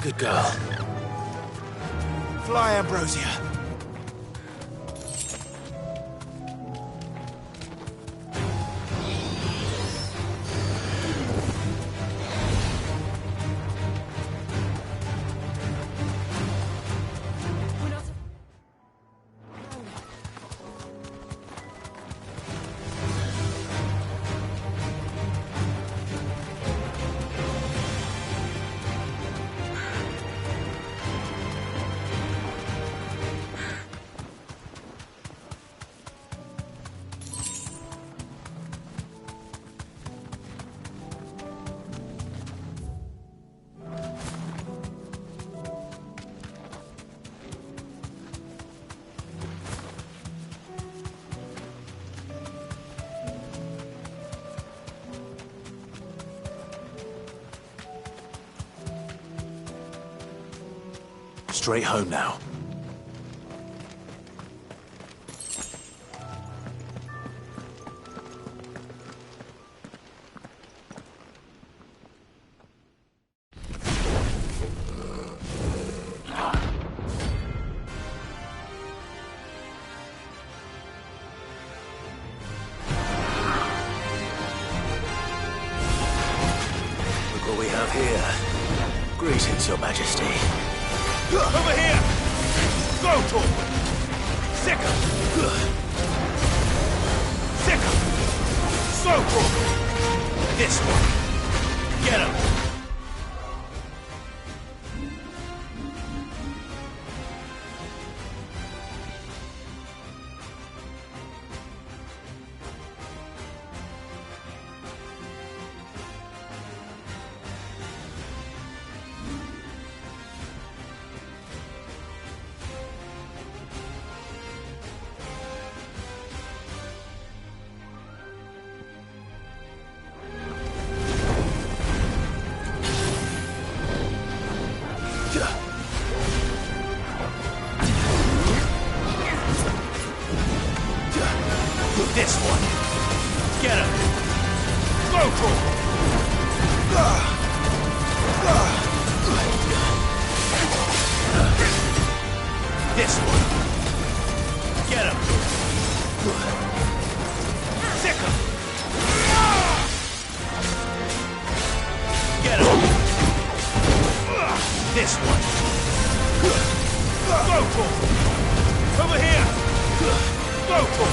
Good girl. Fly, Ambrosia. Straight home now. Look what we have here. Greetings, Your Majesty. Over here! Go, Tor! Sicker! Sicker! So, Tor! This one! Get him! This one. Get him. Go, Tor. This one. Get him. Sick him. Get him. This one. Go, Tor. Over here. Go, Tor.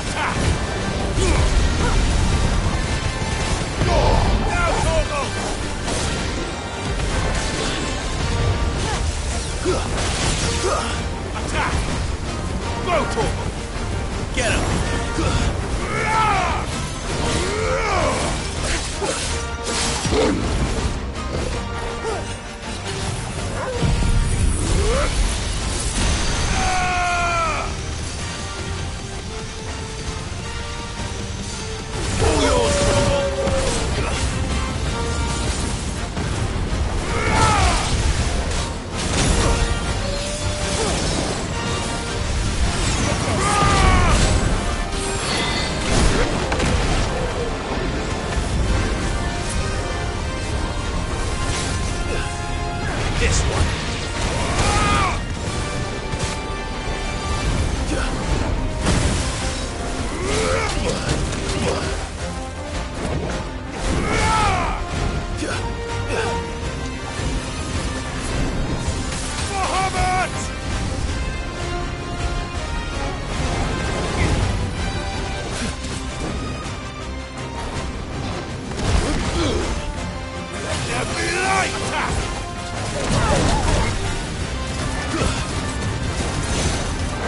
Attack! Now, Torgal! Attack! Go, Torgal! Get him! This one.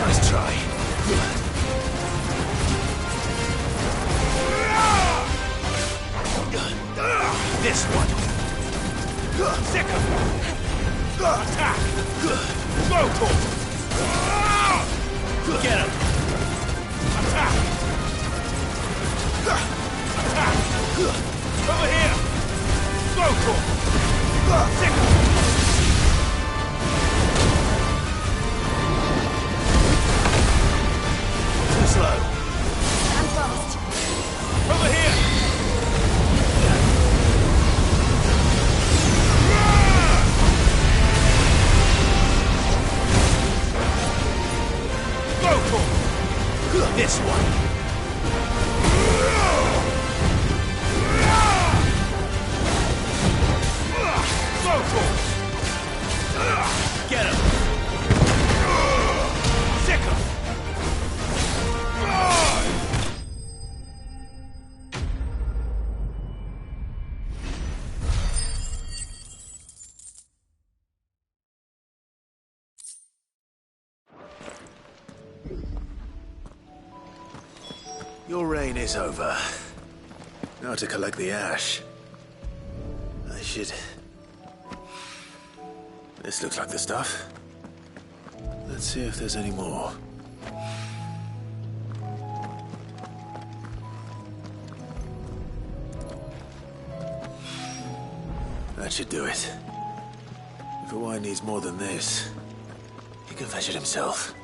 Nice try. This one. Sick him. Attack. Go, Tor. Get him. Attack. Attack. Over here. Go, Tor. Sick him. Too slow. I'm fast. Over here! This one. Go for it. Get him. Sick him. Your reign is over. Now to collect the ash. I should... This looks like the stuff. Let's see if there's any more. That should do it. If Hawaii needs more than this, he can fetch it himself.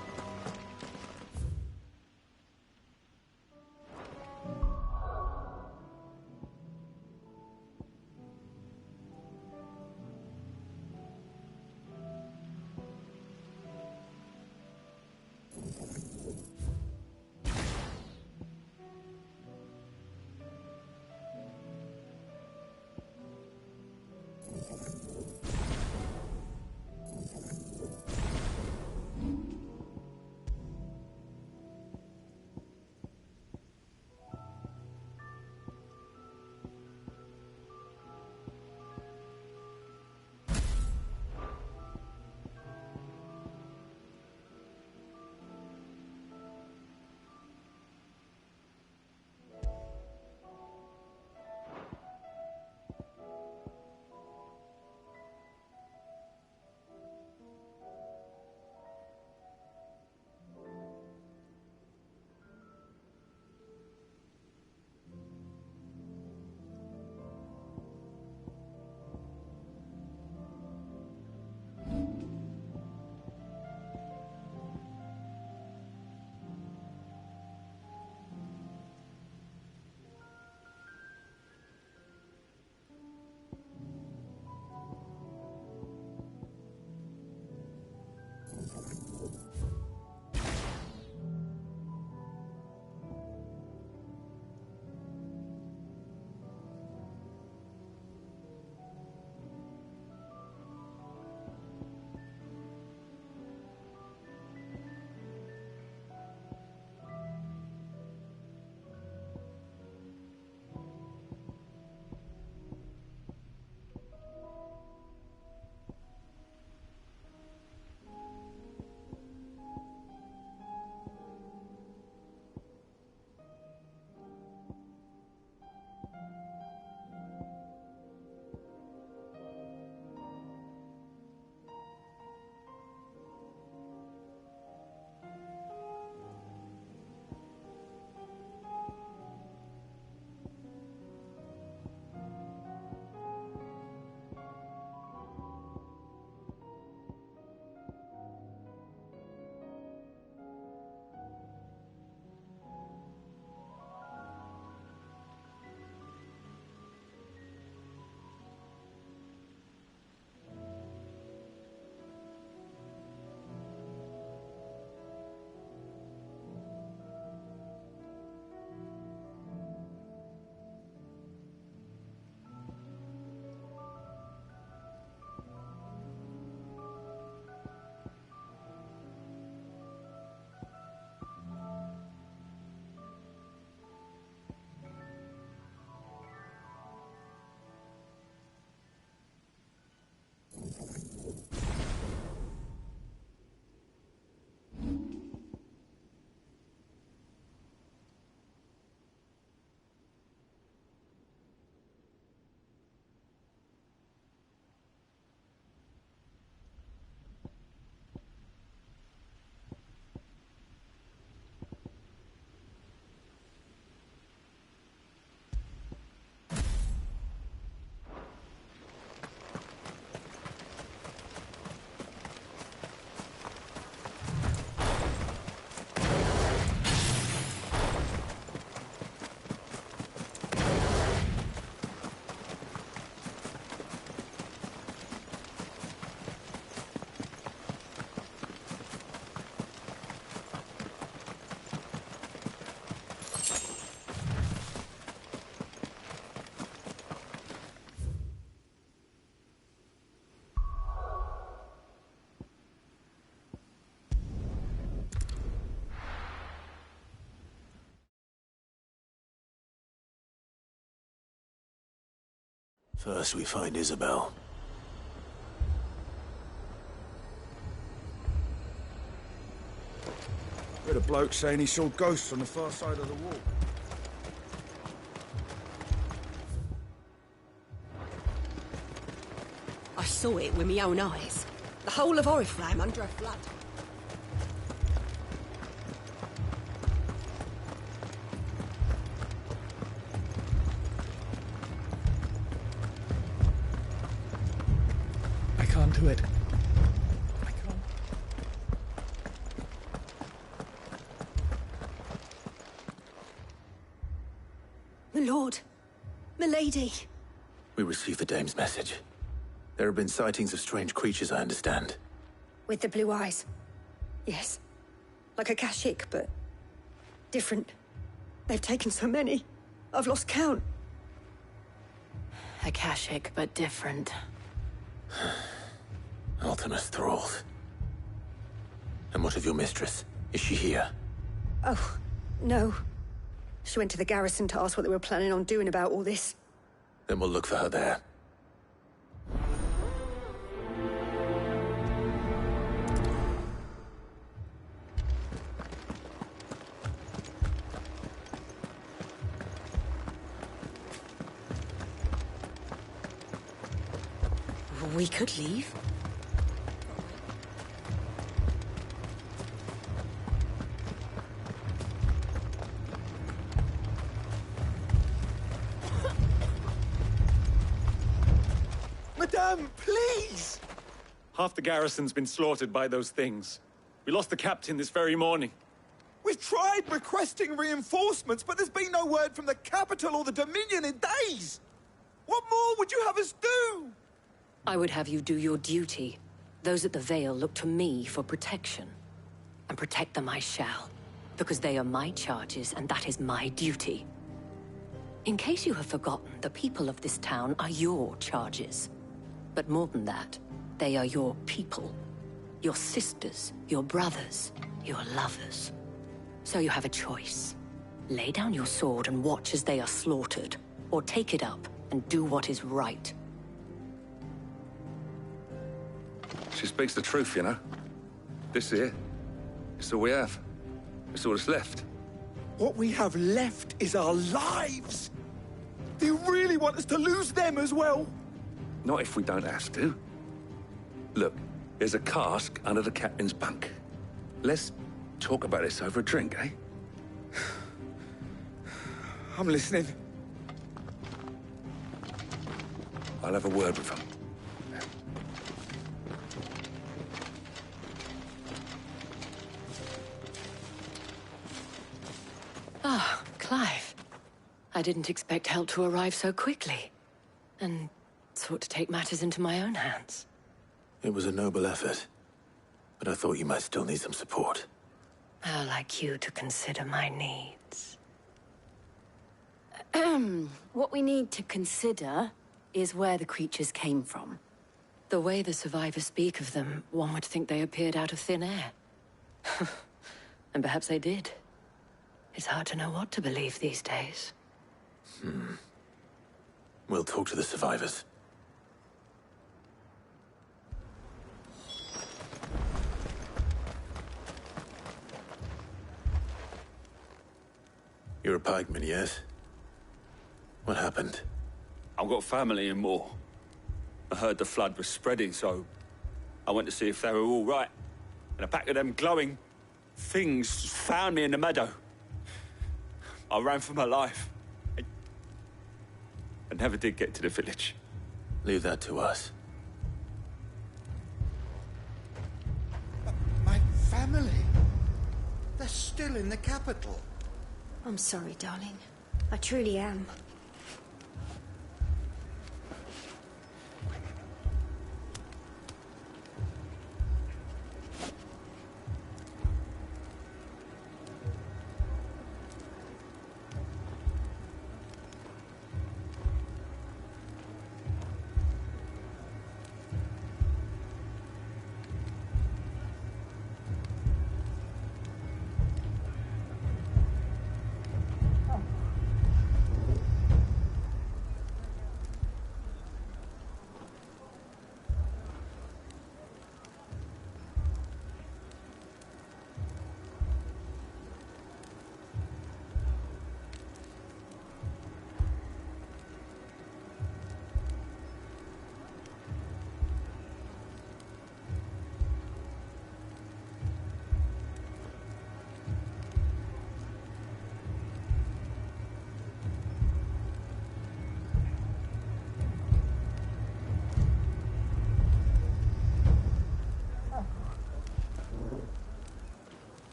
First we find Isabel. Heard a bloke saying he saw ghosts on the far side of the wall. I saw it with my own eyes. The whole of Oriflamme under a flood. I can't do it. I can't. My lord. My lady. We received the dame's message. There have been sightings of strange creatures, I understand. With the blue eyes. Yes. Like a Kashik, but different. They've taken so many. I've lost count. A Kashik, but different. Ultimus thralls. And what of your mistress? Is she here? Oh, no. She went to the garrison to ask what they were planning on doing about all this. Then we'll look for her there. We could leave. Madame, please! Half the garrison's been slaughtered by those things. We lost the captain this very morning. We've tried requesting reinforcements, but there's been no word from the capital or the Dominion in days! What more would you have us do? I would have you do your duty. Those at the Vale look to me for protection. And protect them I shall. Because they are my charges, and that is my duty. In case you have forgotten, the people of this town are your charges. But more than that, they are your people. Your sisters, your brothers, your lovers. So you have a choice. Lay down your sword and watch as they are slaughtered, or take it up and do what is right. She speaks the truth, you know. This here, it's all we have. It's all that's left. What we have left is our lives! Do you really want us to lose them as well? Not if we don't have to. Look, there's a cask under the captain's bunk. Let's talk about this over a drink, eh? I'm listening. I'll have a word with him. Ah, Clive. I didn't expect help to arrive so quickly. And sought to take matters into my own hands. It was a noble effort, but I thought you might still need some support. How like you to consider my needs. What we need to consider is where the creatures came from. The way the survivors speak of them, one would think they appeared out of thin air. And perhaps they did. It's hard to know what to believe these days. We'll talk to the survivors. You're a pikeman, yes? What happened? I've got family in Moor. I heard the flood was spreading, so I went to see if they were all right. And a pack of them glowing things found me in the meadow. I ran for my life. I never did get to the village. Leave that to us. My family? They're still in the capital. I'm sorry, darling. I truly am.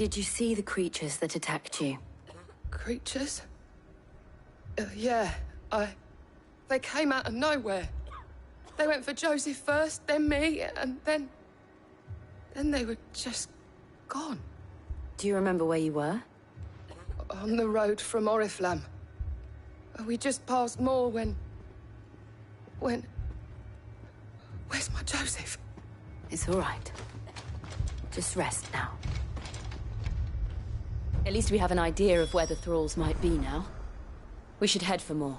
Did you see the creatures that attacked you? Creatures? Yeah, They came out of nowhere. They went for Joseph first, then me, and then they were just gone. Do you remember where you were? On the road from Oriflamme. We just passed Moor when... Where's my Joseph? It's all right. Just rest now. At least we have an idea of where the thralls might be now. We should head for more.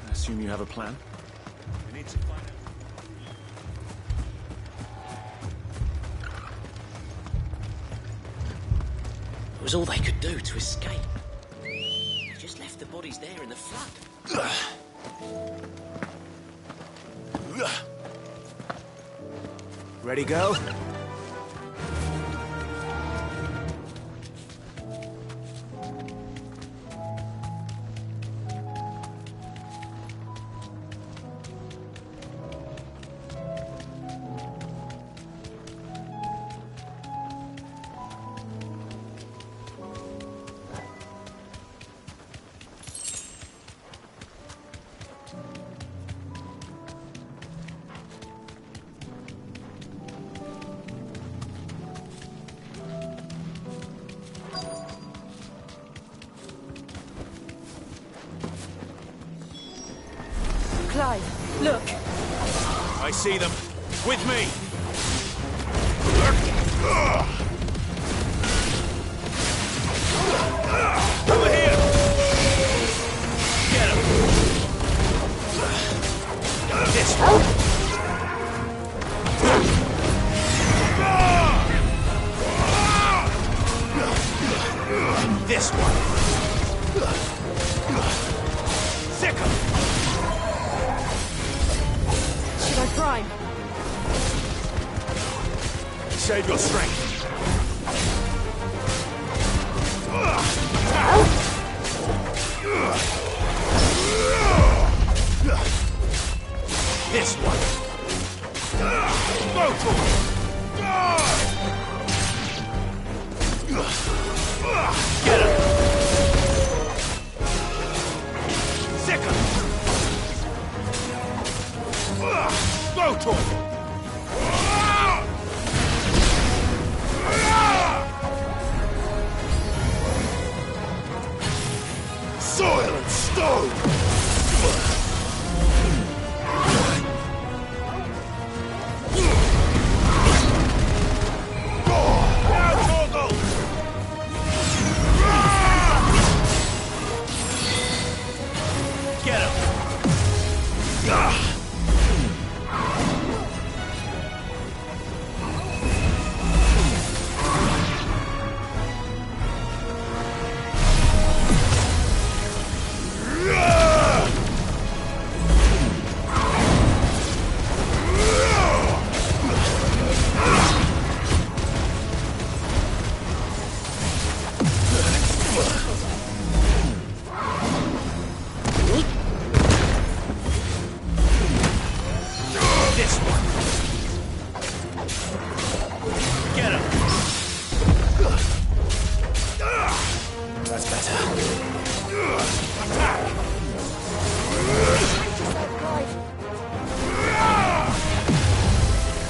I assume you have a plan? We need to find out. It was all they could do to escape. They just left the bodies there in the flood. Ready, go? Clive, look. I see them. With me! Over here! Get him! This one! This one! Sick 'em! Should I prime? Save your strength. This one. Go for it. Get him. Sick him. Go to him. Soil and stone! Get him! This one. Get him. That's better. Attack.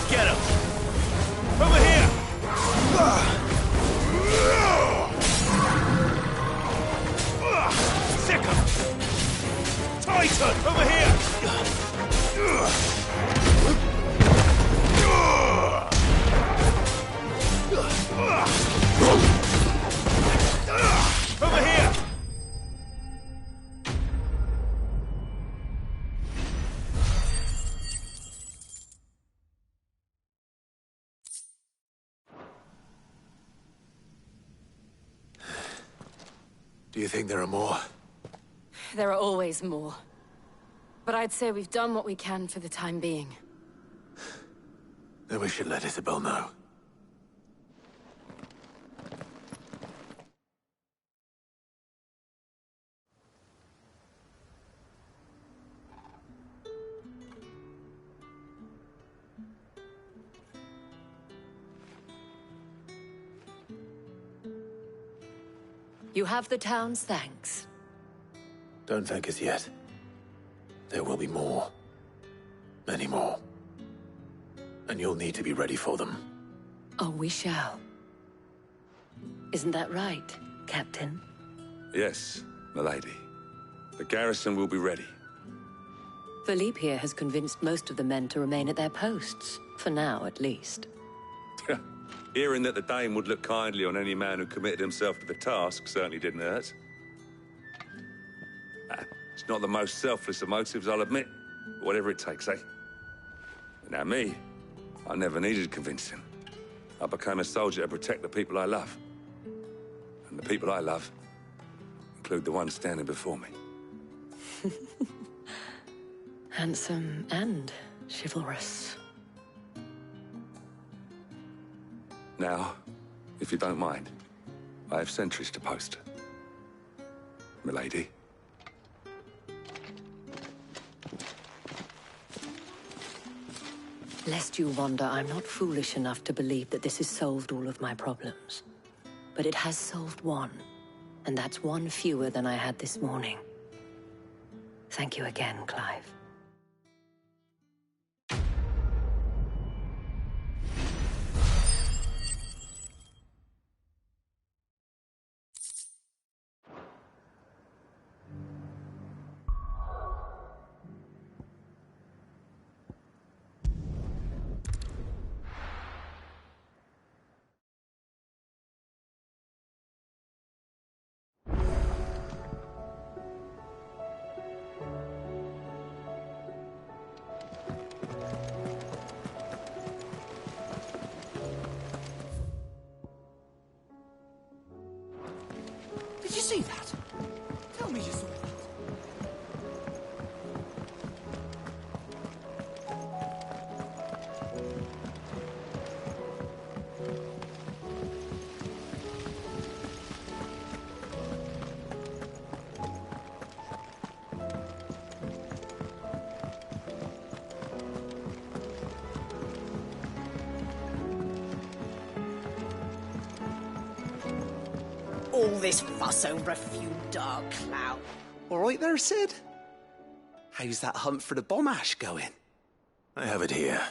Get him. Over here. Sick him. Titan. Over here. Over here! Do you think there are more? There are always more. But I'd say we've done what we can for the time being. Then we should let Isabel know. You have the town's thanks. Don't thank us yet. There will be more. Many more. And you'll need to be ready for them. Oh, we shall. Isn't that right, Captain? Yes, milady. The garrison will be ready. Philippe here has convinced most of the men to remain at their posts. For now, at least. Hearing that the Dane would look kindly on any man who committed himself to the task certainly didn't hurt. It's not the most selfless of motives, I'll admit. But whatever it takes, eh? Now me, I never needed convincing. I became a soldier to protect the people I love. And the people I love include the ones standing before me. Handsome and chivalrous. Now, if you don't mind, I have sentries to post. Milady. Lest you wonder, I'm not foolish enough to believe that this has solved all of my problems. But it has solved one, and that's one fewer than I had this morning. Thank you again, Clive. Did you see that? Tell me you saw that. All this fuss over a few dark clouds. All right there, Sid? How's that hunt for the bomb ash going? I have it here.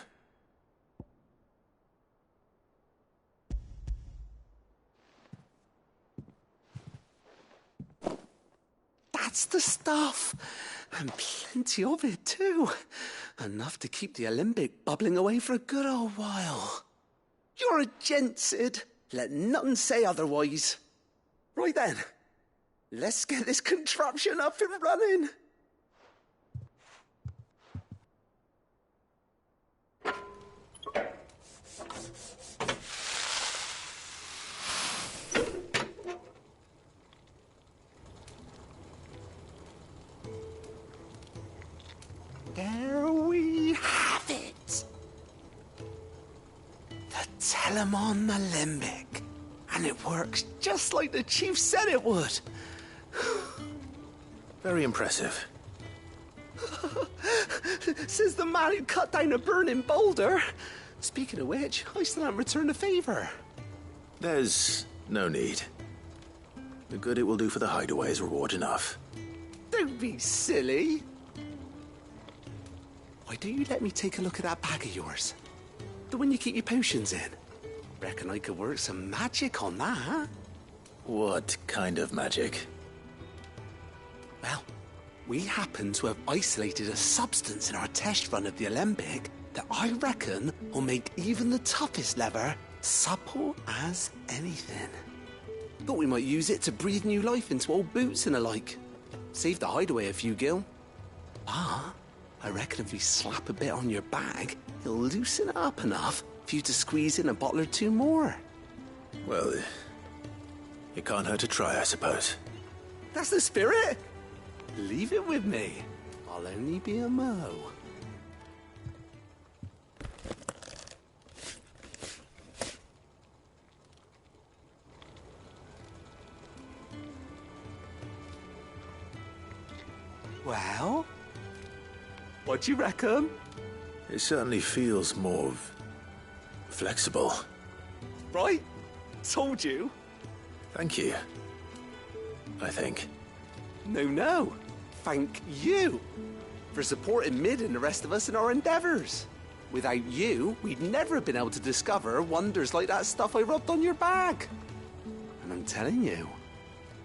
That's the stuff. And plenty of it, too. Enough to keep the Olympic bubbling away for a good old while. You're a gent, Sid. Let nothing say otherwise. Right then, let's get this contraption up and running. There we have it. The Telemon Alembic. And it works just like the chief said it would. Very impressive. Says the man who cut down a burning boulder. Speaking of which, I still haven't returned the favor. There's no need. The good it will do for the hideaway is reward enough. Don't be silly. Why don't you let me take a look at that bag of yours? The one you keep your potions in. Reckon I could work some magic on that. What kind of magic? Well, we happen to have isolated a substance in our test run of the Alembic that I reckon will make even the toughest leather supple as anything. Thought we might use it to breathe new life into old boots and the like. Save the hideaway a few gil. But I reckon if we slap a bit on your bag, it'll loosen it up enough for you to squeeze in a bottle or two more. Well, it can't hurt to try, I suppose. That's the spirit. Leave it with me. I'll only be a mo. Well, what do you reckon? It certainly feels more flexible. Right? Told you. Thank you. I think. No. Thank you for supporting Mid and the rest of us in our endeavors. Without you, we'd never have been able to discover wonders like that stuff I rubbed on your bag. And I'm telling you,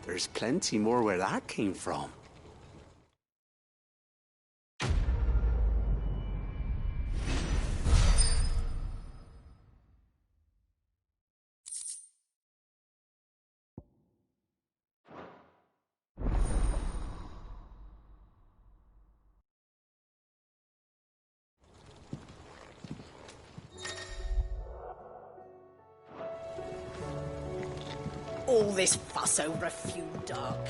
there's plenty more where that came from. All this fuss over a few dark.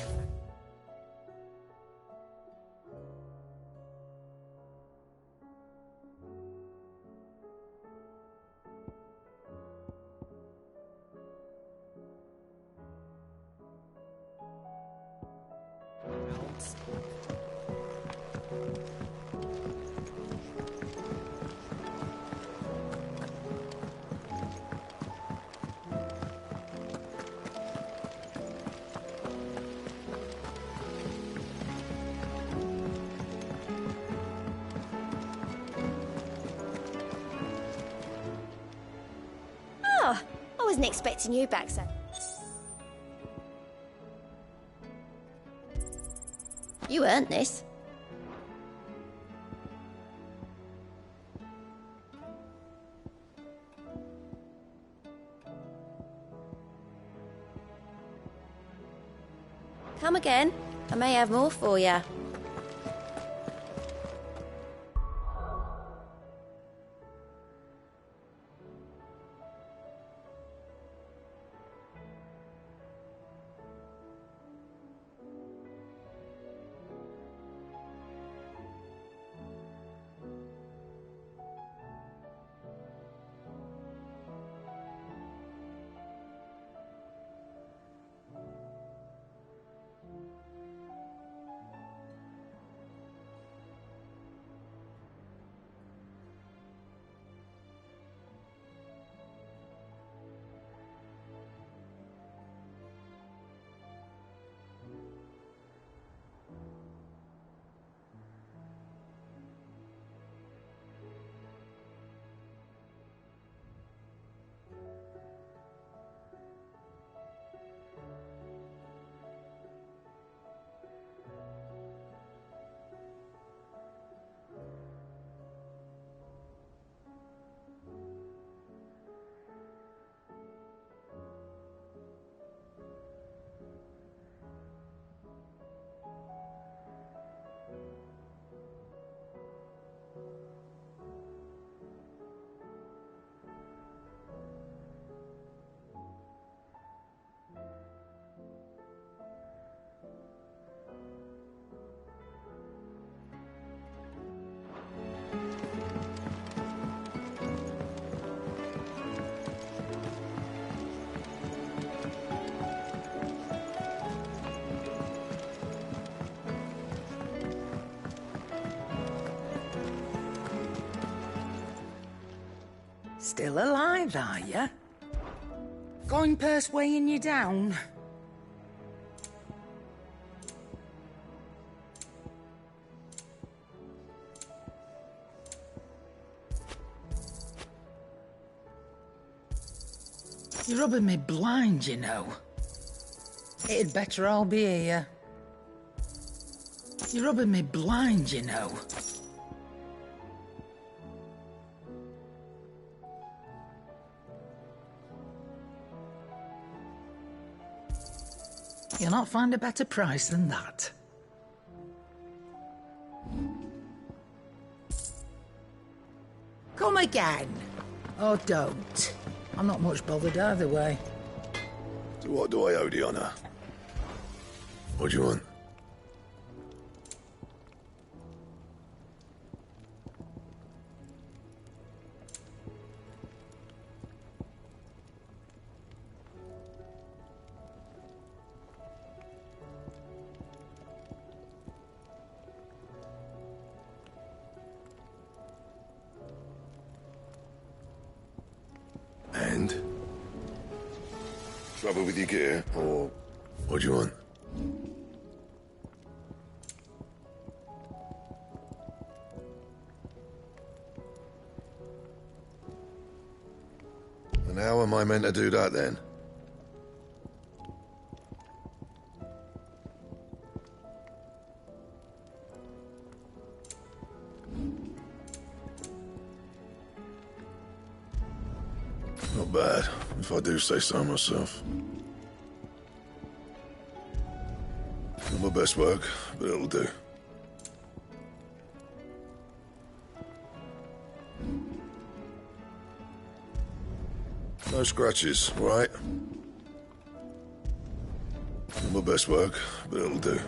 Oh, I wasn't expecting you back, sir. You earned this. Come again. I may have more for you. Still alive, are you? Going purse weighing you down? You're rubbing me blind, you know. It'd better all be here. You're rubbing me blind, you know. You'll not find a better price than that. Come again. Or don't. I'm not much bothered either way. So what do I owe the honor? What do you want? Trouble with your gear, or what do you want? And how am I meant to do that, then? Not bad, if I do say so myself. Not my best work, but it'll do. No scratches, right? Not my best work, but it'll do.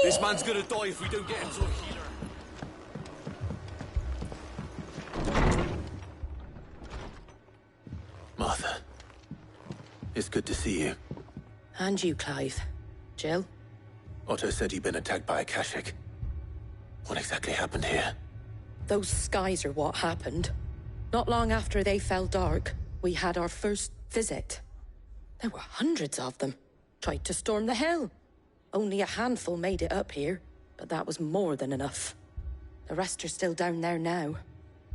This man's gonna die if we don't get him to a healer. Martha, it's good to see you. And you, Clive. Jill? Otto said you'd been attacked by a Kashik. What exactly happened here? Those skies are what happened. Not long after they fell dark, we had our first visit. There were hundreds of them. Tried to storm the hill. Only a handful made it up here, but that was more than enough. The rest are still down there now.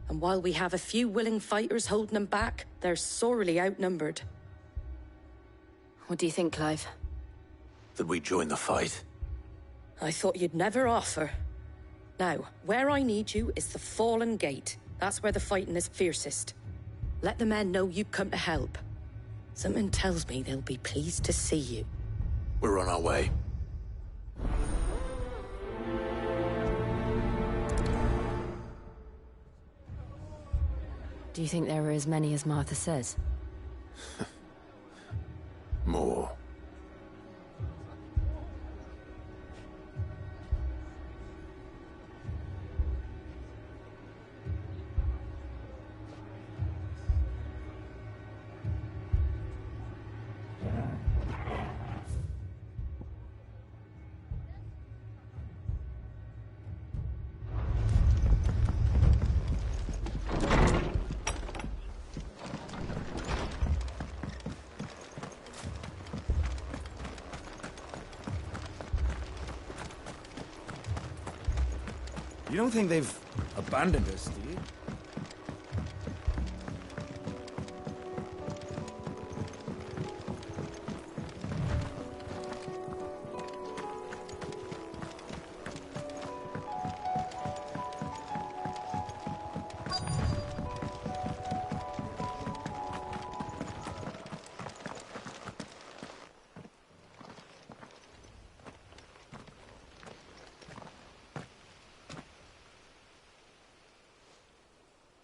And while we have a few willing fighters holding them back, they're sorely outnumbered. What do you think, Clive? That we join the fight? I thought you'd never offer. Now, where I need you is the Fallen Gate. That's where the fighting is fiercest. Let the men know you've come to help. Something tells me they'll be pleased to see you. We're on our way. Do you think there are as many as Martha says? More. You don't think they've abandoned us, do you?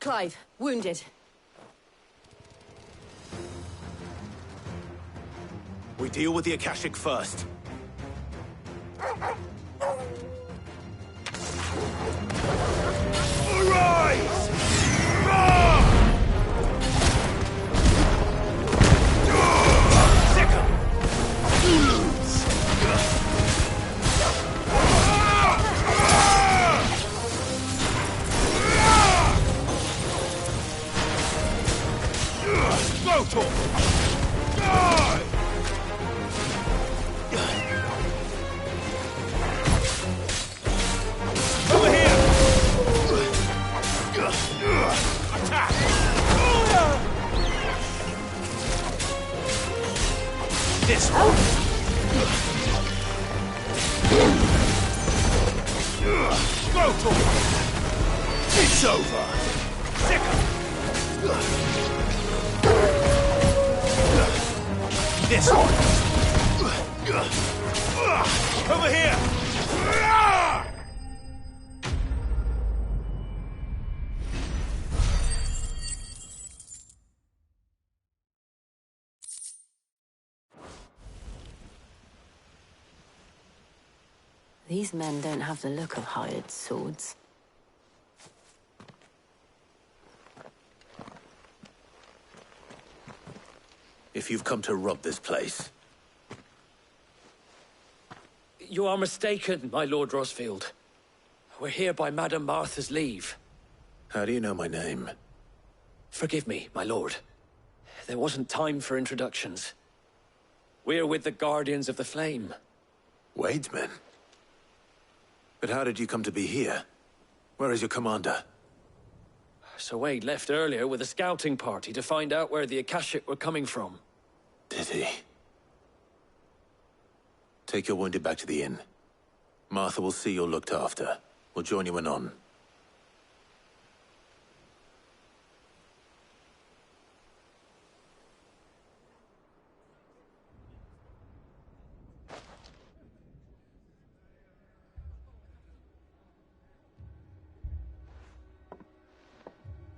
Clive, wounded. We deal with the Akashic first. Arise! This one. Go to it. It's over. Second. This one. Over here. These men don't have the look of hired swords. If you've come to rob this place, You are mistaken, my Lord Rosfield. We're here by Madame Martha's leave. how do you know my name? Forgive me, my lord. There wasn't time for introductions. We're with the Guardians of the Flame. Wade's men? But how did you come to be here? Where is your commander? Sir Wade left earlier with a scouting party to find out where the Akashic were coming from. Did he? Take your wounded back to the inn. Martha will see you're looked after. We'll join you anon.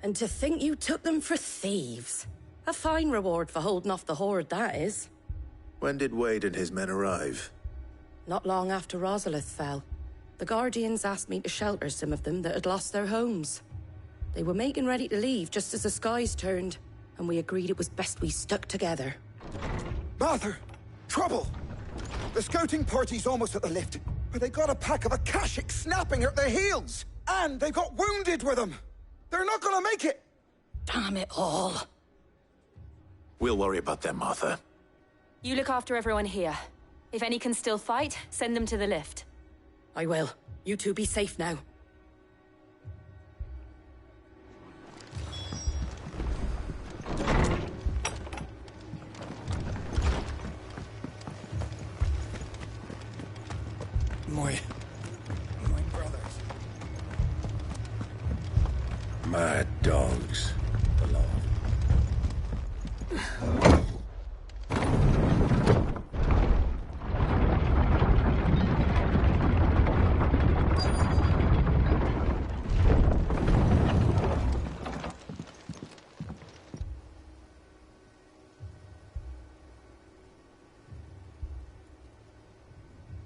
And to think you took them for thieves. A fine reward for holding off the horde, that is. When did Wade and his men arrive? Not long after Rosalith fell. The Guardians asked me to shelter some of them that had lost their homes. They were making ready to leave just as the skies turned, and we agreed it was best we stuck together. Martha! Trouble! The scouting party's almost at the lift, but they got a pack of Akashic snapping at their heels! And they've got wounded with them! They're not gonna make it! Damn it all. We'll worry about them, Martha. You look after everyone here. If any can still fight, send them to the lift. I will. You two be safe now. My brothers. My dogs.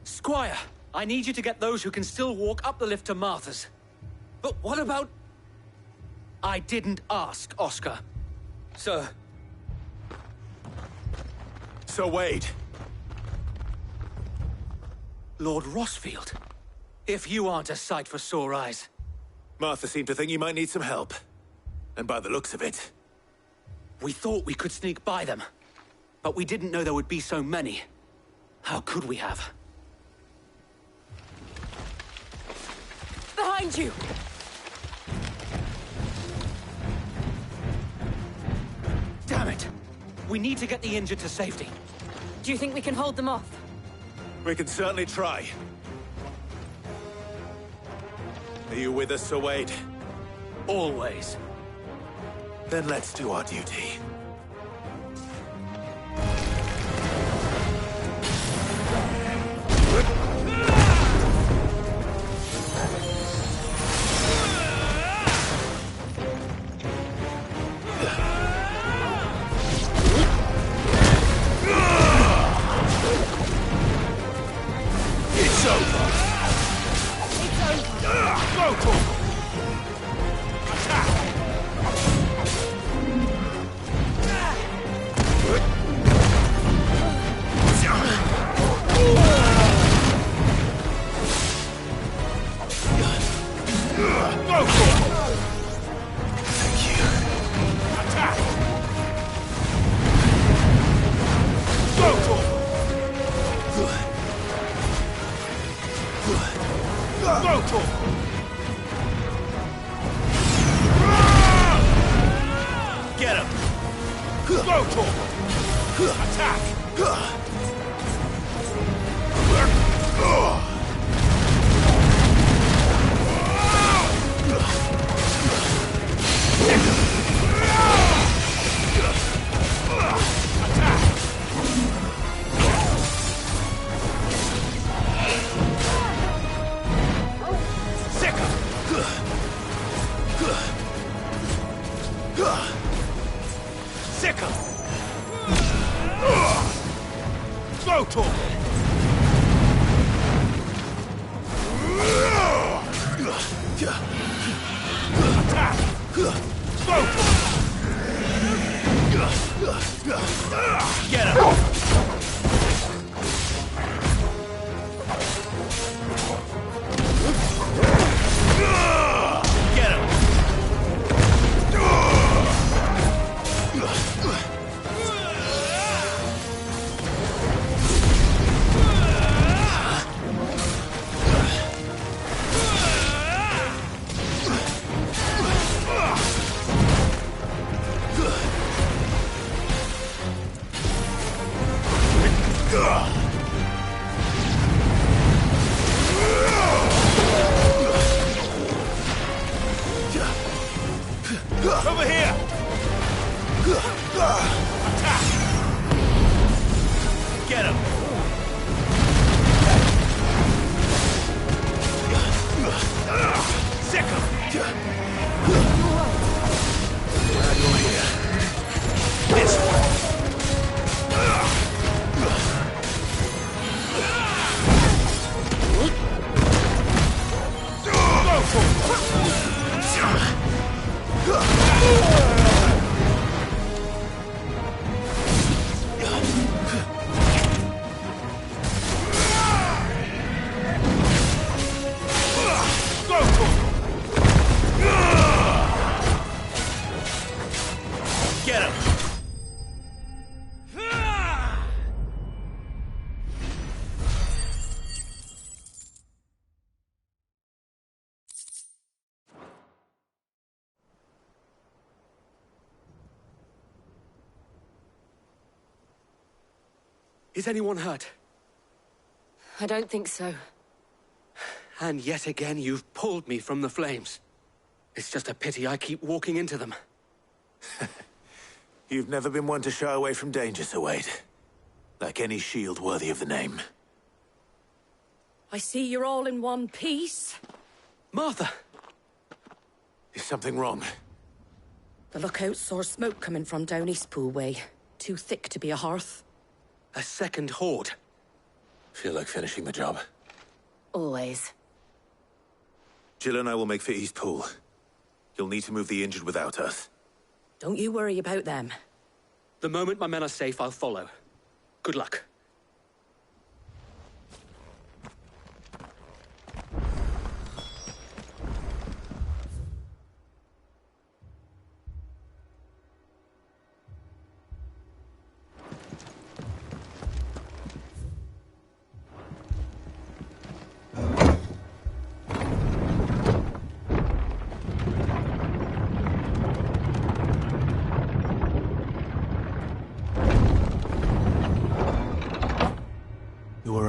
Squire, I need you to get those who can still walk up the lift to Martha's. But what about... I didn't ask, Oscar. Sir. Sir Wade. Lord Rosfield. If you aren't a sight for sore eyes. Martha seemed to think you might need some help. And by the looks of it... We thought we could sneak by them. But we didn't know there would be so many. How could we have? Behind behind you! Damn it! We need to get the injured to safety. Do you think we can hold them off? We can certainly try. Are you with us, Sir Wade? Always. Then let's do our duty. It's over. Go for it. Attack. Go for it. Thank you. Attack. Go for it. Go for it. Get him! Go for it. Attack. Sick him! Go to him. Attack. Go for it. Get him! Get him! Over here. Attack. Get him! Sick him. Glad you're here. This one. Go for it. Go for it. Get him! Is anyone hurt? I don't think so. And yet again, you've pulled me from the flames. It's just a pity I keep walking into them. You've never been one to shy away from danger, Sir Wade. Like any shield worthy of the name. I see you're all in one piece. Martha! Is something wrong? The lookout saw smoke coming from down Eastpool way. Too thick to be a hearth. A second horde. Feel like finishing the job. Always. Jill and I will make for Eastpool. You'll need to move the injured without us. Don't you worry about them. The moment my men are safe, I'll follow. Good luck.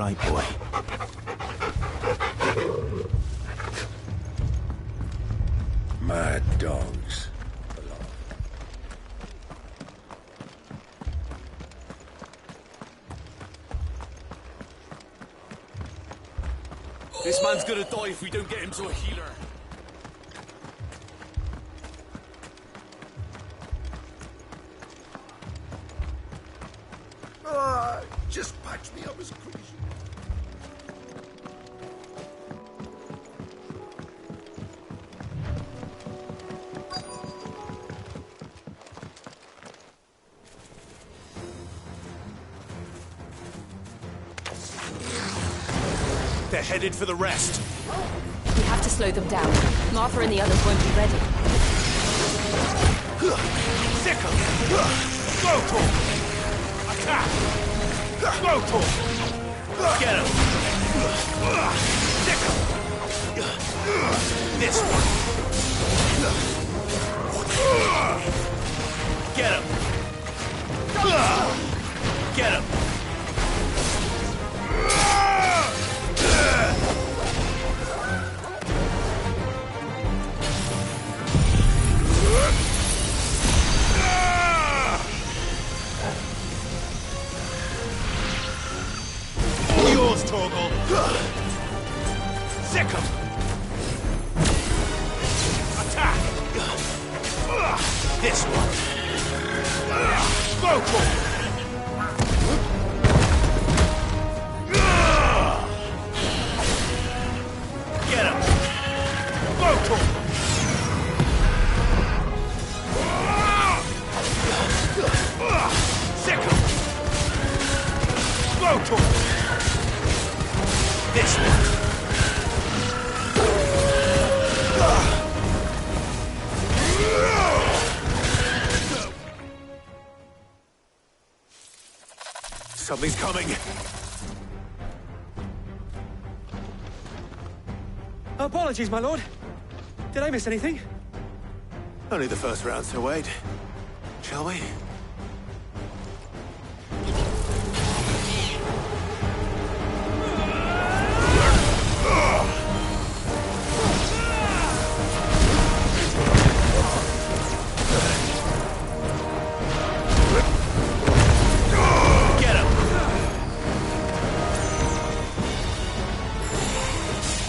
right, boy. Mad dogs. This man's gonna die if we don't get him to a healer. Just patch me up as quick as you... They're headed for the rest. We have to slow them down. Martha and the others won't be ready. Sickle! Go to him! Attack! Go to him! Get him! Sickle! This one! Get him! Get him! Yours, Torgal! Sickle! Attack! This one! Go for it! Get him! Go for it! Sickle! Go to it! This one! Something's coming! Apologies, my lord. Did I miss anything? Only the first round, Sir Wade. Shall we?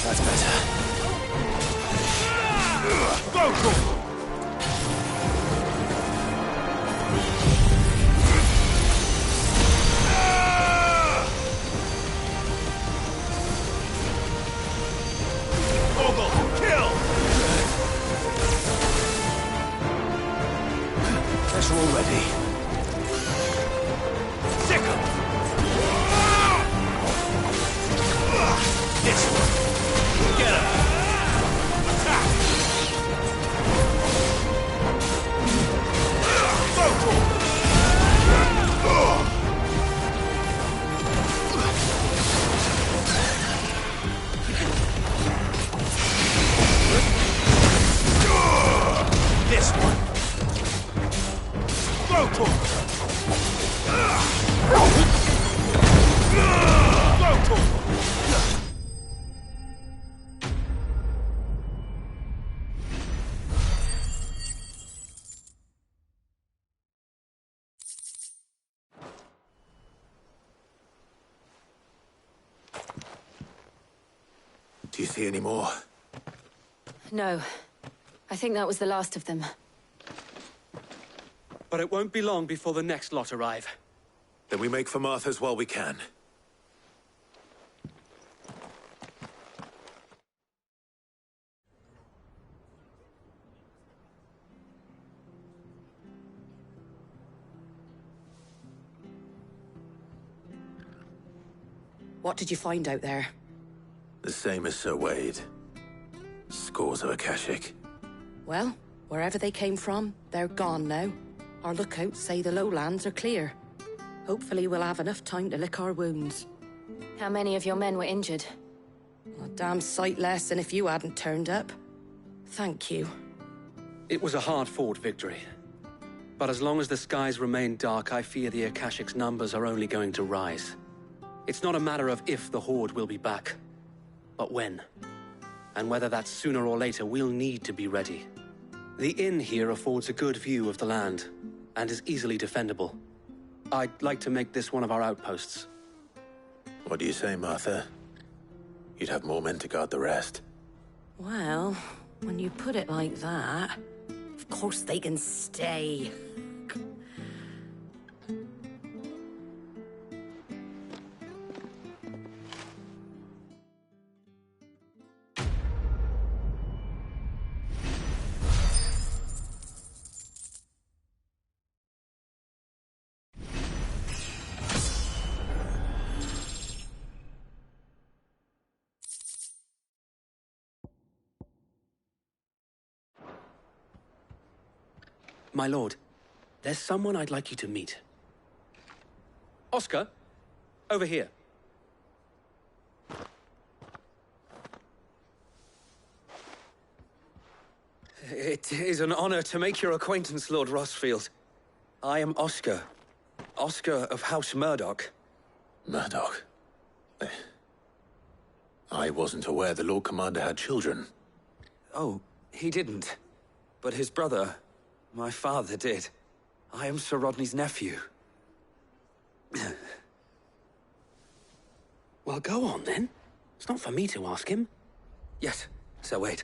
That's better. Go, go! Pressure already. Sickle! This one! Get him! Attack! Go to him! This one! Go to him! Go to him! Do you see any more? No. I think that was the last of them. But it won't be long before the next lot arrive. Then we make for Martha's while we can. What did you find out there? The same as Sir Wade. Scores of Akashic. Well, wherever they came from, they're gone now. Our lookouts say the lowlands are clear. Hopefully we'll have enough time to lick our wounds. How many of your men were injured? A damn sight less than if you hadn't turned up. Thank you. It was a hard-fought victory. But as long as the skies remain dark, I fear the Akashic's numbers are only going to rise. It's not a matter of if the Horde will be back, but when. And whether that's sooner or later, we'll need to be ready. The inn here affords a good view of the land, and is easily defendable. I'd like to make this one of our outposts. What do you say, Martha? You'd have more men to guard the rest. Well, when you put it like that, of course they can stay. My lord, there's someone I'd like you to meet. Oscar, over here. It is an honor to make your acquaintance, Lord Rossfield. I am Oscar. Oscar of House Murdoch. Murdoch? I wasn't aware the Lord Commander had children. Oh, he didn't. But his brother, my father, did. I am Sir Rodney's nephew. Well, go on, then. It's not for me to ask him. Yes, Sir Wade.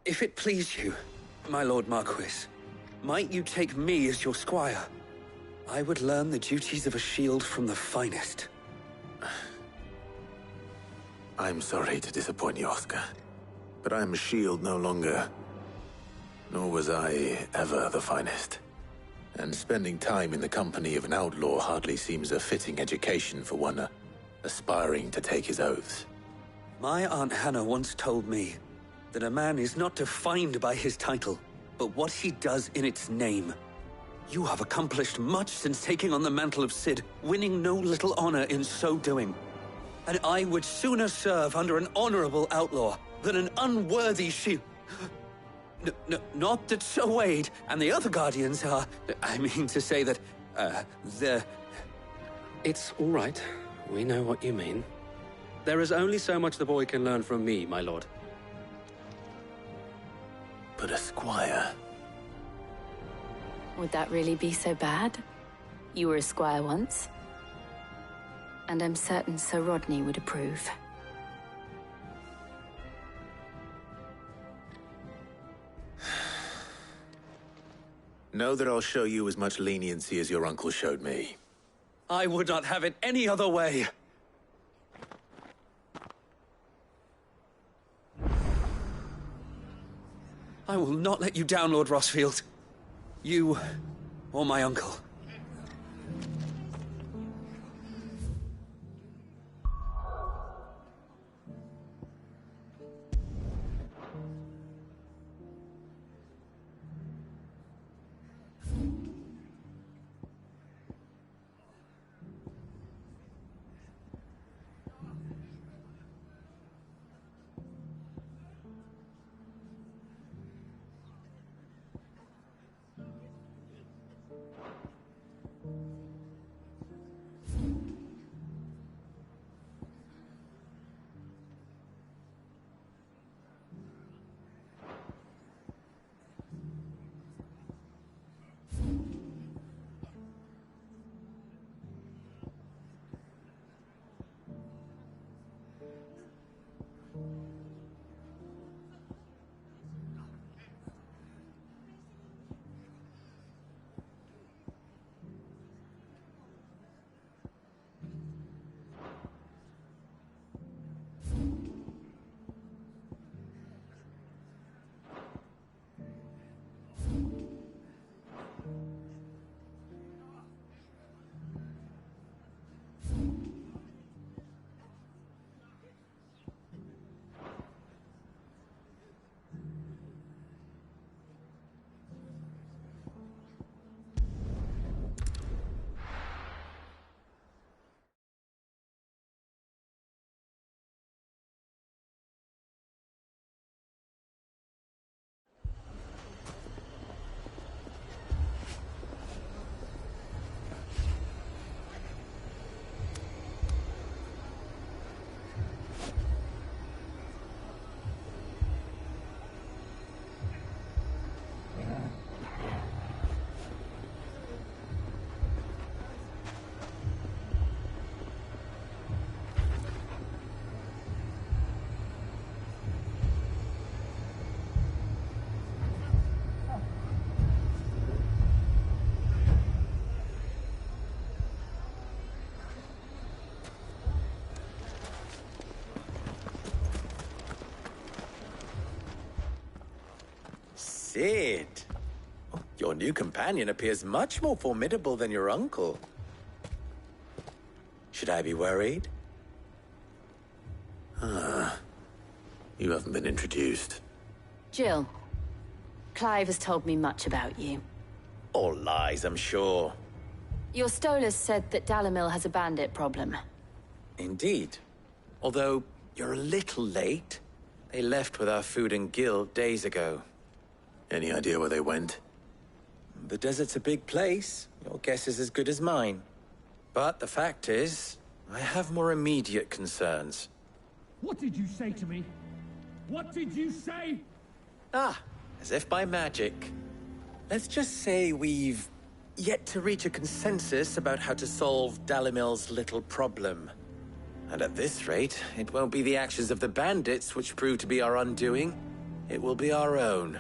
If it please you, my Lord Marquis, might you take me as your squire? I would learn the duties of a shield from the finest. I'm sorry to disappoint you, Oscar, but I'm a shield no longer. Nor was I ever the finest. And spending time in the company of an outlaw hardly seems a fitting education for one aspiring to take his oaths. My Aunt Hannah once told me that a man is not defined by his title, but what he does in its name. You have accomplished much since taking on the mantle of Cid, winning no little honor in so doing. And I would sooner serve under an honorable outlaw than an unworthy shield. Not that Sir Wade and the other Guardians are... I mean to say that, they're... It's all right. We know what you mean. There is only so much the boy can learn from me, my lord. But a squire... Would that really be so bad? You were a squire once. And I'm certain Sir Rodney would approve. Know that I'll show you as much leniency as your uncle showed me. I would not have it any other way. I will not let you down, Lord Rossfield. You or my uncle. Sid. Oh, your new companion appears much more formidable than your uncle. Should I be worried? You haven't been introduced. Jill, Clive has told me much about you. All lies, I'm sure. Your Stolas said that Dalamil has a bandit problem. Indeed. Although, you're a little late. They left with our food and guild days ago. Any idea where they went? The desert's a big place. Your guess is as good as mine. But the fact is, I have more immediate concerns. What did you say to me? What did you say? Ah, as if by magic. Let's just say we've yet to reach a consensus about how to solve Dalimil's little problem. And at this rate, it won't be the actions of the bandits which prove to be our undoing. It will be our own.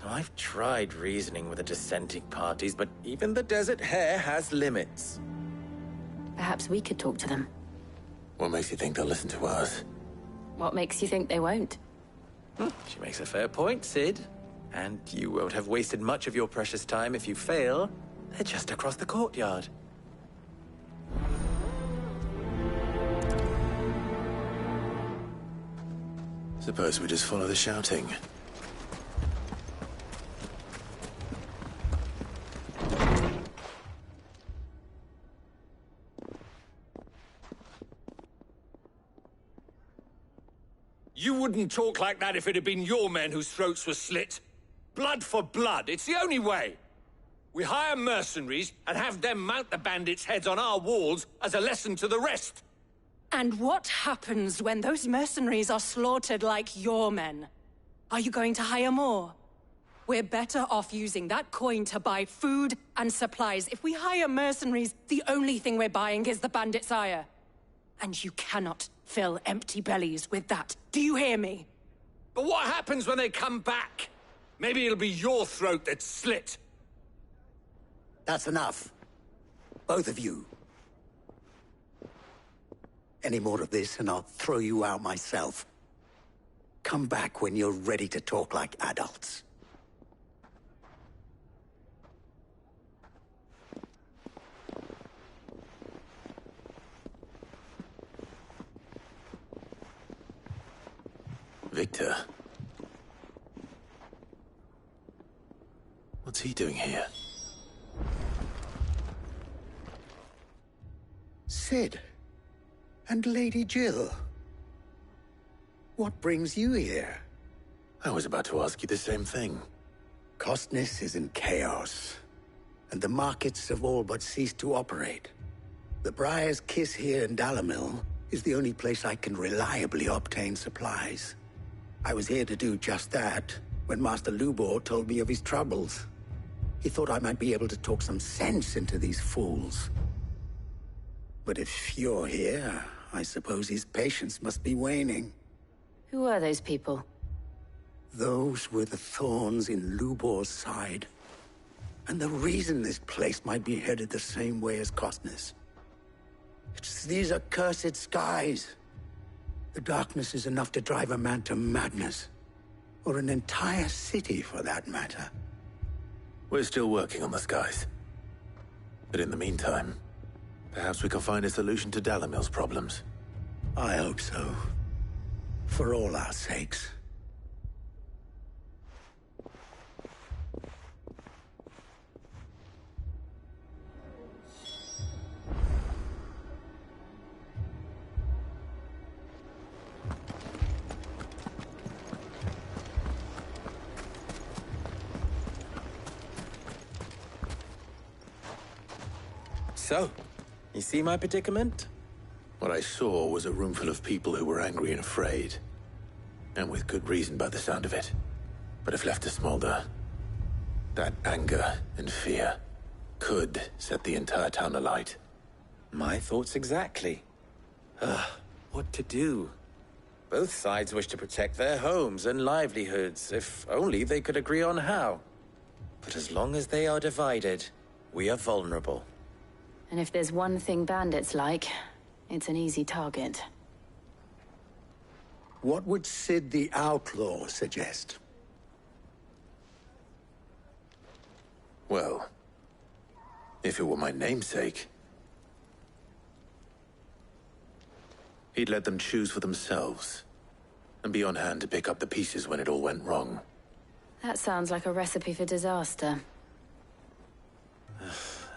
I've tried reasoning with the dissenting parties, but even the Desert Hare has limits. Perhaps we could talk to them. What makes you think they'll listen to us? What makes you think they won't? She makes a fair point, Sid. And you won't have wasted much of your precious time if you fail. They're just across the courtyard. Suppose we just follow the shouting. You wouldn't talk like that if it had been your men whose throats were slit. Blood for blood, it's the only way. We hire mercenaries and have them mount the bandits' heads on our walls as a lesson to the rest. And what happens when those mercenaries are slaughtered like your men? Are you going to hire more? We're better off using that coin to buy food and supplies. If we hire mercenaries, the only thing we're buying is the bandits' ire. And you cannot fill empty bellies with that. Do you hear me? But what happens when they come back? Maybe it'll be your throat that's slit. That's enough. Both of you. Any more of this and I'll throw you out myself. Come back when you're ready to talk like adults. Victor. What's he doing here? Sid. And Lady Jill. What brings you here? I was about to ask you the same thing. Costness is in chaos, and the markets have all but ceased to operate. The Briar's Kiss here in Dalamil is the only place I can reliably obtain supplies. I was here to do just that when Master Lubor told me of his troubles. He thought I might be able to talk some sense into these fools. But if you're here, I suppose his patience must be waning. Who are those people? Those were the thorns in Lubor's side. And the reason this place might be headed the same way as Costness. It's these accursed skies. The darkness is enough to drive a man to madness. Or an entire city, for that matter. We're still working on the skies. But in the meantime, perhaps we can find a solution to Dalamil's problems. I hope so. For all our sakes. So, you see my predicament? What I saw was a room full of people who were angry and afraid. And with good reason by the sound of it. But if left to smolder, that anger and fear could set the entire town alight. My thoughts exactly. What to do? Both sides wish to protect their homes and livelihoods, if only they could agree on how. But as long as they are divided, we are vulnerable. And if there's one thing bandits like, it's an easy target. What would Sid the Outlaw suggest? Well, if it were my namesake, he'd let them choose for themselves and be on hand to pick up the pieces when it all went wrong. That sounds like a recipe for disaster.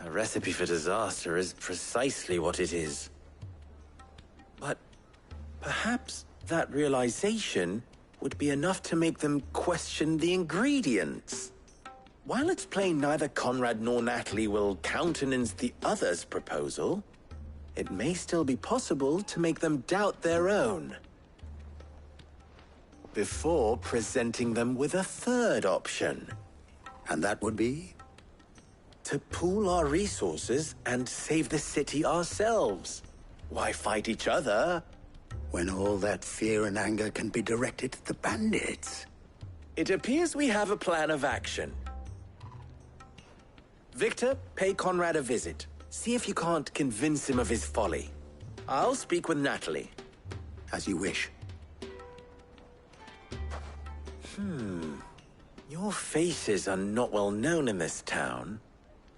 A recipe for disaster is precisely what it is. But perhaps that realization would be enough to make them question the ingredients. While it's plain neither Conrad nor Natalie will countenance the other's proposal, it may still be possible to make them doubt their own. Before presenting them with a third option. And that would be? To pool our resources and save the city ourselves. Why fight each other? When all that fear and anger can be directed at the bandits. It appears we have a plan of action. Victor, pay Conrad a visit. See if you can't convince him of his folly. I'll speak with Natalie. As you wish. Your faces are not well known in this town.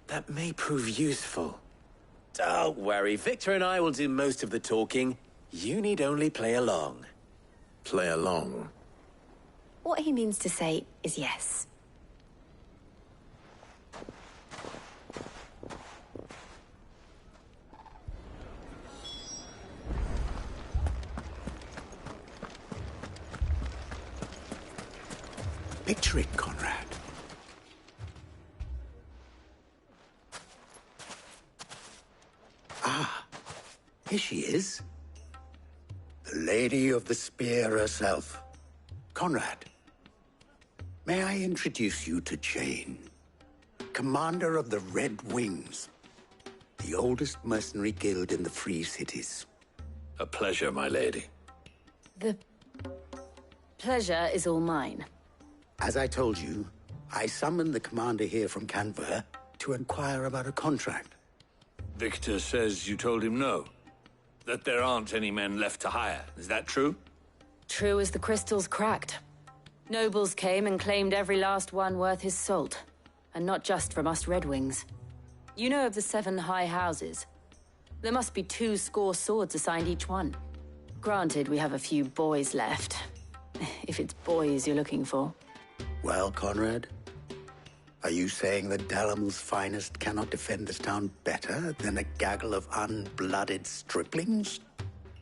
That may prove useful. Don't worry, Victor and I will do most of the talking. You need only play along. Play along? What he means to say is yes. Picture it, Conrad. Ah, here she is. The Lady of the Spear herself. Conrad, may I introduce you to Jane, commander of the Red Wings, the oldest mercenary guild in the Free Cities. A pleasure, my lady. The pleasure is all mine. As I told you, I summoned the commander here from Canver to inquire about a contract. Victor says you told him no. That there aren't any men left to hire. Is that true? True as the crystals cracked. Nobles came and claimed every last one worth his salt. And not just from us Red Wings. You know of the 7 high houses. There must be 2 swords assigned each one. Granted, we have a few boys left. If it's boys you're looking for. Well, Conrad, are you saying that Dalamil's finest cannot defend this town better than a gaggle of unblooded striplings?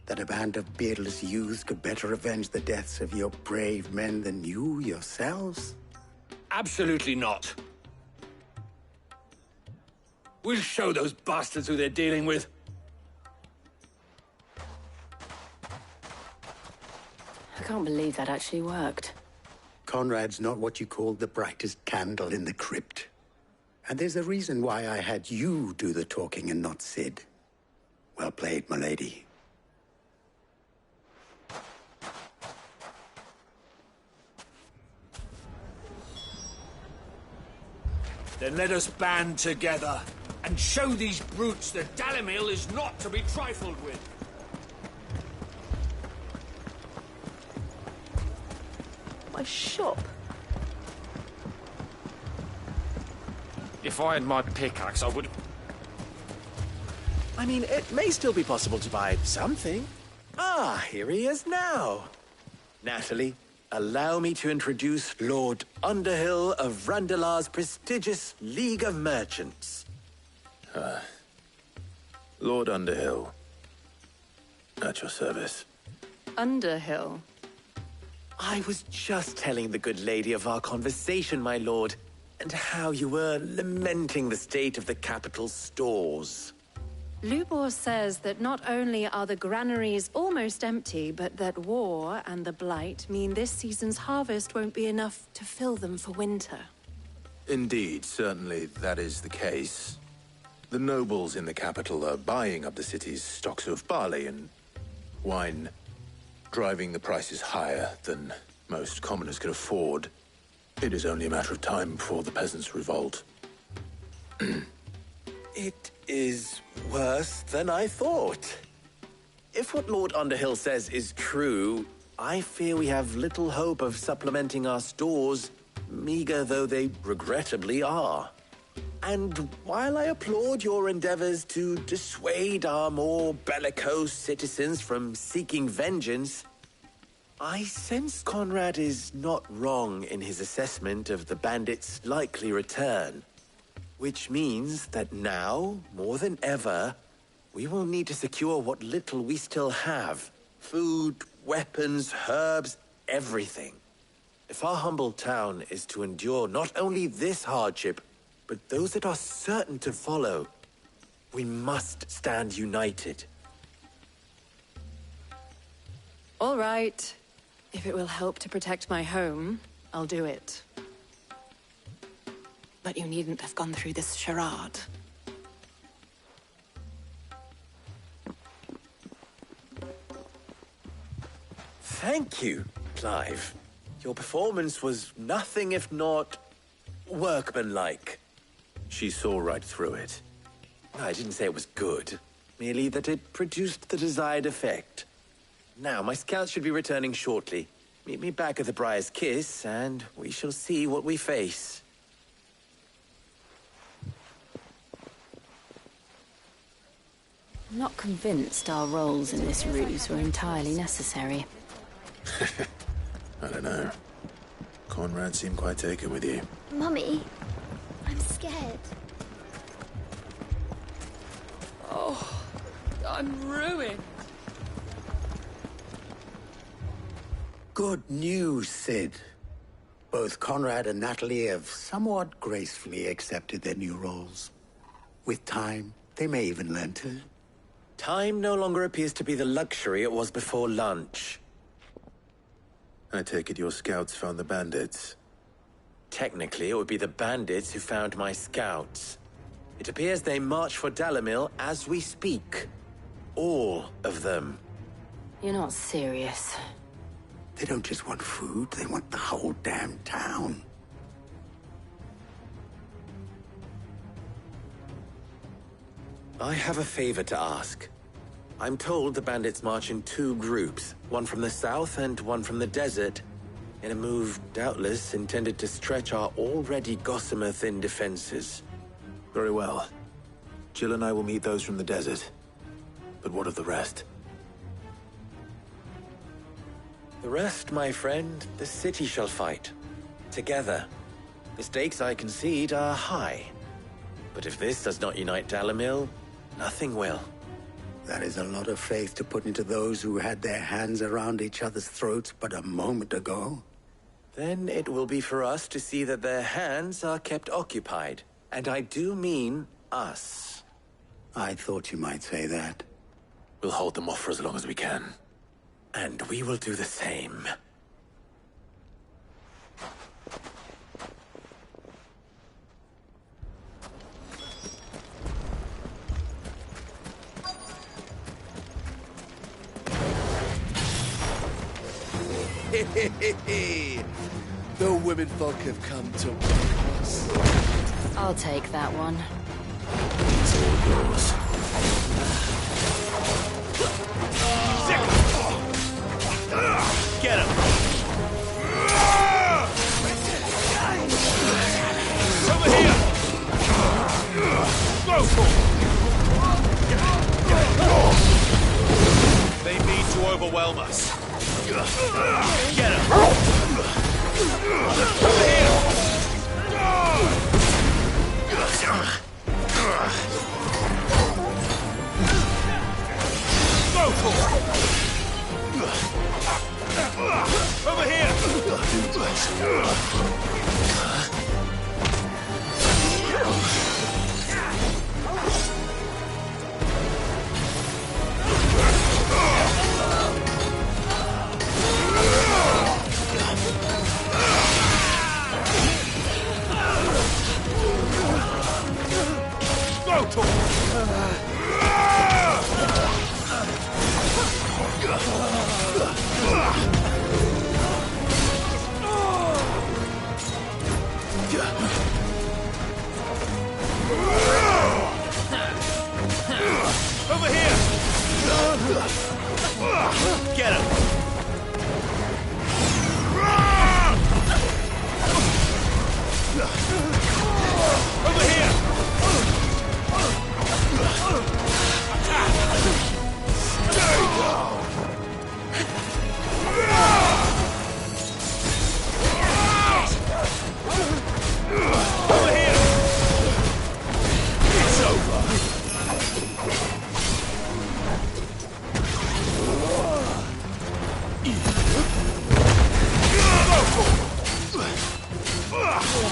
That a band of beardless youths could better avenge the deaths of your brave men than you yourselves? Absolutely not. We'll show those bastards who they're dealing with. I can't believe that actually worked. Conrad's not what you call the brightest candle in the crypt. And there's a reason why I had you do the talking and not Sid. Well played, my lady. Then let us band together and show these brutes that Dalimil is not to be trifled with. My shop. If I had my pickaxe, I would... I mean, it may still be possible to buy something. Ah, here he is now. Natalie, allow me to introduce Lord Underhill of Randalar's prestigious League of Merchants. Lord Underhill. At your service. Underhill? I was just telling the good lady of our conversation, my lord, and how you were lamenting the state of the capital's stores. Lubor says that not only are the granaries almost empty, but that war and the Blight mean this season's harvest won't be enough to fill them for winter. Indeed, certainly that is the case. The nobles in the capital are buying up the city's stocks of barley and wine, driving the prices higher than most commoners can afford. It is only a matter of time before the peasants revolt. It is worse than I thought. If what Lord Underhill says is true, I fear we have little hope of supplementing our stores, meager though they regrettably are. And while I applaud your endeavors to dissuade our more bellicose citizens from seeking vengeance, I sense Conrad is not wrong in his assessment of the bandits' likely return. Which means that now, more than ever, we will need to secure what little we still have. Food, weapons, herbs, everything. If our humble town is to endure not only this hardship, but those that are certain to follow, we must stand united. All right. If it will help to protect my home, I'll do it. But you needn't have gone through this charade. Thank you, Clive. Your performance was nothing if not workmanlike. She saw right through it. I didn't say it was good, merely that it produced the desired effect. Now, my scouts should be returning shortly. Meet me back at the Briar's Kiss, and we shall see what we face. I'm not convinced our roles in this ruse were entirely necessary. I don't know. Conrad seemed quite taken with you. Mummy, I'm scared. Oh, I'm ruined. Good news, Sid. Both Conrad and Natalie have somewhat gracefully accepted their new roles. With time, they may even learn to. Time no longer appears to be the luxury it was before lunch. I take it your scouts found the bandits. Technically, it would be the bandits who found my scouts. It appears they march for Dalimil as we speak. All of them. You're not serious. They don't just want food, they want the whole damn town. I have a favor to ask. I'm told the bandits march in two groups, one from the south and one from the desert, in a move doubtless intended to stretch our already gossamer-thin defenses. Very well. Jill and I will meet those from the desert. But what of the rest? The rest, my friend, the city shall fight. Together. The stakes, I concede, are high. But if this does not unite Dalimil, nothing will. That is a lot of faith to put into those who had their hands around each other's throats but a moment ago. Then it will be for us to see that their hands are kept occupied. And I do mean us. I thought you might say that. We'll hold them off for as long as we can. And we will do the same. The women folk have come to welcome us. I'll take that one. It's all yours. Get him! Over here! Go! They mean to overwhelm us. Get him! Over here! Go for it! Over here! Go to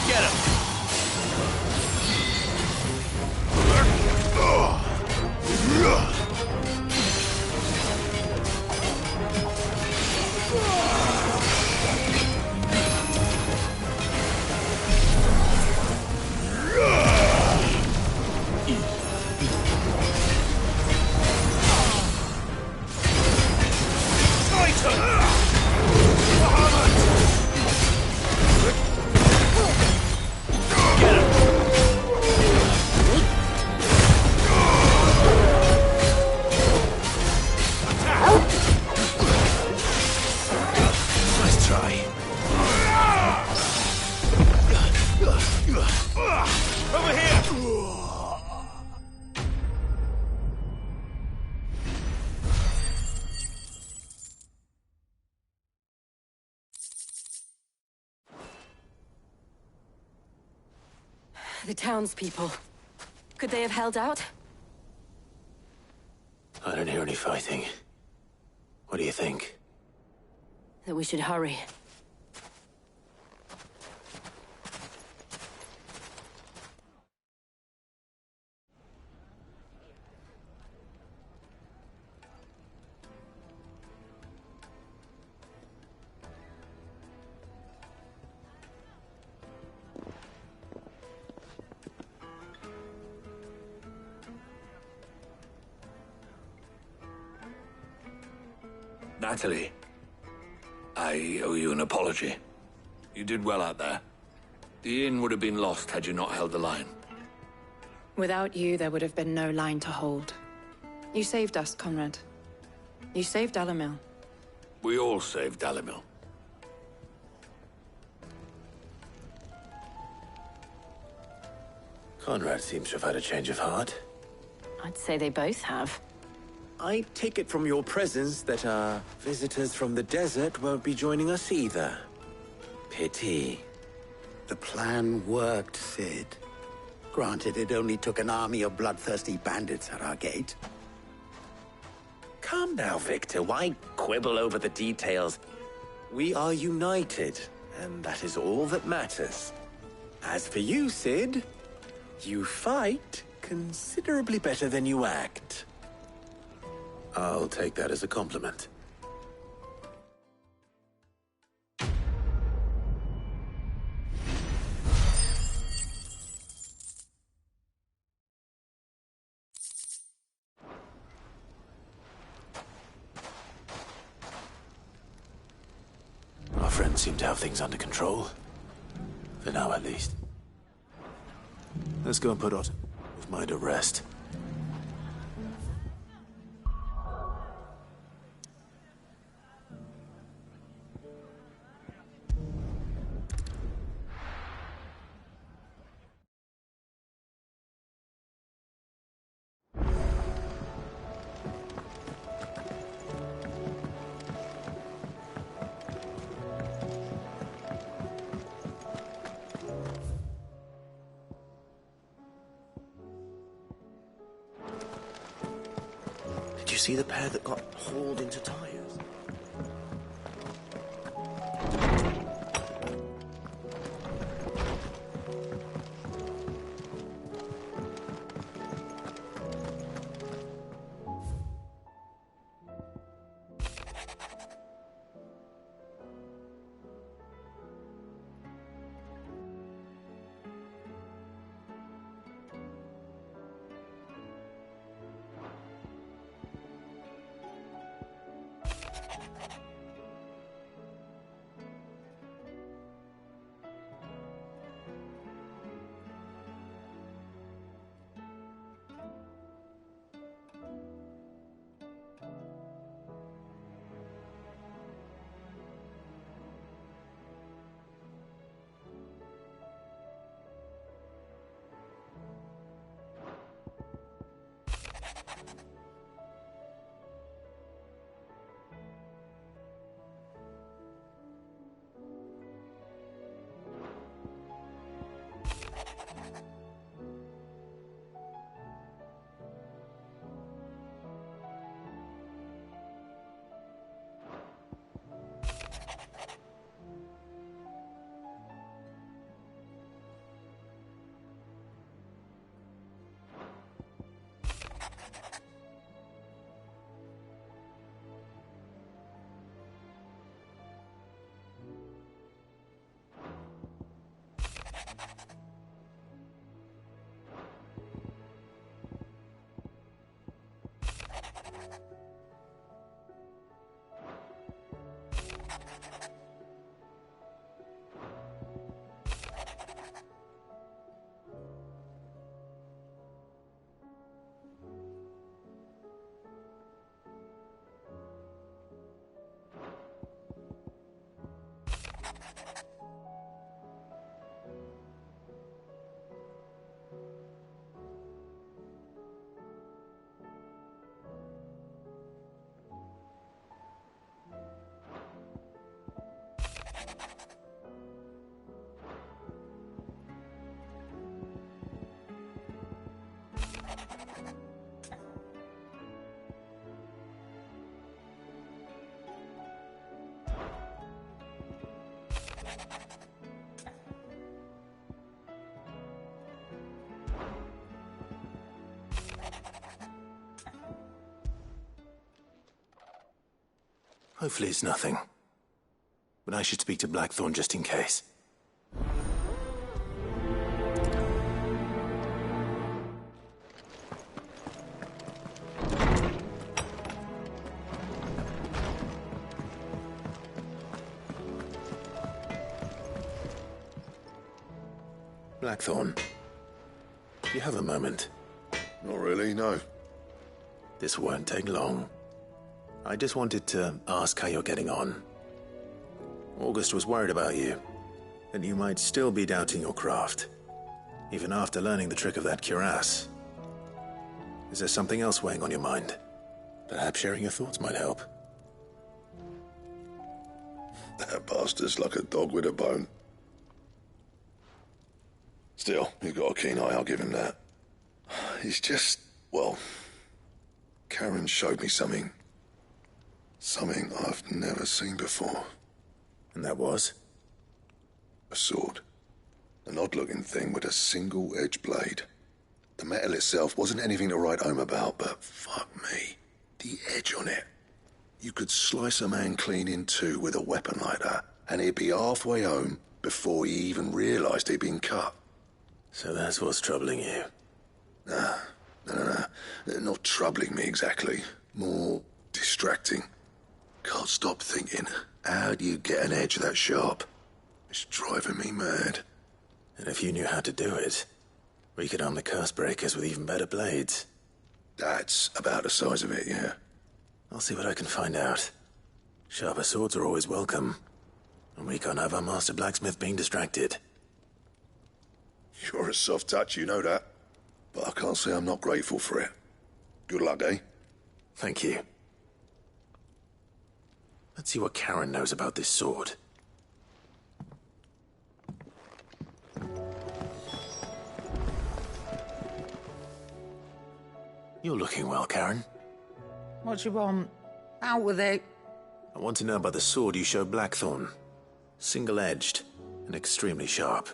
Get him! Nice try. Over here! The townspeople. Could they have held out? I don't hear any fighting. What do you think? That we should hurry. Natalie, I owe you an apology. You did well out there. The inn would have been lost had you not held the line. Without you, there would have been no line to hold. You saved us, Conrad. You saved Dalimil. We all saved Dalimil. Conrad seems to have had a change of heart. I'd say they both have. I take it from your presence that our visitors from the desert won't be joining us either. Pity. The plan worked, Sid. Granted, it only took an army of bloodthirsty bandits at our gate. Calm now, Victor. Why quibble over the details? We are united, and that is all that matters. As for you, Sid, you fight considerably better than you act. I'll take that as a compliment. Our friends seem to have things under control. For now, at least. Let's go and put Otto's mind at rest. Did you see the pair that got hauled into tires? Hopefully it's nothing. But I should speak to Blackthorn just in case. Blackthorn, do you have a moment? Not really, no. This won't take long. I just wanted to ask how you're getting on. August was worried about you, that you might still be doubting your craft, even after learning the trick of that cuirass. Is there something else weighing on your mind? Perhaps sharing your thoughts might help. That bastard's like a dog with a bone. Still, you've got a keen eye, I'll give him that. He's just, well, Karen showed me something. Something I've never seen before. And that was? A sword. An odd-looking thing with a single-edged blade. The metal itself wasn't anything to write home about, but fuck me, the edge on it. You could slice a man clean in two with a weapon like that, and he'd be halfway home before he even realised he'd been cut. So that's what's troubling you? Nah, no. Not troubling me exactly. More distracting. Can't stop thinking, how do you get an edge that sharp? It's driving me mad. And if you knew how to do it, we could arm the curse breakers with even better blades. That's about the size of it, yeah. I'll see what I can find out. Sharper swords are always welcome. And we can't have our master blacksmith being distracted. You're a soft touch, you know that. But I can't say I'm not grateful for it. Good luck, eh? Thank you. Let's see what Karen knows about this sword. You're looking well, Karen. What you want? Out with it. I want to know about the sword you showed Blackthorn. Single-edged and extremely sharp.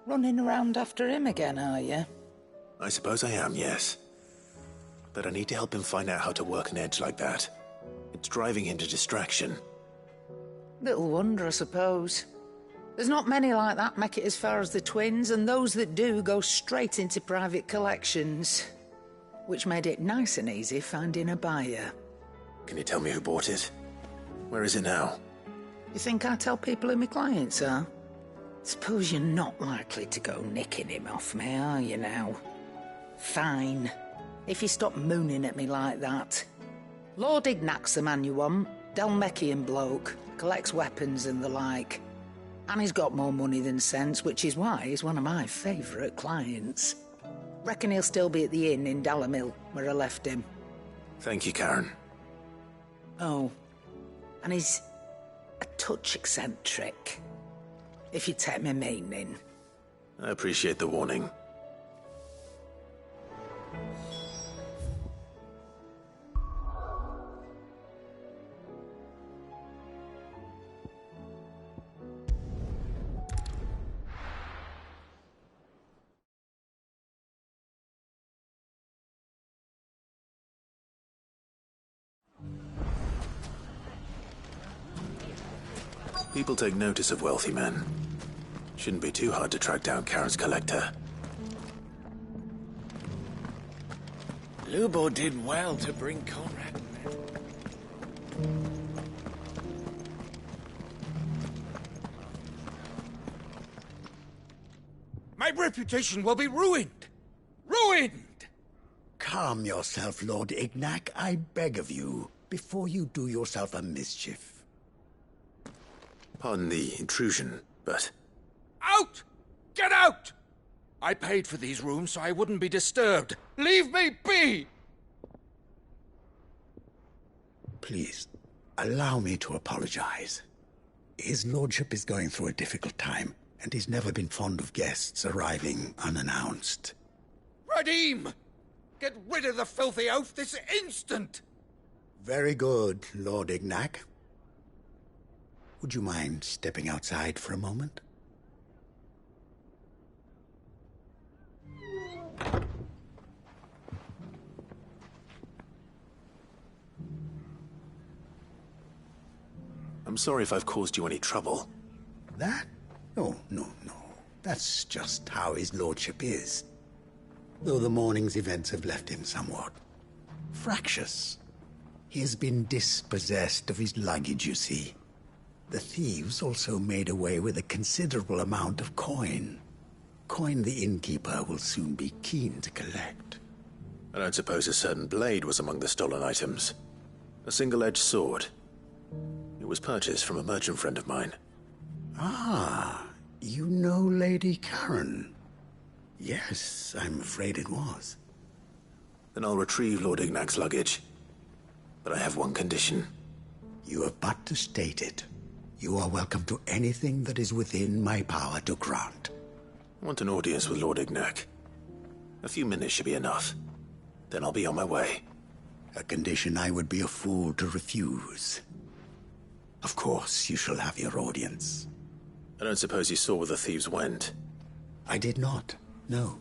Running around after him again, are you? I suppose I am, yes. But I need to help him find out how to work an edge like that. It's driving him to distraction. Little wonder, I suppose. There's not many like that make it as far as the twins, and those that do go straight into private collections. Which made it nice and easy finding a buyer. Can you tell me who bought it? Where is it now? You think I tell people who my clients are? Suppose you're not likely to go nicking him off me, are you now? Fine. If you stop mooning at me like that. Lord Ignac's the man you want. Dalmekian bloke. Collects weapons and the like. And he's got more money than sense, which is why he's one of my favourite clients. Reckon he'll still be at the inn in Dalamil, where I left him. Thank you, Karen. Oh. And he's a touch eccentric. If you take my meaning. I appreciate the warning. People take notice of wealthy men. Shouldn't be too hard to track down Karen's collector. Lubo did well to bring Conrad. My reputation will be ruined! Ruined! Calm yourself, Lord Ignac, I beg of you, before you do yourself a mischief. Pardon the intrusion, but... Out! Get out! I paid for these rooms so I wouldn't be disturbed. Leave me be! Please, allow me to apologize. His lordship is going through a difficult time, and he's never been fond of guests arriving unannounced. Radim! Get rid of the filthy oaf this instant! Very good, Lord Ignac. Would you mind stepping outside for a moment? I'm sorry if I've caused you any trouble. That? No. That's just how his lordship is. Though the morning's events have left him somewhat fractious. He has been dispossessed of his luggage, you see. The thieves also made away with a considerable amount of coin. Coin the innkeeper will soon be keen to collect. I don't suppose a certain blade was among the stolen items. A single-edged sword. It was purchased from a merchant friend of mine. Ah, you know Lady Karen. Yes, I'm afraid it was. Then I'll retrieve Lord Ignac's luggage. But I have one condition. You have but to state it. You are welcome to anything that is within my power to grant. I want an audience with Lord Ignac. A few minutes should be enough. Then I'll be on my way. A condition I would be a fool to refuse. Of course, you shall have your audience. I don't suppose you saw where the thieves went? I did not, no.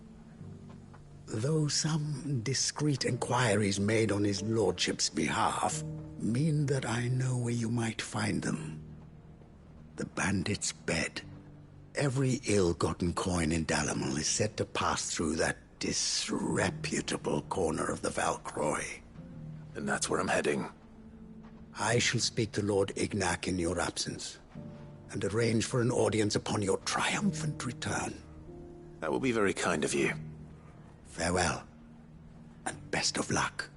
Though some discreet inquiries made on his lordship's behalf mean that I know where you might find them. The bandit's bed. Every ill-gotten coin in Dalimil is said to pass through that disreputable corner of the Valcroy. And that's where I'm heading. I shall speak to Lord Ignac in your absence, and arrange for an audience upon your triumphant return. That will be very kind of you. Farewell, and best of luck.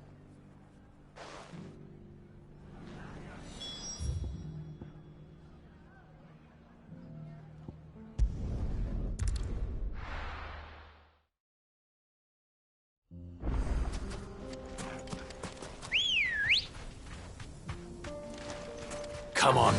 Come on.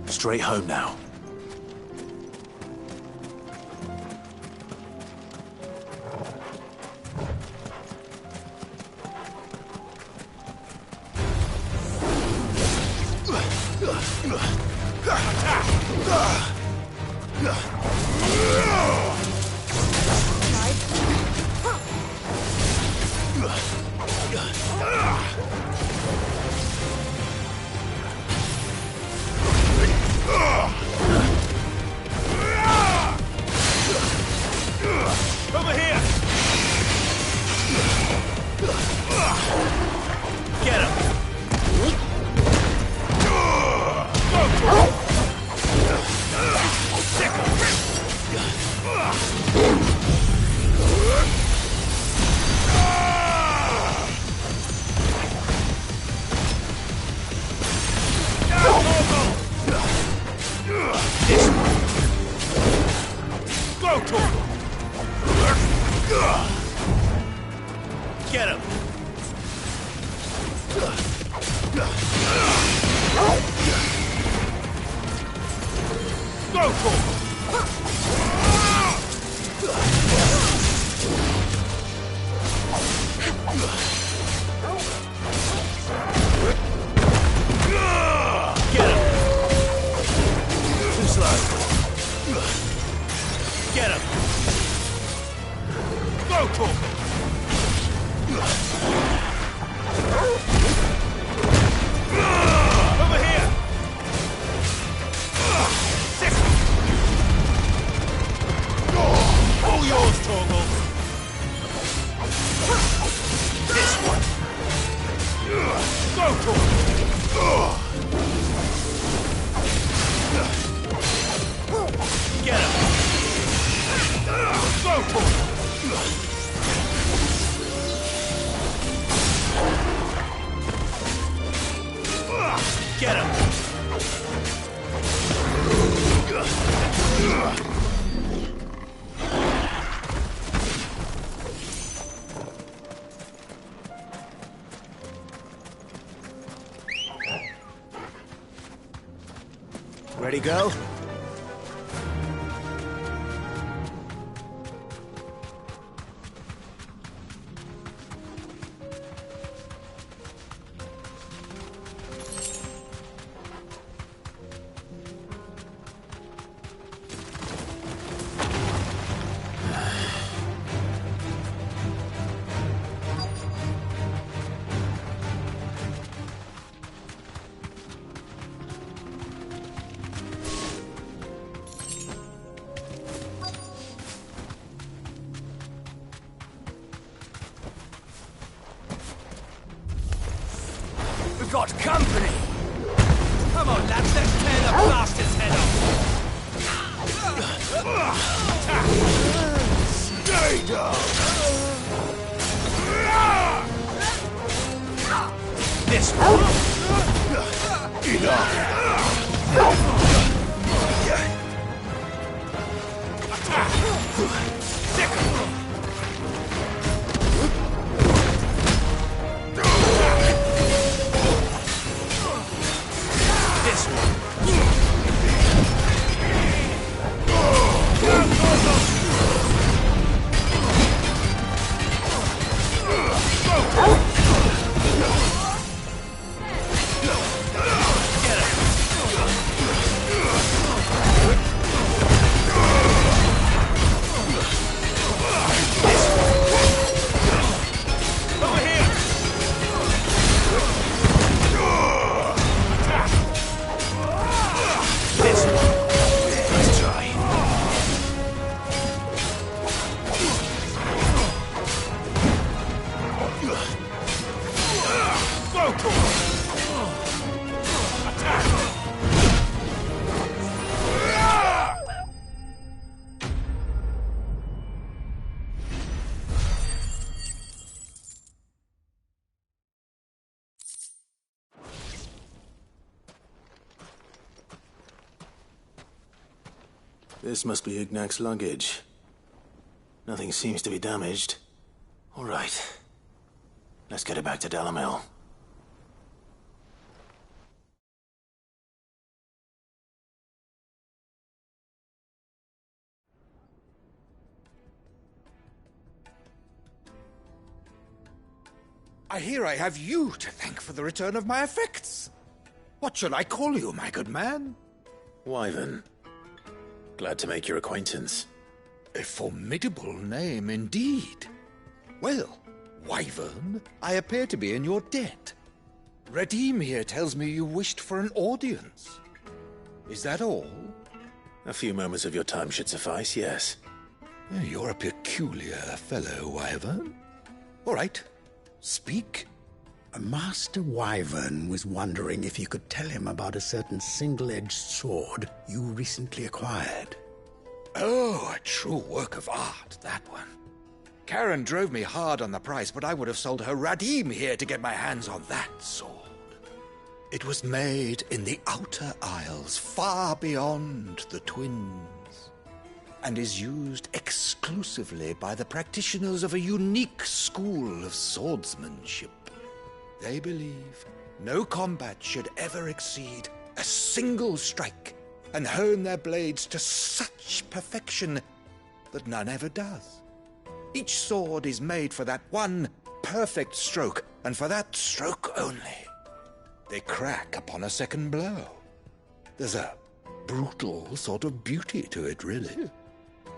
Straight home now. Get him! Go for it! Get him! Too slow. Get him! Go for it! Over here! All yours, Torgal! This one! Go for it! Get him! Ready, go? We've got company! Come on, lads, let's tear the bastard's head off! Stay down! This one! Enough! Attack! This one! This must be Ignac's luggage. Nothing seems to be damaged. All right. Let's get it back to Dalimil. I hear I have you to thank for the return of my effects. What shall I call you, my good man? Wyvern. Glad to make your acquaintance. A formidable name indeed. Well, Wyvern, I appear to be in your debt. Redeem here tells me you wished for an audience. Is that all? A few moments of your time should suffice, yes. You're a peculiar fellow, Wyvern. All right, speak. Master Wyvern was wondering if you could tell him about a certain single-edged sword you recently acquired. Oh, a true work of art, that one. Karen drove me hard on the price, but I would have sold her Radim here to get my hands on that sword. It was made in the Outer Isles, far beyond the Twins, and is used exclusively by the practitioners of a unique school of swordsmanship. They believe no combat should ever exceed a single strike and hone their blades to such perfection that none ever does. Each sword is made for that one perfect stroke, and for that stroke only. They crack upon a second blow. There's a brutal sort of beauty to it, really.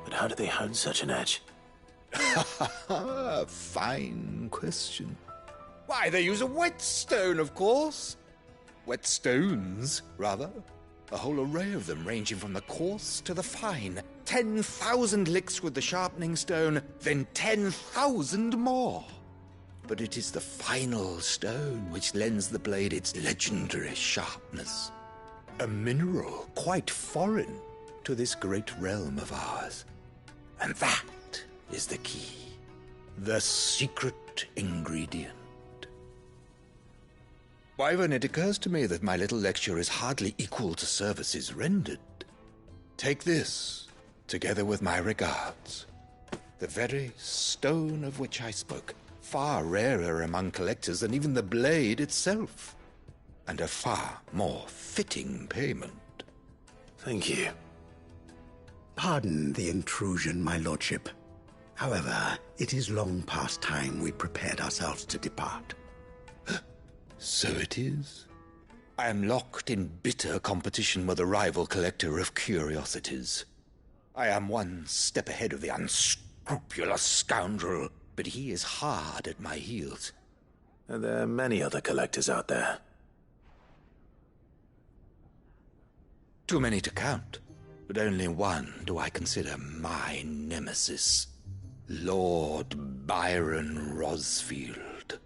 But how do they hone such an edge? Fine question. Why, they use a whetstone, of course. Whetstones, rather. A whole array of them, ranging from the coarse to the fine. 10,000 licks with the sharpening stone, then 10,000 more. But it is the final stone which lends the blade its legendary sharpness. A mineral quite foreign to this great realm of ours. And that is the key. The secret ingredient. Wyvern, it occurs to me that my little lecture is hardly equal to services rendered. Take this, together with my regards. The very stone of which I spoke, far rarer among collectors than even the blade itself, and a far more fitting payment. Thank you. Pardon the intrusion, my lordship. However, it is long past time we prepared ourselves to depart. So it is. I am locked in bitter competition with a rival collector of curiosities. I am one step ahead of the unscrupulous scoundrel, but he is hard at my heels. Are there many other collectors out there? Too many to count, but only one do I consider my nemesis. Lord Byron Rosfield,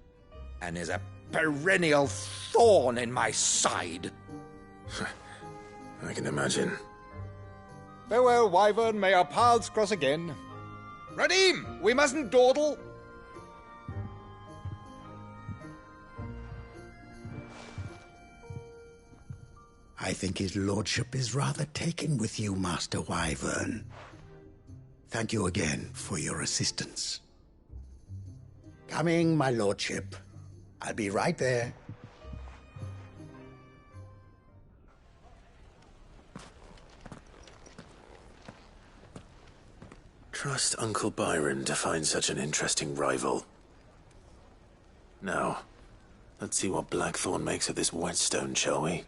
and is a perennial thorn in my side. I can imagine. Farewell, Wyvern. May our paths cross again. Radim, we mustn't dawdle. I think his lordship is rather taken with you, Master Wyvern. Thank you again for your assistance. Coming, my lordship. I'll be right there. Trust Uncle Byron to find such an interesting rival. Now, let's see what Blackthorn makes of this whetstone, shall we?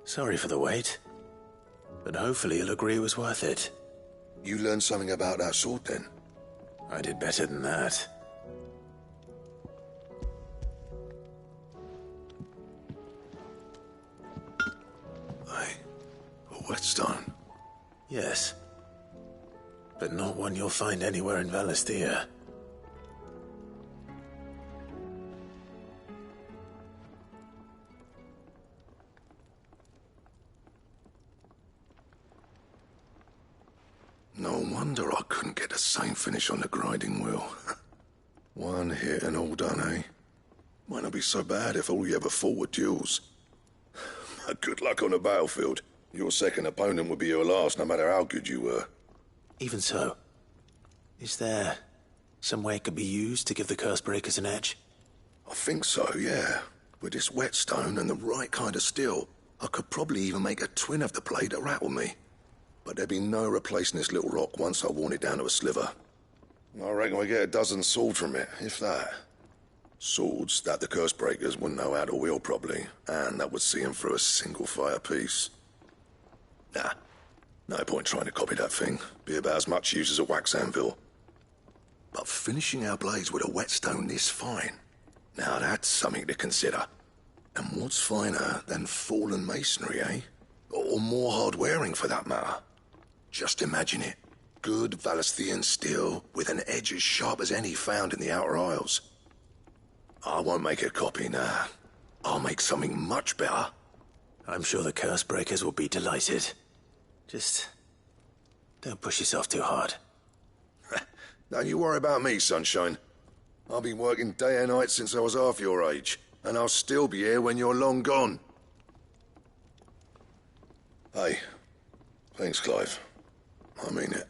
Sorry for the wait, but hopefully you'll agree it was worth it. You learned something about that sword, then? I did better than that. A whetstone? Yes. But not one you'll find anywhere in Valisthea. No wonder I couldn't get the same finish on the grinding wheel. One hit and all done, eh? Might not be so bad if all you ever fought were duels. But good luck on the battlefield. Your second opponent would be your last, no matter how good you were. Even so, is there some way it could be used to give the Cursebreakers an edge? I think so, yeah. With this whetstone and the right kind of steel, I could probably even make a twin of the blade that rattled me. But there'd be no replacing this little rock once I worn it down to a sliver. I reckon we get a dozen swords from it, if that. Swords that the Cursebreakers wouldn't know how to wield properly, and that would see them through a single fire piece. Nah, no point trying to copy that thing. Be about as much use as a wax anvil. But finishing our blades with a whetstone this fine, now that's something to consider. And what's finer than fallen masonry, eh? Or more hard-wearing, for that matter. Just imagine it. Good Valisthean steel with an edge as sharp as any found in the Outer Isles. I won't make a copy, nah. I'll make something much better. I'm sure the Cursebreakers will be delighted. Just don't push yourself too hard. Don't you worry about me, Sunshine. I've been working day and night since I was half your age, and I'll still be here when you're long gone. Hey, thanks, Clive. I mean it.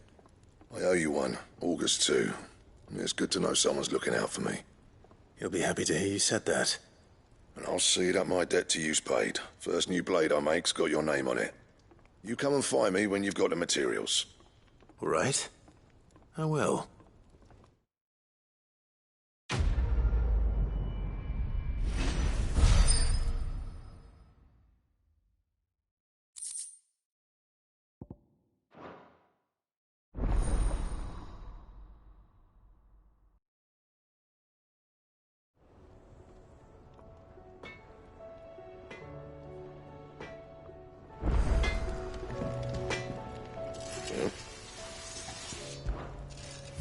I owe you one, August too. It's good to know someone's looking out for me. He'll be happy to hear you said that. And I'll see that my debt to you's paid. First new blade I make's got your name on it. You come and find me when you've got the materials. All right. I will.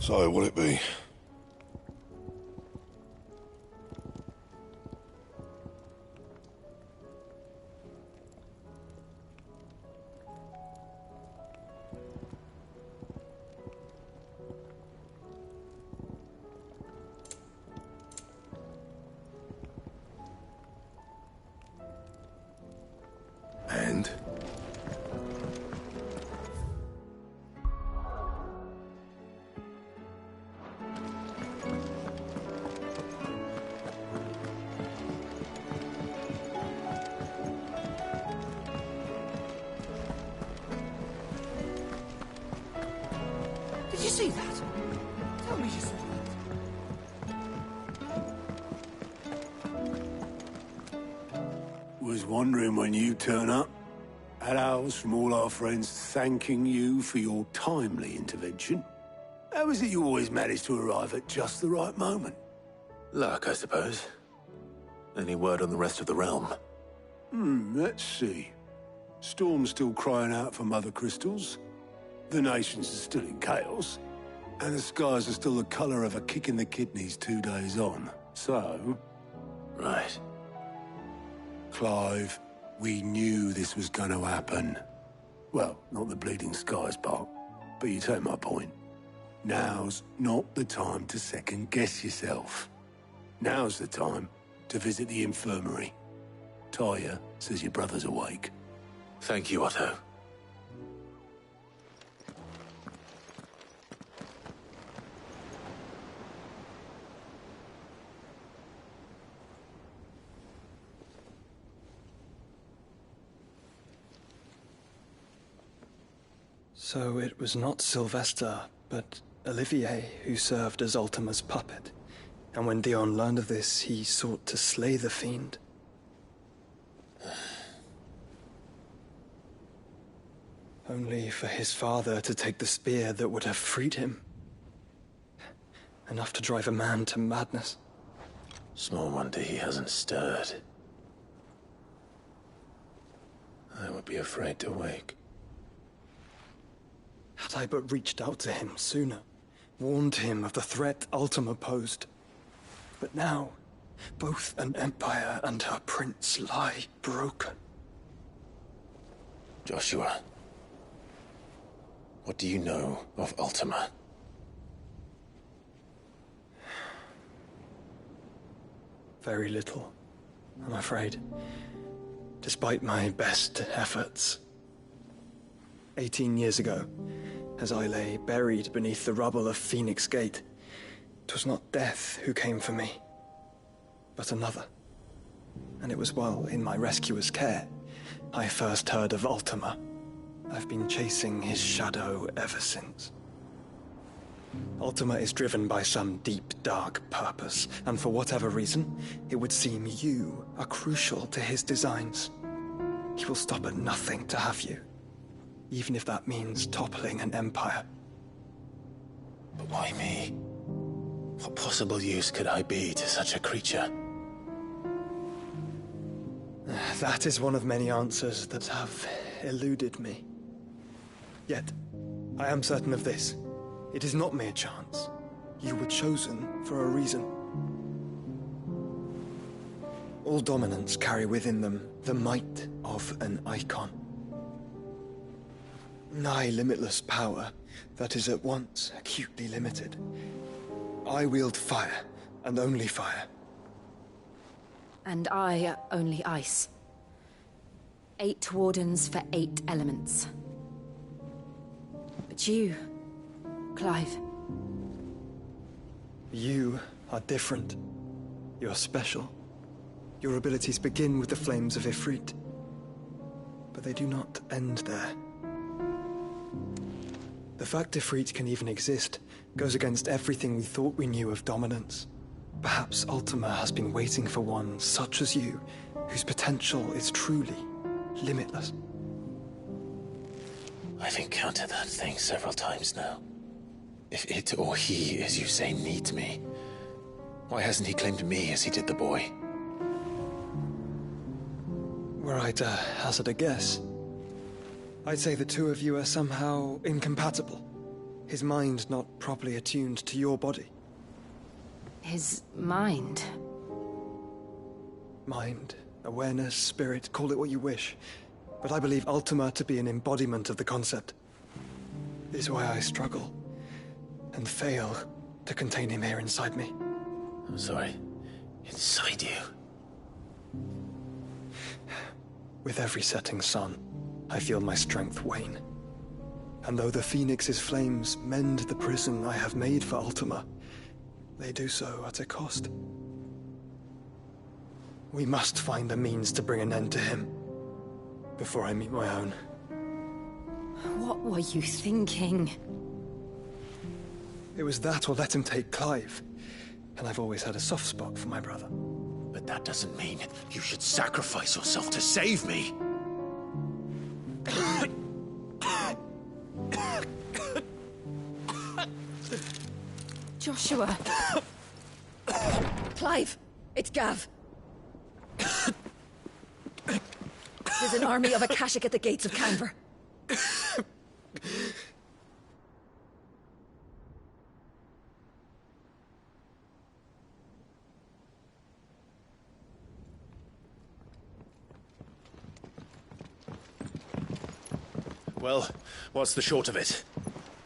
So, what'll it be? And? Did you see that? Tell me you saw Was wondering when you turn up. Had owls from all our friends thanking you for your timely intervention. How is it you always manage to arrive at just the right moment? Luck, I suppose. Any word on the rest of the realm? Let's see. Storm's still crying out for mother crystals. The nations are still in chaos. And the skies are still the colour of a kick in the kidneys 2 days on. So... Right. Clive, we knew this was going to happen. Well, not the bleeding skies part, but you take my point. Now's not the time to second-guess yourself. Now's the time to visit the infirmary. Talia says your brother's awake. Thank you, Otto. So it was not Sylvester, but Olivier who served as Ultima's puppet. And when Dion learned of this, he sought to slay the fiend. Only for his father to take the spear that would have freed him. Enough to drive a man to madness. Small wonder he hasn't stirred. I would be afraid to wake. Had I but reached out to him sooner, warned him of the threat Ultima posed. But now, both an empire and her prince lie broken. Joshua, what do you know of Ultima? Very little, I'm afraid. Despite my best efforts. 18 years ago, as I lay buried beneath the rubble of Phoenix Gate, 'twas not death who came for me, but another. And it was while in my rescuer's care I first heard of Ultima. I've been chasing his shadow ever since. Ultima is driven by some deep, dark purpose, and for whatever reason, it would seem you are crucial to his designs. He will stop at nothing to have you, even if that means toppling an empire. But why me? What possible use could I be to such a creature? That is one of many answers that have eluded me. Yet, I am certain of this. It is not mere chance. You were chosen for a reason. All dominants carry within them the might of an icon. Nigh limitless power that is at once acutely limited. I wield fire, and only fire. And I only ice. 8 wardens for 8 elements. But you, Clive. You are different. You're special. Your abilities begin with the flames of Ifrit. But they do not end there. The fact Ifrit can even exist goes against everything we thought we knew of dominance. Perhaps Ultima has been waiting for one such as you, whose potential is truly limitless. I've encountered that thing several times now. If it or he, as you say, needs me, why hasn't he claimed me as he did the boy? Were I to hazard a guess, I'd say the two of you are somehow incompatible. His mind not properly attuned to your body. His mind? Mind, awareness, spirit, call it what you wish. But I believe Ultima to be an embodiment of the concept. This is why I struggle and fail to contain him here inside me. I'm sorry. Inside you? With every setting sun, I feel my strength wane. And though the Phoenix's flames mend the prison I have made for Ultima, they do so at a cost. We must find a means to bring an end to him before I meet my own. What were you thinking? It was that or let him take Clive. And I've always had a soft spot for my brother. But that doesn't mean you should sacrifice yourself to save me. Joshua! Clive! It's Gav! There's an army of Akashic at the gates of Canver. Well, what's the short of it?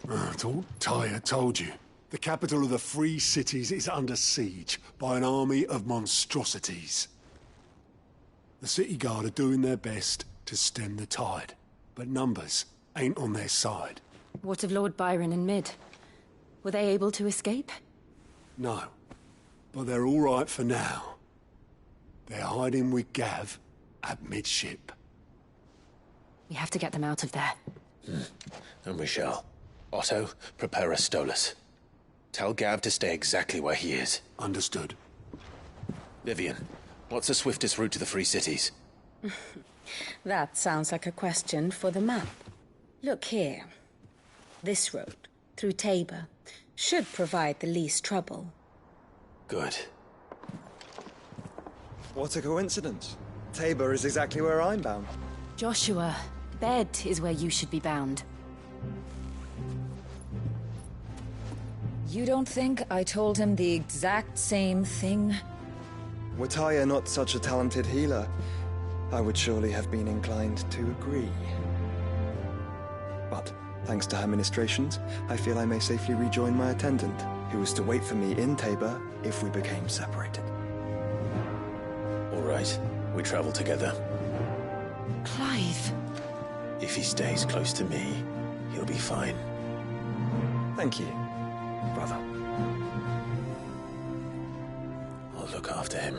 I thought Tyre told you. The capital of the Free Cities is under siege by an army of monstrosities. The City Guard are doing their best to stem the tide, but numbers ain't on their side. What of Lord Byron and Mid? Were they able to escape? No, but they're all right for now. They're hiding with Gav at midship. We have to get them out of there. And we shall. Otto, prepare a Stolas. Tell Gav to stay exactly where he is. Understood. Vivian, what's the swiftest route to the Free Cities? That sounds like a question for the map. Look here. This road, through Tabor, should provide the least trouble. Good. What a coincidence. Tabor is exactly where I'm bound. Joshua, bed is where you should be bound. You don't think I told him the exact same thing? Were Tyre not such a talented healer, I would surely have been inclined to agree. But, thanks to her ministrations, I feel I may safely rejoin my attendant, who was to wait for me in Tabor if we became separated. All right, we travel together. Clive. If he stays close to me, he'll be fine. Thank you, brother. I'll look after him.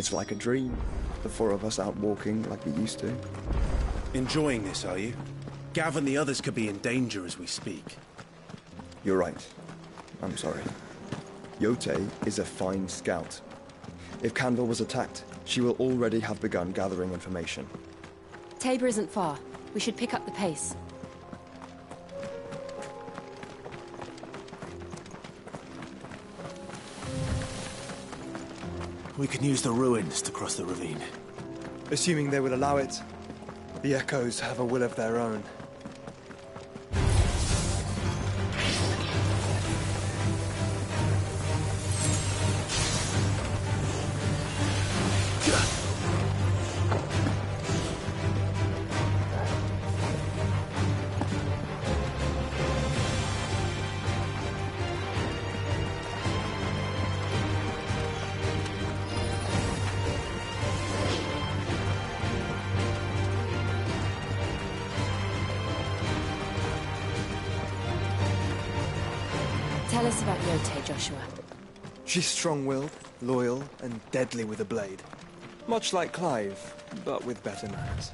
It's like a dream. The four of us out walking like we used to. Enjoying this, are you? Gav and the others could be in danger as we speak. You're right. I'm sorry. Yote is a fine scout. If Canville was attacked, she will already have begun gathering information. Tabor isn't far. We should pick up the pace. We can use the ruins to cross the ravine. Assuming they will allow it. The Echoes have a will of their own. Tell us about Yote, Joshua. She's strong-willed, loyal, and deadly with a blade. Much like Clive, but with better manners.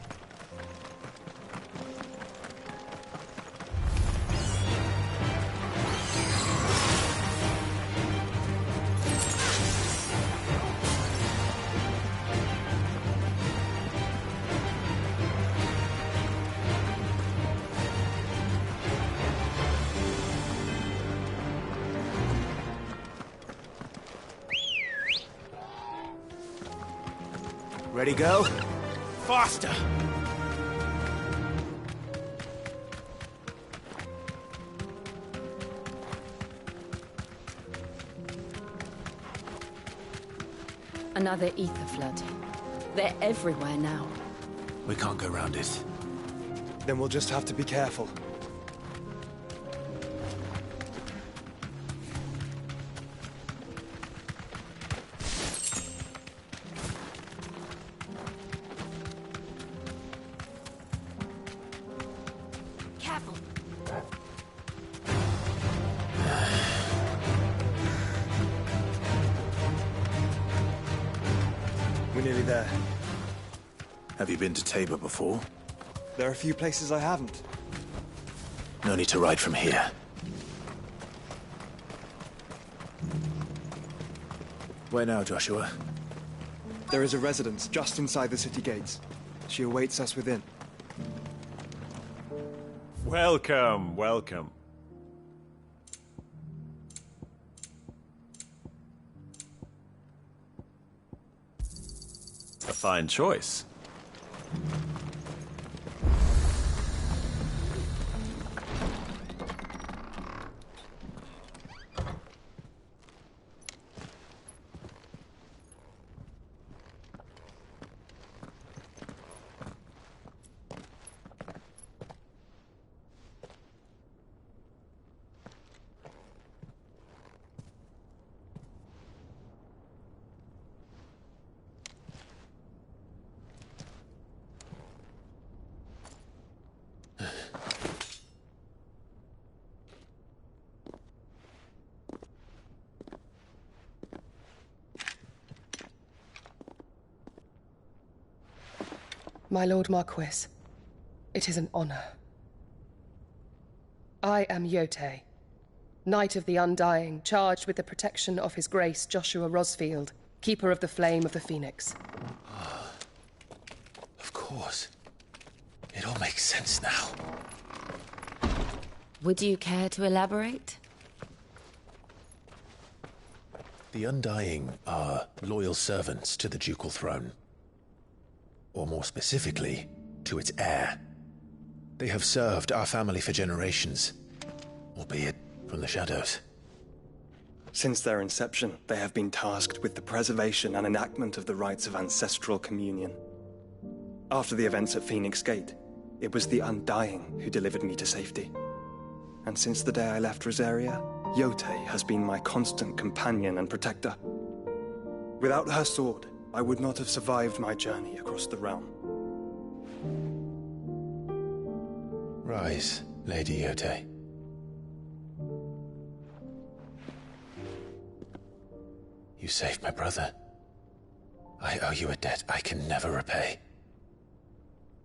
Ready, go? Faster! Another ether flood. They're everywhere now. We can't go round it. Then we'll just have to be careful. We're nearly there. Have you been to Tabor before? There are a few places I haven't. No need to ride from here. Where now, Joshua? There is a residence just inside the city gates. She awaits us within. Welcome, welcome. A fine choice. My Lord Marquis, it is an honor. I am Yote, Knight of the Undying, charged with the protection of His Grace Joshua Rosfield, Keeper of the Flame of the Phoenix. Of course. It all makes sense now. Would you care to elaborate? The Undying are loyal servants to the ducal throne. Or more specifically, to its heir. They have served our family for generations, albeit from the shadows. Since their inception, they have been tasked with the preservation and enactment of the rites of ancestral communion. After the events at Phoenix Gate, it was the Undying who delivered me to safety. And since the day I left Rosaria, Yote has been my constant companion and protector. Without her sword, I would not have survived my journey across the realm. Rise, Lady Yote. You saved my brother. I owe you a debt I can never repay.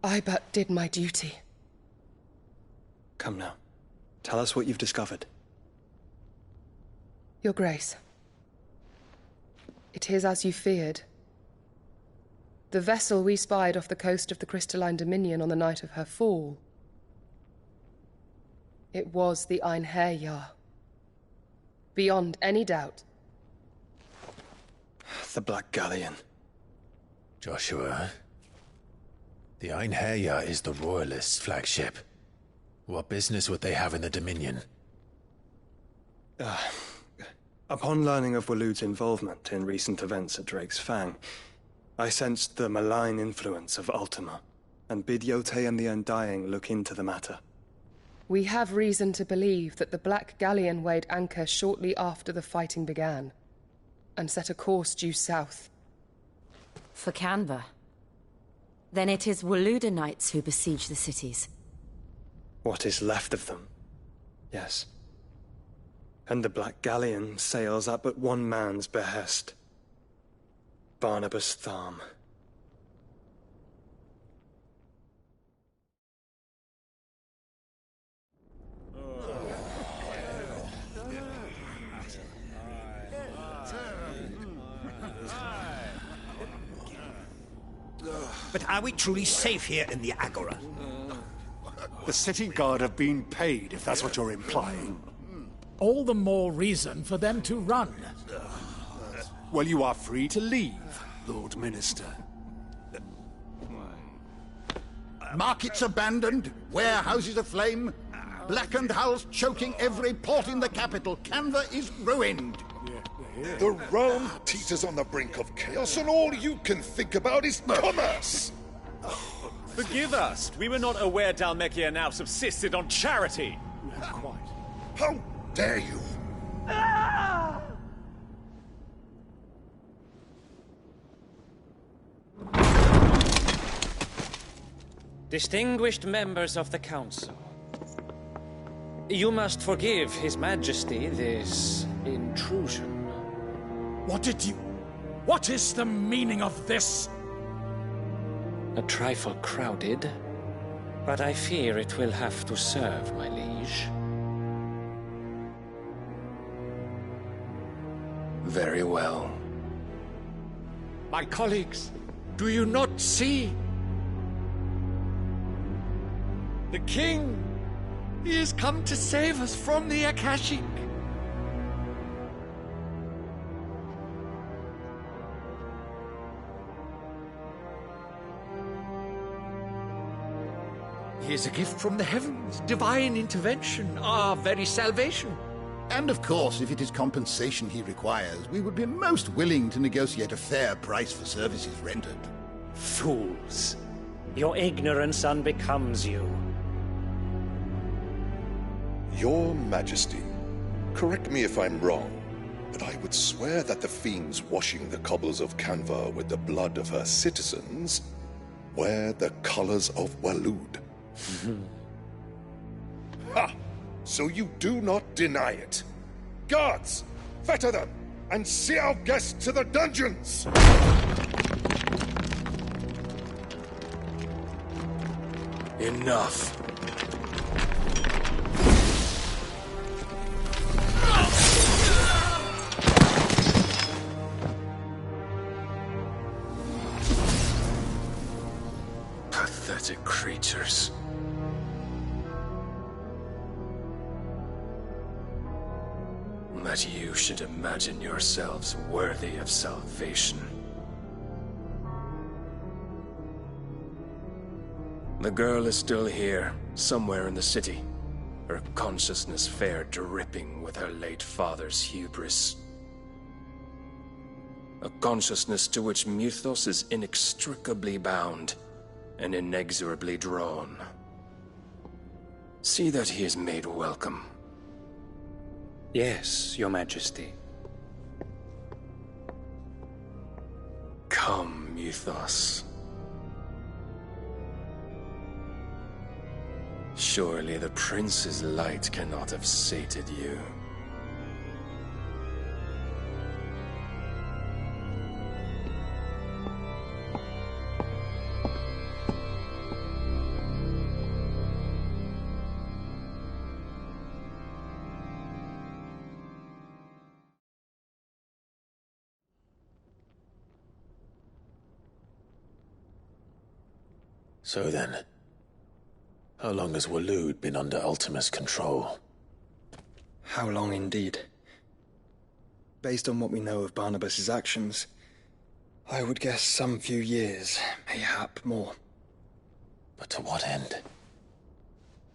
I but did my duty. Come now. Tell us what you've discovered. Your Grace. It is as you feared. The vessel we spied off the coast of the Crystalline Dominion on the night of her fall. It was the Einherjar. Beyond any doubt. The Black Galleon. Joshua, the Einherjar is the Royalists' flagship. What business would they have in the Dominion? Upon learning of Waloed's involvement in recent events at Drake's Fang, I sensed the malign influence of Ultima, and bid Yote and the Undying look into the matter. We have reason to believe that the Black Galleon weighed anchor shortly after the fighting began, and set a course due south. For Canva. Then it is Waloed knights who besiege the cities. What is left of them, yes. And the Black Galleon sails at but one man's behest. Barnabas Tharm. But are we truly safe here in the Agora? The city guard have been paid, if that's what you're implying. All the more reason for them to run. Well, you are free to leave, Lord Minister. Markets abandoned, warehouses aflame, blackened hulls choking every port in the capital. Canva is ruined. The realm teeters on the brink of chaos, and all you can think about is commerce! Forgive us. We were not aware Dhalmekia now subsisted on charity. Quite. How dare you? Distinguished members of the Council, you must forgive His Majesty this intrusion. What is the meaning of this? A trifle crowded, but I fear it will have to serve, my liege. Very well. My colleagues, do you not see? The King! He has come to save us from the Akashic! He is a gift from the heavens, divine intervention, our very salvation. And of course, if it is compensation he requires, we would be most willing to negotiate a fair price for services rendered. Fools! Your ignorance unbecomes you. Your Majesty, correct me if I'm wrong, but I would swear that the fiends washing the cobbles of Canva with the blood of her citizens wear the colors of Waloed. Ha! So you do not deny it. Guards, fetter them, and see our guests to the dungeons! Enough. Pathetic creatures. That you should imagine yourselves worthy of salvation. The girl is still here, somewhere in the city. Her consciousness fair dripping with her late father's hubris. A consciousness to which Mythos is inextricably bound and inexorably drawn. See that he is made welcome. Yes, Your Majesty. Come, Mythos. Surely the prince's light cannot have sated you. So then, how long has Waloed been under Ultima's control? How long indeed? Based on what we know of Barnabas's actions, I would guess some few years, mayhap more. But to what end?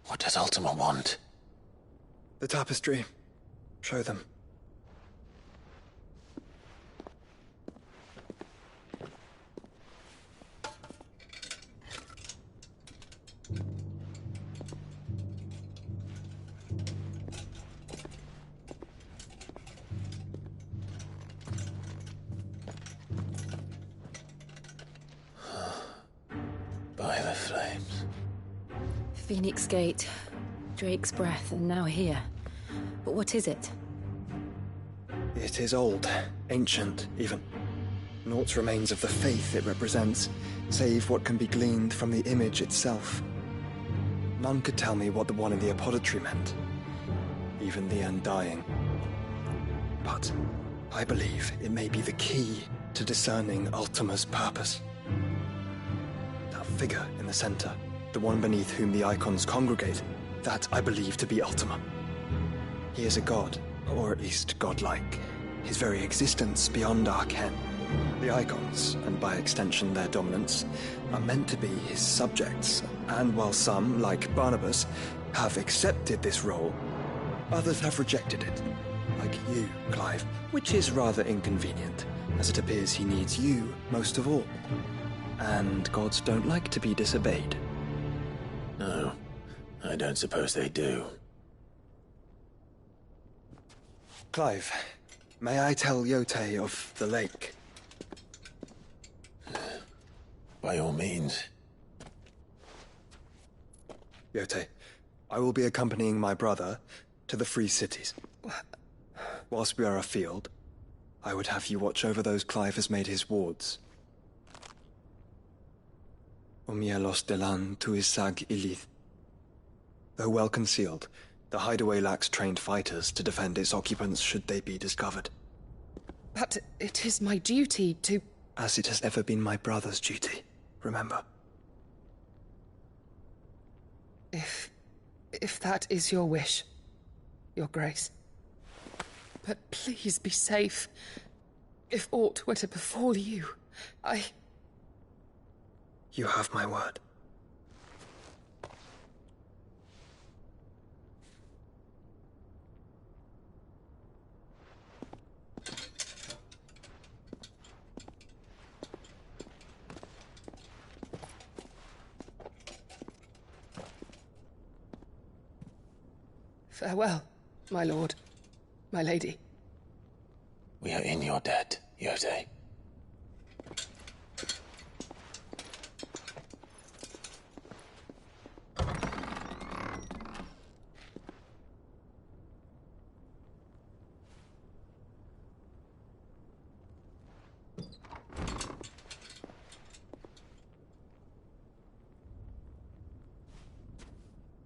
What does Ultima want? The tapestry. Show them. By the flames. Phoenix Gate, Drake's Breath, and now here. But what is it? It is old, ancient, even. Naught remains of the faith it represents, save what can be gleaned from the image itself. None could tell me what the one in the apothecary meant, even the Undying. But I believe it may be the key to discerning Ultima's purpose. That figure in the center, the one beneath whom the icons congregate, that I believe to be Ultima. He is a god, or at least godlike, his very existence beyond our ken. The icons, and by extension their dominants, are meant to be his subjects, and while some, like Barnabas, have accepted this role, others have rejected it. Like you, Clive, which is rather inconvenient, as it appears he needs you most of all. And gods don't like to be disobeyed. No, I don't suppose they do. Clive, may I tell Yote of the lake? By all means. Yote, I will be accompanying my brother to the Free Cities. Whilst we are afield, I would have you watch over those Clive has made his wards. Omielos delan tu isag ilith. Though well concealed, the hideaway lacks trained fighters to defend its occupants should they be discovered. But it is my duty to... As it has ever been my brother's duty, remember. If that is your wish, Your Grace. But please be safe. If aught were to befall you, You have my word. Farewell, my lord, my lady. We are in your debt, Yote.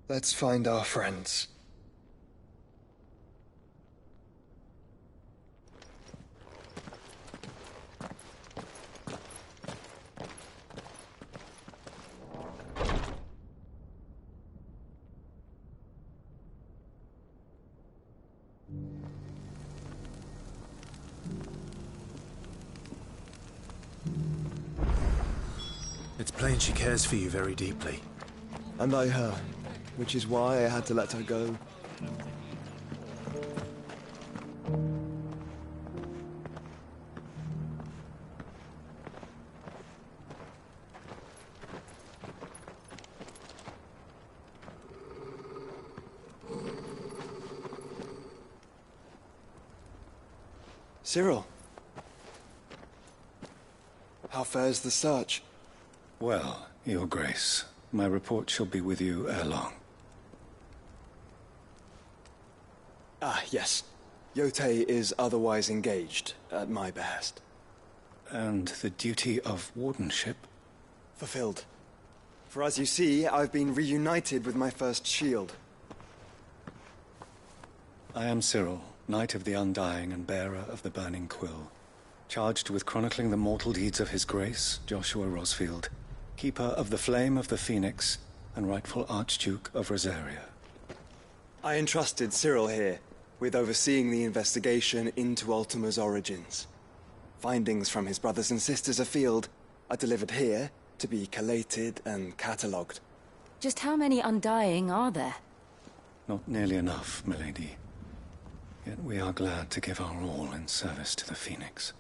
Let's find our friends. It's plain she cares for you very deeply. And I her, which is why I had to let her go. Cyril. How fares the search? Well, Your Grace, my report shall be with you ere long. Ah, yes. Yote is otherwise engaged, at my behest. And the duty of wardenship? Fulfilled. For as you see, I've been reunited with my first shield. I am Cyril, Knight of the Undying and bearer of the Burning Quill, charged with chronicling the mortal deeds of His Grace, Joshua Rosfield, Keeper of the Flame of the Phoenix and rightful Archduke of Rosaria. I entrusted Cyril here with overseeing the investigation into Ultima's origins. Findings from his brothers and sisters afield are delivered here to be collated and catalogued. Just how many Undying are there? Not nearly enough, milady. Yet we are glad to give our all in service to the Phoenix.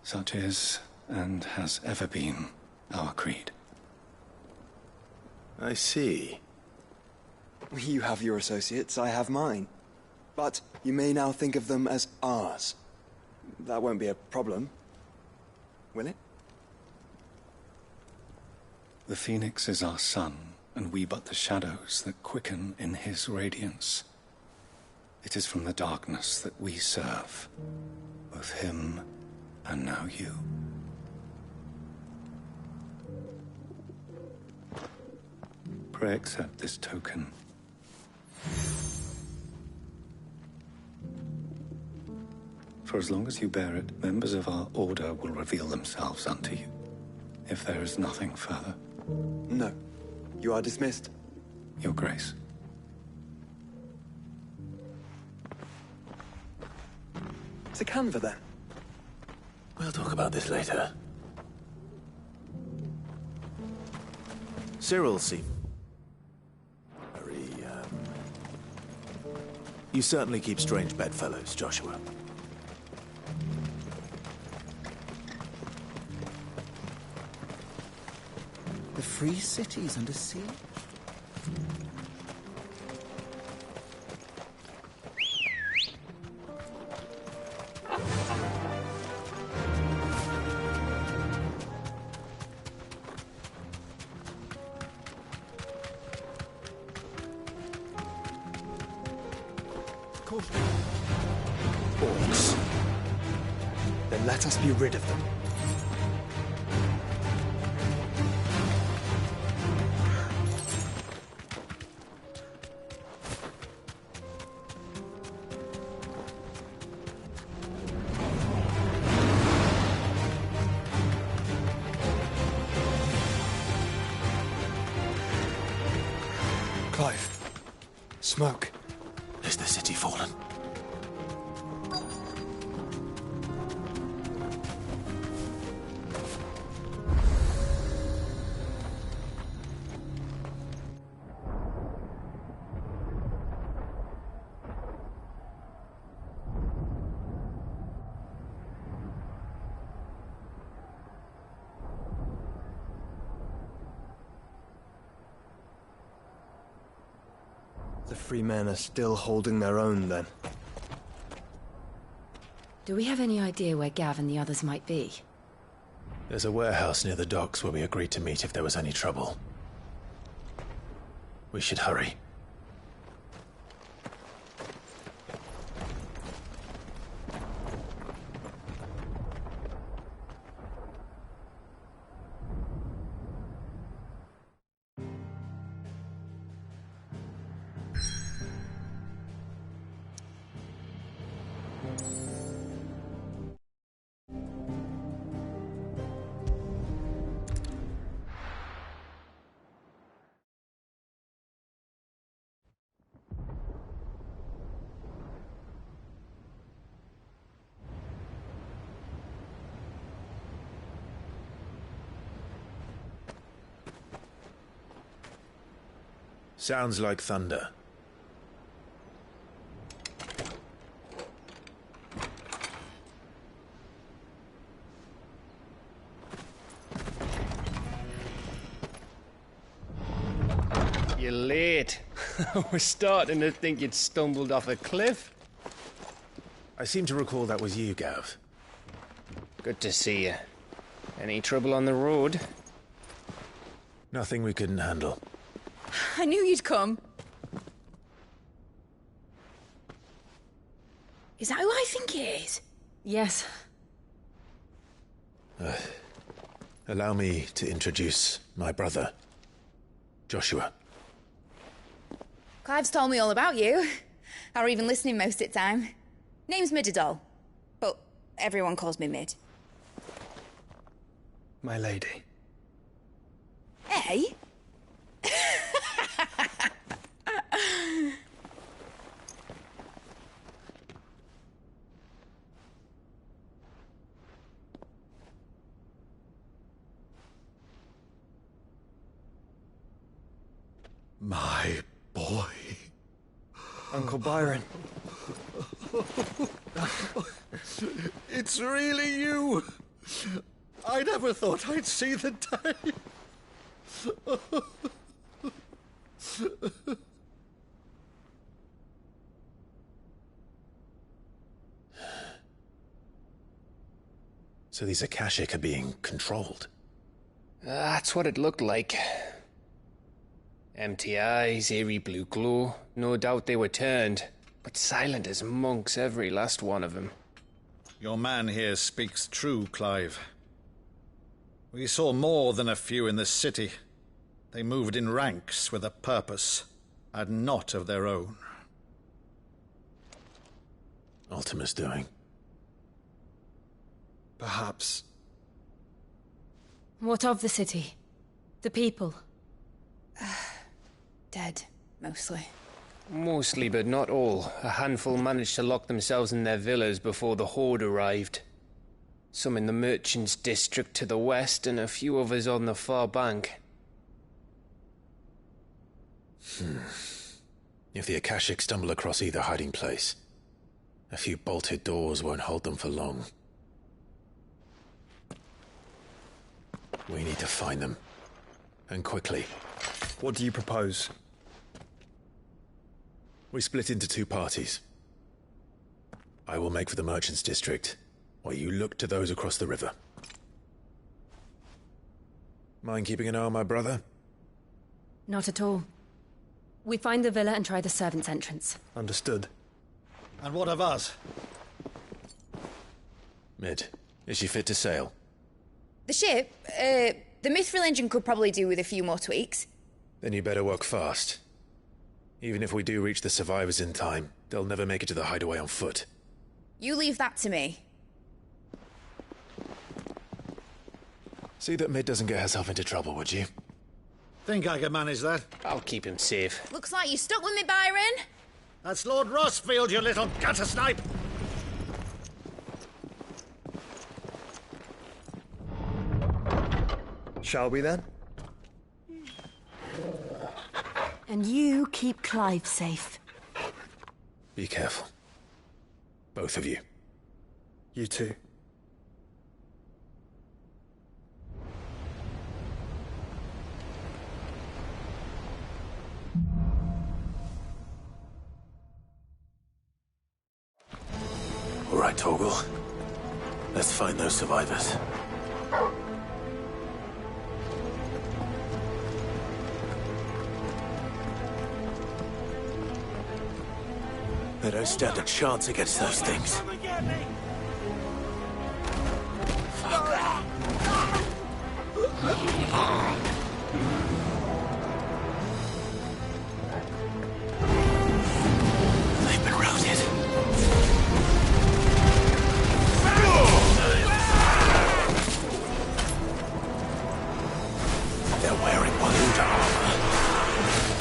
Such is, and has ever been, our creed. I see. You have your associates, I have mine. But you may now think of them as ours. That won't be a problem, will it? The Phoenix is our sun, and we but the shadows that quicken in his radiance. It is from the darkness that we serve, both him and now you. Pray accept this token. For as long as you bear it, members of our order will reveal themselves unto you, if there is nothing further. No. You are dismissed. Your Grace. It's a canva, then. We'll talk about this later. Cyril seems very, You certainly keep strange bedfellows, Joshua. The Free City's under siege? Orcs. Then let us be rid of them. Clive. Smoke. Is the city fallen? The free men are still holding their own, then. Do we have any idea where Gav and the others might be? There's a warehouse near the docks where we agreed to meet if there was any trouble. We should hurry. Sounds like thunder. You're late. We're starting to think you'd stumbled off a cliff. I seem to recall that was you, Gav. Good to see you. Any trouble on the road? Nothing we couldn't handle. I knew you'd come. Is that who I think it is? Yes. Allow me to introduce my brother, Joshua. Clive's told me all about you. Or even listening most of the time. Name's Midadol, but everyone calls me Mid. my lady. Eh? My boy. Uncle Byron. It's really you. I never thought I'd see the day. So these Akashic are being controlled? That's what it looked like. Empty eyes, eerie blue glow. No doubt they were turned, but silent as monks, every last one of them. Your man here speaks true, Clive. We saw more than a few in this city. They moved in ranks with a purpose, and not of their own. Ultima's doing. Perhaps. What of the city? The people? Dead, mostly. Mostly, but not all. A handful managed to lock themselves in their villas before the Horde arrived. Some in the merchants' district to the west, and a few others on the far bank. If the Akashic stumble across either hiding place, a few bolted doors won't hold them for long. We need to find them. And quickly. What do you propose? We split into two parties. I will make for the merchants' district, while you look to those across the river. Mind keeping an eye on my brother? Not at all. We find the villa and try the servants' entrance. Understood. And what of us? Mid, is she fit to sail? The ship, the Mithril engine could probably do with a few more tweaks. Then you better work fast. Even if we do reach the survivors in time, they'll never make it to the hideaway on foot. You leave that to me. See that Mid doesn't get herself into trouble, would you? Think I can manage that? I'll keep him safe. Looks like you stuck with me, Byron. That's Lord Rossfield, you little gutter snipe! Shall we then? And you keep Clive safe. Be careful. Both of you. You too. All right, Torgal. Let's find those survivors. They don't stand a chance against those things. They've been routed. They're wearing Waluda armor.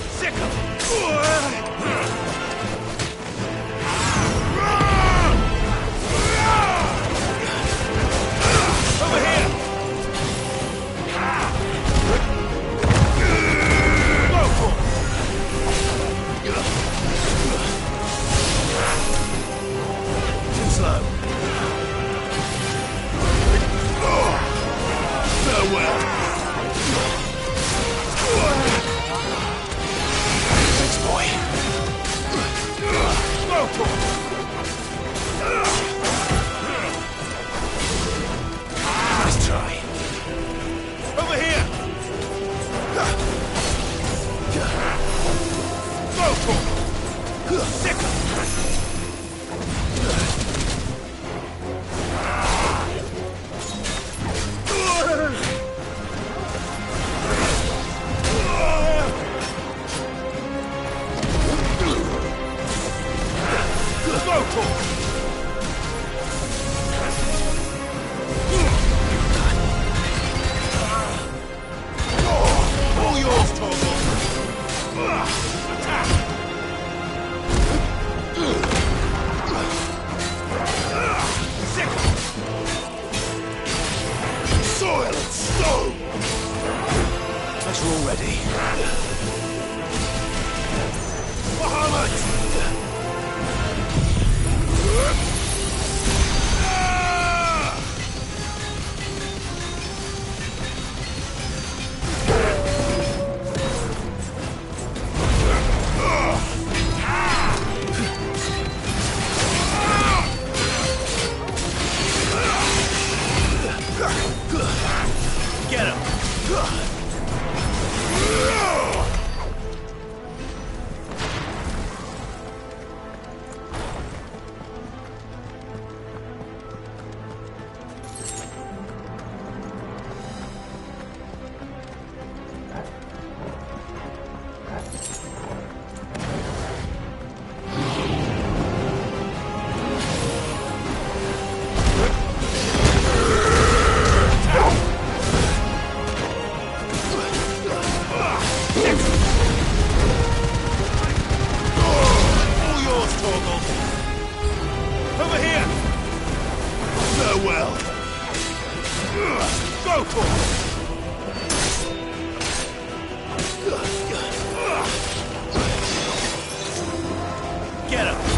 Sick of it! Thanks, boy. closer already. Get him!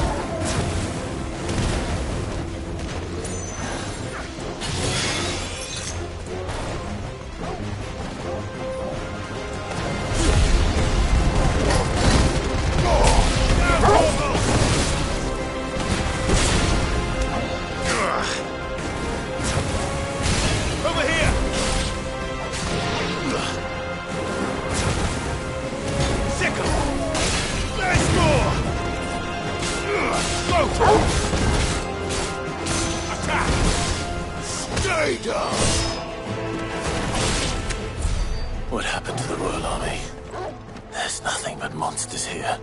What happened to the Royal Army? There's nothing but monsters here.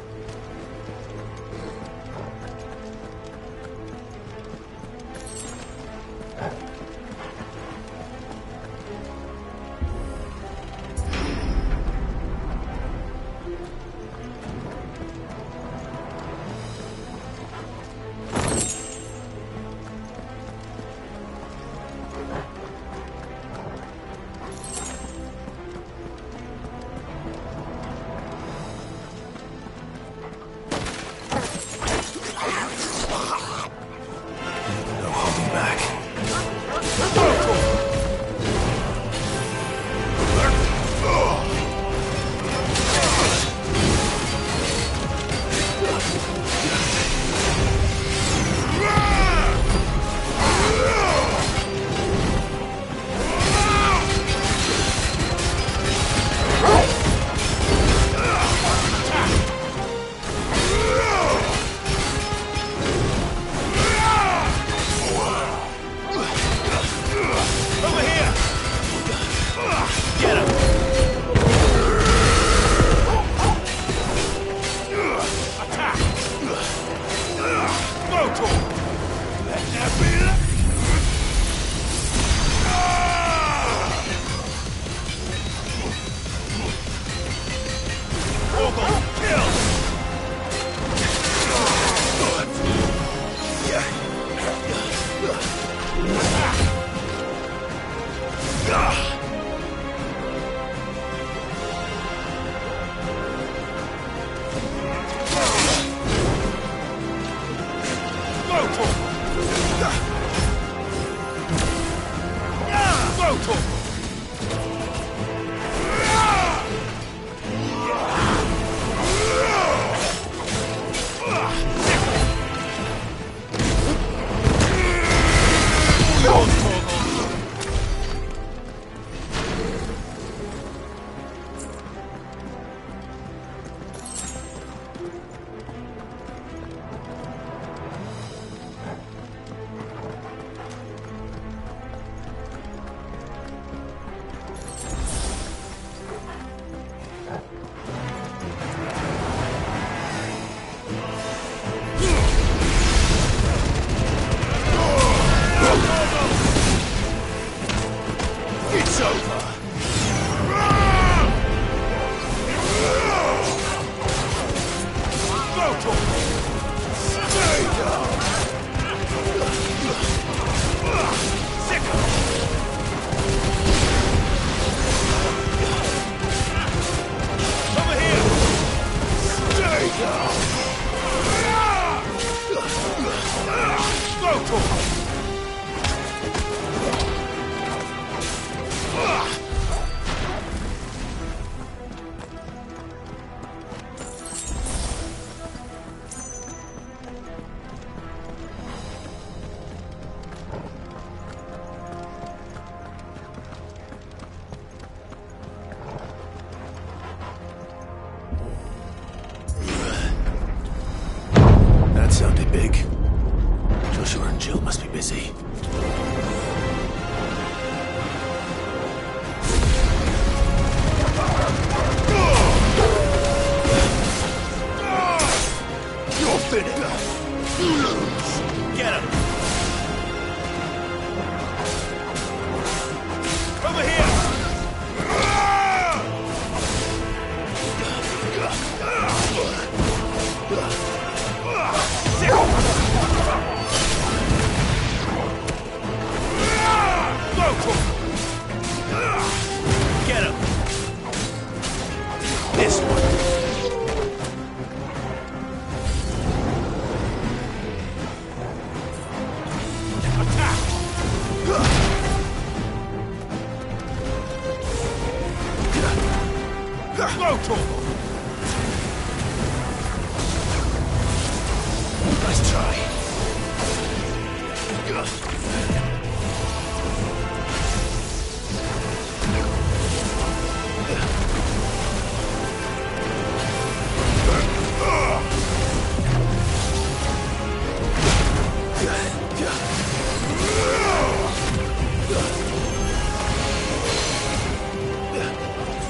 Jill must be busy. You're finished. You lose. Get him! Over here! Get him! This one. Attack! Go, Torgal! Nice try.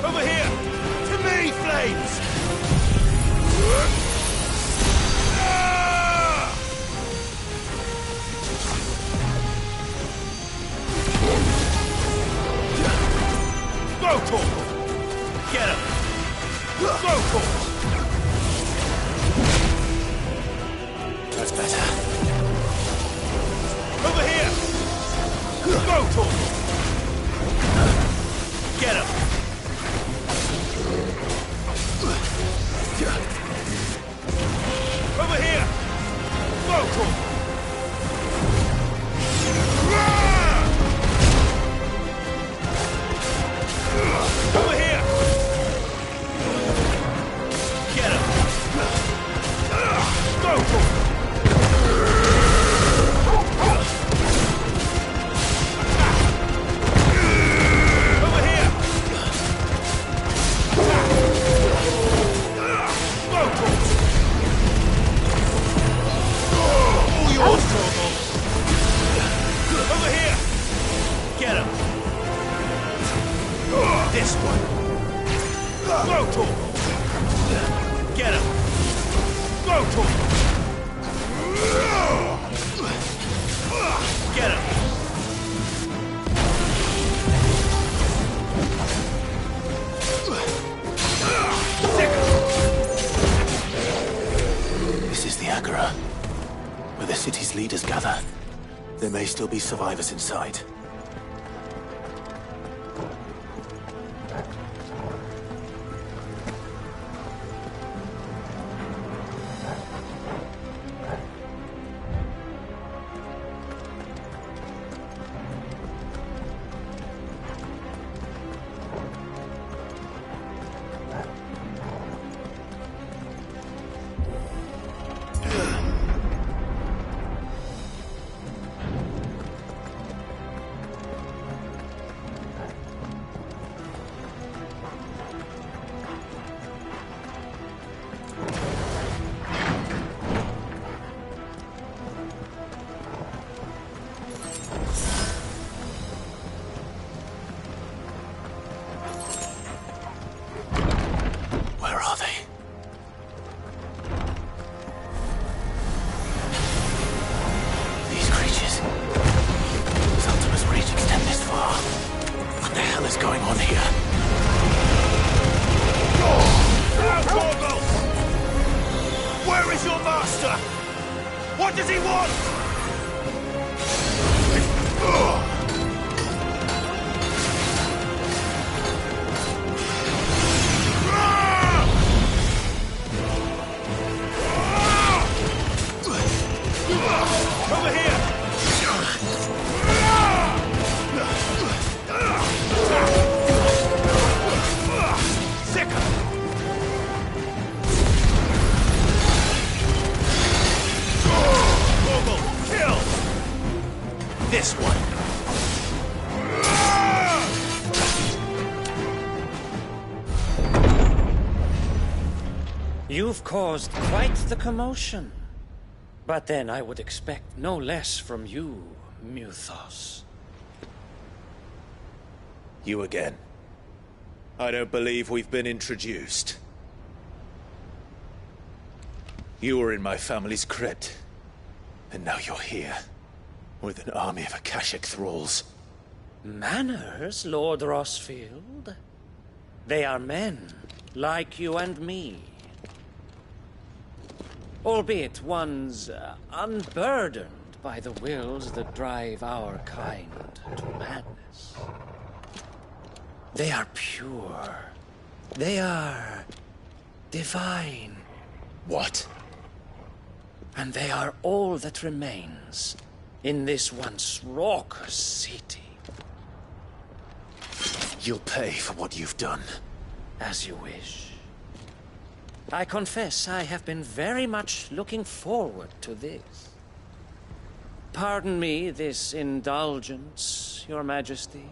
Over here! To me, flames! Go, Torgal! Get him! Go, Torgal! That's better. Over here! Go, Torgal! Get him! Over here! Go, Torgal! Over here! Get him! Go, Torgal! Over here! Go, Torgal! All yours, Torgal! Over here! Get him! This one! Go, Torgal! Get him! Go, Torgal! Get him! This is the Agora, where the city's leaders gather. There may still be survivors inside. Where are they? These creatures. Does Ultima's reach extend this far? What the hell is going on here? Now, Torgal! Where is your master? What does he want? Over here! Sicker! Torgal, kill! This one! You've caused quite the commotion. But then I would expect no less from you, Mythos. You again. I don't believe we've been introduced. You were in my family's crypt, and now you're here, with an army of Akashic thralls. Manners, Lord Rossfield? They are men, like you and me. Albeit ones unburdened by the wills that drive our kind to madness. They are pure. They are divine. What? And they are all that remains in this once raucous city. You'll pay for what you've done. As you wish. I confess I have been very much looking forward to this. Pardon me this indulgence, Your Majesty.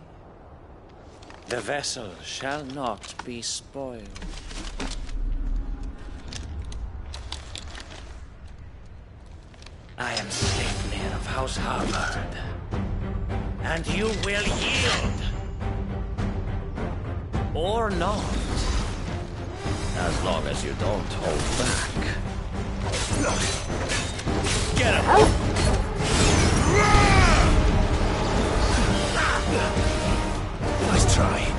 The vessel shall not be spoiled. I am Sleipnir of House Harvard, and you will yield. Or not. As long as you don't hold back. Get him! Nice try.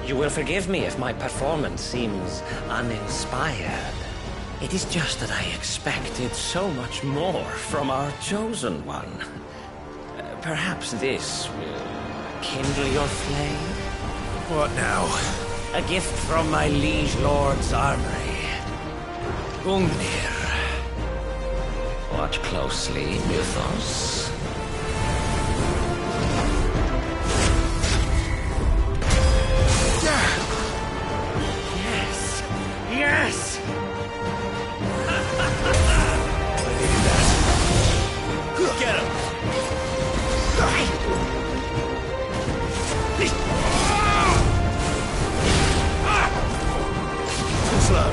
You will forgive me if my performance seems uninspired. It is just that I expected so much more from our chosen one. Perhaps this will kindle your flame? What now? A gift from my liege lord's armory. Gungnir. Watch closely, Mythos. Yes! Yes! Get him! Too slow.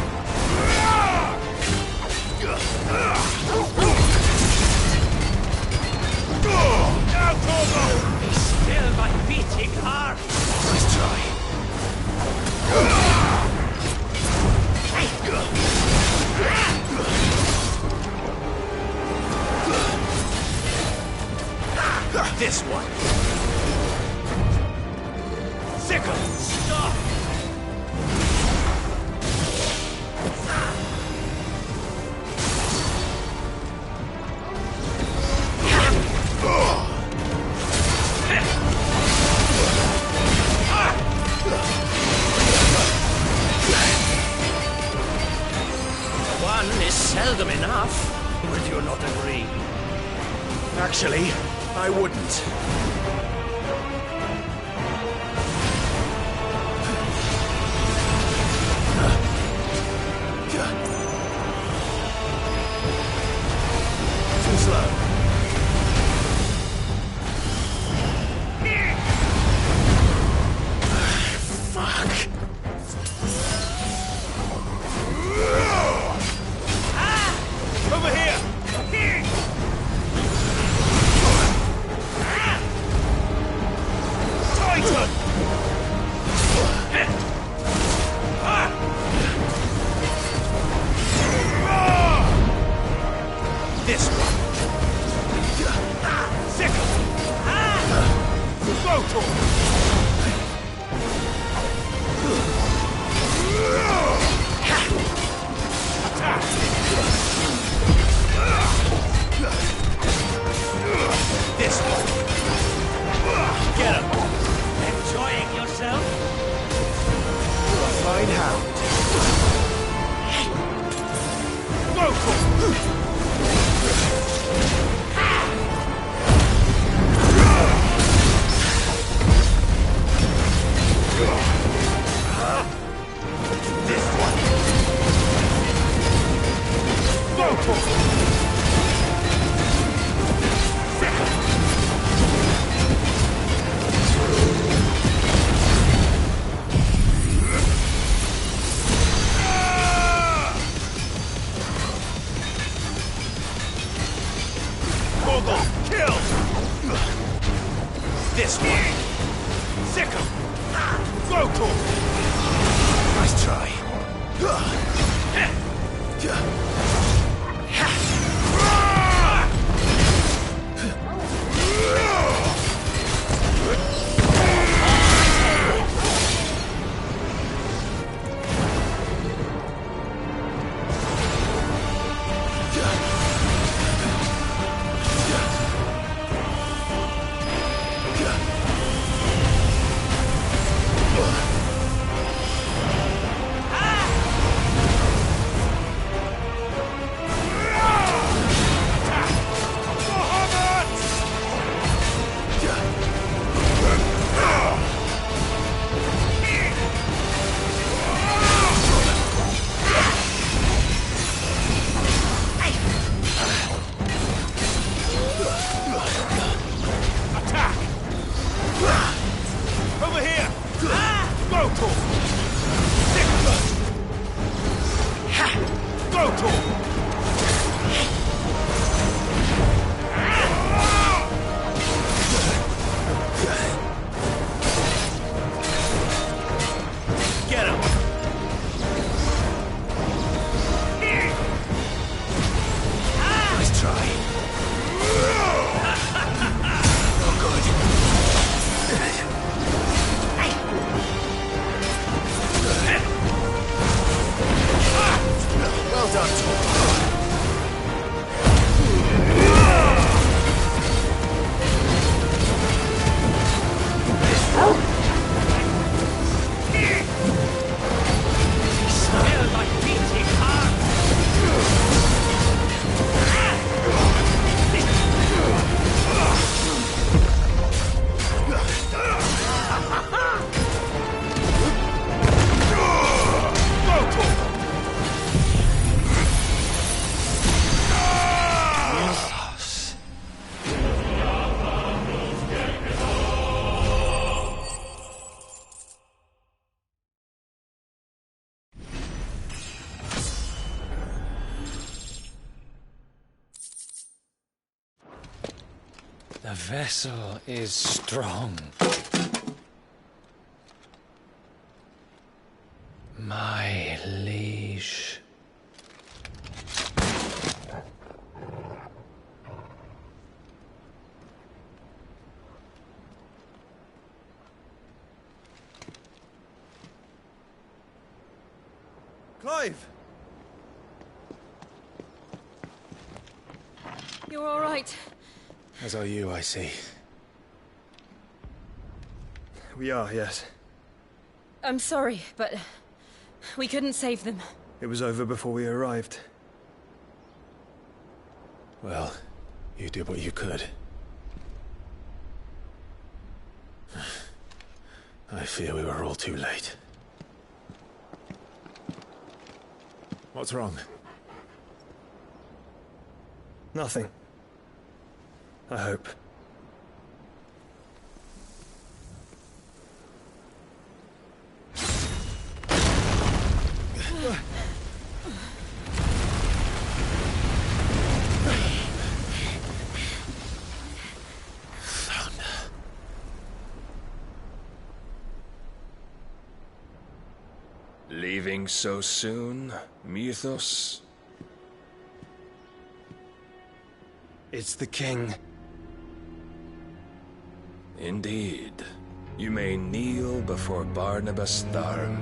seldom enough. Would you not agree? Actually, I wouldn't. Too slow. Fuck. Over here! Titan! This one! Sickle! Attack! This one! Get him! Enjoying yourself? A fine hound. This one! Kill! This one! Sickle! Vocal! Nice try. The vessel is strong. My liege. Clive! You're all right. As are you, I see. We are, yes. I'm sorry, but we couldn't save them. It was over before we arrived. Well, you did what you could. I fear we were all too late. What's wrong? Nothing. I hope. Leaving so soon, Mythos? It's the king. Indeed. You may kneel before Barnabas Tharm,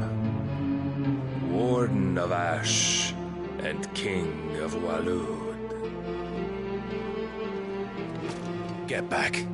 Warden of Ash and King of Waloed. Get back.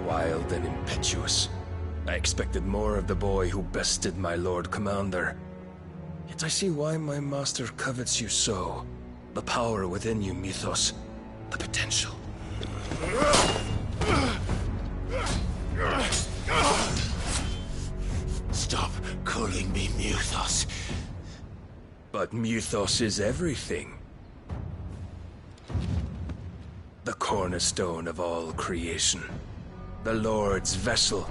Wild and impetuous. I expected more of the boy who bested my Lord Commander. Yet I see why my master covets you so. The power within you, Mythos. The potential. Stop calling me Mythos. But Mythos is everything. The cornerstone of all creation. The Lord's vessel.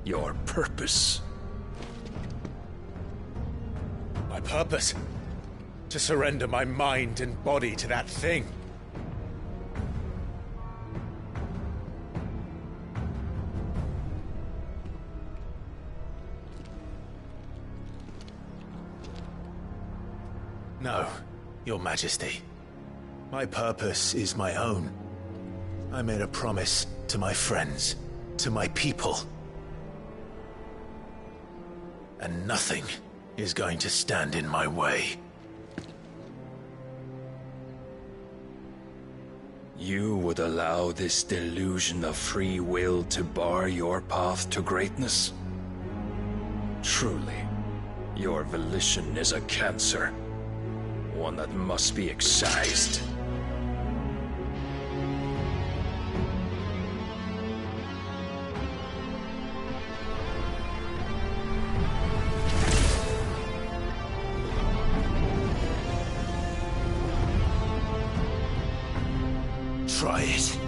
Your purpose. My purpose? To surrender my mind and body to that thing. No, Your Majesty. My purpose is my own. I made a promise to my friends, to my people. And nothing is going to stand in my way. You would allow this delusion of free will to bar your path to greatness? Truly, your volition is a cancer. One that must be excised. Try it.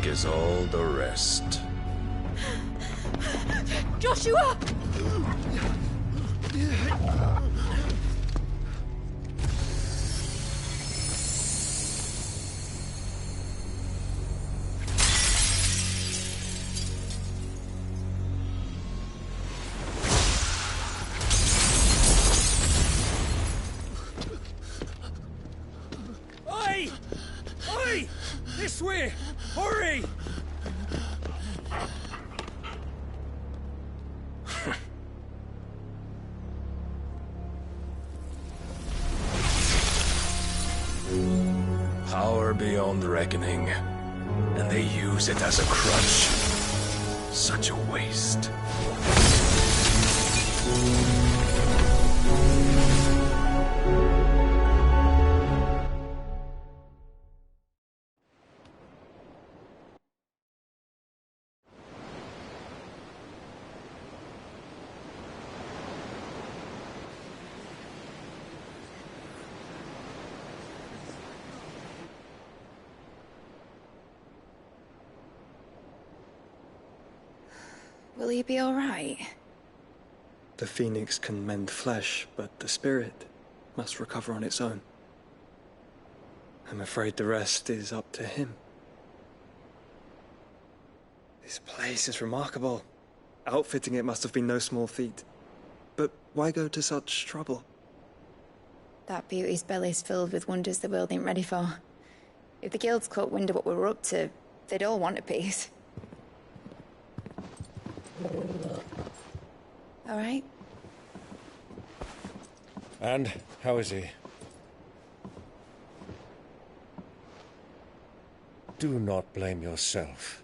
As all the rest. Joshua! Oi! Oi! This way! Hurry! Power beyond reckoning, and they use it as a crutch. Such a waste. Will he be alright? The phoenix can mend flesh, but the spirit must recover on its own. I'm afraid the rest is up to him. This place is remarkable. Outfitting it must have been no small feat. But why go to such trouble? That beauty's belly's filled with wonders the world ain't ready for. If the guilds caught wind of what we were up to, they'd all want a piece. All right? And how is he? Do not blame yourself.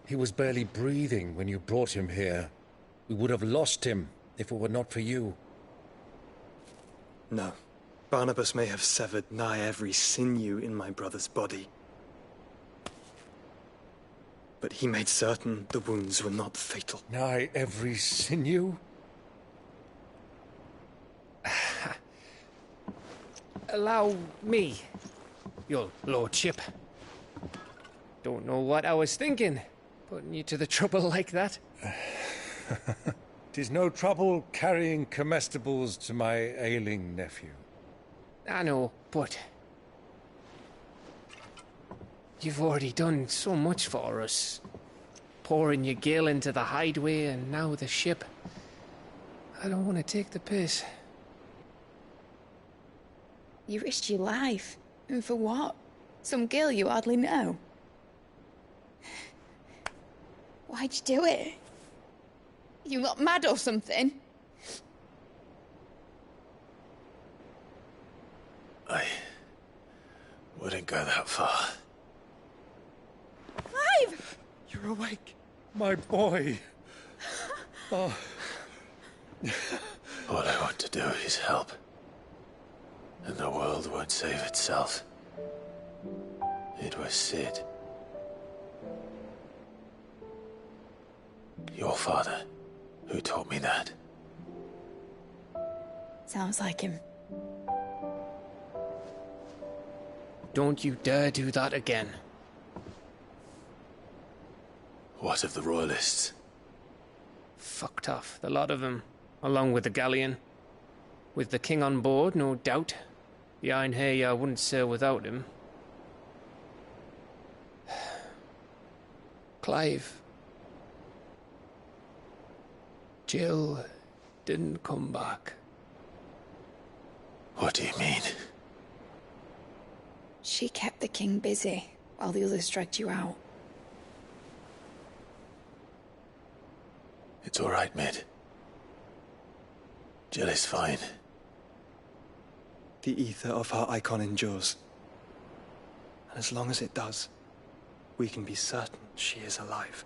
He was barely breathing when you brought him here. We would have lost him if it were not for you. No. Barnabas may have severed nigh every sinew in my brother's body. But he made certain the wounds were not fatal. Nigh every sinew? Allow me, your lordship. Don't know what I was thinking, putting you to the trouble like that. 'Tis no trouble carrying comestibles to my ailing nephew. I know, but you've already done so much for us. Pouring your gil into the hideaway and now the ship. I don't want to take the piss. You risked your life. And for what? Some girl you hardly know. Why'd you do it? You not mad or something? I wouldn't go that far. Clive! You're awake, my boy. Oh. All I want to do is help. And the world won't save itself. It was Sid. Your father, who taught me that. Sounds like him. Don't you dare do that again. What of the Royalists? Fucked off, the lot of them, along with the galleon. With the king on board, no doubt. Behind here, I wouldn't sail without him. Clive. Jill didn't come back. What do you mean? She kept the king busy while the others dragged you out. It's all right, Mid. Jill is fine. The ether of her icon endures. And as long as it does, we can be certain she is alive.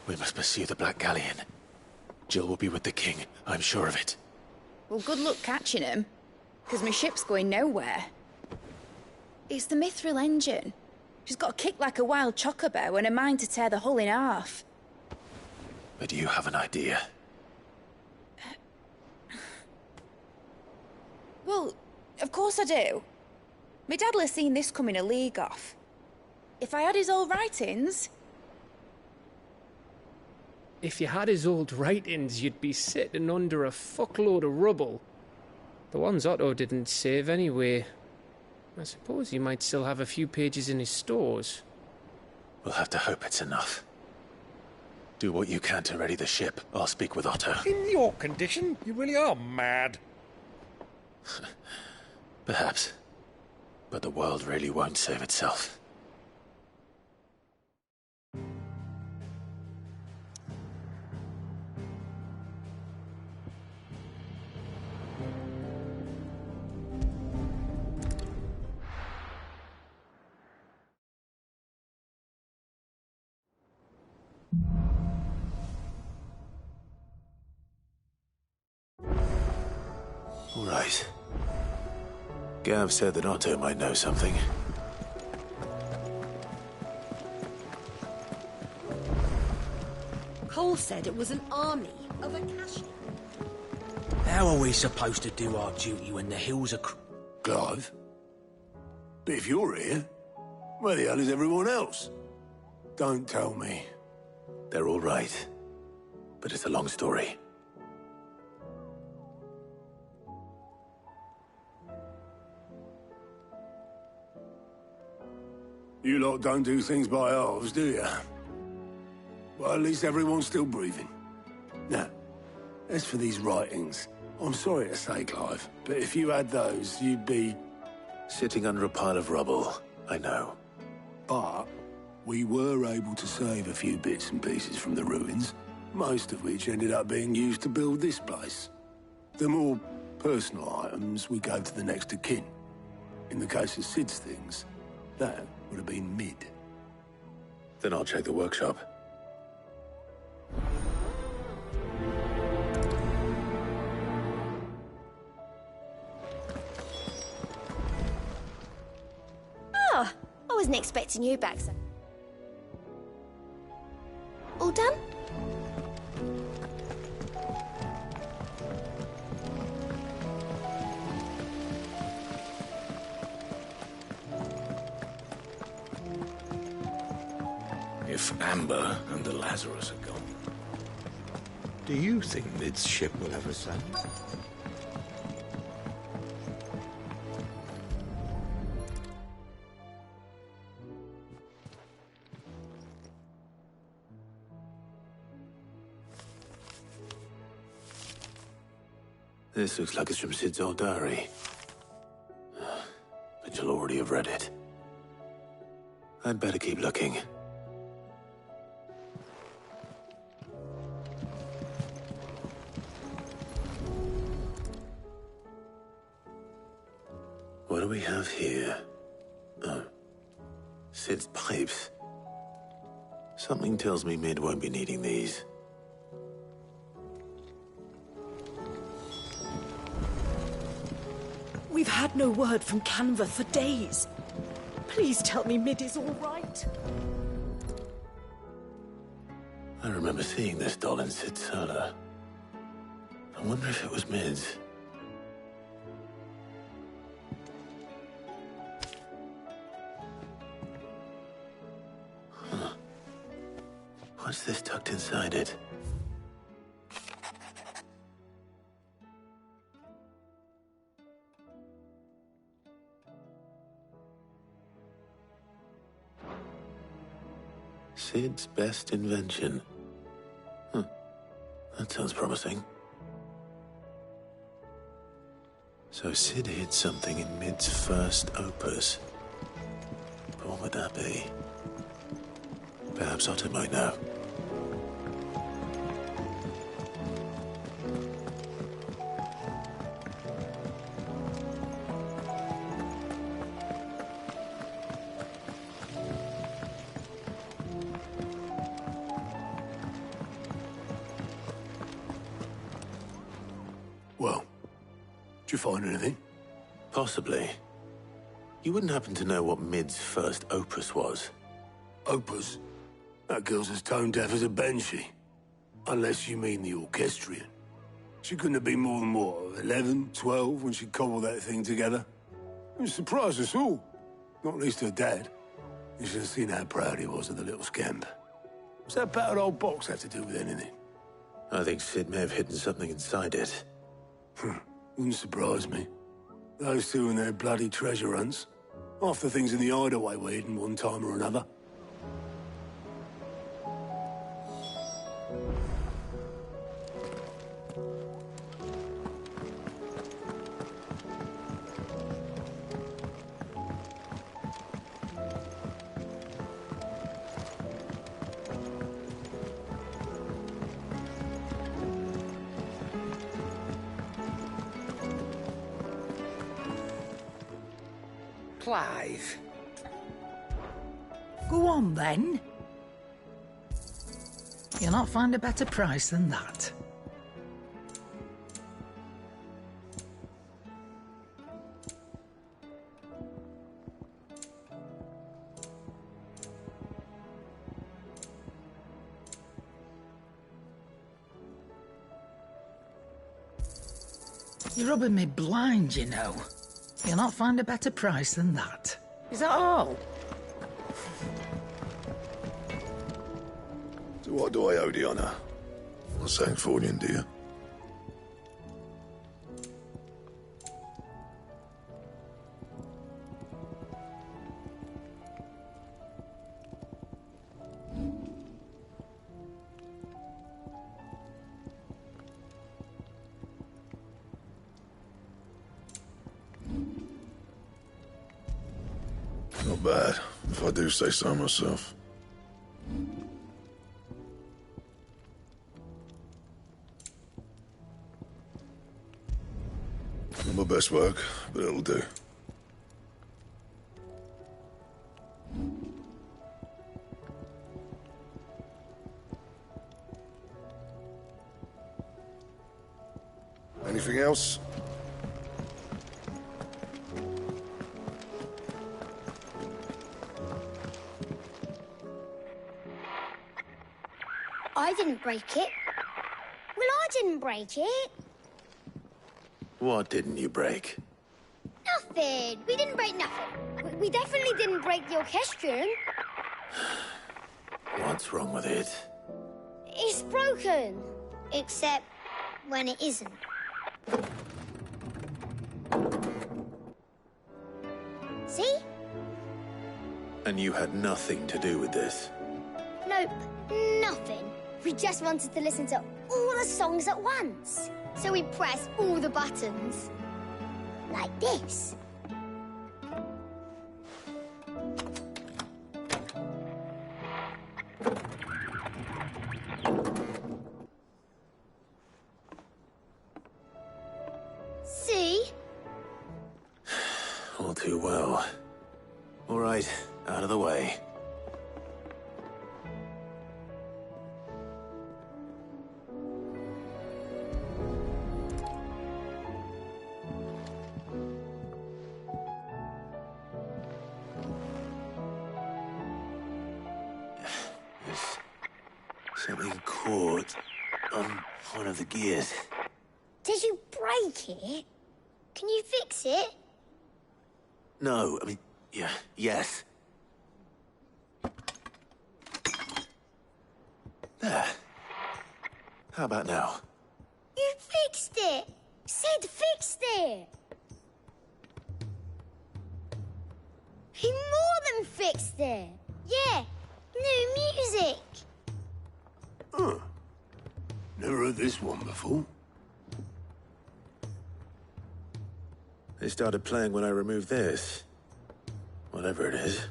We must pursue the Black Galleon. Jill will be with the king, I'm sure of it. Well, good luck catching him, because my ship's going nowhere. It's the Mithril engine. She's got a kick like a wild chocobo and a mind to tear the hull in half. But you have an idea. Well, of course I do. My dad'll have seen this coming a league off. If I had his old writings... If you had his old writings, you'd be sitting under a fuckload of rubble. The ones Otto didn't save anyway. I suppose he might still have a few pages in his stores. We'll have to hope it's enough. Do what you can to ready the ship. I'll speak with Otto. In your condition, you really are mad. Perhaps. But the world really won't save itself. All right. Gav said that Otto might know something. Cole said it was an army of Acacia. How are we supposed to do our duty when the hills are... Clive? But if you're here, Where the hell is everyone else? Don't tell me. They're all right. But it's a long story. You lot don't do things by halves, do you? Well, at least everyone's still breathing. Now, as for these writings, I'm sorry to say, Clive, but if you had those, you'd be... Sitting under a pile of rubble, I know. But we were able to save a few bits and pieces from the ruins, most of which ended up being used to build this place. The more personal items we gave to the next of kin. In the case of Sid's things, that would have been Mid. Then I'll check the workshop. Oh, I wasn't expecting you back, sir. All done? If Amber and the Lazarus are gone, Do you think Mid's ship will ever sail? This looks like it's from Sid's old diary. But you'll already have read it. I'd better keep looking. What do we have here? Oh. Sid's pipes. Something tells me Mid won't be needing these. We've had no word from Canva for days. Please tell me Mid is all right. I remember seeing this doll in Sid's cellar. I wonder if it was Mid's. Huh. What's this tucked inside it? Sid's best invention. Huh. That sounds promising. So Sid hid something in Mid's first opus. But what would that be? Perhaps Otto might know. Well, did you find anything? Possibly. You wouldn't happen to know what Mid's first opus was? Opus? That girl's as tone deaf as a banshee. Unless you mean the orchestrion. She couldn't have been more than, what, 11, 12 when she cobbled that thing together? It surprised us all. Not least her dad. You should have seen how proud he was of the little scamp. What's that battered old box have to do with anything? I think Sid may have hidden something inside it. Wouldn't surprise me. Those two and their bloody treasure hunts. Half the things in the hideaway were hidden one time or another. Clive. Go on, then. You'll not find a better price than that. You're rubbing me blind, you know. You'll not find a better price than that. Is that all? So what do I owe the honor? Not Sangfordian, do you? Not bad, if I do say so myself. Not my best work, but it'll do. Anything else? I didn't break it. Well, I didn't break it. What didn't you break? Nothing. We didn't break nothing. We definitely didn't break the orchestrion. What's wrong with it? It's broken. Except when it isn't. See? And you had nothing to do with this? Nope, nothing. We just wanted to listen to all the songs at once. So we pressed all the buttons. Like this. See? All too well. All right, out of the way. Something caught on one of the gears. Did you break it? Can you fix it? No, I mean, yeah, yes. There. How about now? You fixed it! Sid fixed it! He more than fixed it! Yeah, new music! Huh. Never heard this one before. They started playing when I removed this. Whatever it is.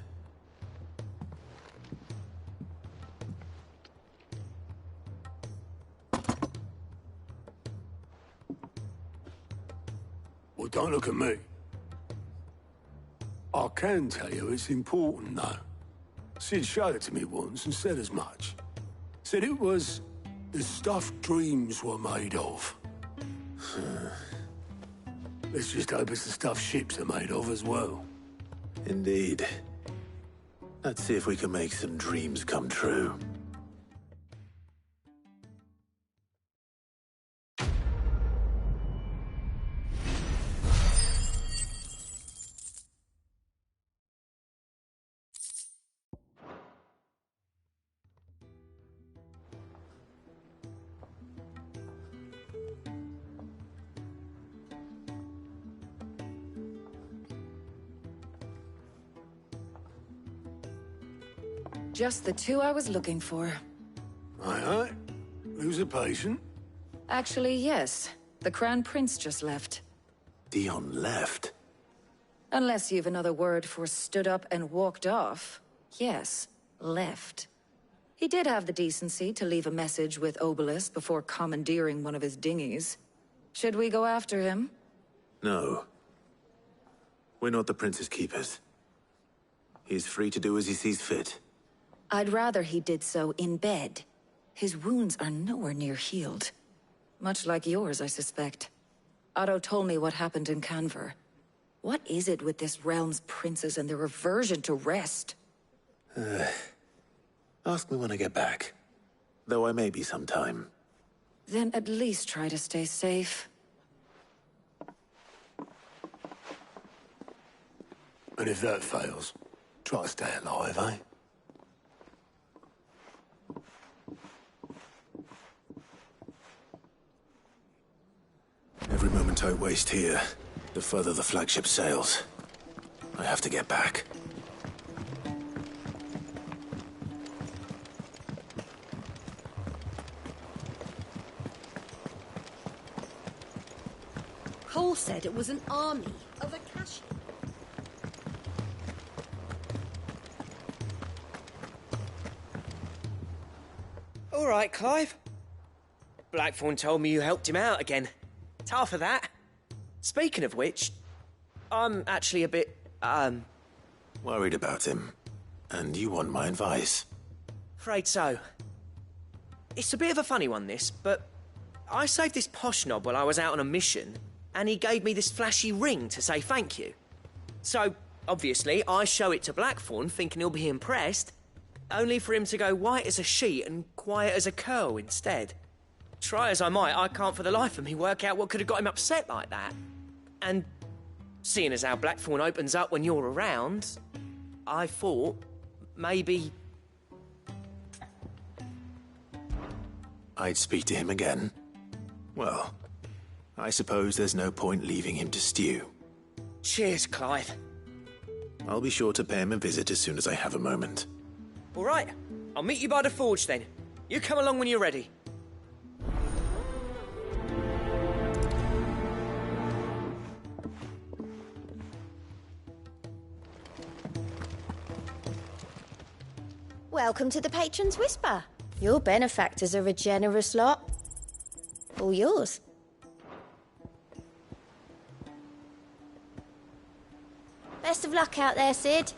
Well, don't look at me. I can tell you it's important, though. Sid showed it to me once and said as much. Said it was the stuff dreams were made of. Let's just hope it's the stuff ships are made of as well. Indeed. Let's see if we can make some dreams come true. Just the two I was looking for. Aye, aye. Who's a patient? Actually, yes. The Crown Prince just left. Dion left? Unless you've another word for stood up and walked off. Yes, left. He did have the decency to leave a message with Obelisk before commandeering one of his dinghies. Should we go after him? No. We're not the Prince's keepers. He's free to do as he sees fit. I'd rather he did so in bed. His wounds are nowhere near healed. Much like yours, I suspect. Otto told me what happened in Canver. What is it with this realm's princes and their aversion to rest? Ask me when I get back. Though I may be sometime. Then at least try to stay safe. And if that fails? Try to stay alive, eh? Every moment I waste here, the further the flagship sails. I have to get back. Cole said it was an army of Akashi. All right, Clive. Blackthorn told me you helped him out again. It's half of that. Speaking of which, I'm actually a bit, Worried about him. And you want my advice? afraid so. It's a bit of a funny one, this, but I saved this posh knob while I was out on a mission, and he gave me this flashy ring to say thank you. So, obviously, I show it to Blackthorn, thinking he'll be impressed, only for him to go white as a sheet and quiet as a curl instead. Try as I might, I can't for the life of me work out what could have got him upset like that. And seeing as how Blackthorn opens up when you're around, I thought maybe... I'd speak to him again. Well, I suppose there's no point leaving him to stew. Cheers, Clive. I'll be sure to pay him a visit as soon as I have a moment. All right, I'll meet you by the forge then. You come along when you're ready. Welcome to the Patron's Whisper. Your benefactors are a generous lot. All yours. Best of luck out there, Sid.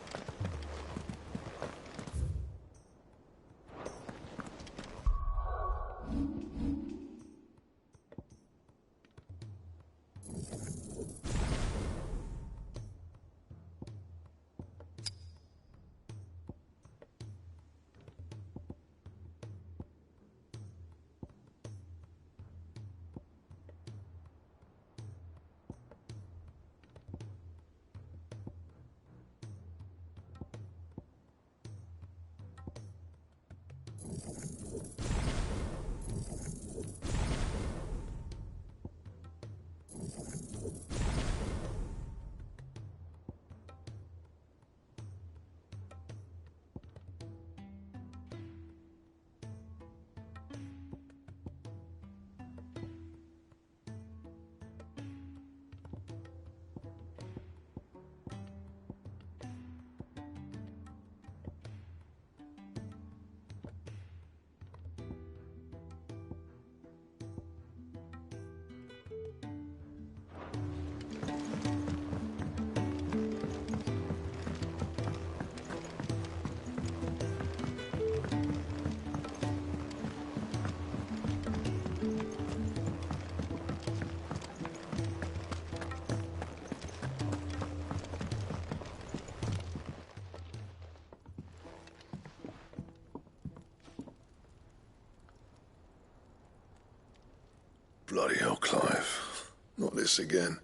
Bloody hell, Clive. Not this again.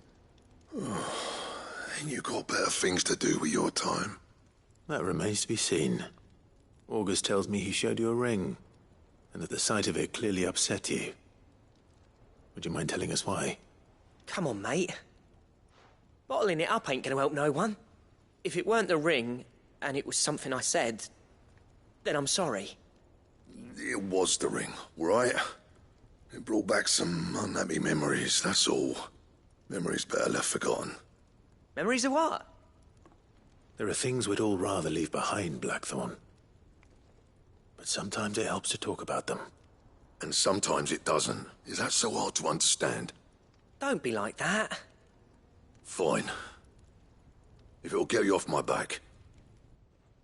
Oh, ain't you got better things to do with your time? That remains to be seen. August tells me he showed you a ring, and that the sight of it clearly upset you. Would you mind telling us why? Come on, mate. Bottling it up ain't gonna help no one. If it weren't the ring, and it was something I said, then I'm sorry. It was the ring, right? It brought back some unhappy memories, that's all. Memories better left forgotten. Memories of what? There are things we'd all rather leave behind, Blackthorn. But sometimes it helps to talk about them. And sometimes it doesn't. Is that so hard to understand? Don't be like that. Fine. If it'll get you off my back.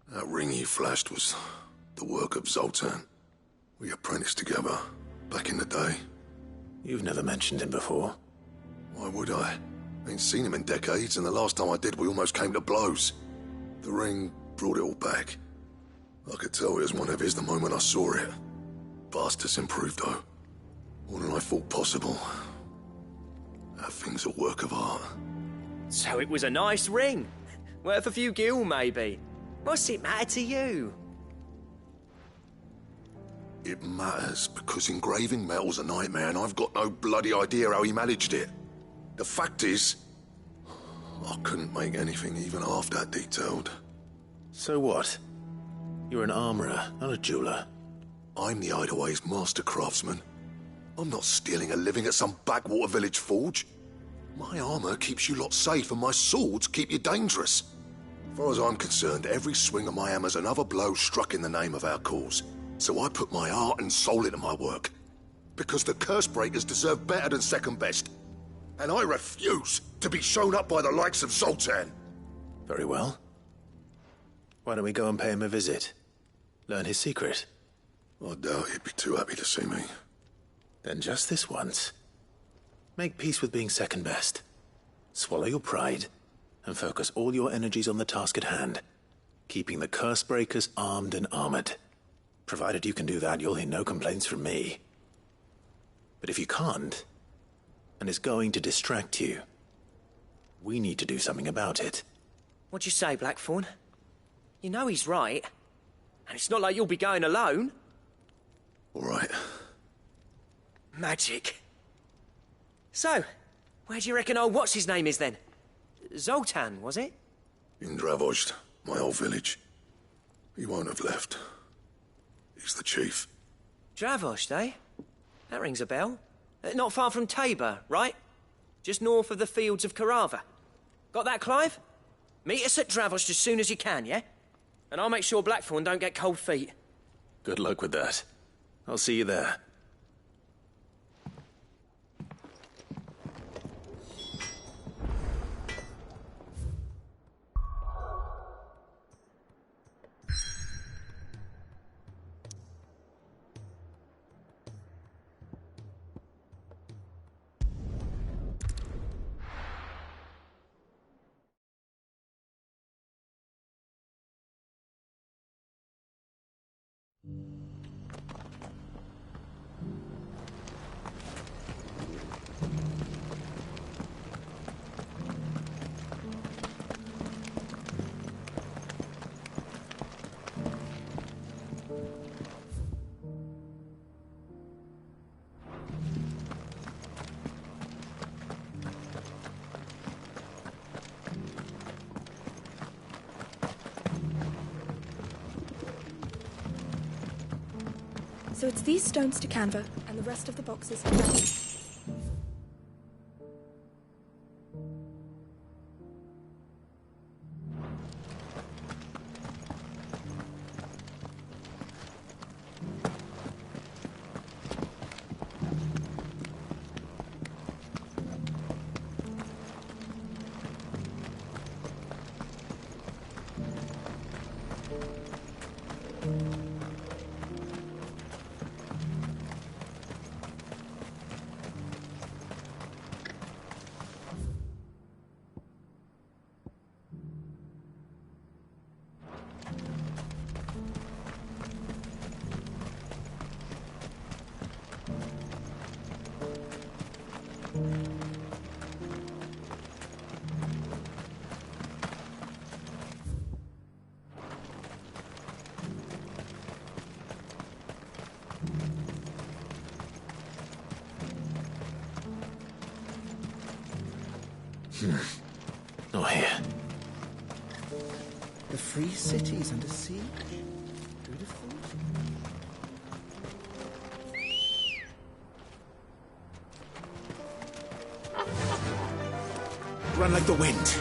That ring you flashed was the work of Zoltan. We apprenticed together, back in the day. You've never mentioned him before. Why would I? Ain't seen him in decades, and the last time I did, we almost came to blows. The ring brought it all back. I could tell it was one of his the moment I saw it. Bastard's improved, though. More than I thought possible. That thing's a work of art. So it was a nice ring. Worth a few gil, maybe. What's it matter to you? It matters because engraving metal's a nightmare and I've got no bloody idea how he managed it. The fact is, I couldn't make anything even half that detailed. So what? You're an armorer, not a jeweler. I'm the Hideaway's master craftsman. I'm not stealing a living at some backwater village forge. My armor keeps you lot safe and my swords keep you dangerous. As far as I'm concerned, every swing of my hammer's another blow struck in the name of our cause. So I put my heart and soul into my work. Because the curse breakers deserve better than second best. And I refuse to be shown up by the likes of Zoltan. Very well. Why don't we go and pay him a visit? Learn his secret. I doubt he'd be too happy to see me. Then just this once. Make peace with being second best. Swallow your pride, and focus all your energies on the task at hand, keeping the curse breakers armed and armored. Provided you can do that, you'll hear no complaints from me. But if you can't, and it's going to distract you, we need to do something about it. What'd you say, Blackthorn? You know he's right. And it's not like you'll be going alone. All right. Magic. So, where do you reckon old what's-his-name is then? Zoltan, was it? In Dravozd, my old village. He won't have left. He's the chief. Dravozd, eh? That rings a bell. Not far from Tabor, right? Just north of the fields of Carava. Got that, Clive? Meet us at Dravozd as soon as you can, yeah? And I'll make sure Blackthorn don't get cold feet. Good luck with that. I'll see you there. So it's these stones to Canva, and the rest of the boxes. Not here. The free city's under siege? Who'd have thought? Run like the wind.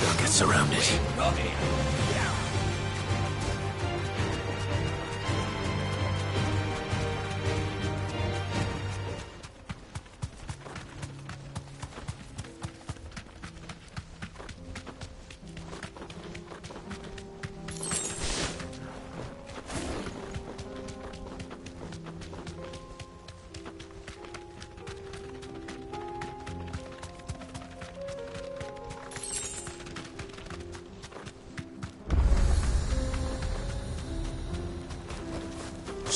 They'll get surrounded.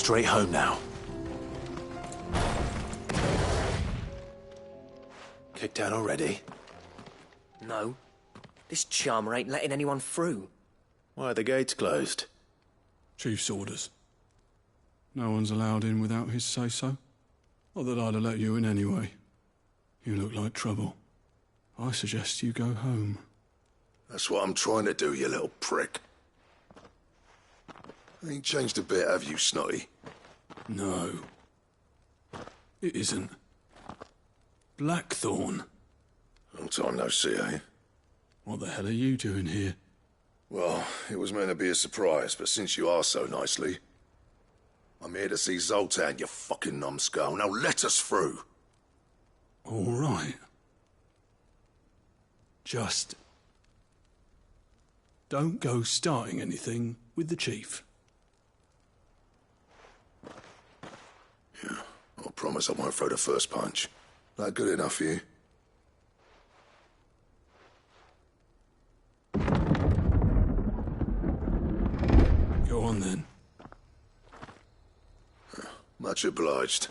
straight home now. Kicked out already? No. This charmer ain't letting anyone through. Why are the gates closed? Chief's orders. No one's allowed in without his say-so. Not that I'd have let you in anyway. You look like trouble. I suggest you go home. That's what I'm trying to do, you little prick. Ain't changed a bit, have you, Snotty? No. It isn't. Blackthorn. Long time no see, eh? What the hell are you doing here? Well, it was meant to be a surprise, but since you asked so nicely... I'm here to see Zoltan, you fucking numbskull. Now let us through. All right. Just... don't go starting anything with the chief. Yeah, I promise I won't throw the first punch. That good enough for you? Go on then. Much obliged.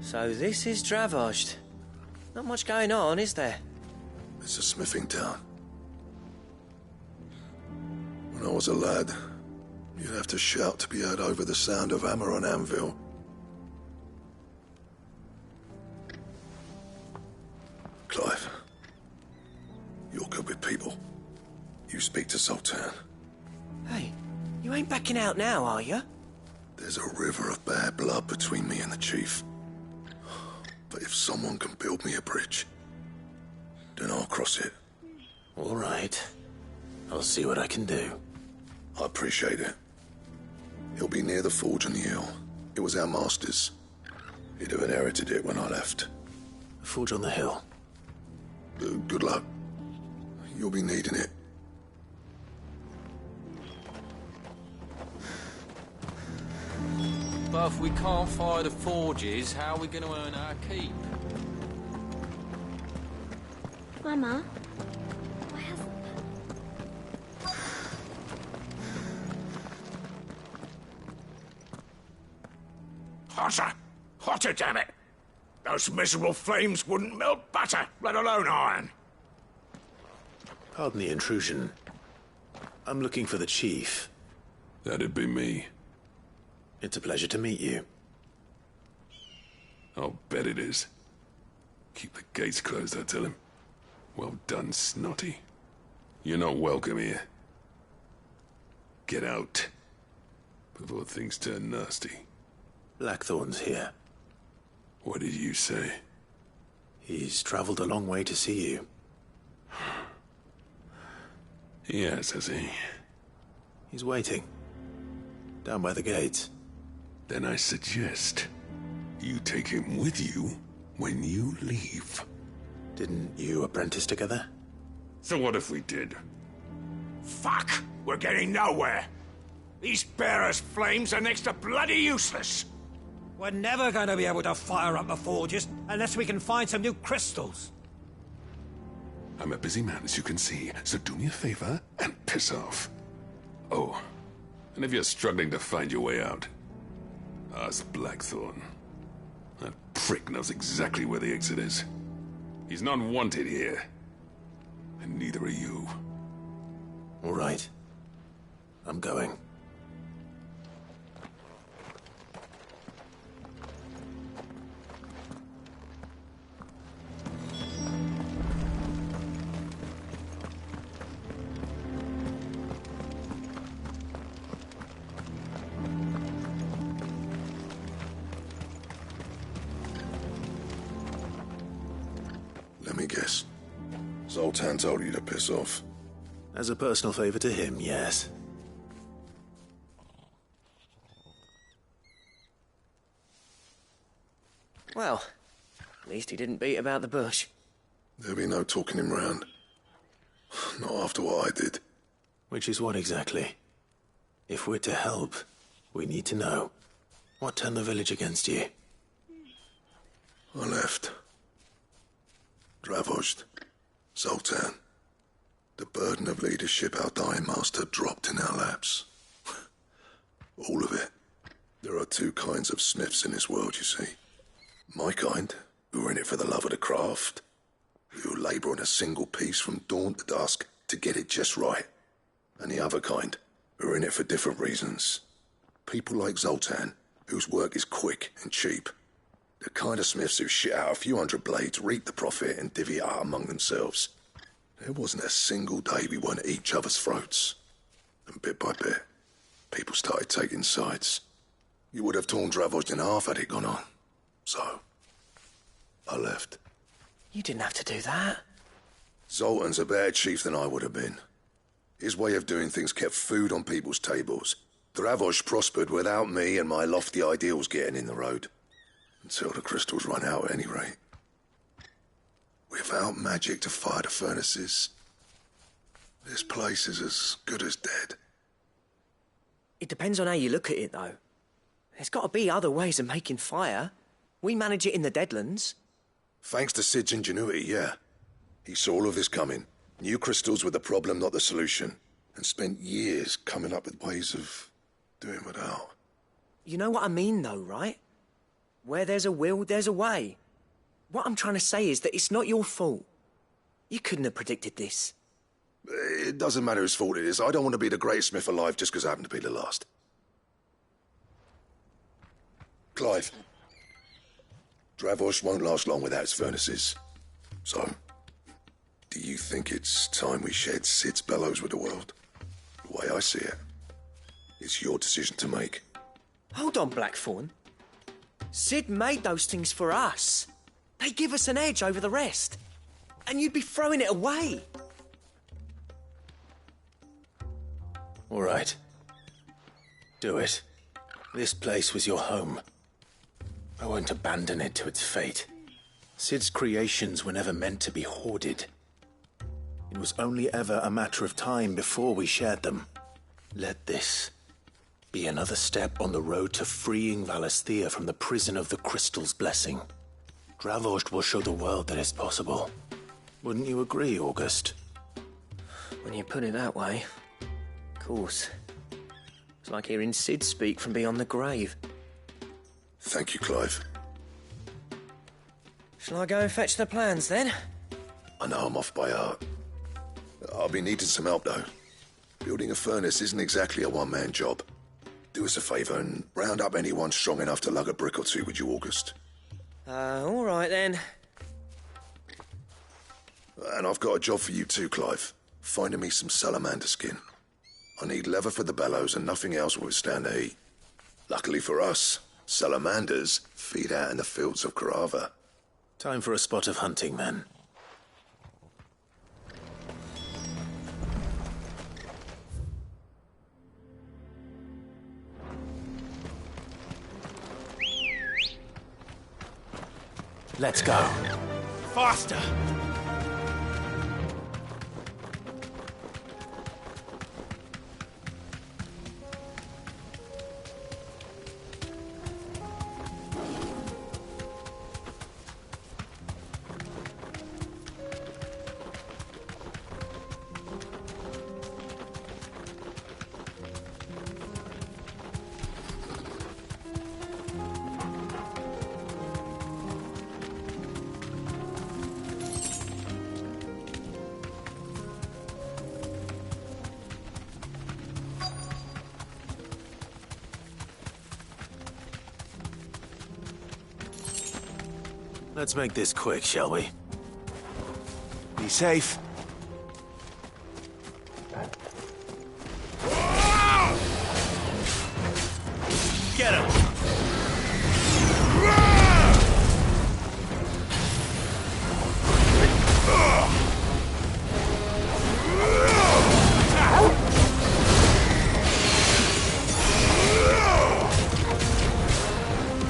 So this is Dravosht. Not much going on, is there? It's a smithing town. When I was a lad, you'd have to shout to be heard over the sound of hammer on anvil. Clive, you're good with people. You speak to Zoltan. Hey, you ain't backing out now, are you? There's a river of bad blood between me and the chief. But if someone can build me a bridge, then I'll cross it. All right. I'll see what I can do. I appreciate it. He'll be near the forge on the hill. It was our master's. He'd have inherited it when I left. The forge on the hill? Good luck. You'll be needing it. But if we can't fire the forges, how are we going to earn our keep? Mama, why hasn't... Hotter! Hotter, damn it! Those miserable flames wouldn't melt butter, let alone iron. Pardon the intrusion. I'm looking for the chief. That'd be me. It's a pleasure to meet you. I'll bet it is. Keep the gates closed, I tell him. Well done, Snotty. You're not welcome here. Get out. Before things turn nasty. Blackthorn's here. What did you say? He's traveled a long way to see you. Yes, has he? He's waiting. Down by the gates. Then I suggest you take him with you when you leave. Didn't you apprentice together? So what if we did? Fuck! We're getting nowhere! These bearers' flames are next to bloody useless! We're never going to be able to fire up the forges unless we can find some new crystals. I'm a busy man, as you can see, so do me a favor and piss off. Oh, and if you're struggling to find your way out, ask Blackthorn. That prick knows exactly where the exit is. He's not wanted here. And neither are you. All right. I'm going. Let me guess. Zoltan told you to piss off. As a personal favor to him, yes. Well, at least he didn't beat about the bush. There'll be no talking him round. Not after what I did. Which is what exactly? If we're to help, we need to know. What turned the village against you? I left. Dravozd. Zoltan. The burden of leadership our dying master dropped in our laps. All of it. There are two kinds of smiths in this world, you see. My kind, who are in it for the love of the craft, who labour on a single piece from dawn to dusk to get it just right. And the other kind, who are in it for different reasons. People like Zoltan, whose work is quick and cheap. The kind of smiths who shit out a few hundred blades, reap the profit, and divvy it out among themselves. There wasn't a single day we weren't at each other's throats. And bit by bit, people started taking sides. You would have torn Dravozd in half had it gone on. So, I left. You didn't have to do that. Zoltan's a better chief than I would have been. His way of doing things kept food on people's tables. Dravozd prospered without me and my lofty ideals getting in the road. Until the crystals run out at any rate. Without magic to fire the furnaces, this place is as good as dead. It depends on how you look at it, though. There's got to be other ways of making fire. We manage it in the Deadlands. Thanks to Sid's ingenuity, yeah. He saw all of this coming. Knew crystals were the problem, not the solution. And spent years coming up with ways of doing without. You know what I mean, though, right? Where there's a will, there's a way. What I'm trying to say is that it's not your fault. You couldn't have predicted this. It doesn't matter whose fault it is. I don't want to be the greatest smith alive just because I happen to be the last. Clive. Dravozd won't last long without its furnaces. So, do you think it's time we shared Sid's bellows with the world? The way I see it, it's your decision to make. Hold on, Blackthorn. Sid made those things for us. They give us an edge over the rest. And you'd be throwing it away. All right. Do it. This place was your home. I won't abandon it to its fate. Sid's creations were never meant to be hoarded. It was only ever a matter of time before we shared them. Let this be another step on the road to freeing Valisthea from the prison of the Crystal's blessing. Dravozd will show the world that it's possible. Wouldn't you agree, August? When you put it that way, of course. It's like hearing Sid speak from beyond the grave. Thank you, Clive. Shall I go and fetch the plans, then? I know I'm off by heart. I'll be needing some help, though. Building a furnace isn't exactly a one-man job. Do us a favour and round up anyone strong enough to lug a brick or two with you, August. All right, then. And I've got a job for you too, Clive. Finding me some salamander skin. I need leather for the bellows and nothing else will withstand the heat. Luckily for us, salamanders feed out in the fields of Carava. Time for a spot of hunting, then. Let's go. Faster! Let's make this quick, shall we? Be safe. Get him!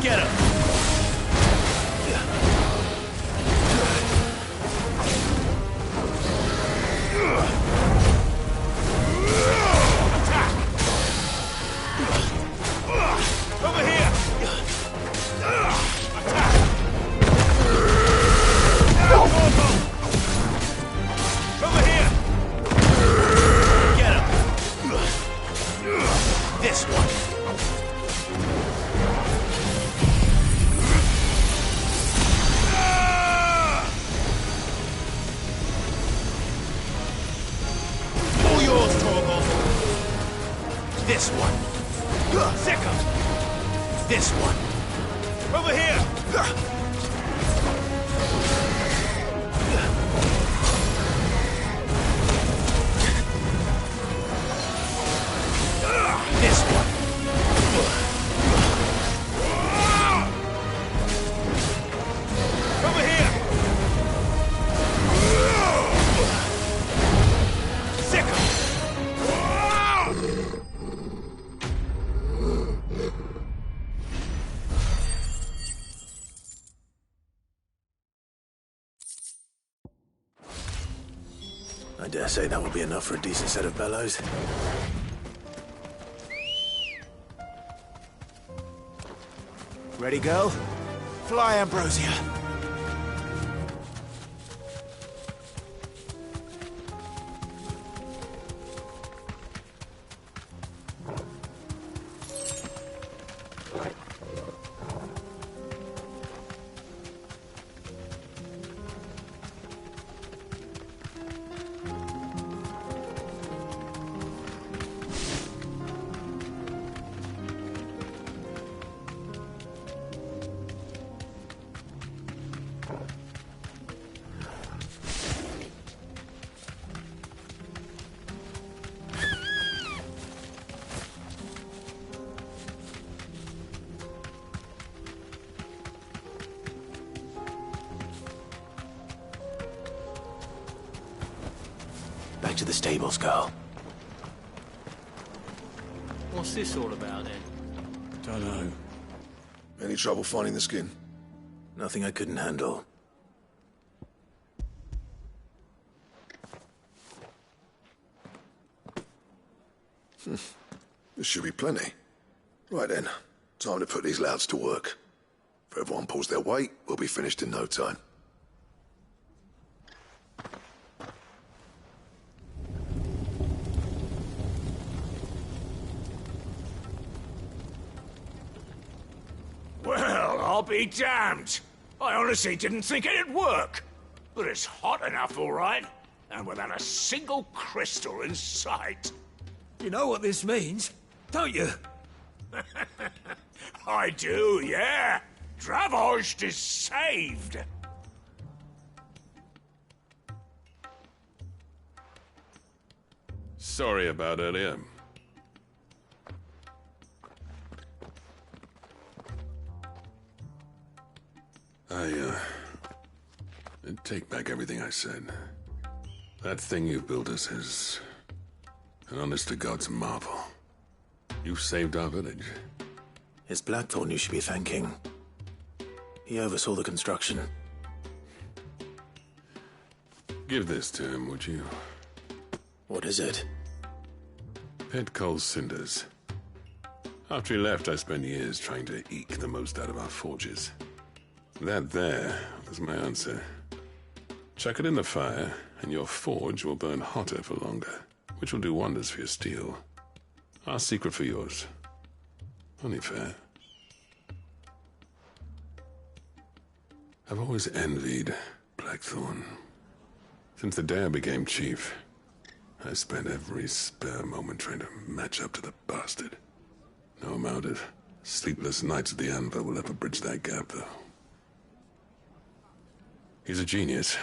Get him! This one. Second. This one. Over here. This one. Over here. Second. I dare say that will be enough for a decent set of bellows. Ready, girl? Fly, Ambrosia. Back to the stables, girl. What's this all about, then? Don't know. Any trouble finding the skin? Nothing I couldn't handle. This should be plenty. Right then, time to put these louds to work. If everyone pulls their weight, we'll be finished in no time. Well, I'll be damned. I honestly didn't think it'd work. But it's hot enough, all right. And without a single crystal in sight. You know what this means, don't you? I do, yeah. Dravost is saved. Sorry about earlier. I take back everything I said. That thing you built us is an honest-to-God's marvel. You saved our village. It's Blackthorn you should be thanking. He oversaw the construction. Give this to him, would you? What is it? Pet Cole's cinders. After he left, I spent years trying to eke the most out of our forges. That there was my answer. Chuck it in the fire, and your forge will burn hotter for longer, which will do wonders for your steel. Our secret for yours. Only fair. I've always envied Blackthorn. Since the day I became chief, I spent every spare moment trying to match up to the bastard. No amount of sleepless nights at the anvil will ever bridge that gap, though. He's a genius.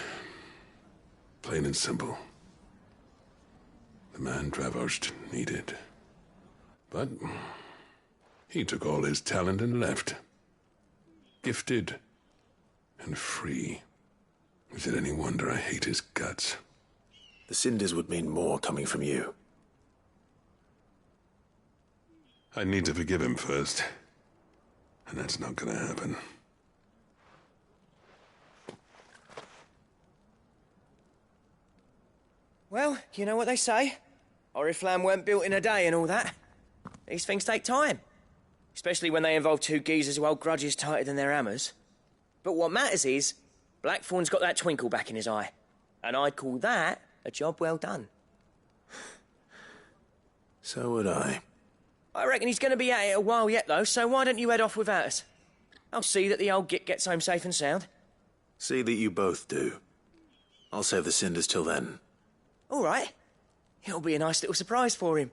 Plain and simple. The man Dravost needed. But he took all his talent and left. Gifted and free. Is it any wonder I hate his guts? The cinders would mean more coming from you. I need to forgive him first. And that's not gonna happen. Well, you know what they say. Oriflamme weren't built in a day and all that. These things take time. Especially when they involve two geezers who hold grudges tighter than their hammers. But what matters is, Blackthorn's got that twinkle back in his eye. And I'd call that a job well done. So would I. I reckon he's going to be at it a while yet, though, so why don't you head off without us? I'll see that the old git gets home safe and sound. See that you both do. I'll save the cinders till then. All right. It'll be a nice little surprise for him.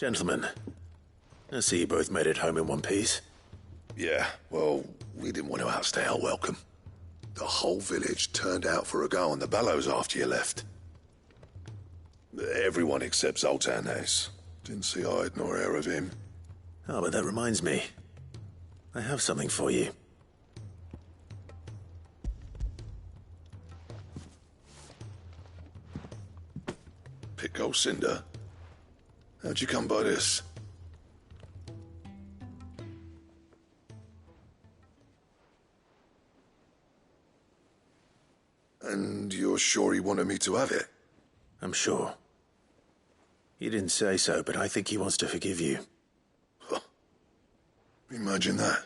Gentlemen, I see you both made it home in one piece. Yeah, well, we didn't want to outstay our welcome. The whole village turned out for a go on the bellows after you left. Everyone except Zoltan has. Didn't see hide nor hair of him. Oh, but that reminds me. I have something for you. Pit Gold Cinder? How'd you come by this? And you're sure he wanted me to have it? I'm sure. He didn't say so, but I think he wants to forgive you. Huh. Imagine that.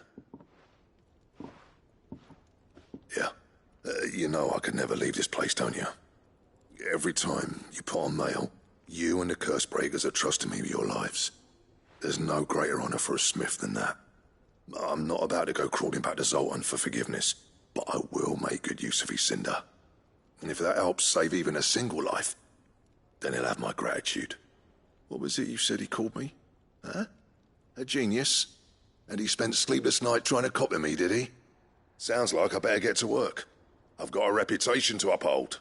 Yeah. You know I could never leave this place, don't you? Every time you put on mail, you and the Cursebreakers are trusting me with your lives. There's no greater honor for a smith than that. I'm not about to go crawling back to Zoltan for forgiveness, but I will make good use of his cinder. And if that helps save even a single life, then he'll have my gratitude. What was it you said he called me? Huh? A genius? And he spent sleepless night trying to copy me, did he? Sounds like I better get to work. I've got a reputation to uphold.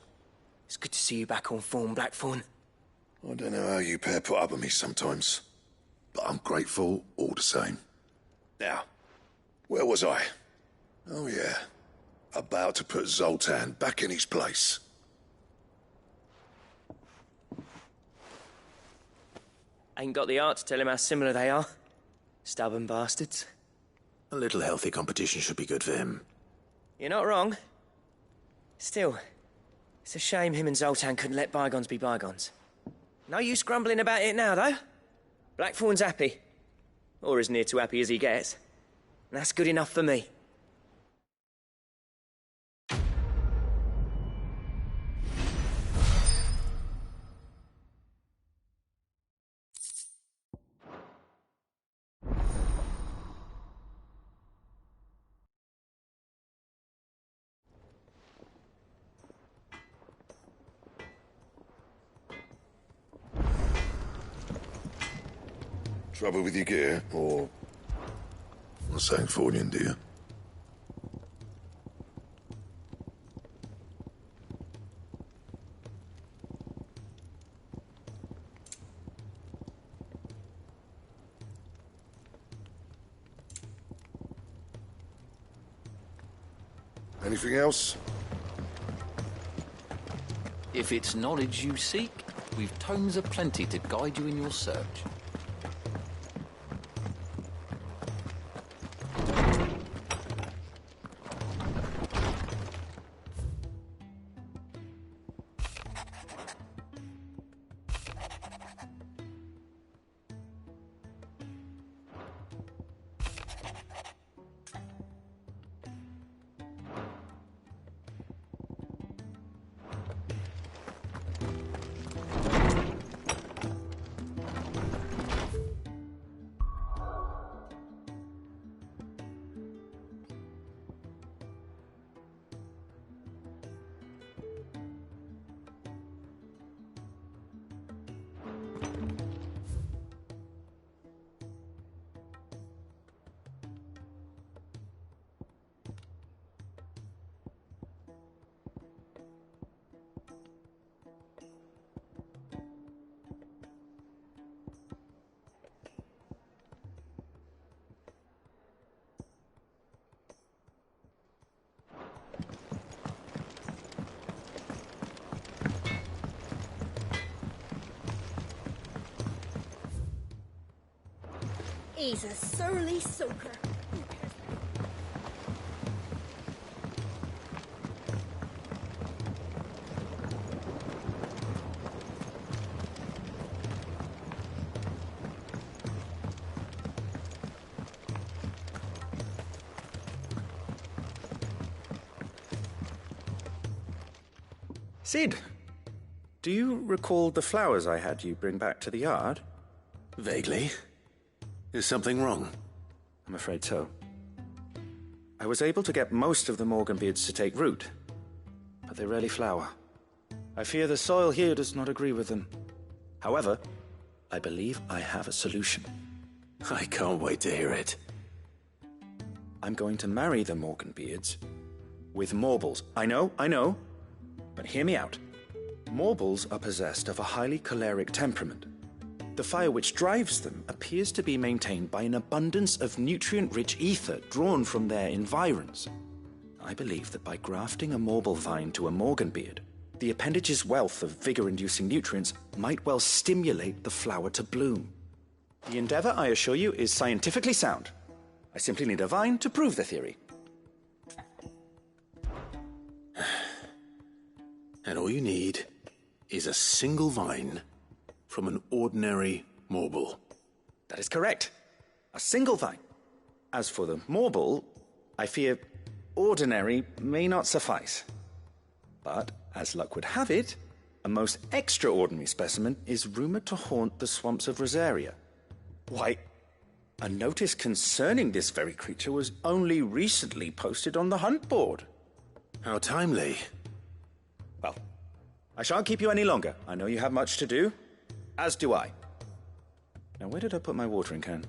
It's good to see you back on form, Blackthorn. I don't know how you pair put up with me sometimes, but I'm grateful all the same. Now, where was I? Oh yeah, about to put Zoltan back in his place. Ain't got the art to tell him how similar they are. Stubborn bastards. A little healthy competition should be good for him. You're not wrong. Still, it's a shame him and Zoltan couldn't let bygones be bygones. No use grumbling about it now, though. Blackthorn's happy. Or as near to happy as he gets. And that's good enough for me. Trouble with your gear, or something for you, dear? Anything else? If it's knowledge you seek, we've tomes aplenty to guide you in your search. He's a surly soaker. Sid, do you recall the flowers I had you bring back to the yard? Vaguely. Is something wrong? I'm afraid so. I was able to get most of the Morganbeards to take root, but they rarely flower. I fear the soil here does not agree with them. However, I believe I have a solution. I can't wait to hear it. I'm going to marry the Morganbeards with Morbles. I know, but hear me out. Morbles are possessed of a highly choleric temperament. The fire which drives them appears to be maintained by an abundance of nutrient-rich ether drawn from their environs. I believe that by grafting a Morble vine to a Morganbeard, the appendage's wealth of vigor-inducing nutrients might well stimulate the flower to bloom. The endeavor, I assure you, is scientifically sound. I simply need a vine to prove the theory. And all you need is a single vine from an ordinary Morble. That is correct. A single vine. As for the Morble, I fear ordinary may not suffice. But, as luck would have it, a most extraordinary specimen is rumored to haunt the swamps of Rosaria. Why, a notice concerning this very creature was only recently posted on the hunt board. How timely. Well, I shan't keep you any longer. I know you have much to do, as do I. Now, where did I put my watering can?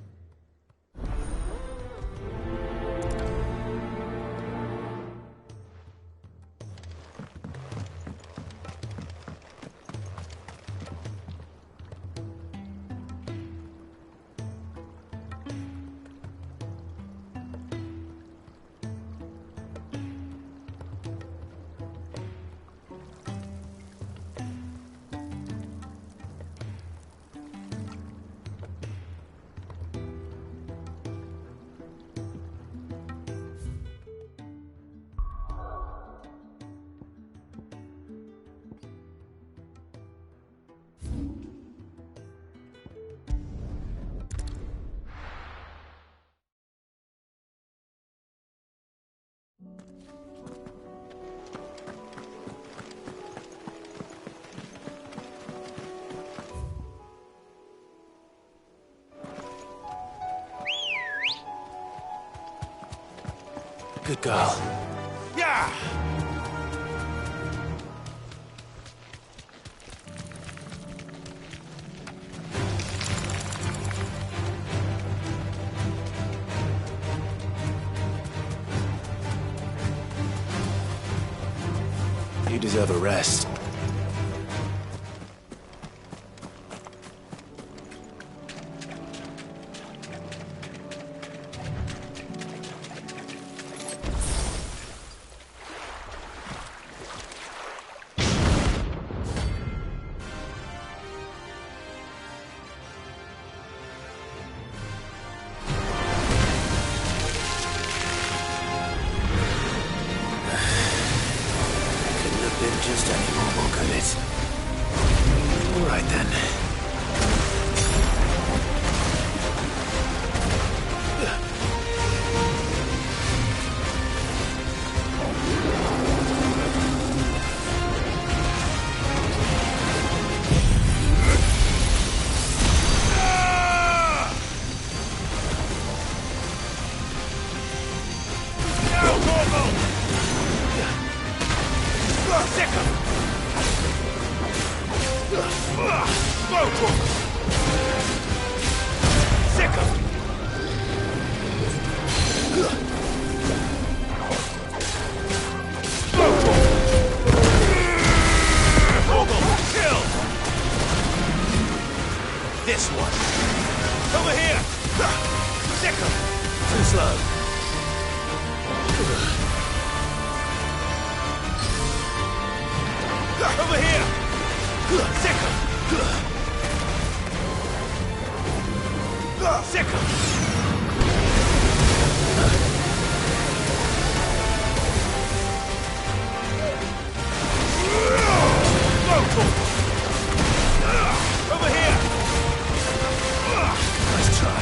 Good girl. Yeah! You deserve a rest. Just any more, could it? All right then. This one. Over here! Sick 'em! Too slow. Over here! Sick 'em! Sick 'em! Over here! Nice try.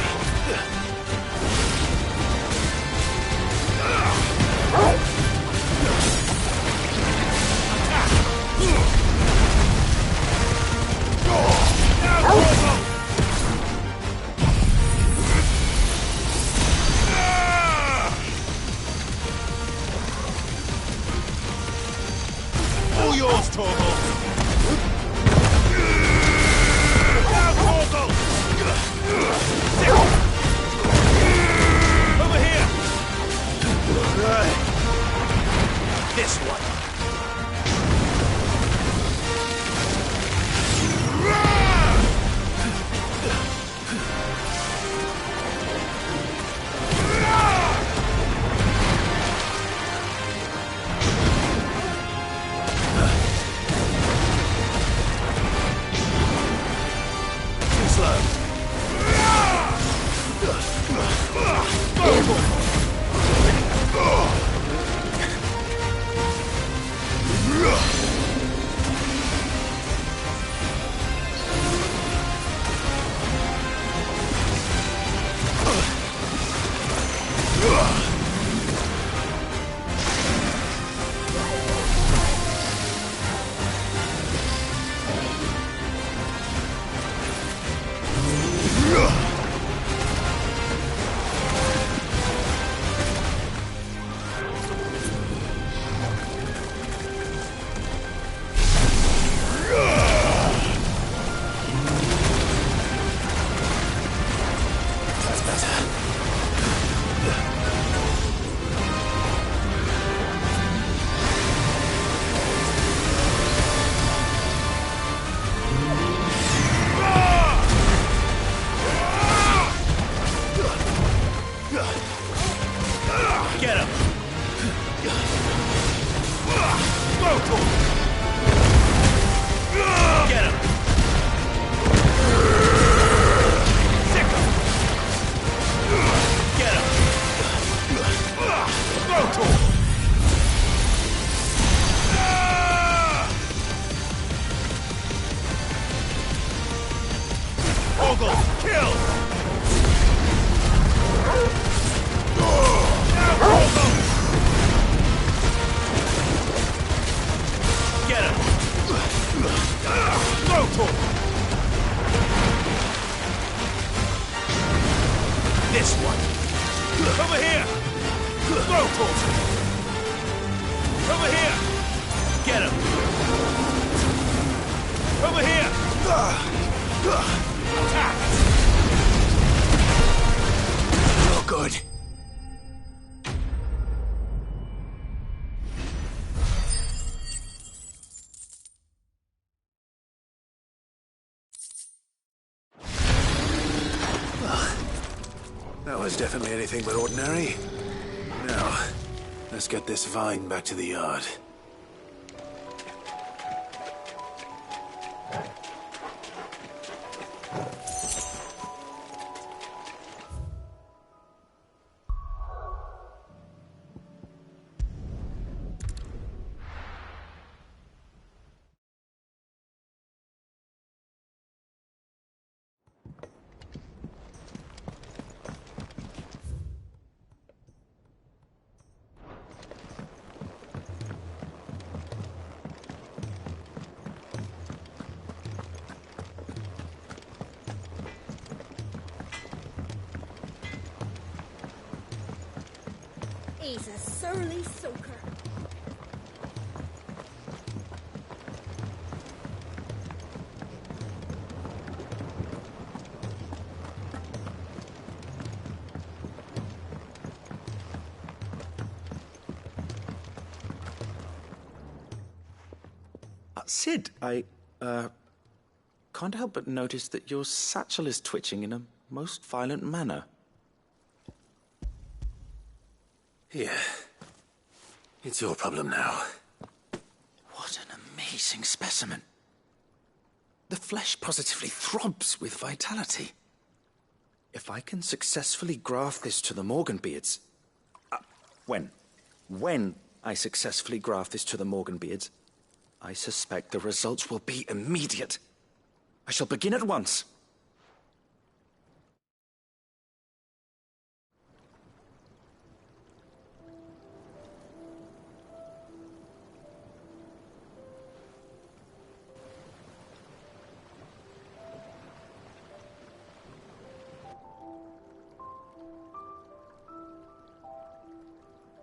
That was definitely anything but ordinary. Now, let's get this vine back to the yard. He's a surly soaker. Sid, I can't help but notice that your satchel is twitching in a most violent manner. Here. It's your problem now. What an amazing specimen. The flesh positively throbs with vitality. If I can successfully graft this to the Morganbeards... When I successfully graft this to the Morganbeards, I suspect the results will be immediate. I shall begin at once.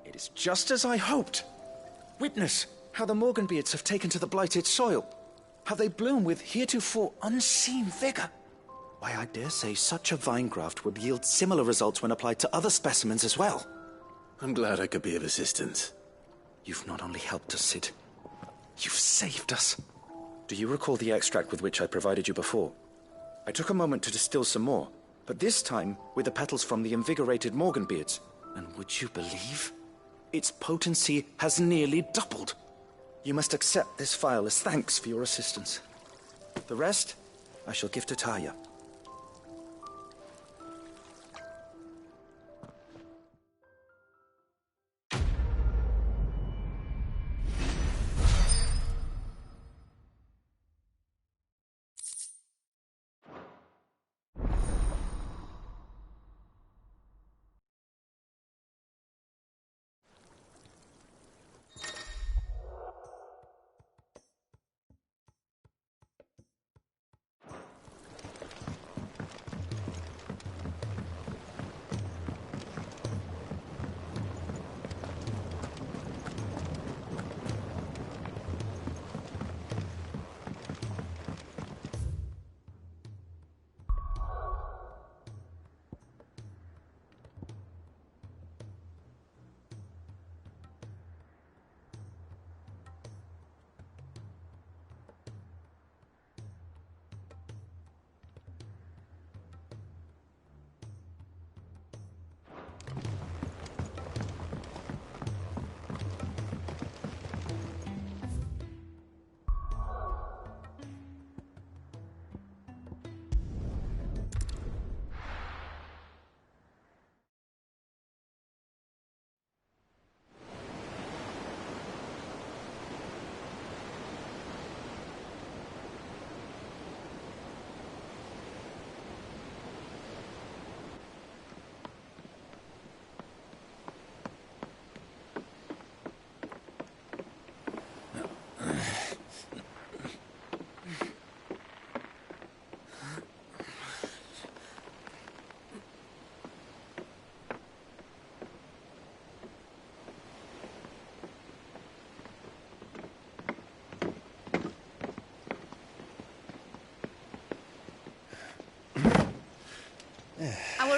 It is just as I hoped. Witness how the Morganbeards have taken to the blighted soil. How they bloom with heretofore unseen vigor. Why, I dare say such a vine graft would yield similar results when applied to other specimens as well. I'm glad I could be of assistance. You've not only helped us, Sid, you've saved us. Do you recall the extract with which I provided you before? I took a moment to distill some more, but this time with the petals from the invigorated Morganbeards. And would you believe? Its potency has nearly doubled. You must accept this phial as thanks for your assistance. The rest, I shall give to Taya.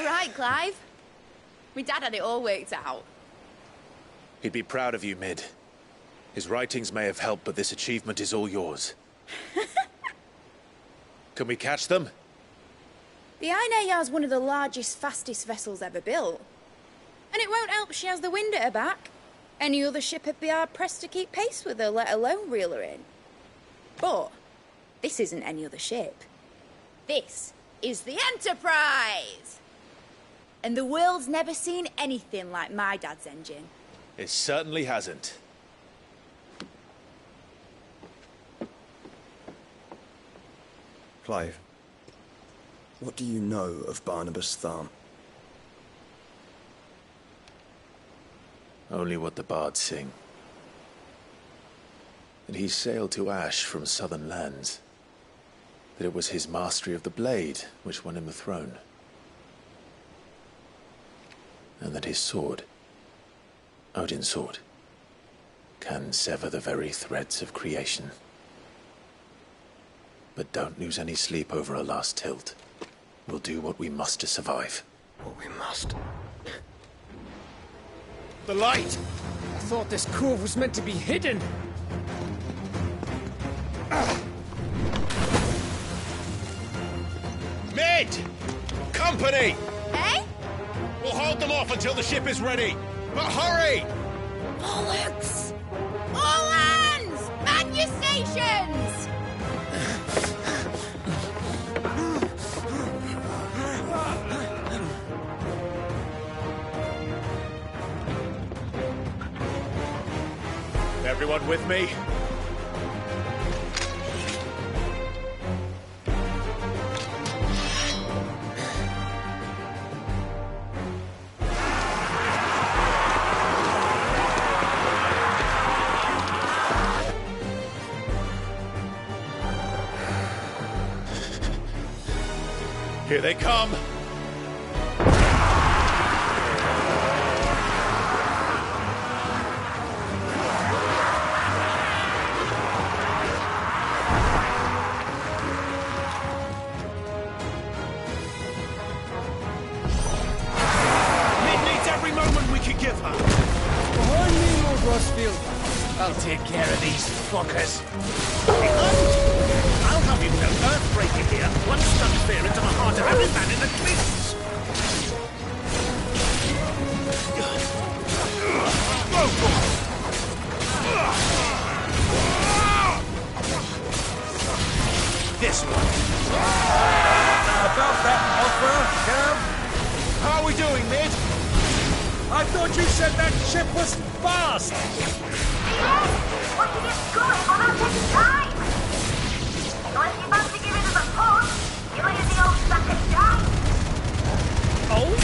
all right, Clive. My dad had it all worked out. He'd be proud of you, Mid. His writings may have helped, but this achievement is all yours. Can we catch them? The Ainayar's one of the largest, fastest vessels ever built. And it won't help she has the wind at her back. Any other ship would be hard-pressed to keep pace with her, let alone reel her in. But this isn't any other ship. This is the Enterprise! And the world's never seen anything like my dad's engine. It certainly hasn't. Clive, what do you know of Barnabas Tharm? Only what the bards sing. That he sailed to Ash from southern lands. That it was his mastery of the blade which won him the throne. And that his sword, Odin's sword, can sever the very threads of creation. But don't lose any sleep over our last tilt. We'll do what we must to survive. What we must? The light! I thought this cove was meant to be hidden. Mid! Company! Eh? We'll hold them off until the ship is ready. But hurry! Bollocks! All hands! Man your stations! Everyone with me? Here they come! I'll take care of these fuckers. I'll have you know, Earthbreaker here once stuck fear into the heart of every man in the Cleats. This one. About that offer, Cav? How are we doing, Mid? I thought you said that ship was fast! Yes! But you get going on our next time! Unless you fancy giving us a push, you'll hear the old sack of shite! Oh?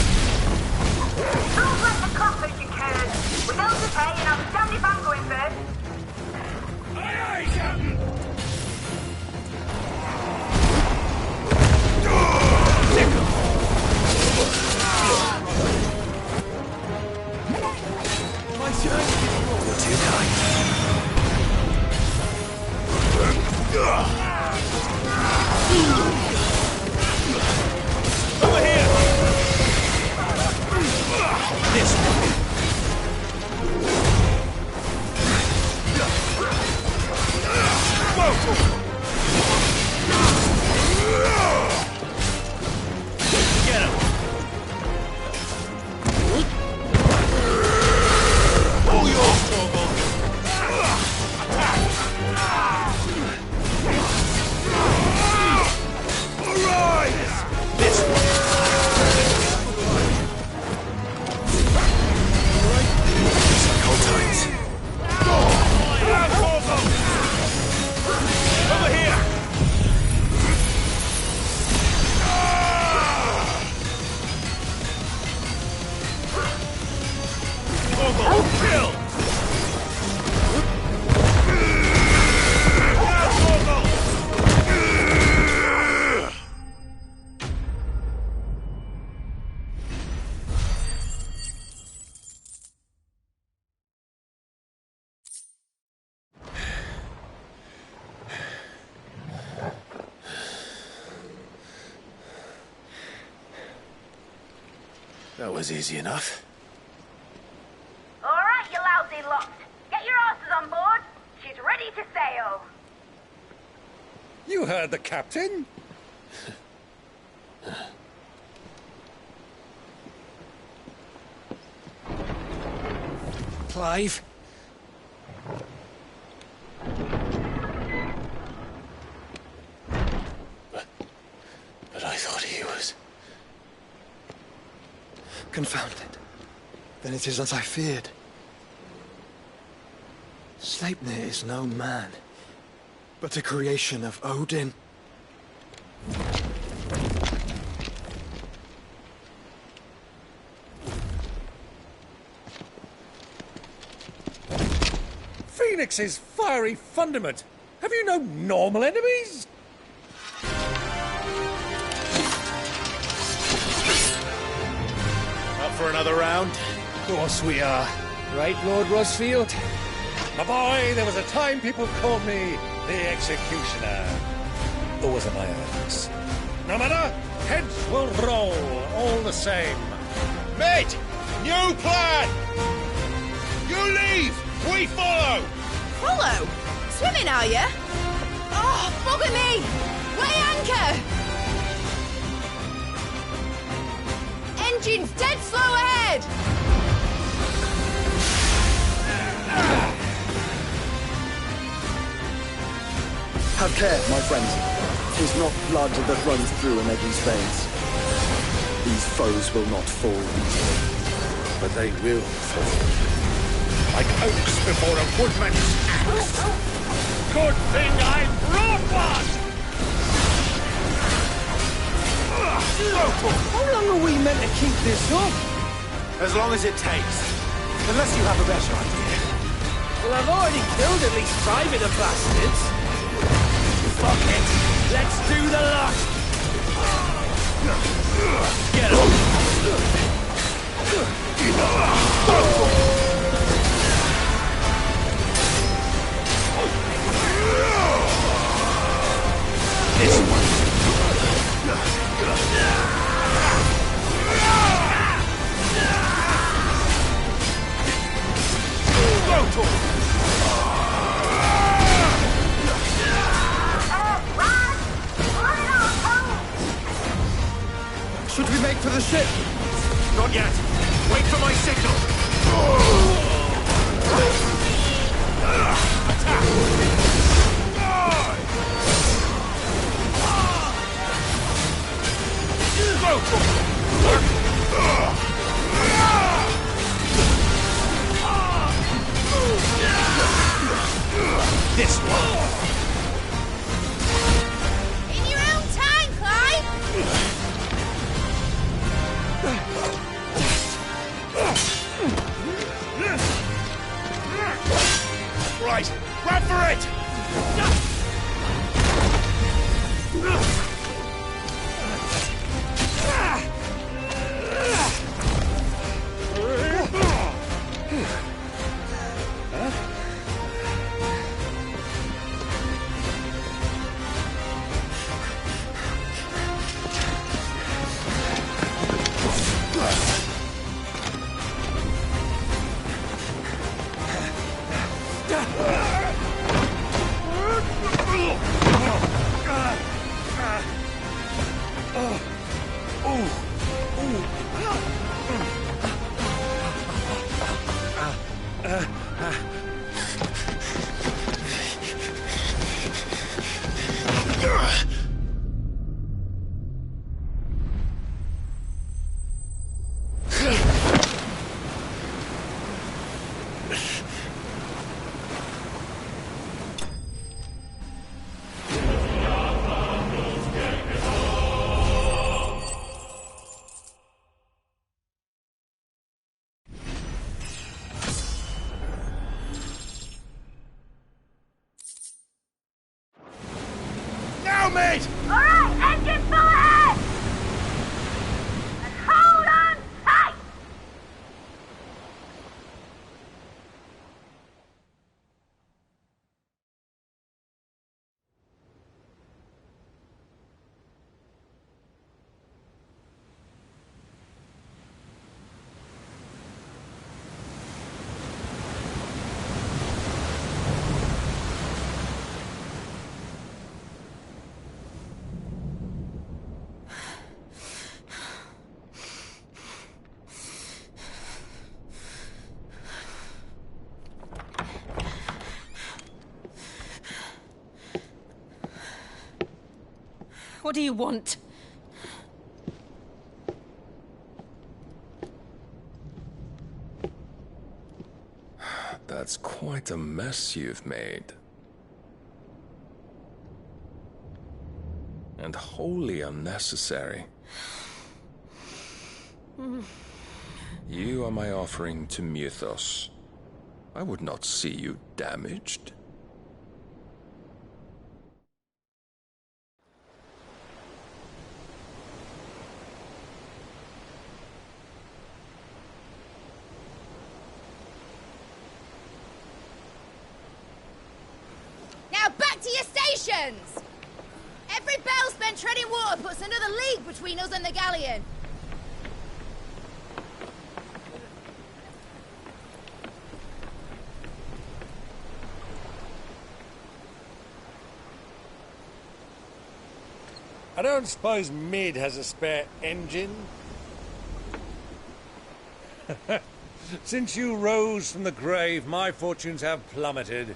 Don't let the coppers, you curds! We know to pay and I'll stand if I'm going first! Aye, aye, Captain! You're too kind. Over here! This way. Get him! All yours, Torvald! That was easy enough. All right, you lousy lot. Get your asses on board. She's ready to sail. You heard the captain. Clive? But I thought he was... Confounded. Then it is as I feared. Sleipnir is no man, but a creation of Odin. Phoenix's fiery fundament. Have you no normal enemies? Up for another round? Of course we are. Right, Lord Rosfield? My boy, there was a time people called me the Executioner. Always at my earnings. No matter, heads will roll all the same. Mate! New plan! You leave! We follow! Follow? Swimming, are you? Oh, bugger me! Weigh anchor! Engine's dead slow ahead! Have care, my friends. 'Tis not blood that runs through a Negi's veins. These foes will not fall easily. But they will fall. Like oaks before a woodman's axe. Good thing I brought one! How long are we meant to keep this up? As long as it takes. Unless you have a better idea. Well, I've already killed at least 5 of the bastards. Fuck it. Let's do the lot. Get him. This one. Should we make for the ship? Not yet. Wait for my signal. Attack! This one. In your own time, Clive! Right, run for it! What do you want? That's quite a mess you've made. And wholly unnecessary. You are my offering to Mythos. I would not see you damaged. Now back to your stations! Every bell spent treading water puts another league between us and the galleon. I don't suppose Mid has a spare engine? Since you rose from the grave, my fortunes have plummeted.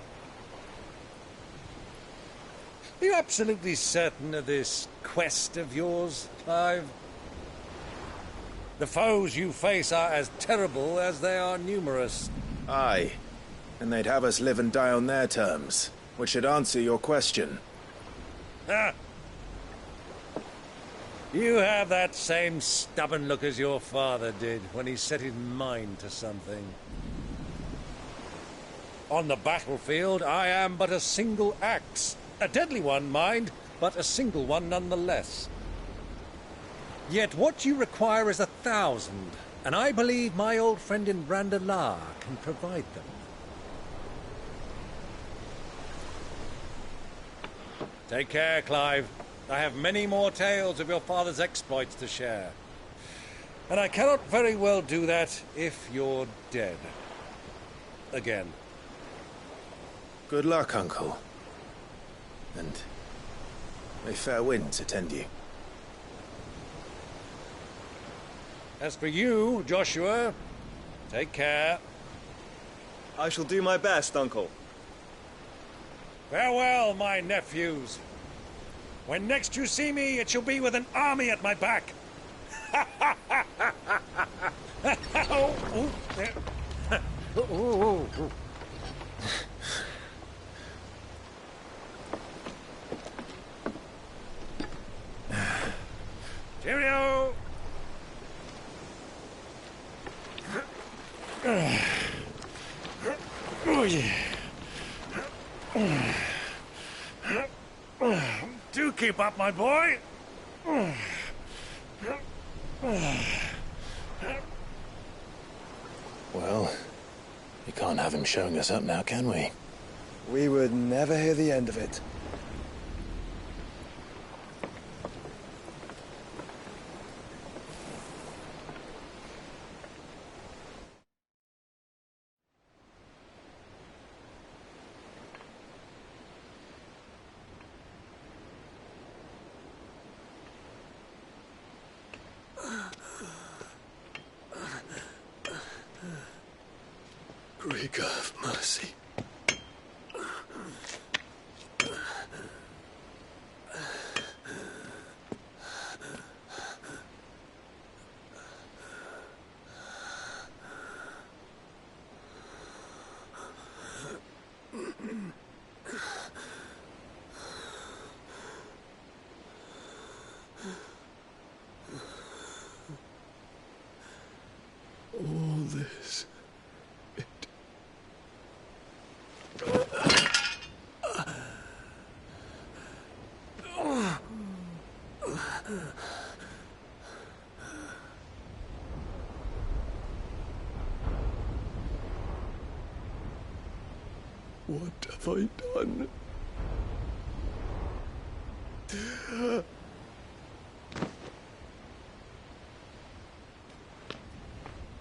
Are you absolutely certain of this quest of yours, Clive? The foes you face are as terrible as they are numerous. Aye. And they'd have us live and die on their terms, which should answer your question. Ah! You have that same stubborn look as your father did when he set his mind to something. On the battlefield, I am but a single axe. A deadly one, mind, but a single one nonetheless. Yet what you require is 1,000, and I believe my old friend in Brandalar can provide them. Take care, Clive. I have many more tales of your father's exploits to share. And I cannot very well do that if you're dead. Again. Good luck, Uncle. And may fair winds attend you. As for you, Joshua, take care. I shall do my best, Uncle. Farewell, my nephews. When next you see me, it shall be with an army at my back. Cheerio! Oh, yeah. Do keep up, my boy. Well, we can't have him showing us up now, can we? We would never hear the end of it. Greek, have mercy. All this. What have I done?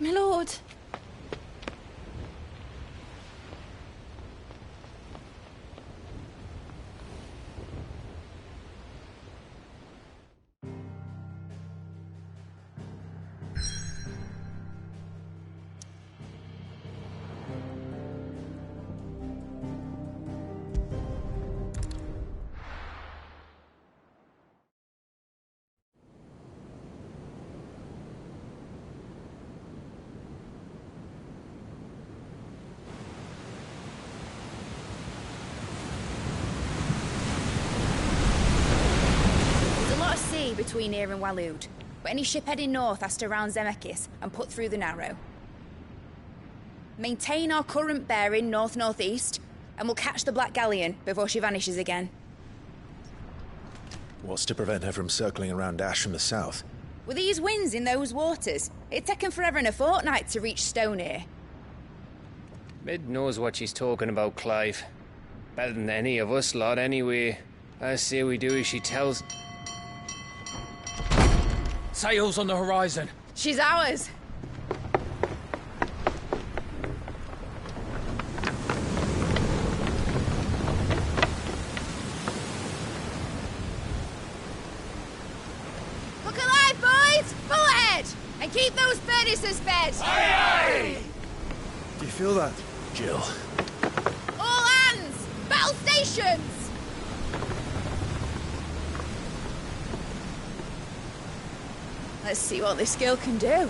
My lord. sea between here and Waloed, but any ship heading north has to round Zemeckis and put through the Narrow. Maintain our current bearing north-northeast, and we'll catch the Black Galleon before she vanishes again. What's to prevent her from circling around Ash from the south? With these winds in those waters, it'd take 'em forever and a fortnight to reach Stone here. Mid knows what she's talking about, Clive. Better than any of us lot, anyway. I say we do as she tells. Sails on the horizon. She's ours. Look alive, boys! Full ahead! And keep those furnaces fed! Aye, aye! Do you feel that? Jill. All hands! Battle stations! Let's see what this girl can do.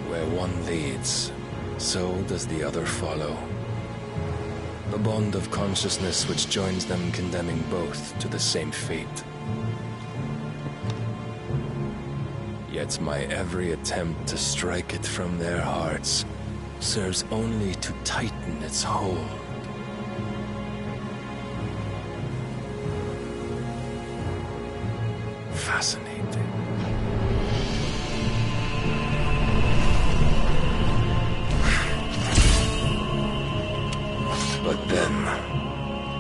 Where one leads, so does the other follow. A bond of consciousness which joins them, condemning both to the same fate. Yet my every attempt to strike it from their hearts serves only to tighten its hold. Fascinating. But then,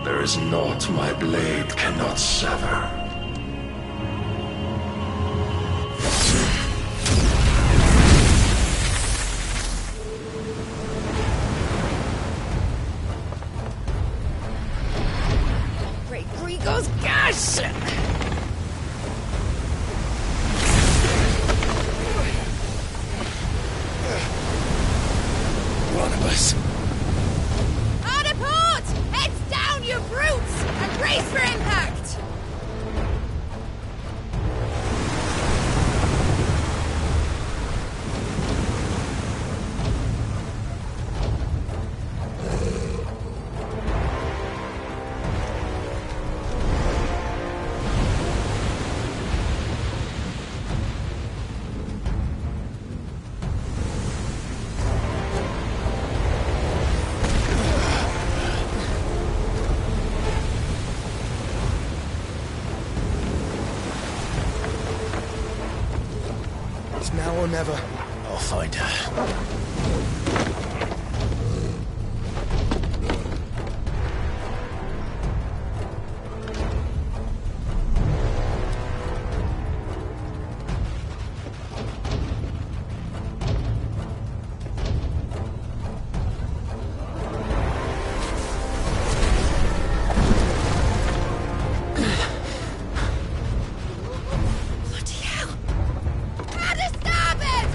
there is naught my blade cannot sever. Great Grigor's gas! One of us. Heads down, you brutes! And brace for impact! It's now or never. I'll find her. Bloody hell! How to stop it!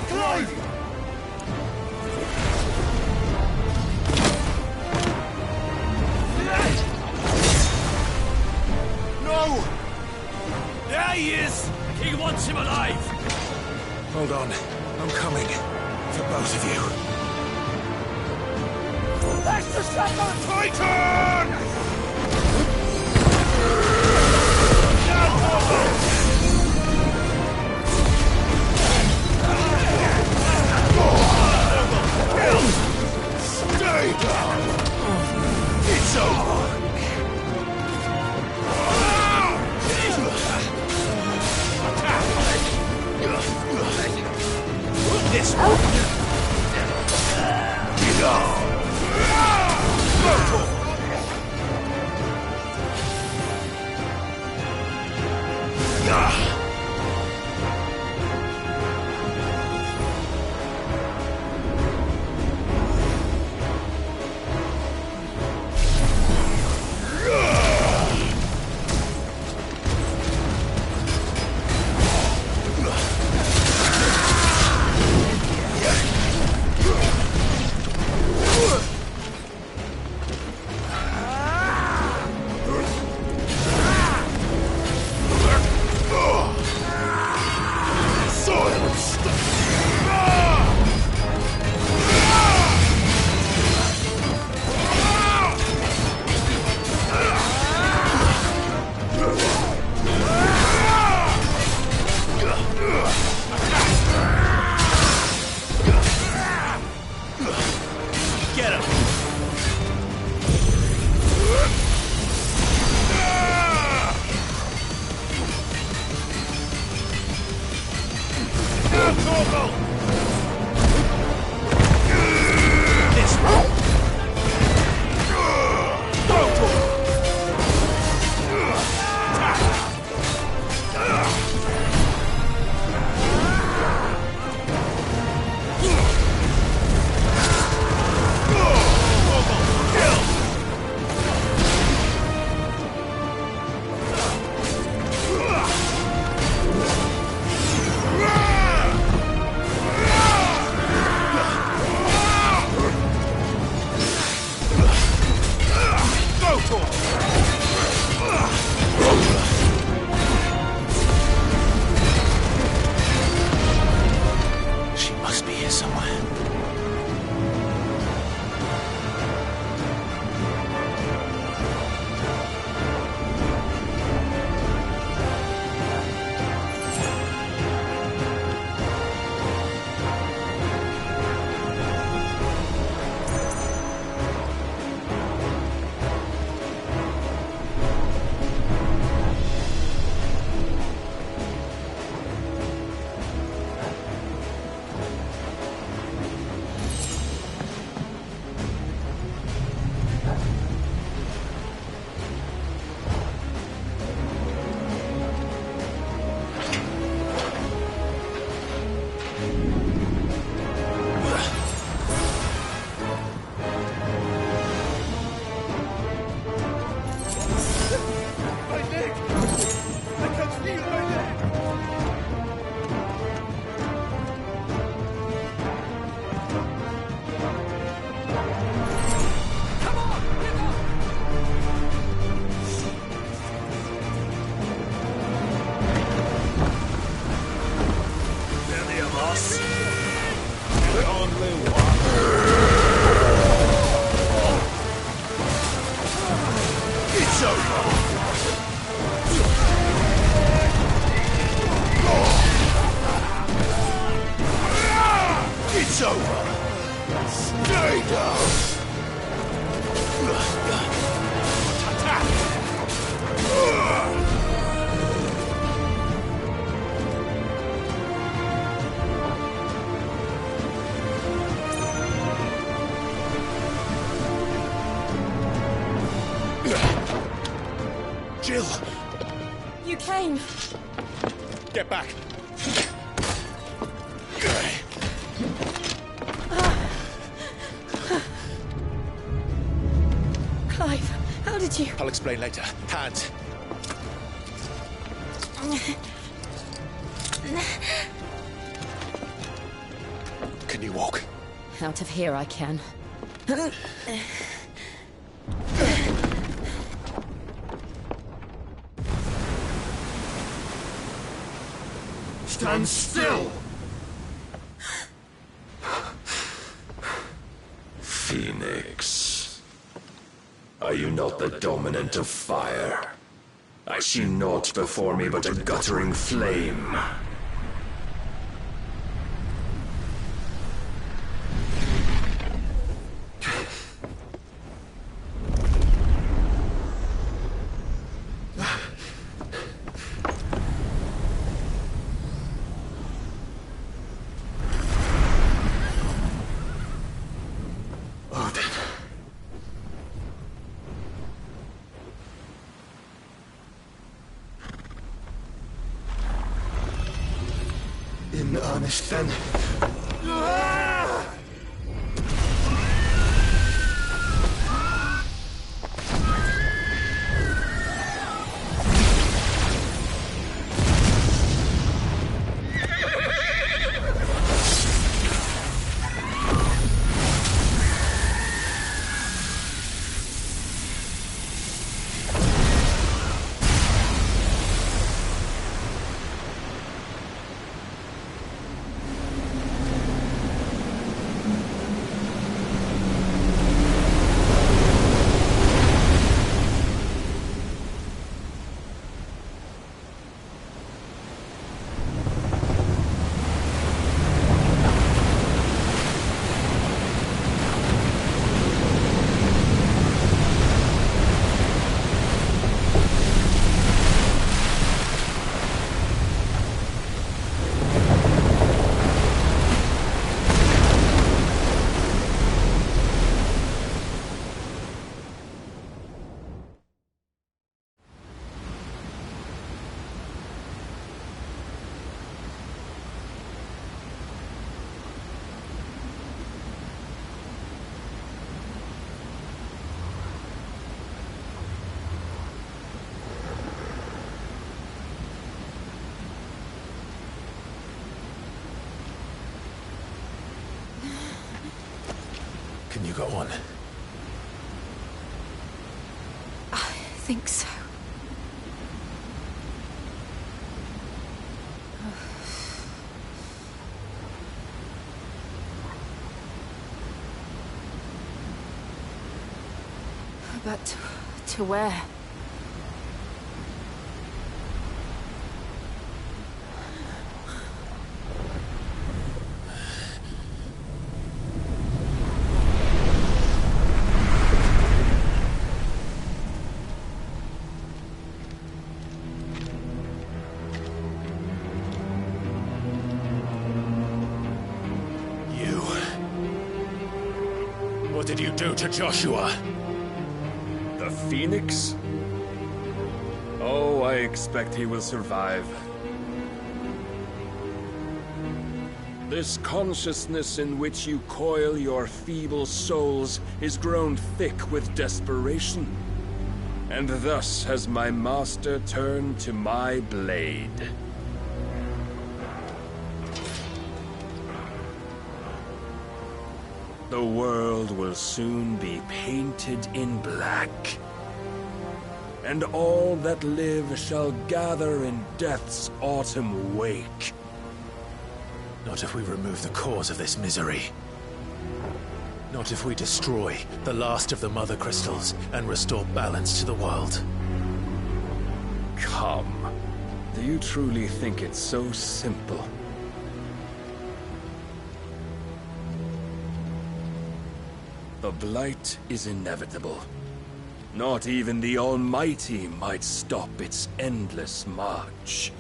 Clive! No! There he is! The king wants him alive! Hold on. I'm coming. For both of you. That's the second Titan! Stay down! It's over! This one! Get him! Now, Torgal! This one! Go, Torgal! She must be here somewhere. It's over! Stay down! Jill! You came. Get back! Clive, how did you... I'll explain later. Hands. Can you walk? Out of here I can. Stand still! Phoenix. Are you not the dominant of fire? I see naught before me but a guttering flame. In earnest, then. Can you go on? I think so. But to where? What did you do to Joshua? The Phoenix? Oh, I expect he will survive. This consciousness in which you coil your feeble souls is grown thick with desperation. And thus has my master turned to my blade. The world will soon be painted in black. And all that live shall gather in death's autumn wake. Not if we remove the cause of this misery. Not if we destroy the last of the Mother Crystals and restore balance to the world. Come. Do you truly think it's so simple? The Blight is inevitable. Not even the Almighty might stop its endless march.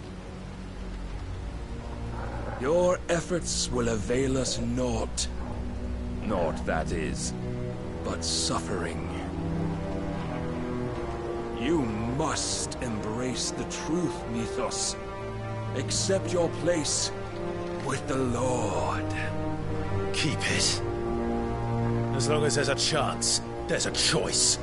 Your efforts will avail us naught. Naught, that is, but suffering. You must embrace the truth, Mythos. Accept your place with the Lord. Keep it. As long as there's a chance, there's a choice.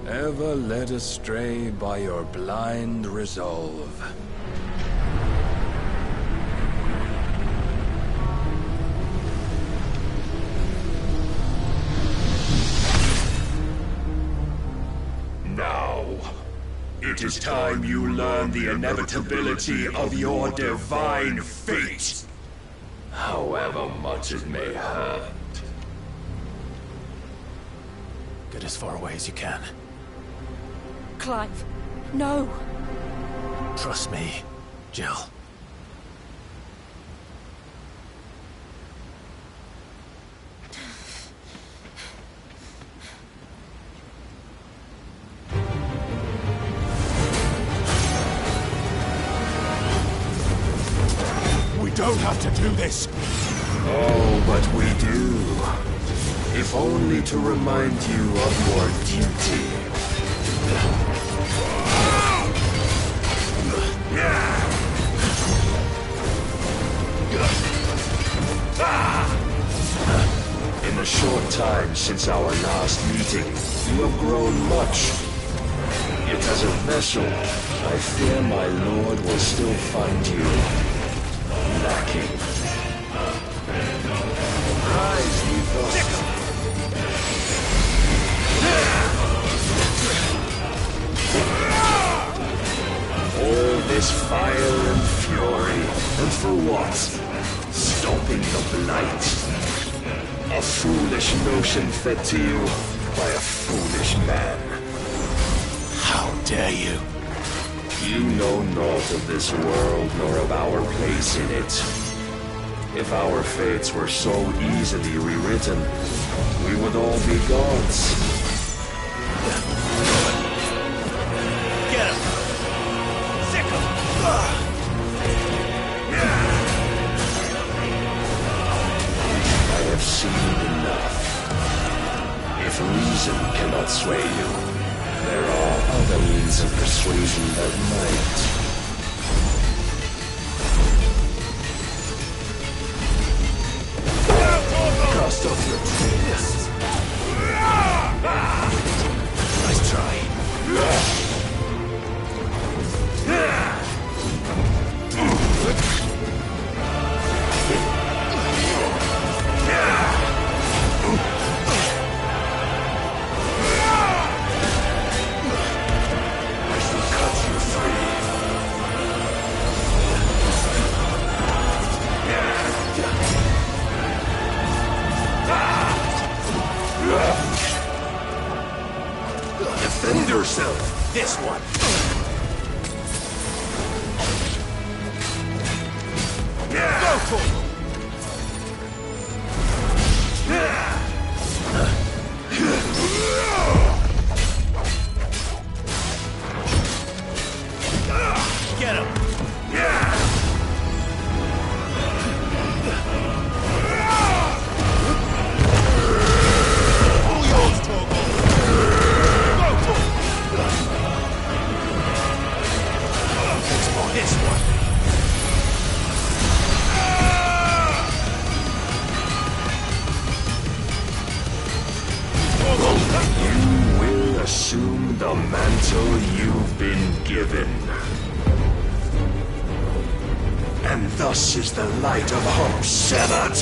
Ever led astray by your blind resolve. is time you learn the inevitability of your divine fate. However much it may hurt. Get as far away as you can. Clive, no. Trust me, Jill. We don't have to do this. Oh, but we do. If only to remind you of your duty. In the short time since our last meeting, you have grown much. Yet as a vessel, I fear my lord will still find you lacking. Rise, Ethos. All this fire and fury, and for what? Stopping the blight. A foolish notion fed to you by a foolish man. How dare you? You know naught of this world nor of our place in it. If our fates were so easily rewritten, we would all be gods. Get him! Sick him! I have seen enough. If reason cannot sway you, there are other means of persuasion that might. Cast off your tricks. Nice try. Defend yourself! This one. Go for it! Get him! All yours, Torgal! Go for it! This one! You will assume the mantle you've been given. And thus is the light of hope severed.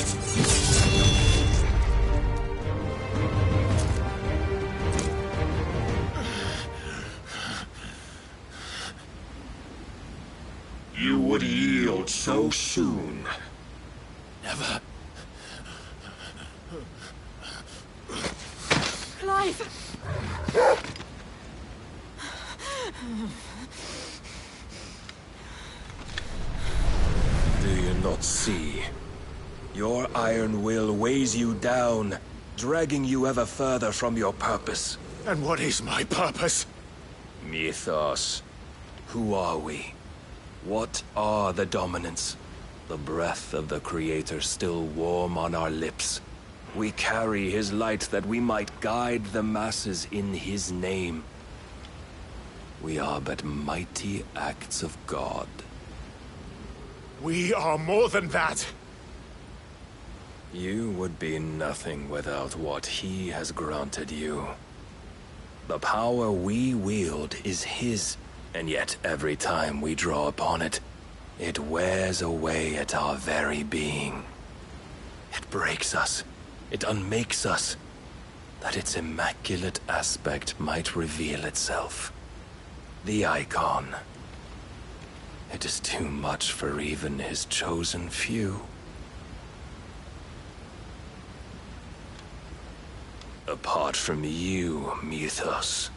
You would yield so soon. Never. Clive! Do you not see? Your iron will weighs you down, dragging you ever further from your purpose. And what is my purpose? Mythos. Who are we? What are the dominants? The breath of the Creator still warm on our lips. We carry his light that we might guide the masses in his name. We are but mighty acts of God. We are more than that. You would be nothing without what he has granted you. The power we wield is his, and yet every time we draw upon it, it wears away at our very being. It breaks us. It unmakes us, that its immaculate aspect might reveal itself. The icon. It is too much for even his chosen few. Apart from you, Mythos,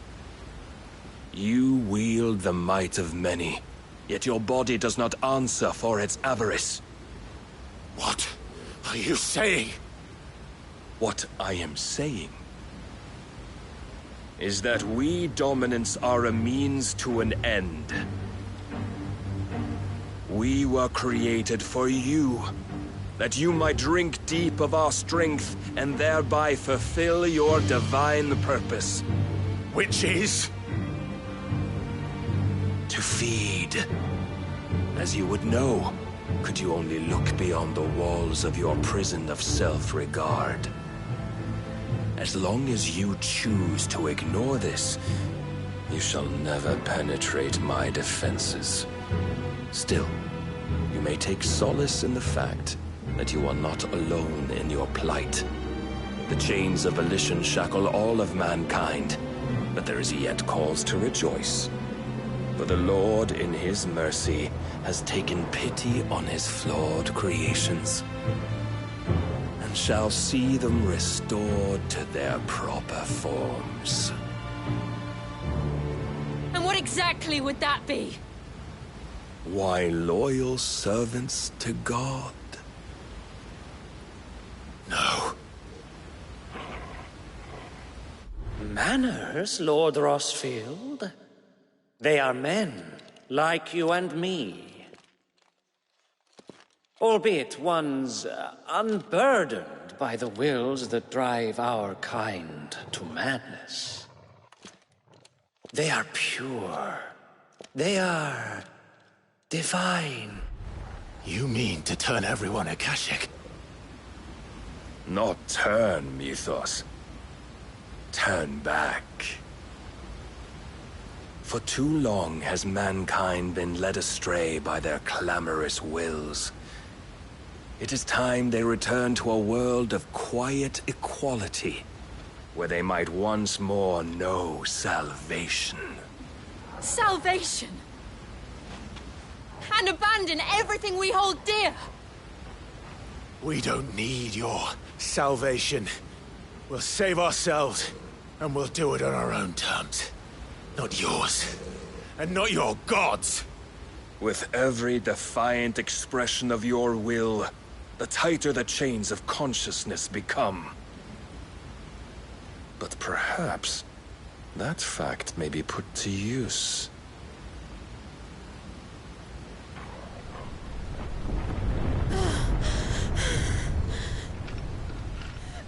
you wield the might of many, yet your body does not answer for its avarice. What are you saying? What I am saying is that we dominants are a means to an end. We were created for you, that you might drink deep of our strength and thereby fulfill your divine purpose. Which is? To feed. As you would know, could you only look beyond the walls of your prison of self-regard. As long as you choose to ignore this, you shall never penetrate my defenses. Still, you may take solace in the fact that you are not alone in your plight. The chains of volition shackle all of mankind, but there is yet cause to rejoice. For the Lord, in his mercy, has taken pity on his flawed creations, and shall see them restored to their proper forms. And what exactly would that be? Why, loyal servants to God. No. Manners, Lord Rossfield? They are men, like you and me. Albeit one's unburdened by the wills that drive our kind to madness. They are pure. They are divine. You mean to turn everyone Akashic? Not turn, Mythos. Turn back. For too long has mankind been led astray by their clamorous wills. It is time they return to a world of quiet equality, where they might once more know salvation. Salvation? And abandon everything we hold dear? We don't need your salvation. We'll save ourselves, and we'll do it on our own terms. Not yours. And not your gods. With every defiant expression of your will, the tighter the chains of consciousness become. But perhaps that fact may be put to use.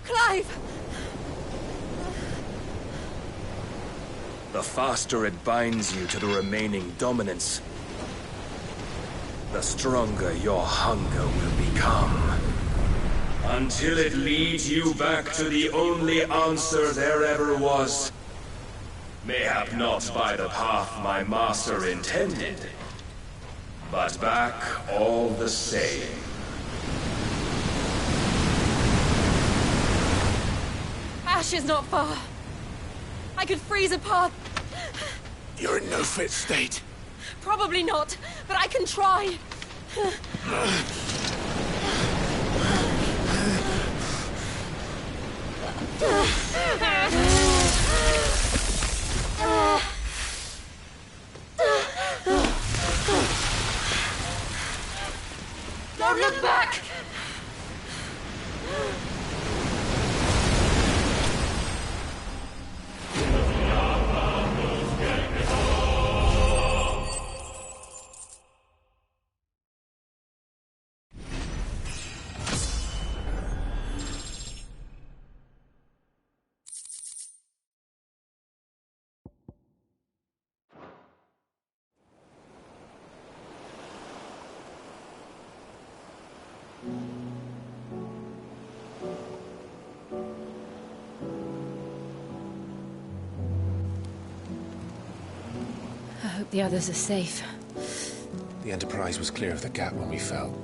Clive! The faster it binds you to the remaining dominance, the stronger your hunger will become. Until it leads you back to the only answer there ever was. Mayhap not by the path my master intended, but back all the same. Ash is not far. I could freeze a path. You're in no fit state. Probably not, but I can try. Don't look back! I hope the others are safe. The Enterprise was clear of the gap when we fell.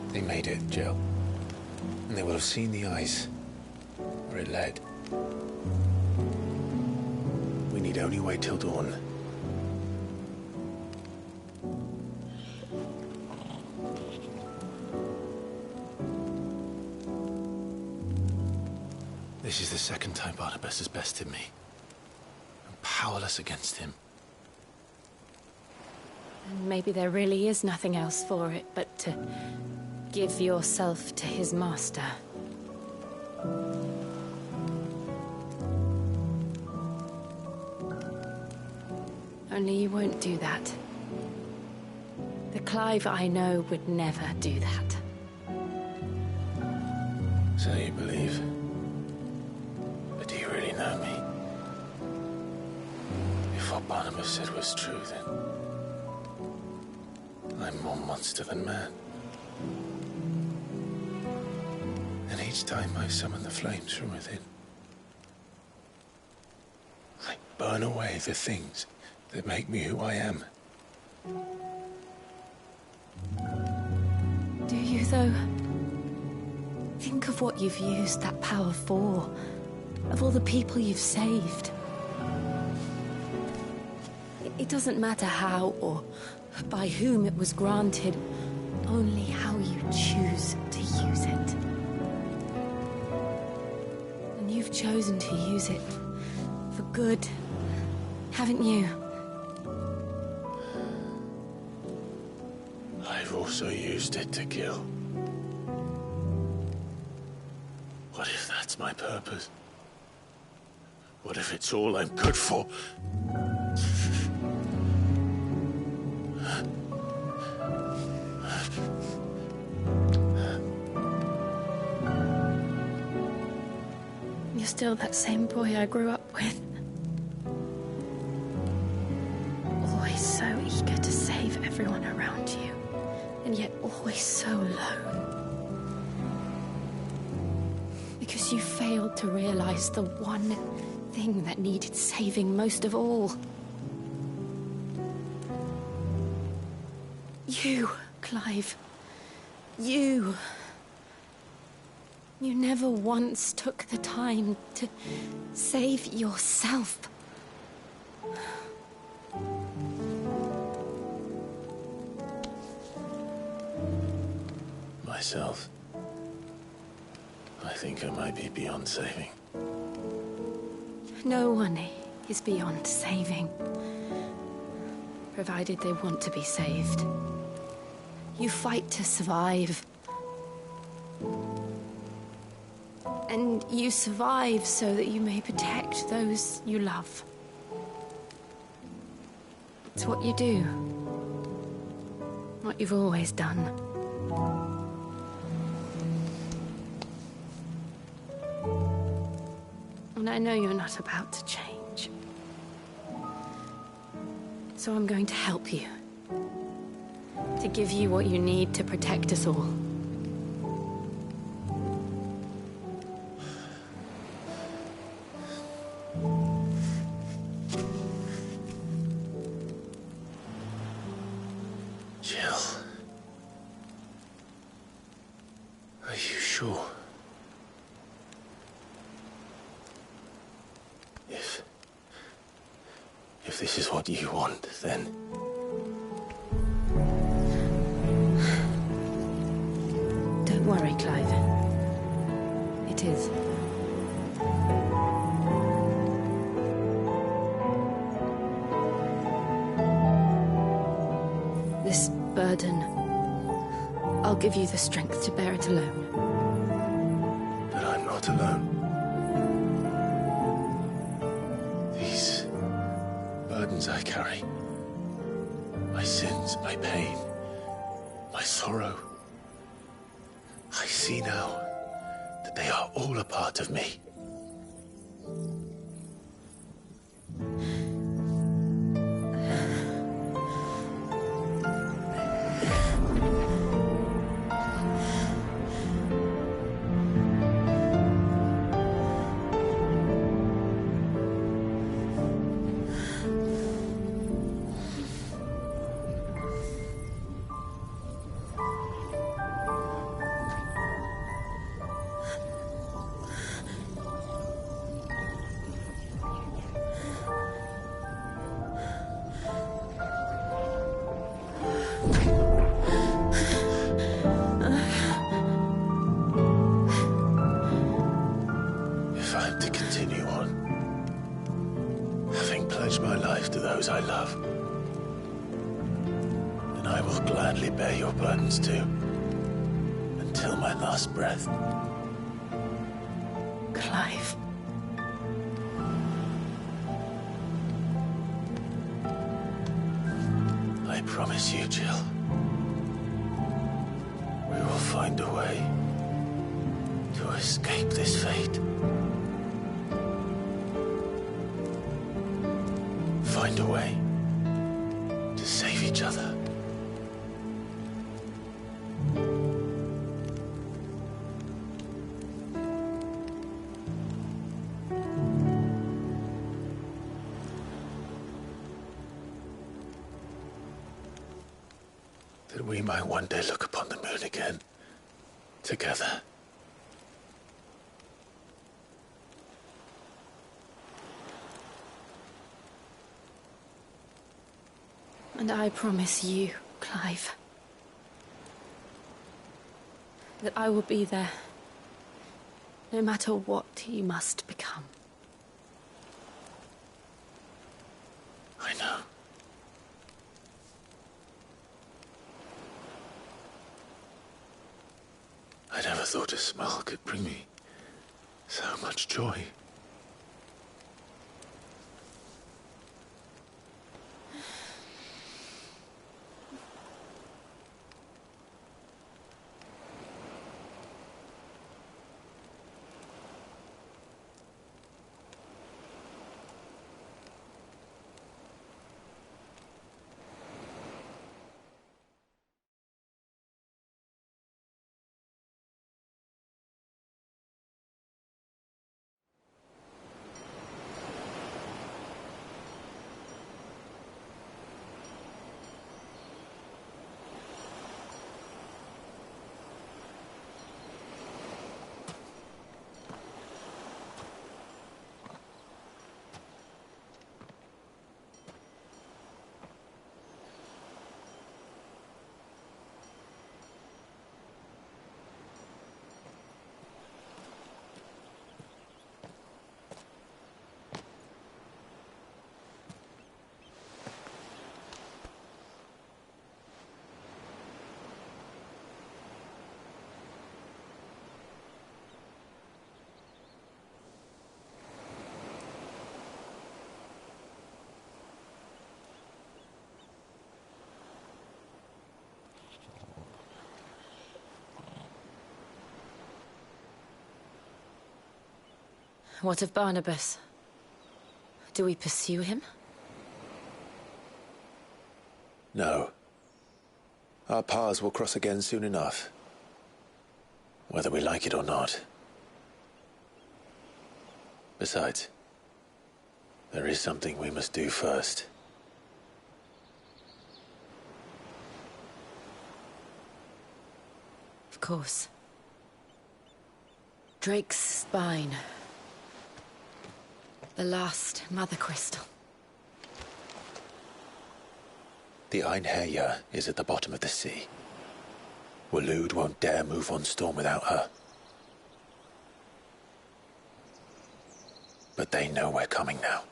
They made it, Jill. And they will have seen the ice where it led. We need only wait till dawn. This is the second time Barnabas has bested me. I'm powerless against him. And maybe there really is nothing else for it but to give yourself to his master. Only you won't do that. The Clive I know would never do that. So you believe? But do you really know me? If what Barnabas said was true, then I'm more monster than man. And each time I summon the flames from within, I burn away the things that make me who I am. Do you, though? Think of what you've used that power for, of all the people you've saved. It doesn't matter how or by whom it was granted, only how you choose to use it. And you've chosen to use it for good, haven't you? I've also used it to kill. What if that's my purpose? What if it's all I'm good for? You're still that same boy I grew up with. Always so eager to save everyone around you, and yet always so alone. Because you failed to realize the one thing that needed saving most of all. You, Clive. You. You never once took the time to save yourself. Myself. I think I might be beyond saving. No one is beyond saving, provided they want to be saved. You fight to survive. And you survive so that you may protect those you love. It's what you do. What you've always done. And I know you're not about to change. So I'm going to help you. To give you what you need to protect us all. Jill. Are you sure? If this is what you want, then... Don't worry, Clive. It is. This burden, I'll give you the strength to bear it alone. But I'm not alone. These burdens I carry, my sins, my pain, my sorrow, I see now that they are all a part of me. those I love. And I will gladly bear your burdens too, until my last breath. Clive. I promise you, Jill. We will find a way to escape this fate. Find a way to save each other. That we might one day look upon the moon again, together. And I promise you, Clive, that I will be there, no matter what you must become. I know. I never thought a smile could bring me so much joy. What of Barnabas? Do we pursue him? No. Our paths will cross again soon enough. Whether we like it or not. Besides, there is something we must do first. Of course. Drake's spine. The last Mother Crystal. The Einherjar is at the bottom of the sea. Waloed won't dare move on Storm without her. But they know we're coming now.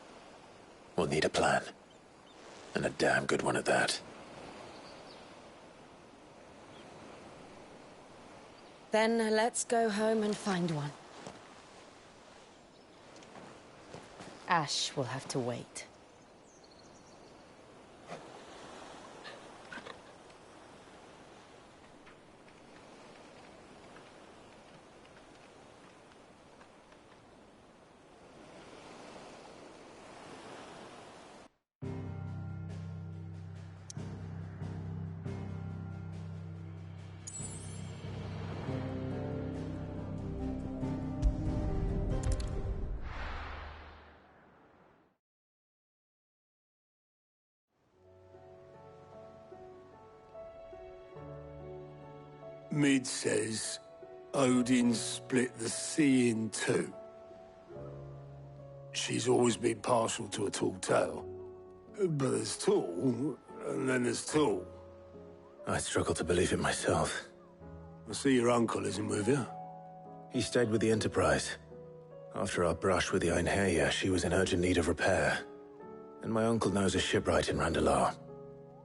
We'll need a plan. And a damn good one at that. Then let's go home and find one. Ash will have to wait. Mid says Odin split the sea in two. She's always been partial to a tall tale. But there's tall, and then there's tall. I struggle to believe it myself. I see your uncle isn't with you. He stayed with the Enterprise. After our brush with the Einherjar, she was in urgent need of repair. And my uncle knows a shipwright in Randalar.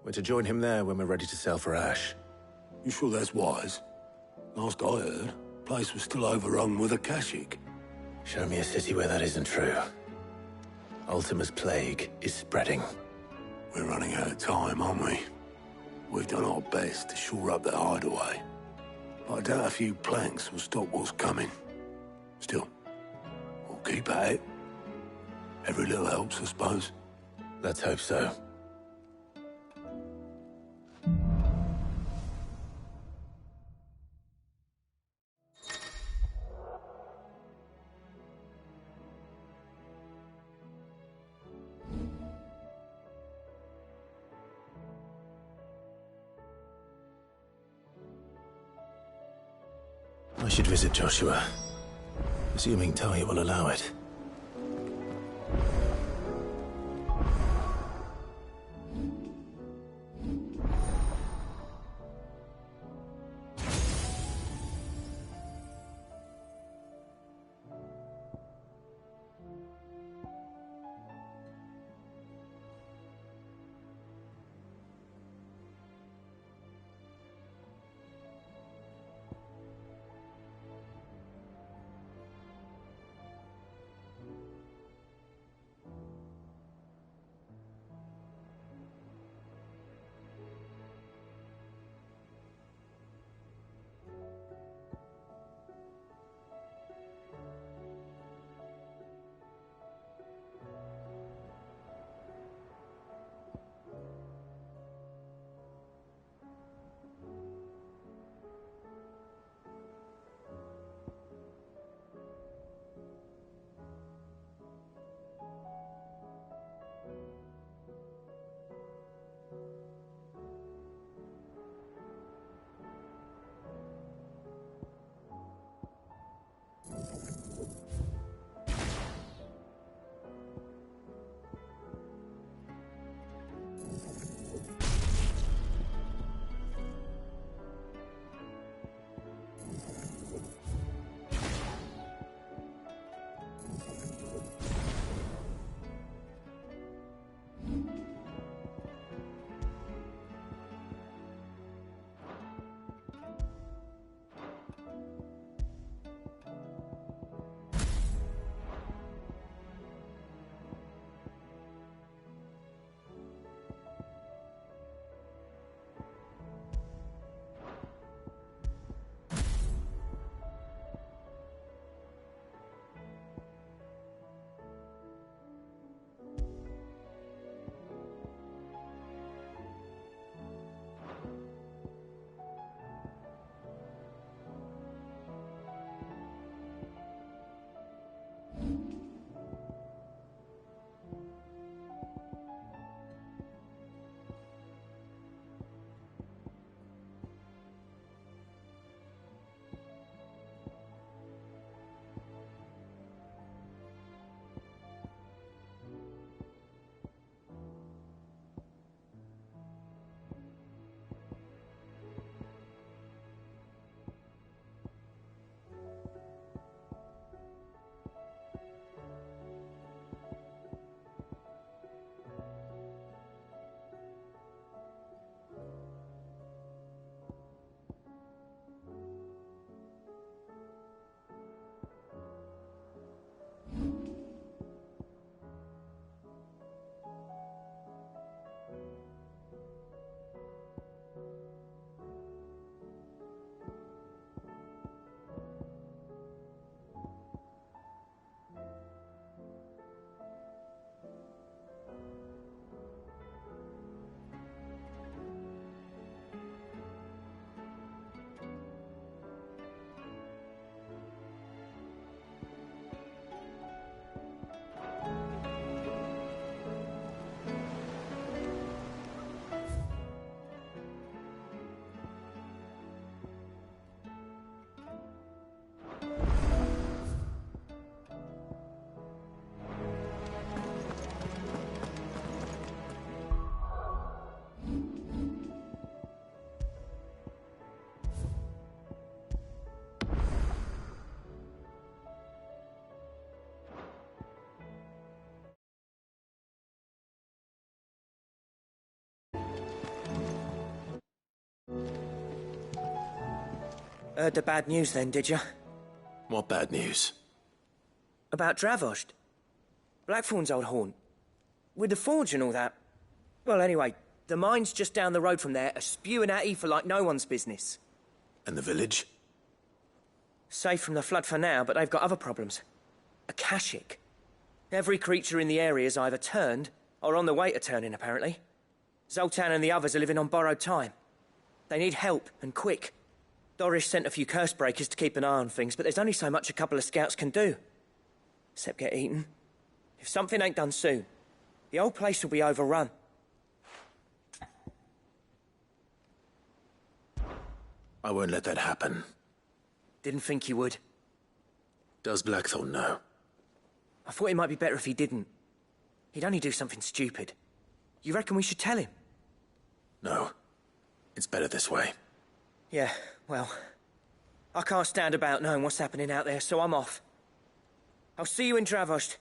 We're to join him there when we're ready to sail for Ash. You sure that's wise? Last I heard, the place was still overrun with Akashic. Show me a city where that isn't true. Ultima's plague is spreading. We're running out of time, aren't we? We've done our best to shore up that hideaway. But I doubt a few planks will stop what's coming. Still, we'll keep at it. Every little helps, I suppose. Let's hope so. I should visit Joshua, assuming Talia will allow it. Heard the bad news then, did you? What bad news? About Dravost. Blackthorn's old haunt. With the forge and all that. Well, anyway, the mines just down the road from there are spewing out ether like no one's business. And the village? Safe from the flood for now, but they've got other problems. Akashic. Every creature in the area is either turned or on the way to turning, apparently. Zoltan and the others are living on borrowed time. They need help, and quick. Doris sent a few curse breakers to keep an eye on things, but there's only so much a couple of scouts can do. Except get eaten. If something ain't done soon, the old place will be overrun. I won't let that happen. Didn't think you would. Does Blackthorn know? I thought it might be better if he didn't. He'd only do something stupid. You reckon we should tell him? No. It's better this way. Yeah, well, I can't stand about knowing what's happening out there, so I'm off. I'll see you in Dravost.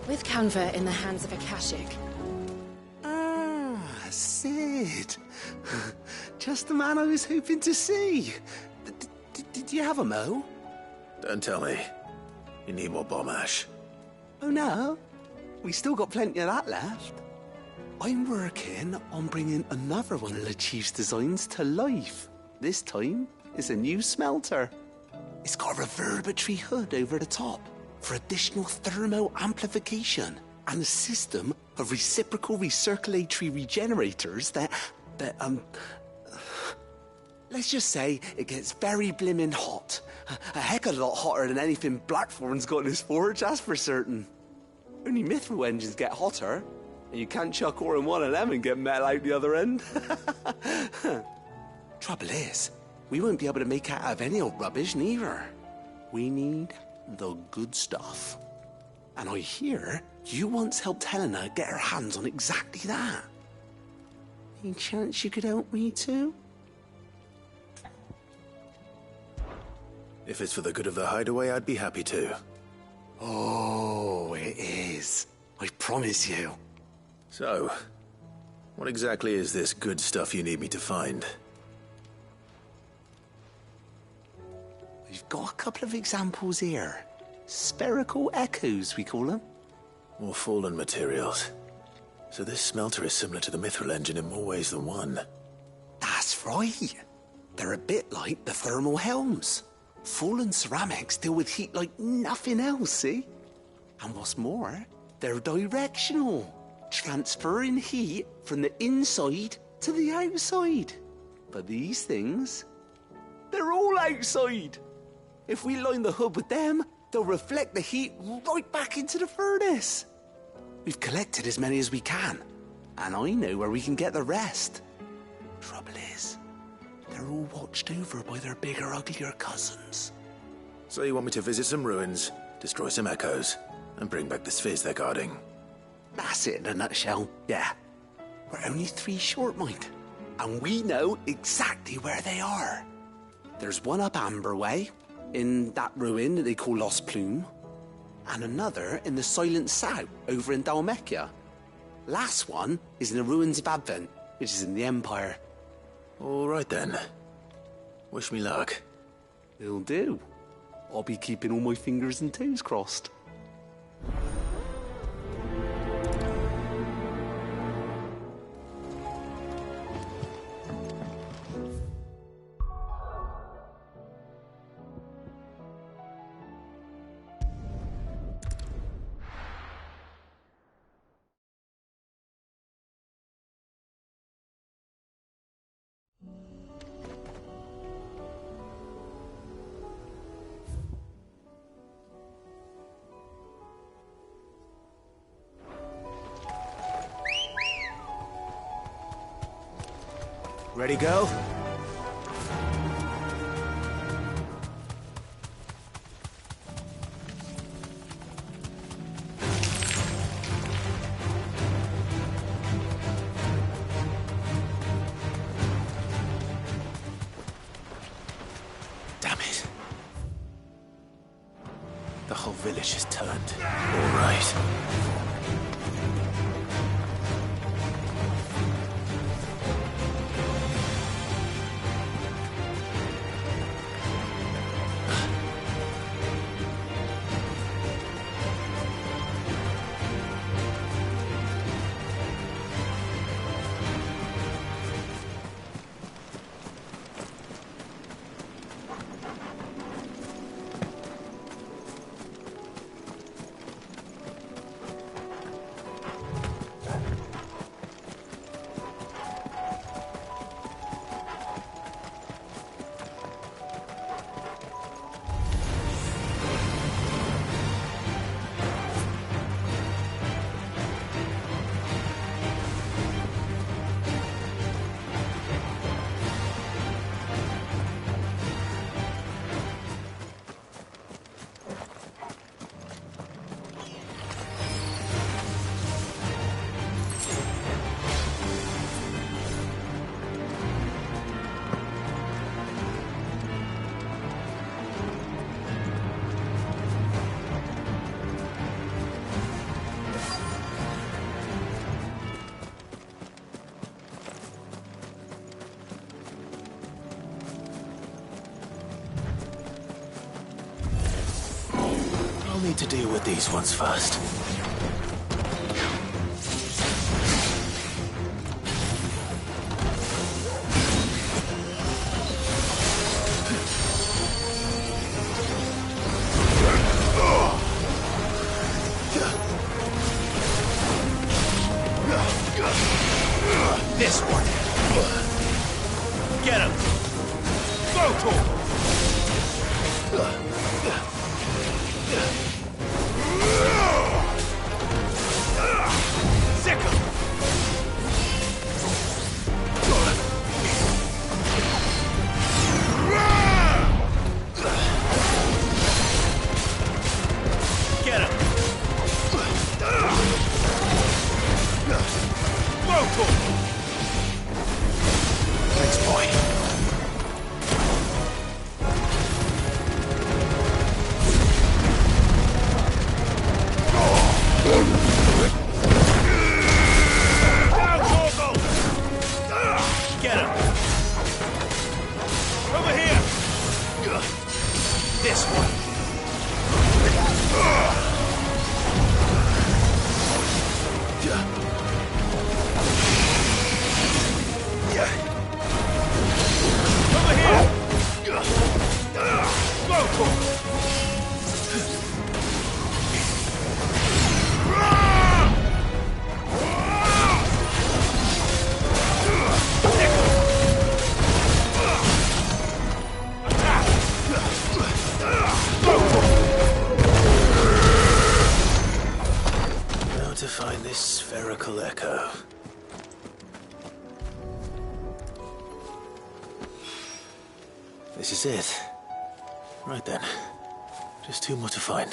With Canva in the hands of Akashic. Ah, Sid. Just the man I was hoping to see. Did you have a mo? Don't tell me. You need more bomb ash. Oh no, we still got plenty of that left. I'm working on bringing another one of the Chief's designs to life. This time, it's a new smelter. It's got a reverberatory hood over the top for additional thermo amplification and a system of reciprocal recirculatory regenerators that let's just say it gets very blimmin' hot. A heck of a lot hotter than anything Blackthorn's got in his forge, that's for certain. Only mithril engines get hotter, and you can't chuck ore in one of them and get metal out the other end. Trouble is, we won't be able to make out of any old rubbish neither. We need the good stuff. And I hear you once helped Helena get her hands on exactly that. Any chance you could help me too? If it's for the good of the hideaway, I'd be happy to. Oh, it is. I promise you. So, what exactly is this good stuff you need me to find? We've got a couple of examples here. Spherical echoes, we call them. More fallen materials. So this smelter is similar to the mithril engine in more ways than one. That's right. They're a bit like the thermal helms. Fallen ceramics deal with heat like nothing else, see? And what's more, they're directional, transferring heat from the inside to the outside. But these things, they're all outside. If we line the hood with them, they'll reflect the heat right back into the furnace. We've collected as many as we can, and I know where we can get the rest. Trouble is, they're all watched over by their bigger, uglier cousins. So you want me to visit some ruins, destroy some echoes, and bring back the spheres they're guarding? That's it in a nutshell, yeah. We're only 3 short, mind, and we know exactly where they are. There's one up Amber Way, in that ruin that they call Lost Plume, and another in the Silent South over in Dalmekia. Last one is in the ruins of Advent, which is in the Empire. All right then. Wish me luck. It'll do. I'll be keeping all my fingers and toes crossed. Ready, go? Damn it. The whole village has turned. All right. Need to deal with these ones first. This one. Get him. Go to him. This is it. Right then. Just two more to find.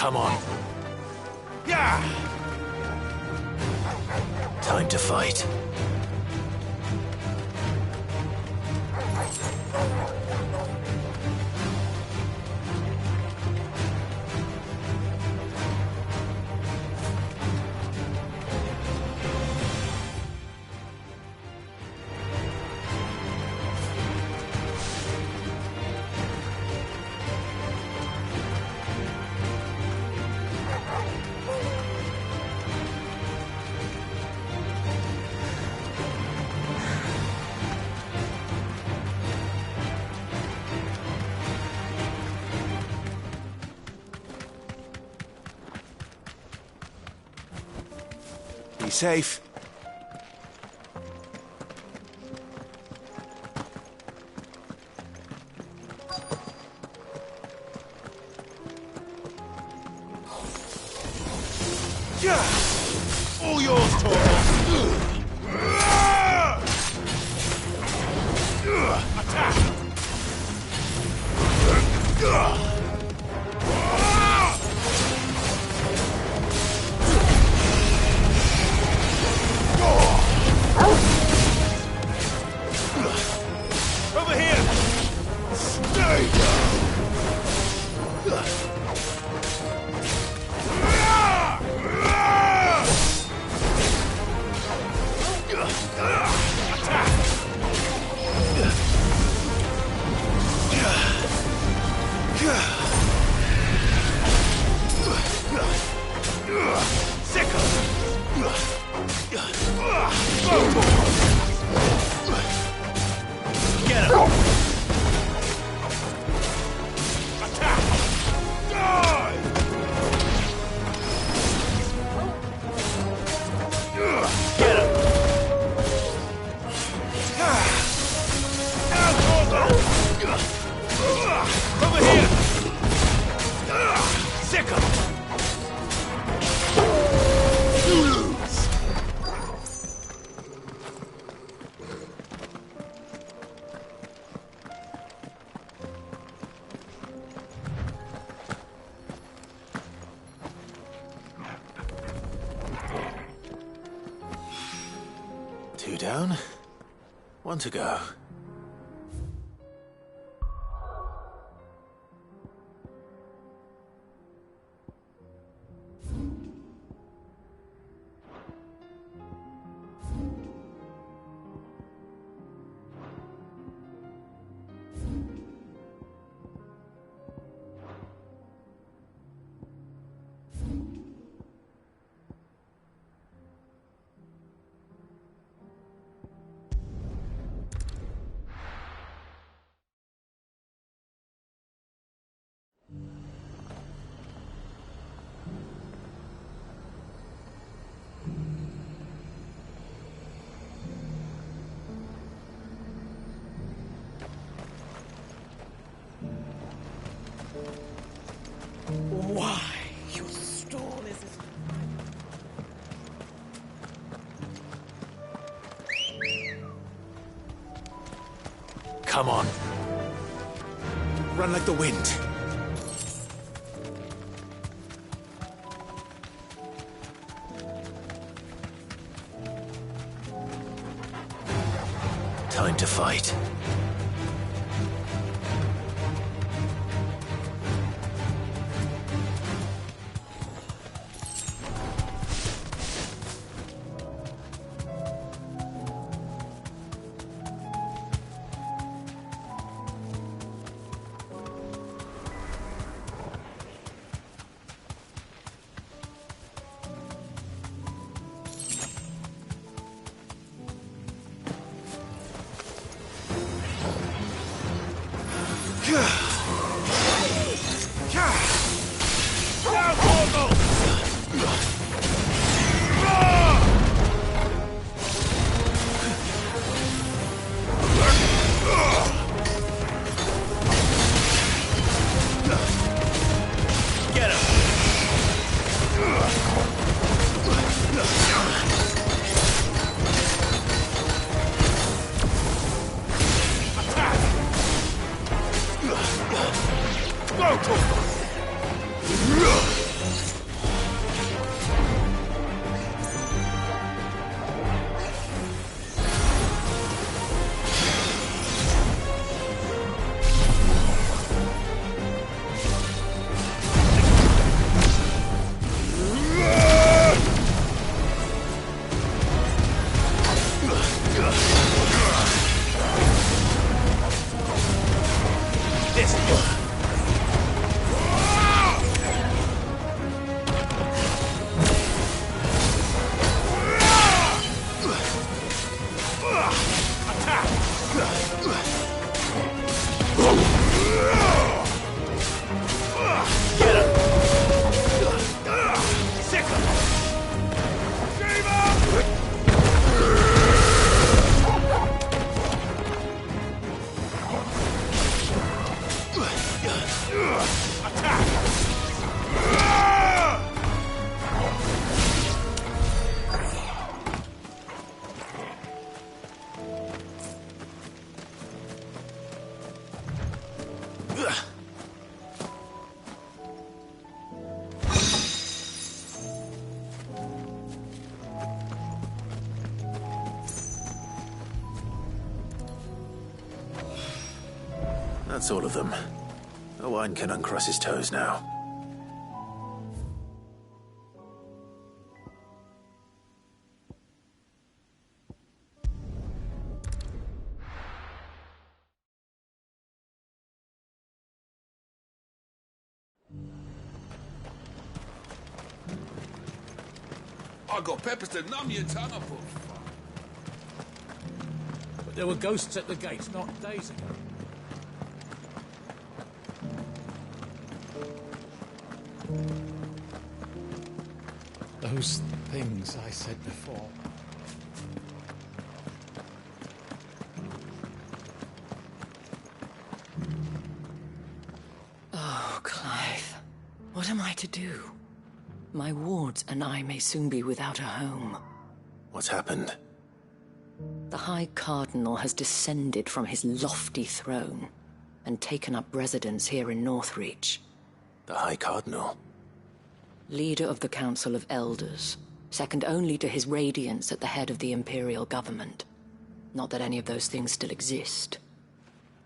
Come on. Yeah. Time to fight. Be safe. All yours, Torvald. Attack! Over here! Stay down! Get him! Over here! Sick 'em! You lose! Two down, one to go. Why? Your stall is as... Come on. Run like the wind. Time to fight. That's all of them. Owain can uncross his toes now. I got peppers to numb your tongue up. But there were ghosts at the gates not days ago. Those things I said before. Oh, Clive. What am I to do? My wards and I may soon be without a home. What's happened? The High Cardinal has descended from his lofty throne and taken up residence here in Northreach. The High Cardinal? Leader of the Council of Elders, second only to his Radiance at the head of the Imperial government. Not that any of those things still exist.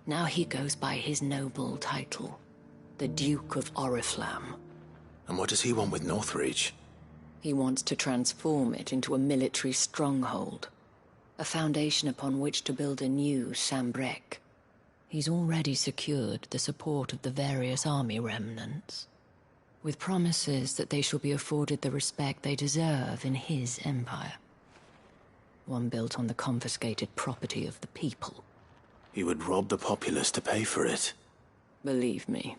Now he goes by his noble title, the Duke of Oriflamme. And what does he want with Northreach? He wants to transform it into a military stronghold, a foundation upon which to build a new Sambrec. He's already secured the support of the various army remnants, with promises that they shall be afforded the respect they deserve in his empire. One built on the confiscated property of the people. He would rob the populace to pay for it. Believe me,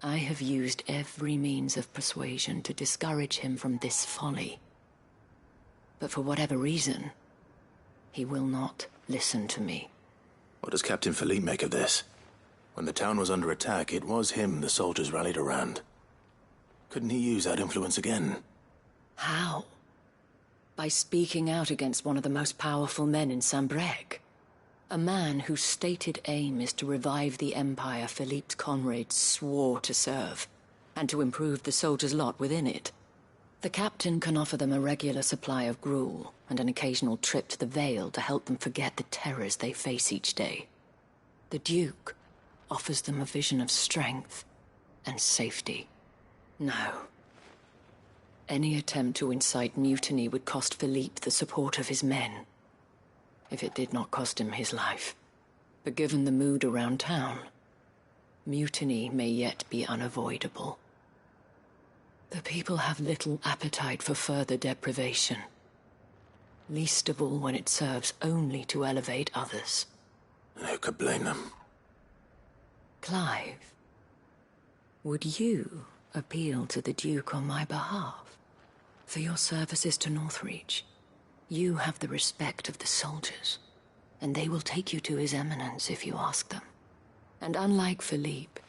I have used every means of persuasion to discourage him from this folly. But for whatever reason, he will not listen to me. What does Captain Philippe make of this? When the town was under attack, it was him the soldiers rallied around. Couldn't he use that influence again? How? By speaking out against one of the most powerful men in Sambrec. A man whose stated aim is to revive the empire Philippe's comrades swore to serve, and to improve the soldiers' lot within it. The captain can offer them a regular supply of gruel, and an occasional trip to the Vale to help them forget the terrors they face each day. The Duke offers them a vision of strength and safety. No. Any attempt to incite mutiny would cost Philippe the support of his men, if it did not cost him his life. But given the mood around town, mutiny may yet be unavoidable. The people have little appetite for further deprivation, least of all when it serves only to elevate others. Who could blame them? Clive, would you appeal to the Duke on my behalf? For your services to Northreach, you have the respect of the soldiers, and they will take you to his eminence if you ask them. And unlike Philippe,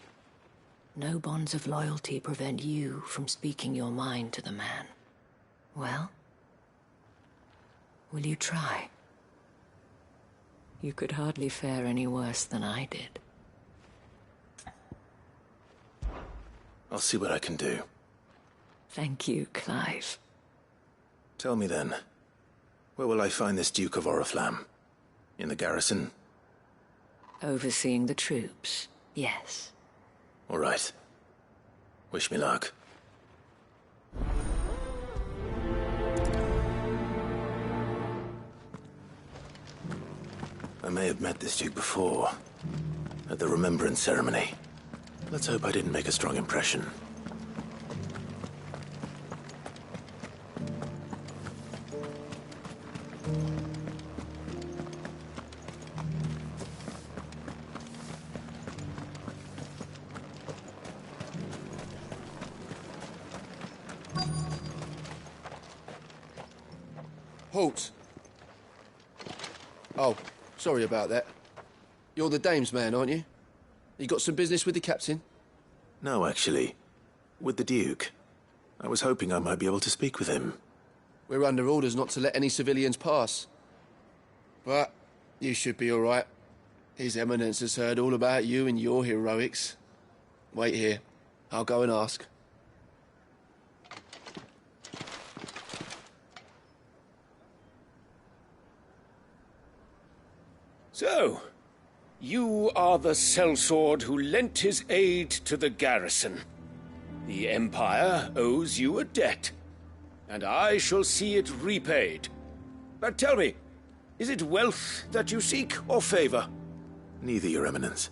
no bonds of loyalty prevent you from speaking your mind to the man. Well, will you try? You could hardly fare any worse than I did. I'll see what I can do. Thank you, Clive. Tell me then, where will I find this Duke of Oriflamme? In the garrison? Overseeing the troops, yes. All right. Wish me luck. I may have met this Duke before, at the Remembrance Ceremony. Let's hope I didn't make a strong impression. Halt! Oh, sorry about that. You're the dame's man, aren't you? You got some business with the captain? No, actually. With the Duke. I was hoping I might be able to speak with him. We're under orders not to let any civilians pass. But you should be all right. His Eminence has heard all about you and your heroics. Wait here. I'll go and ask. So, You are the sellsword who lent his aid to the garrison. The Empire owes you a debt, and I shall see it repaid. But tell me, is it wealth that you seek, or favor? Neither, Your Eminence.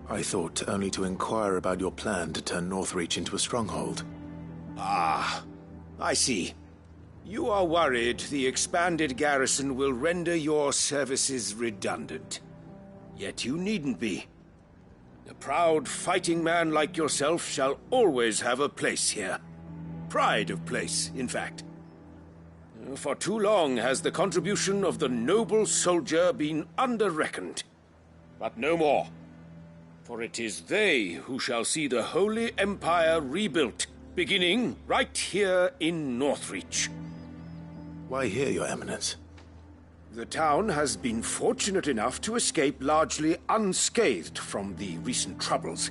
I thought only to inquire about your plan to turn Northreach into a stronghold. Ah, I see. You are worried the expanded garrison will render your services redundant. Yet you needn't be. A proud fighting man like yourself shall always have a place here. Pride of place, in fact. For too long has the contribution of the noble soldier been under-reckoned. But no more. For it is they who shall see the Holy Empire rebuilt, beginning right here in Northreach. Why here, Your Eminence? The town has been fortunate enough to escape largely unscathed from the recent troubles.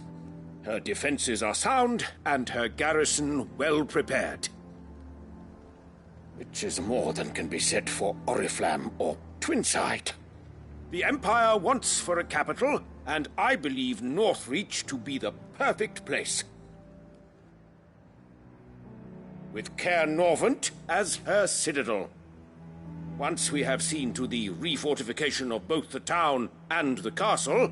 Her defenses are sound, and her garrison well prepared. Which is more than can be said for Oriflamme or Twinside. The Empire wants for a capital, and I believe Northreach to be the perfect place. With Caer Norvent as her citadel. Once we have seen to the refortification of both the town and the castle,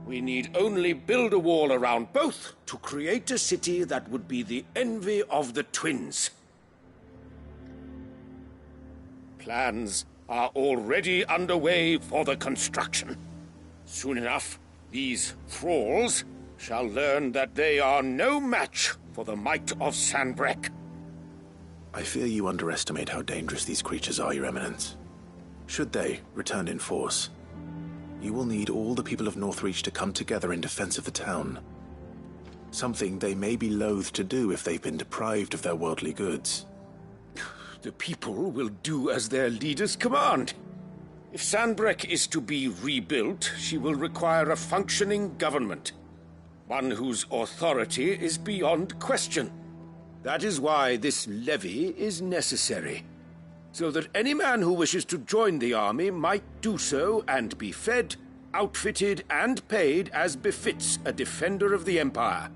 we need only build a wall around both to create a city that would be the envy of the twins. Plans are already underway for the construction. Soon enough, these thralls shall learn that they are no match for the might of Sanbreque. I fear you underestimate how dangerous these creatures are, Your Eminence. Should they return in force, you will need all the people of Northreach to come together in defense of the town. Something they may be loath to do if they've been deprived of their worldly goods. The people will do as their leaders command. If Sanbreque is to be rebuilt, she will require a functioning government. One whose authority is beyond question. That is why this levy is necessary. So that any man who wishes to join the army might do so and be fed, outfitted, and paid as befits a defender of the Empire.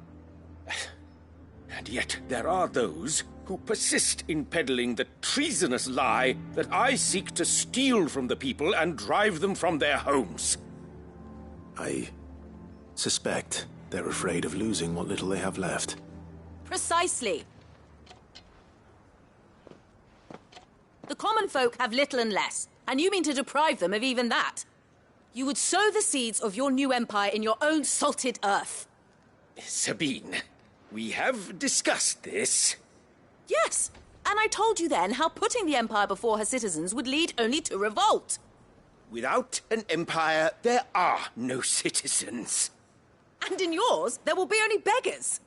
And yet there are those who persist in peddling the treasonous lie that I seek to steal from the people and drive them from their homes. I suspect they're afraid of losing what little they have left. Precisely. The common folk have little and less, and you mean to deprive them of even that. You would sow the seeds of your new empire in your own salted earth. Sabine, we have discussed this. Yes, and I told you then how putting the empire before her citizens would lead only to revolt. Without an empire, there are no citizens. And in yours, there will be only beggars.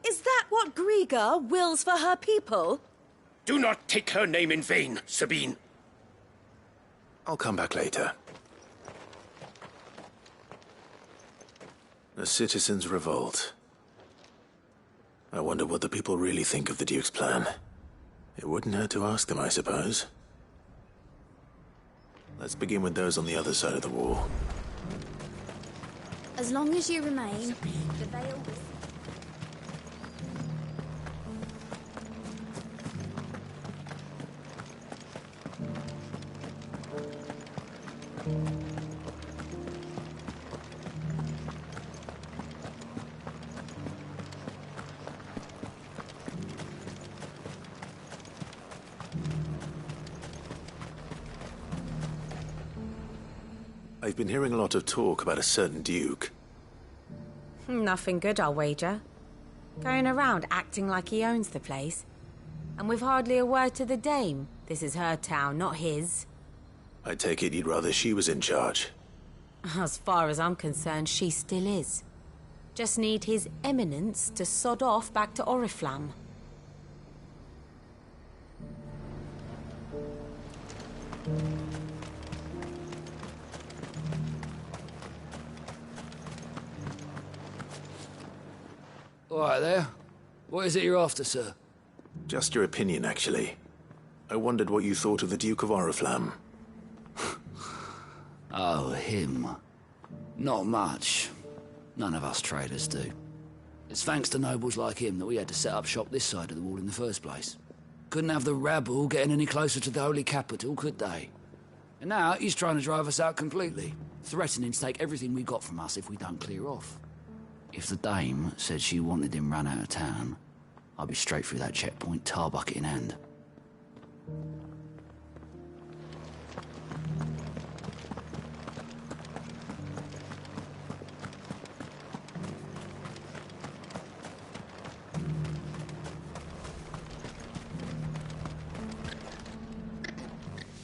Is that what Griga wills for her people? Do not take her name in vain, Sabine. I'll come back later. A citizens' revolt. I wonder what the people really think of the Duke's plan. It wouldn't hurt to ask them, I suppose. Let's begin with those on the other side of the wall. As long as you remain, the veil... I've been hearing a lot of talk about a certain Duke. Nothing good, I'll wager. Going around acting like he owns the place. And with hardly a word to the dame. This is her town, not his. I take it you'd rather she was in charge. As far as I'm concerned, she still is. Just need his eminence to sod off back to Oriflamme. All right there. What is it you're after, sir? Just your opinion, actually. I wondered what you thought of the Duke of Oriflamme. Oh, him. Not much. None of us traders do. It's thanks to nobles like him that we had to set up shop this side of the wall in the first place. Couldn't have the rabble getting any closer to the holy capital, could they? And now he's trying to drive us out completely, threatening to take everything we got from us if we don't clear off. If the dame said she wanted him run out of town, I'd be straight through that checkpoint, tar bucket in hand.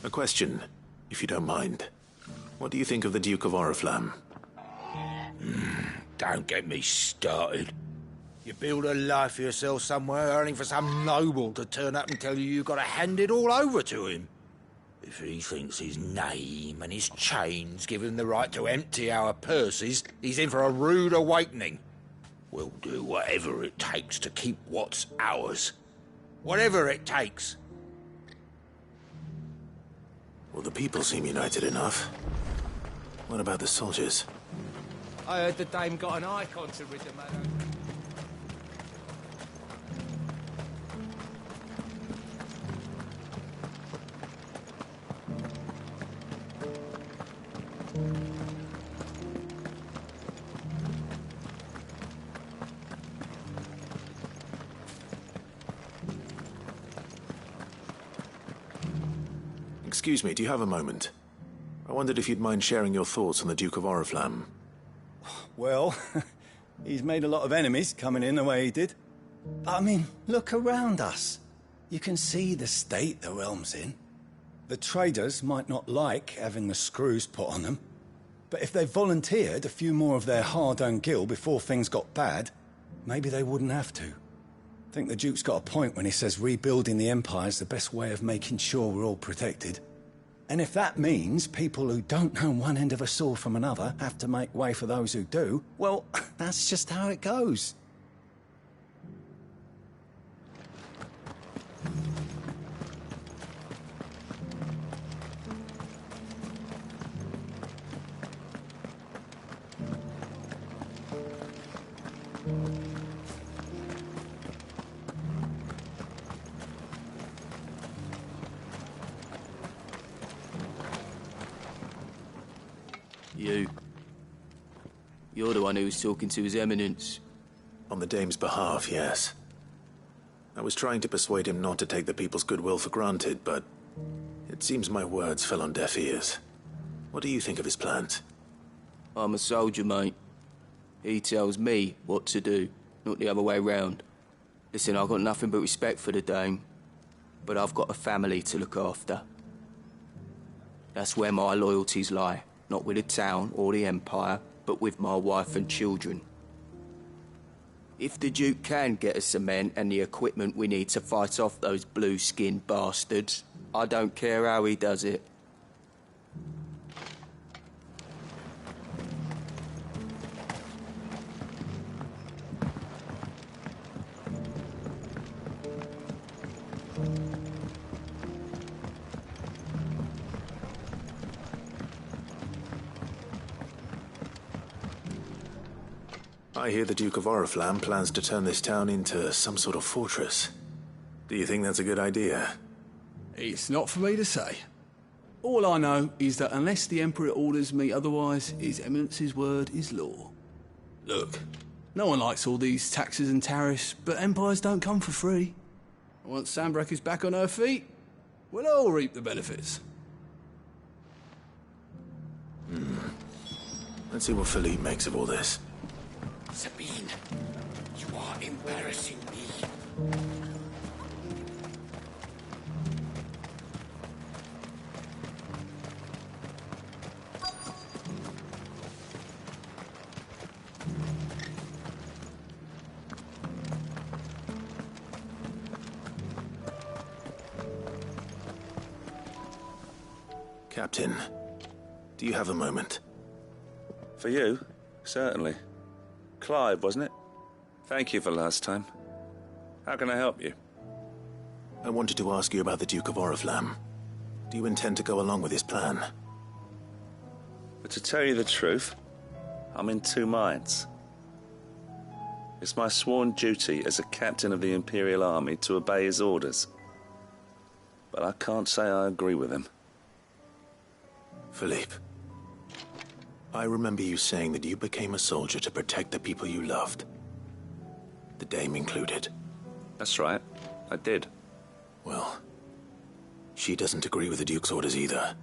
A question, if you don't mind. What do you think of the Duke of Oriflamme? Don't get me started. You build a life for yourself somewhere, earning for some noble to turn up and tell you got to hand it all over to him. If he thinks his name and his chains give him the right to empty our purses, he's in for a rude awakening. We'll do whatever it takes to keep what's ours. Whatever it takes. Well, the people seem united enough. What about the soldiers? I heard the dame got an icon to rid the man. Excuse me, do you have a moment? I wondered if you'd mind sharing your thoughts on the Duke of Oriflamme. Well, he's made a lot of enemies coming in the way he did. But I mean, look around us. You can see the state the realm's in. The traders might not like having the screws put on them, but if they volunteered a few more of their hard-earned gil before things got bad, maybe they wouldn't have to. I think the Duke's got a point when he says rebuilding the Empire's the best way of making sure we're all protected. And if that means people who don't know one end of a sword from another have to make way for those who do, well, that's just how it goes. You're the one who was talking to His Eminence. On the dame's behalf, yes. I was trying to persuade him not to take the people's goodwill for granted, but it seems my words fell on deaf ears. What do you think of his plans? I'm a soldier, mate. He tells me what to do, not the other way round. Listen, I've got nothing but respect for the dame, but I've got a family to look after. That's where my loyalties lie, not with the town or the Empire, but with my wife and children. If the Duke can get us cement and the equipment we need to fight off those blue-skinned bastards, I don't care how he does it. I hear the Duke of Oriflamme plans to turn this town into some sort of fortress. Do you think that's a good idea? It's not for me to say. All I know is that unless the Emperor orders me otherwise, His Eminence's word is law. Look, no one likes all these taxes and tariffs, but empires don't come for free. Once Sanbreque is back on her feet, we'll all reap the benefits. Let's see what Philippe makes of all this. Sabine, you are embarrassing me. Captain, do you have a moment? For you? Certainly. Clive, wasn't it? Thank you for last time. How can I help you? I wanted to ask you about the Duke of Oriflamme. Do you intend to go along with his plan? But to tell you the truth, I'm in two minds. It's my sworn duty as a captain of the Imperial Army to obey his orders. But I can't say I agree with him. Philippe, I remember you saying that you became a soldier to protect the people you loved. The Dame included. That's right, I did. Well, she doesn't agree with the Duke's orders either.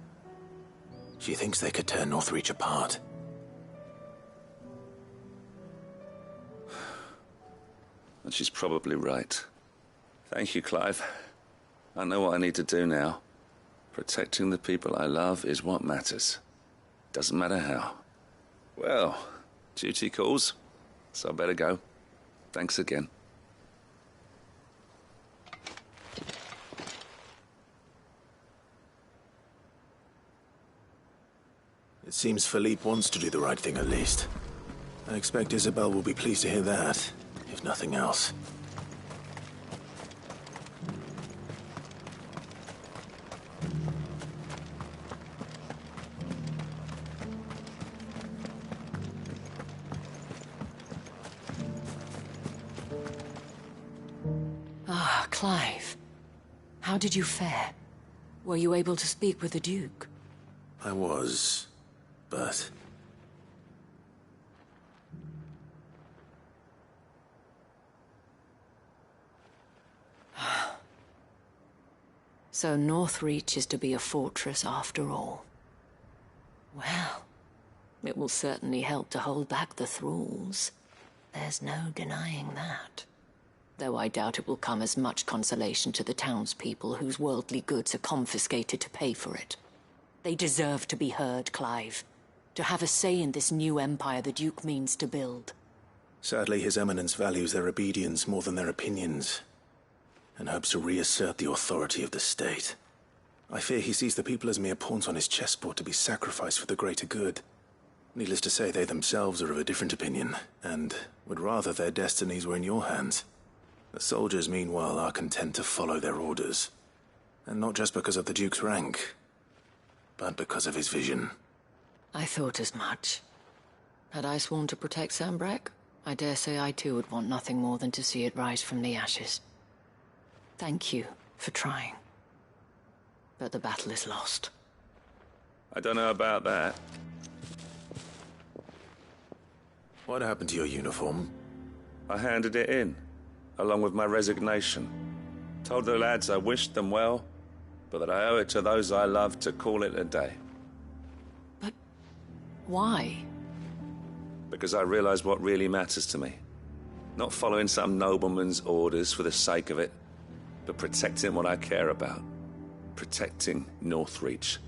She thinks they could tear Northreach apart. And she's probably right. Thank you, Clive. I know what I need to do now. Protecting the people I love is what matters. Doesn't matter how. Well, duty calls, so I better go. Thanks again. It seems Philippe wants to do the right thing at least. I expect Isabel will be pleased to hear that, if nothing else. Ah, Clive. How did you fare? Were you able to speak with the Duke? I was, but... So Northreach is to be a fortress after all. Well, it will certainly help to hold back the thralls. There's no denying that. Though I doubt it will come as much consolation to the townspeople whose worldly goods are confiscated to pay for it. They deserve to be heard, Clive. To have a say in this new empire the Duke means to build. Sadly, His Eminence values their obedience more than their opinions, and hopes to reassert the authority of the state. I fear he sees the people as mere pawns on his chessboard to be sacrificed for the greater good. Needless to say, they themselves are of a different opinion, and would rather their destinies were in your hands. The soldiers, meanwhile, are content to follow their orders. And not just because of the Duke's rank, but because of his vision. I thought as much. Had I sworn to protect Sanbreque, I dare say I too would want nothing more than to see it rise from the ashes. Thank you for trying. But the battle is lost. I don't know about that. What happened to your uniform? I handed it in, along with my resignation. Told the lads I wished them well, but that I owe it to those I love to call it a day. But why? Because I realized what really matters to me. Not following some nobleman's orders for the sake of it, but protecting what I care about. Protecting Northreach.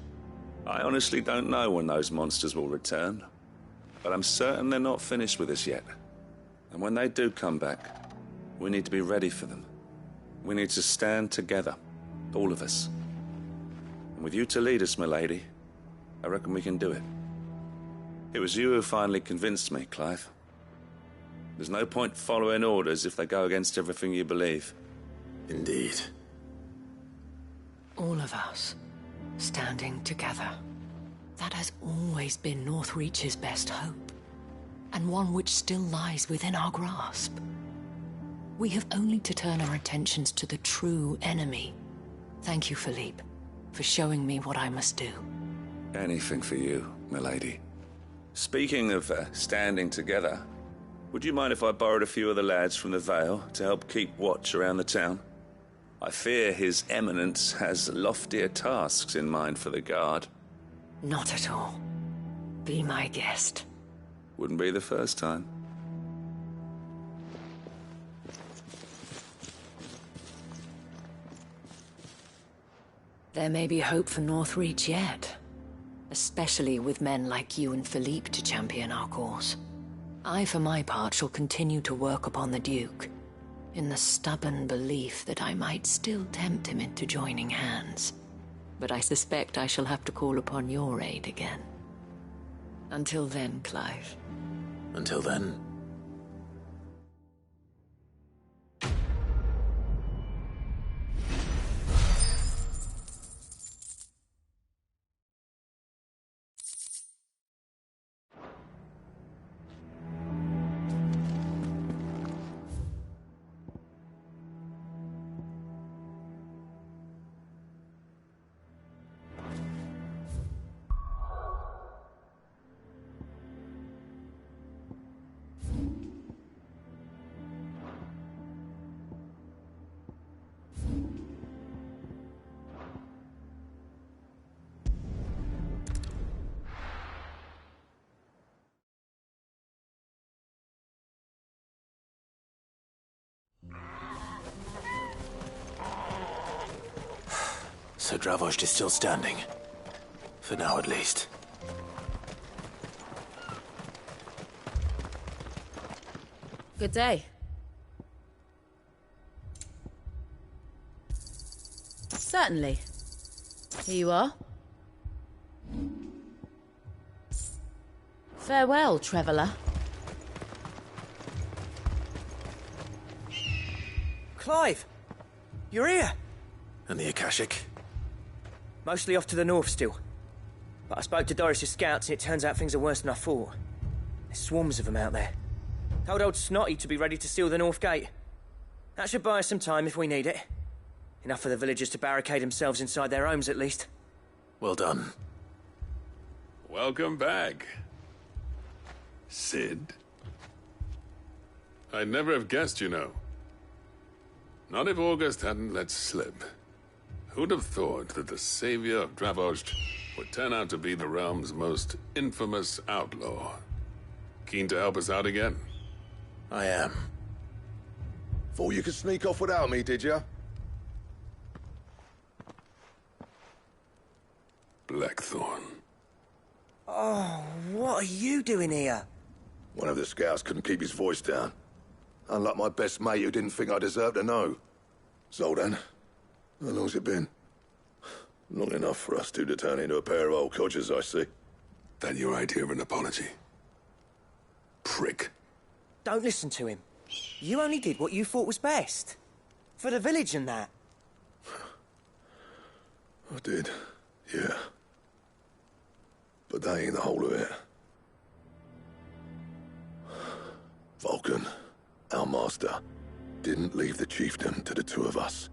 I honestly don't know when those monsters will return, but I'm certain they're not finished with us yet. And when they do come back, we need to be ready for them. We need to stand together, all of us. And with you to lead us, milady, I reckon we can do it. It was you who finally convinced me, Clive. There's no point following orders if they go against everything you believe. Indeed. All of us, standing together. That has always been Northreach's best hope, and one which still lies within our grasp. We have only to turn our attentions to the true enemy. Thank you, Philippe, for showing me what I must do. Anything for you, milady. Speaking of standing together, would you mind if I borrowed a few of the lads from the Vale to help keep watch around the town? I fear His Eminence has loftier tasks in mind for the guard. Not at all. Be my guest. Wouldn't be the first time. There may be hope for Northreach yet. Especially with men like you and Philippe to champion our cause. I, for my part, shall continue to work upon the Duke, in the stubborn belief that I might still tempt him into joining hands. But I suspect I shall have to call upon your aid again. Until then, Clive. Until then... So Dravost is still standing. For now, at least. Good day. Certainly. Here you are. Farewell, traveller. Clive! You're here! And the Akashic? Mostly off to the north still. But I spoke to Doris's scouts and it turns out things are worse than I thought. There's swarms of them out there. Told old Snotty to be ready to seal the north gate. That should buy us some time if we need it. Enough for the villagers to barricade themselves inside their homes at least. Well done. Welcome back, Sid. I'd never have guessed, you know. Not if August hadn't let slip. Who'd have thought that the savior of Dravost would turn out to be the realm's most infamous outlaw? Keen to help us out again? I am. Thought you could sneak off without me, did ya? Blackthorn. Oh, what are you doing here? One of the scouts couldn't keep his voice down. Unlike my best mate who didn't think I deserved to know. Zoldan, how long's it been? Long enough for us two to turn into a pair of old codgers, I see. That your idea of an apology? Prick. Don't listen to him. You only did what you thought was best. For the village and that. I did, yeah. But that ain't the whole of it. Vulcan, our master, didn't leave the chiefdom to the two of us.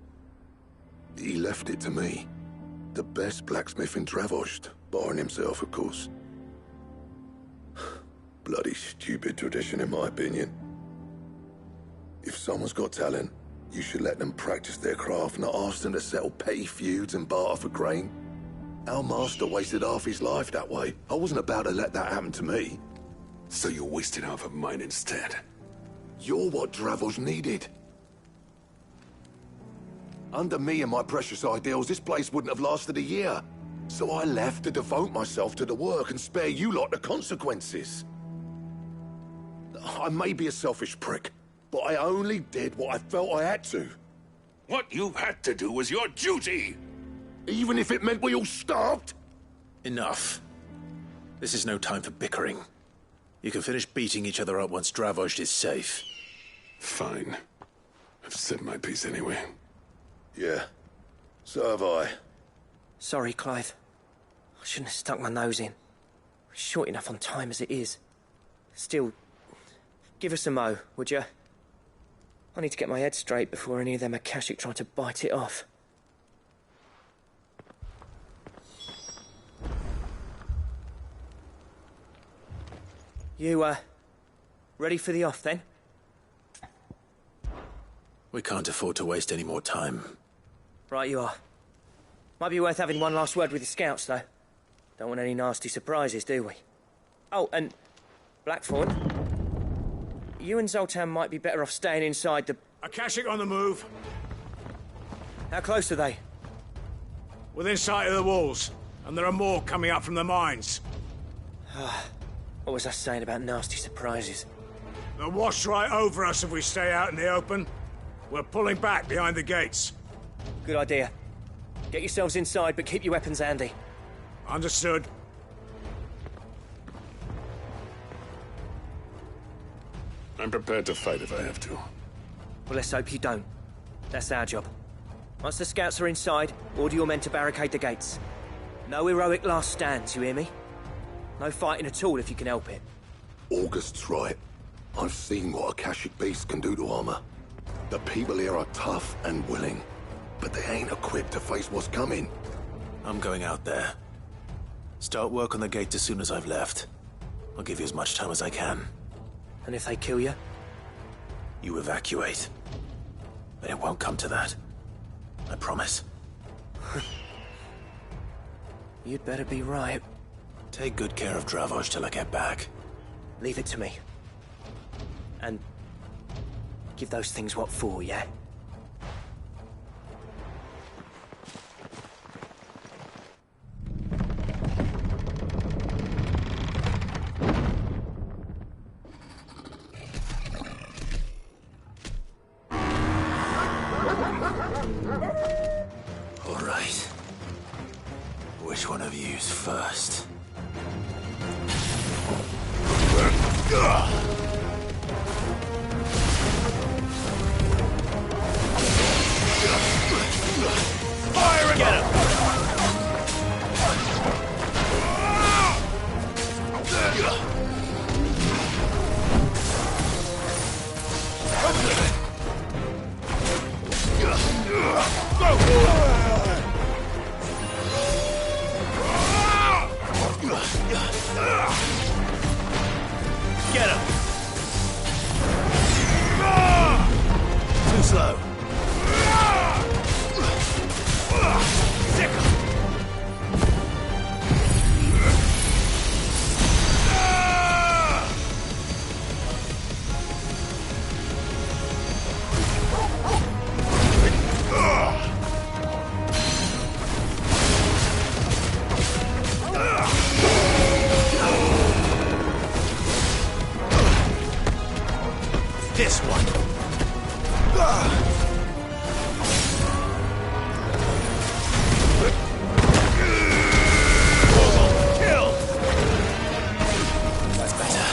He left it to me. The best blacksmith in Dravost, barring himself, of course. Bloody stupid tradition, in my opinion. If someone's got talent, you should let them practice their craft, not ask them to settle petty feuds and barter for grain. Our master wasted half his life that way. I wasn't about to let that happen to me. So you wasted half of mine instead? You're what Dravost needed. Under me and my precious ideals, this place wouldn't have lasted a year. So I left to devote myself to the work and spare you lot the consequences. I may be a selfish prick, but I only did what I felt I had to. What you had to do was your duty! Even if it meant we all starved? Enough. This is no time for bickering. You can finish beating each other up once Dravost is safe. Fine. I've said my piece anyway. Yeah. So have I. Sorry, Clive. I shouldn't have stuck my nose in. We're short enough on time as it is. Still, give us a mo, would you? I need to get my head straight before any of them Akashic try to bite it off. You, ready for the off, then? We can't afford to waste any more time. Right you are. Might be worth having one last word with the scouts, though. Don't want any nasty surprises, do we? Oh, and Blackthorn, you and Zoltan might be better off staying inside the... Akashic on the move. How close are they? Within sight of the walls, and there are more coming up from the mines. What was I saying about nasty surprises? They'll wash right over us if we stay out in the open. We're pulling back behind the gates. Good idea. Get yourselves inside, but keep your weapons handy. Understood. I'm prepared to fight if I have to. Well, let's hope you don't. That's our job. Once the scouts are inside, order your men to barricade the gates. No heroic last stands, you hear me? No fighting at all if you can help it. August's right. I've seen what Akashic beasts can do to armor. The people here are tough and willing, but they ain't equipped to face what's coming. I'm going out there. Start work on the gate as soon as I've left. I'll give you as much time as I can. And if they kill you? You evacuate. But it won't come to that. I promise. You'd better be right. Take good care of Dravost till I get back. Leave it to me. And give those things what for, yeah? Who's first? Fire again! Get him! Too slow. This one. Kill! That's better.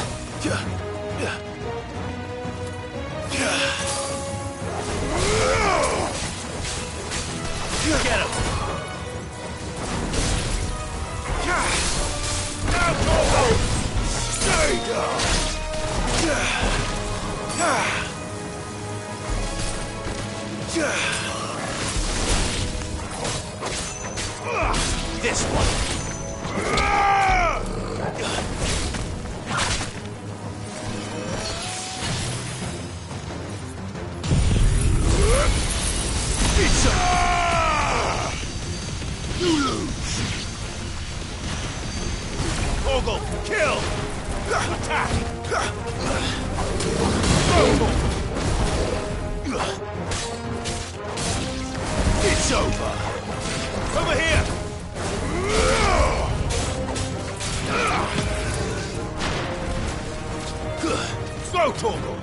Get him! Now, Corvo! Stay down! This one. It's you lose. Ogle, kill. Attack. It's over. Over here. Good. Throw Torgal.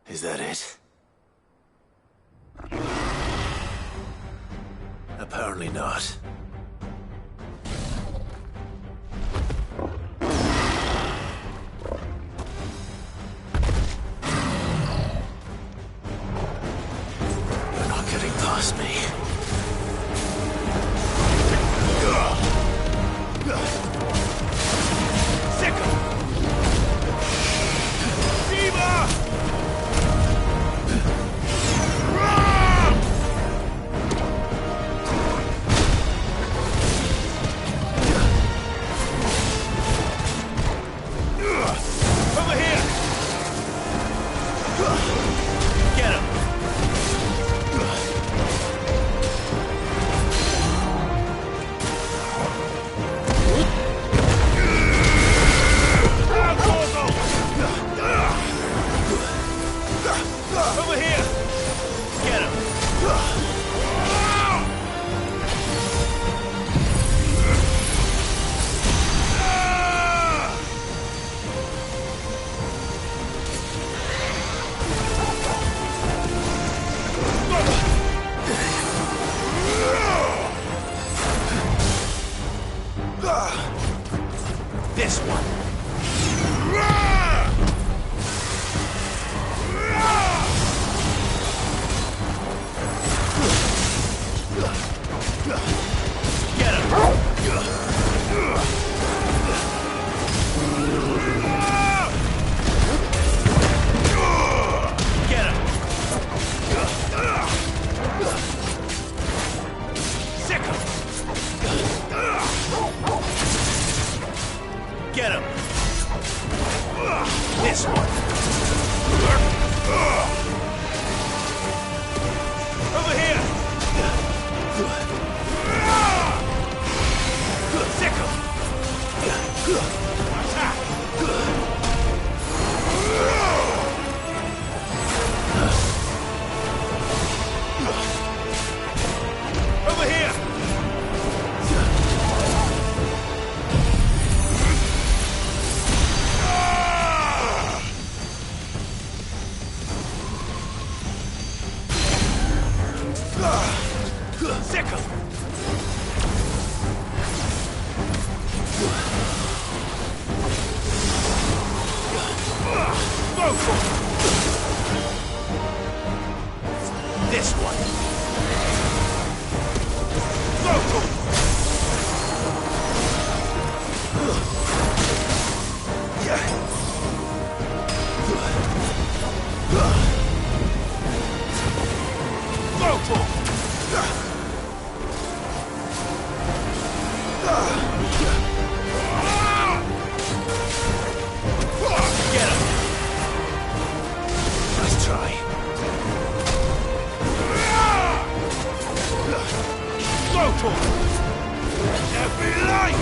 Is that it? Apparently not. You're not getting past me. Sickle! Diva! This one. Over here. Sickle. Attack. Over here. Sickle! Vocal! This one! Vocal! Vocal! Get him! Nice try. Vocal! Every light!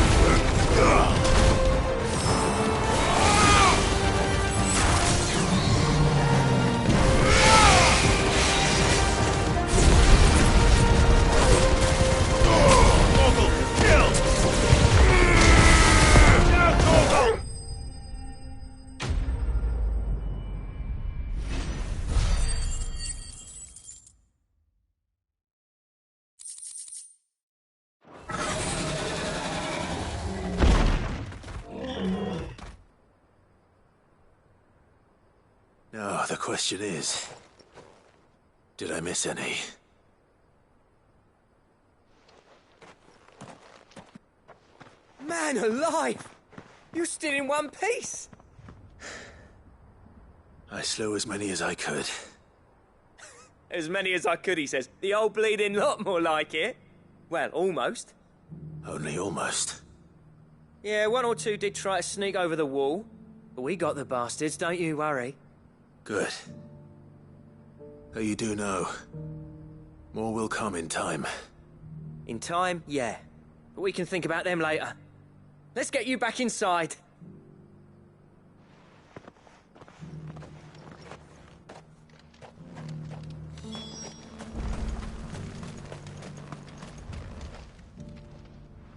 Now, the question is, did I miss any? Man alive! You're still in one piece! I slew as many as I could. As many as I could, he says. The old bleeding lot, more like it. Well, almost. Only almost. Yeah, one or two did try to sneak over the wall. But we got the bastards, don't you worry. Good. Though you do know, more will come in time. In time, yeah. But we can think about them later. Let's get you back inside.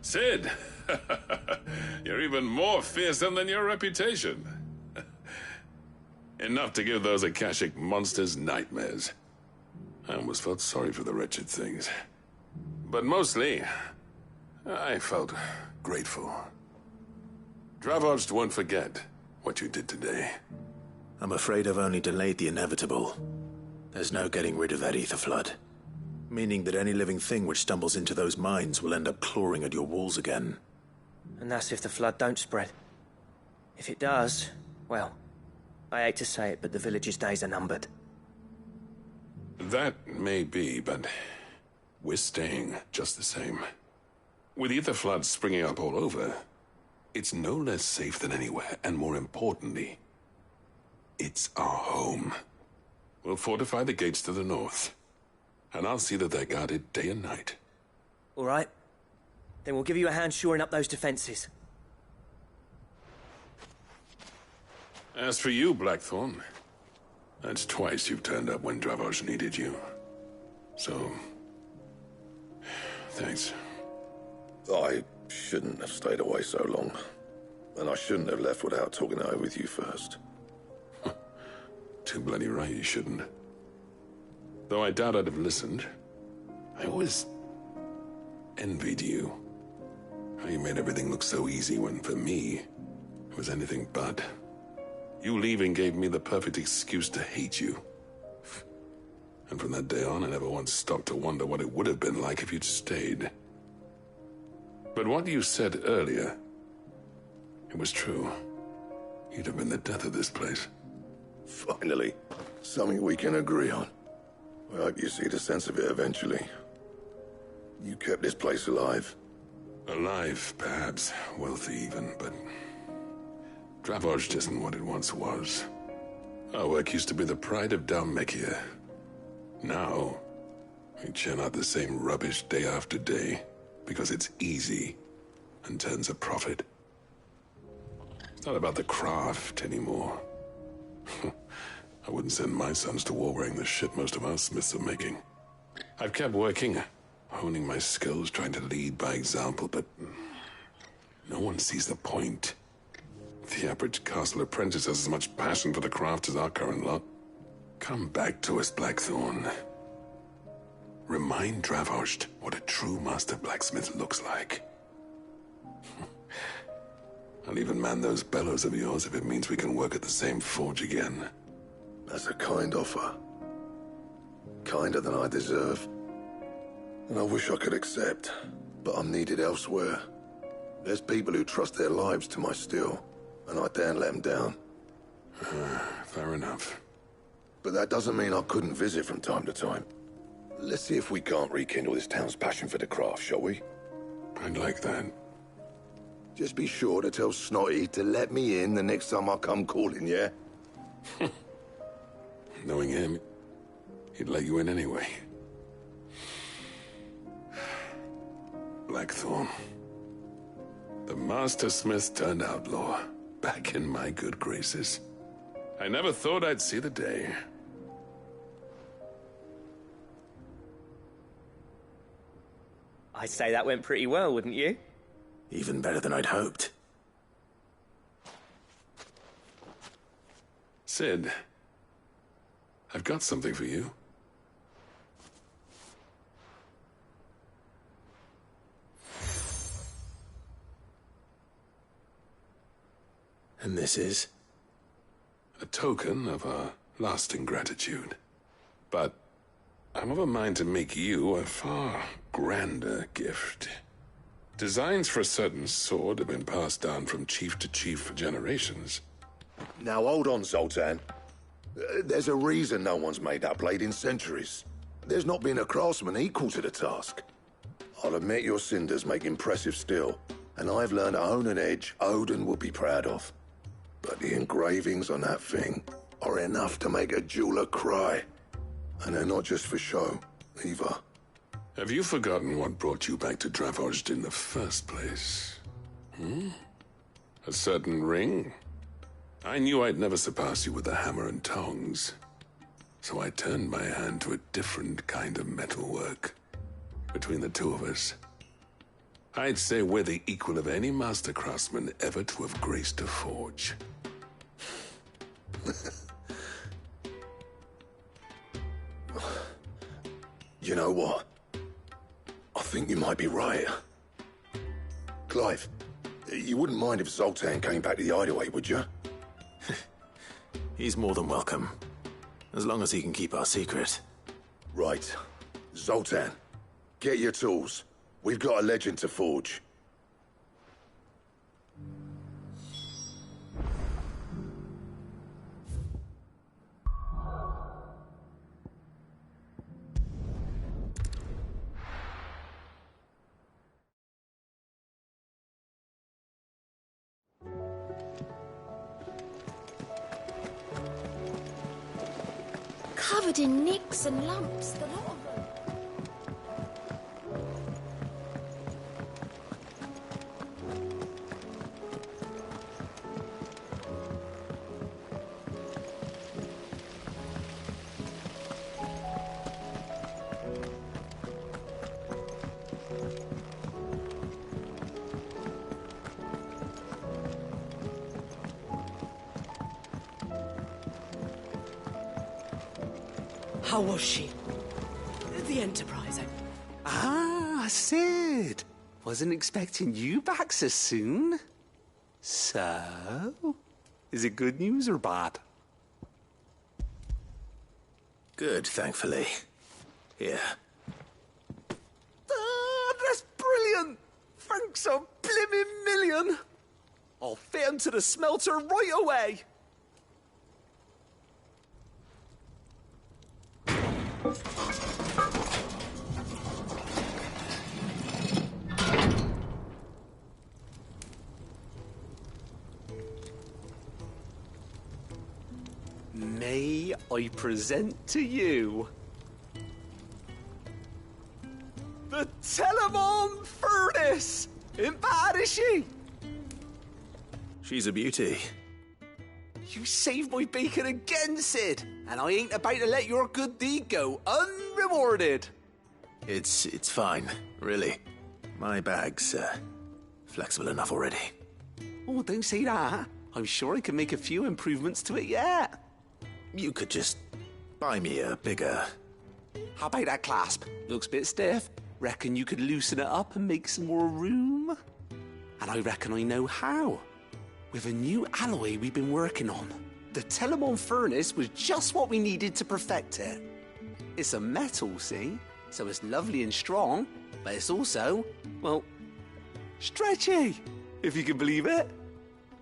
Sid! You're even more fearsome than your reputation. Enough to give those Akashic monsters nightmares. I almost felt sorry for the wretched things. But mostly, I felt grateful. Dravost won't forget what you did today. I'm afraid I've only delayed the inevitable. There's no getting rid of that ether flood. Meaning that any living thing which stumbles into those mines will end up clawing at your walls again. And that's if the flood don't spread. If it does, well, I hate to say it, but the village's days are numbered. That may be, but we're staying just the same. With ether floods springing up all over, it's no less safe than anywhere, and more importantly, it's our home. We'll fortify the gates to the north, and I'll see that they're guarded day and night. All right. Then we'll give you a hand shoring up those defenses. As for you, Blackthorn, that's twice you've turned up when Dravosh needed you. So, thanks. I shouldn't have stayed away so long. And I shouldn't have left without talking it over with you first. Too bloody right you shouldn't. Though I doubt I'd have listened. I always envied you. How you made everything look so easy when, for me, it was anything but. You leaving gave me the perfect excuse to hate you. And from that day on, I never once stopped to wonder what it would have been like if you'd stayed. But what you said earlier, it was true. You'd have been the death of this place. Finally, something we can agree on. I hope you see the sense of it eventually. You kept this place alive. Alive, perhaps. Wealthy even, but Dravozd isn't what it once was. Our work used to be the pride of Dalmekia. Now, we churn out the same rubbish day after day because it's easy and turns a profit. It's not about the craft anymore. I wouldn't send my sons to war wearing the shit most of our smiths are making. I've kept working, honing my skills, trying to lead by example, but no one sees the point. The average castle apprentice has as much passion for the craft as our current lot. Come back to us, Blackthorn. Remind Dravozd what a true master blacksmith looks like. I'll even man those bellows of yours if it means we can work at the same forge again. That's a kind offer. Kinder than I deserve. And I wish I could accept, but I'm needed elsewhere. There's people who trust their lives to my steel, and I daren't let them down. Fair enough. But that doesn't mean I couldn't visit from time to time. Let's see if we can't rekindle this town's passion for the craft, shall we? I'd like that. Just be sure to tell Snotty to let me in the next time I come calling, yeah? Knowing him, he'd let you in anyway. Blackthorn. The Master Smith turned outlaw, back in my good graces. I never thought I'd see the day. I'd say that went pretty well, wouldn't you? Even better than I'd hoped. Sid, I've got something for you. And this is? A token of our lasting gratitude. But I'm of a mind to make you a far grander gift. Designs for a certain sword have been passed down from chief to chief for generations. Now hold on, Zoltan. There's a reason no one's made that blade in centuries. There's not been a craftsman equal to the task. I'll admit your cinders make impressive steel, and I've learned to own an edge Odin will be proud of. But the engravings on that thing are enough to make a jeweler cry. And they're not just for show, either. Have you forgotten what brought you back to Dravozd in the first place? A certain ring? I knew I'd never surpass you with a hammer and tongs. So I turned my hand to a different kind of metalwork. Between the two of us, I'd say we're the equal of any master craftsman ever to have graced a forge. You know what? I think you might be right. Clive, you wouldn't mind if Zoltan came back to the hideaway, would you? He's more than welcome. As long as he can keep our secret. Right. Zoltan, get your tools. We've got a legend to forge. Covered in nicks and lumps, the lot of them. How was she? The Enterprise. Ah, Sid. Wasn't expecting you back so soon. So, is it good news or bad? Good, thankfully. Here. Ah, that's brilliant. Thanks a blimmin' million. I'll fit 'em to the smelter right away. May I present to you the Telemon Furnace? Ain't bad, is she? She's a beauty. You saved my bacon again, Sid, and I ain't about to let your good deed go unrewarded. It's fine, really. My bag's flexible enough already. Oh, don't say that. I'm sure I can make a few improvements to it yet. You could just buy me a bigger... How about that clasp? Looks a bit stiff. Reckon you could loosen it up and make some more room? And I reckon I know how. With a new alloy we've been working on. The Telemon Furnace was just what we needed to perfect it. It's a metal, see? So it's lovely and strong, but it's also, well, stretchy, if you can believe it.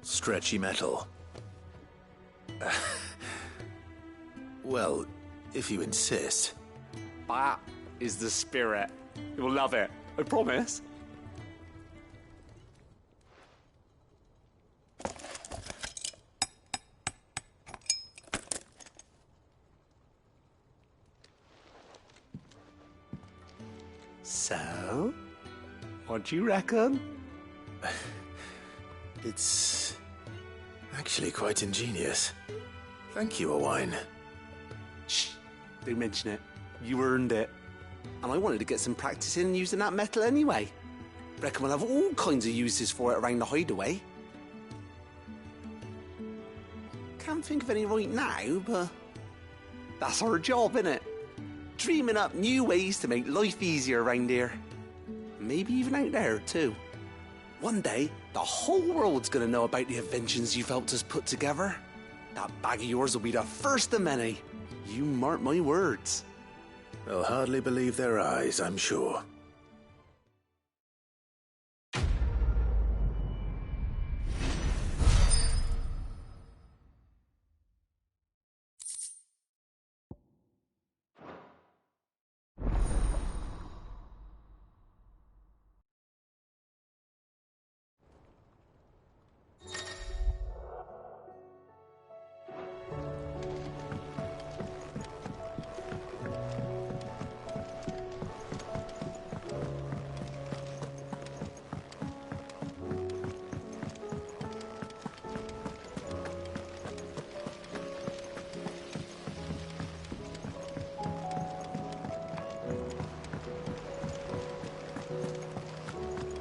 Stretchy metal. Well, if you insist. That is the spirit. You'll love it, I promise. So, what do you reckon? It's actually quite ingenious. Thank you, Owain. Shh, don't mention it. You earned it. And I wanted to get some practice in using that metal anyway. Reckon we'll have all kinds of uses for it around the hideaway. Can't think of any right now, but that's our job, innit? Dreaming up new ways to make life easier around here. Maybe even out there, too. One day, the whole world's gonna know about the inventions you've helped us put together. That bag of yours will be the first of many. You mark my words. They'll hardly believe their eyes, I'm sure.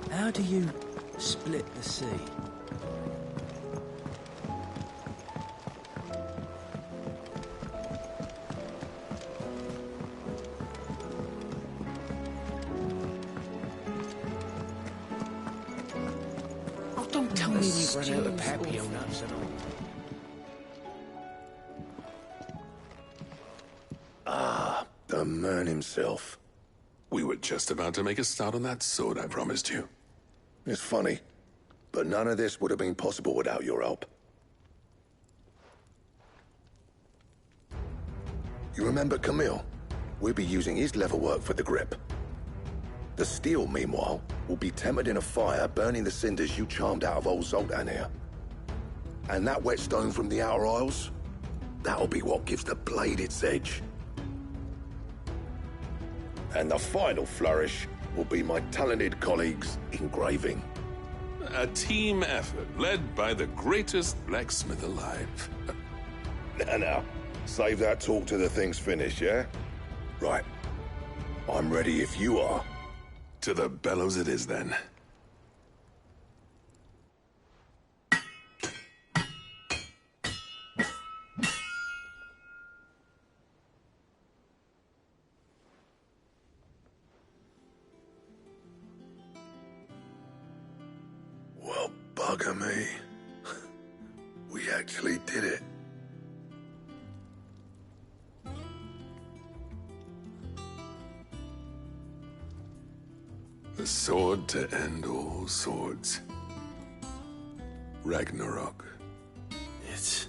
How do you split the sea? Oh, don't tell me you've run out of Papio nuts and all. Ah, the man himself. We were just about to make a start on that sword I promised you. It's funny, but none of this would have been possible without your help. You remember Camille? We'll be using his leatherwork for the grip. The steel, meanwhile, will be tempered in a fire, burning the cinders you charmed out of old Zoltan here. And that whetstone from the Outer Isles, that'll be what gives the blade its edge. And the final flourish will be my talented colleagues' engraving. A team effort led by the greatest blacksmith alive. Now, save that talk till the thing's finished, yeah? Right. I'm ready if you are. To the bellows it is, then. Well, bugger me. We actually did it. The sword to end all swords. Ragnarok. It's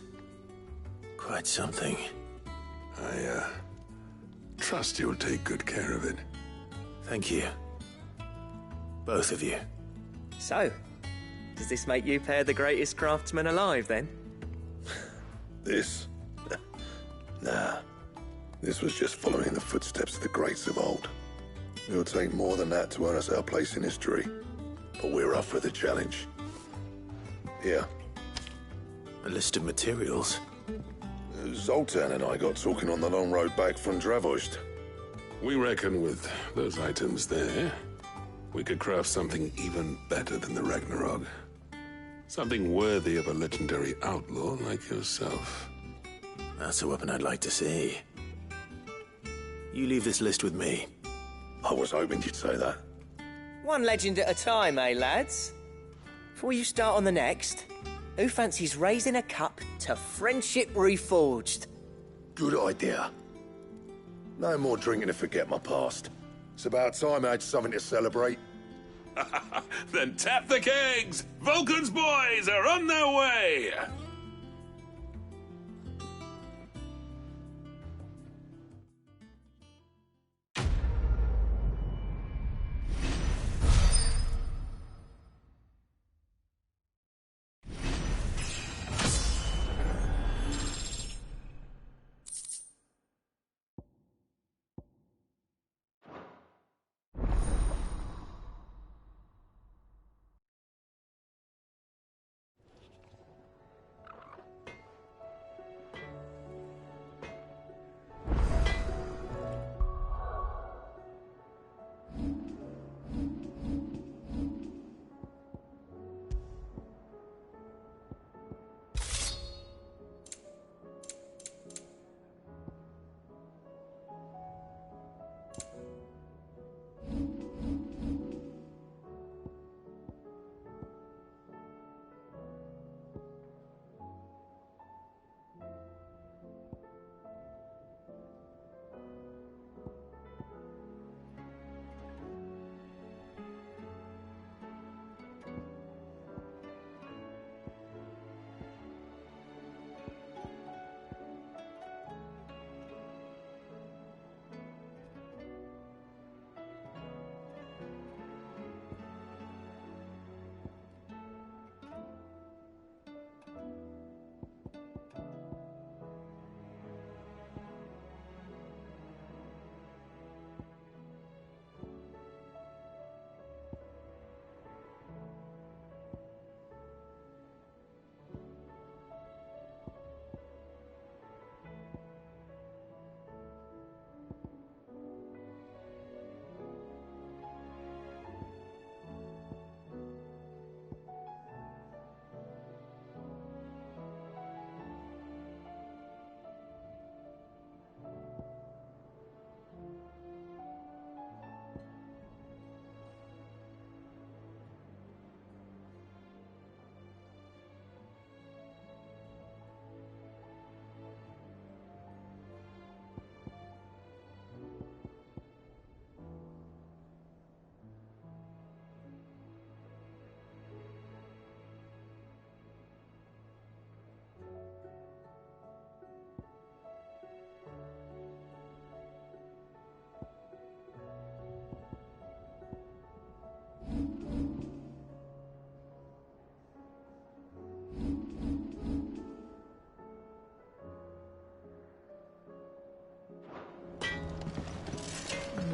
quite something. I trust you'll take good care of it. Thank you. Both of you. So, does this make you pair the greatest craftsmen alive, then? This? Nah. This was just following the footsteps of the greats of old. It'll take more than that to earn us our place in history. But we're up for the challenge. Here. A list of materials. Zoltan and I got talking on the long road back from Dravost. We reckon with those items there, we could craft something even better than the Ragnarok. Something worthy of a legendary outlaw like yourself. That's a weapon I'd like to see. You leave this list with me. I was hoping you'd say that. One legend at a time, eh, lads? Before you start on the next, who fancies raising a cup to friendship reforged? Good idea. No more drinking to forget my past. It's about time I had something to celebrate. Then tap the kegs! Vulcan's boys are on their way!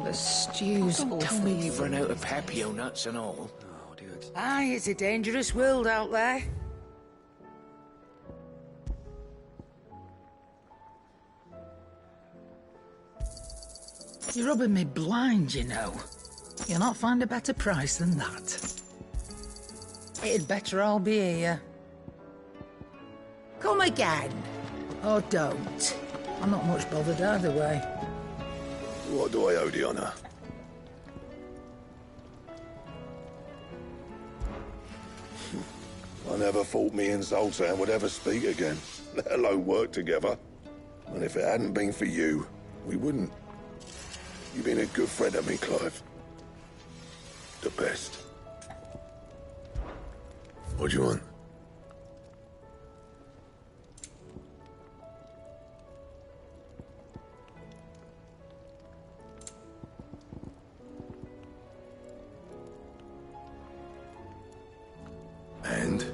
The stew's awful. Tell me you've run out of papio nuts and all. Oh, dude. Aye, it's a dangerous world out there. You're rubbing me blind, you know. You'll not find a better price than that. It'd better all be here. Come again. Or don't. I'm not much bothered either way. What do I owe the honour? I never thought me and Zoltan would ever speak again, let alone work together. And if it hadn't been for you, we wouldn't. You've been a good friend to me, Clive. The best. What do you want? And?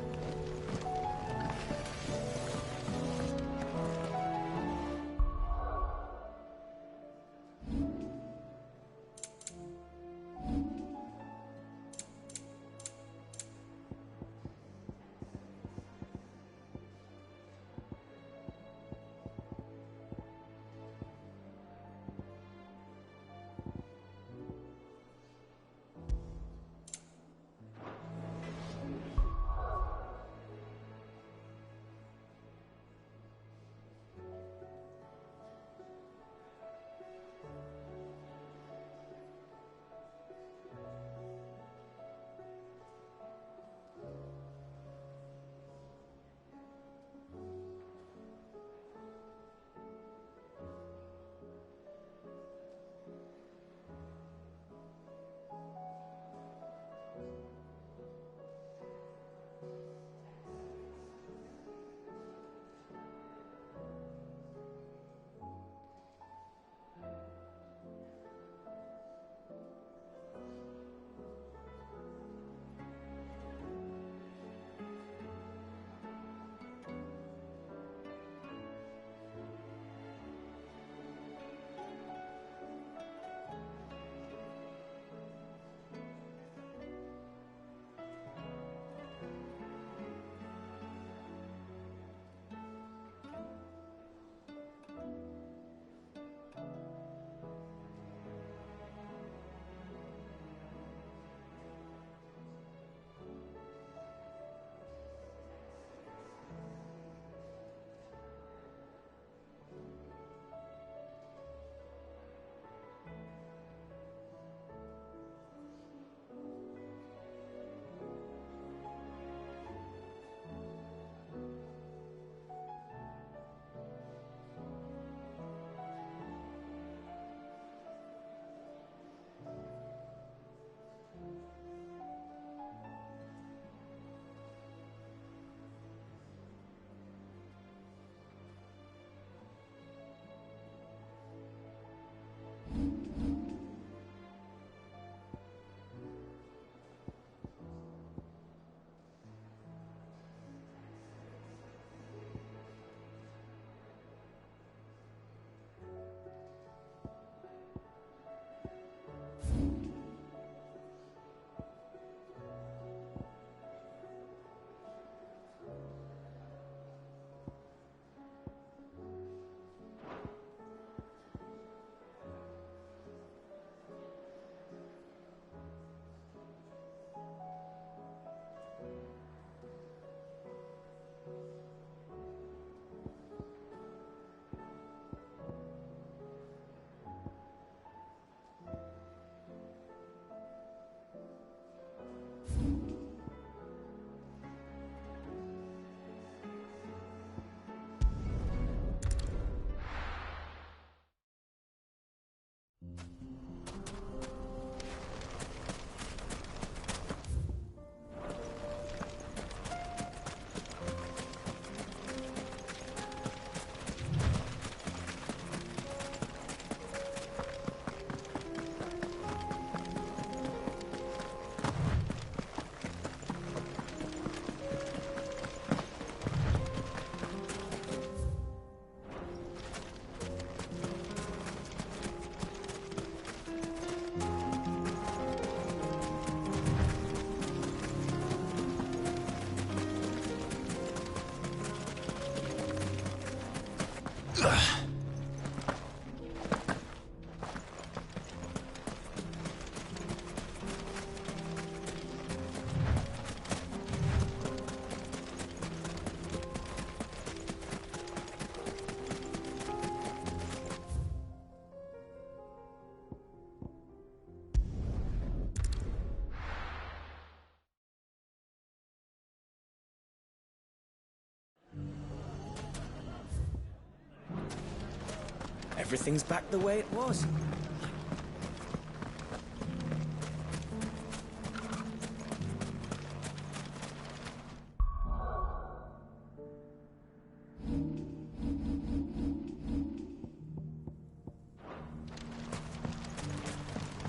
Everything's back the way it was.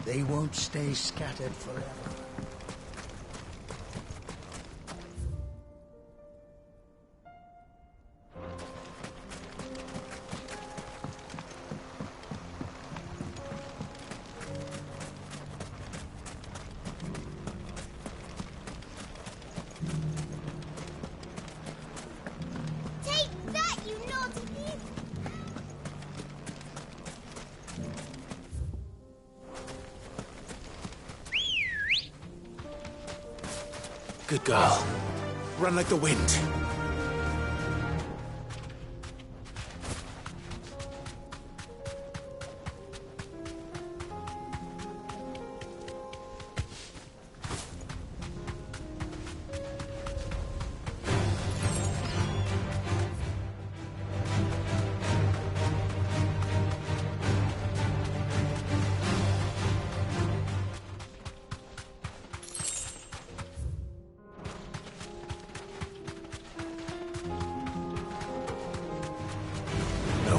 They won't stay scattered forever. Good girl. Run like the wind.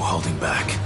Holding back.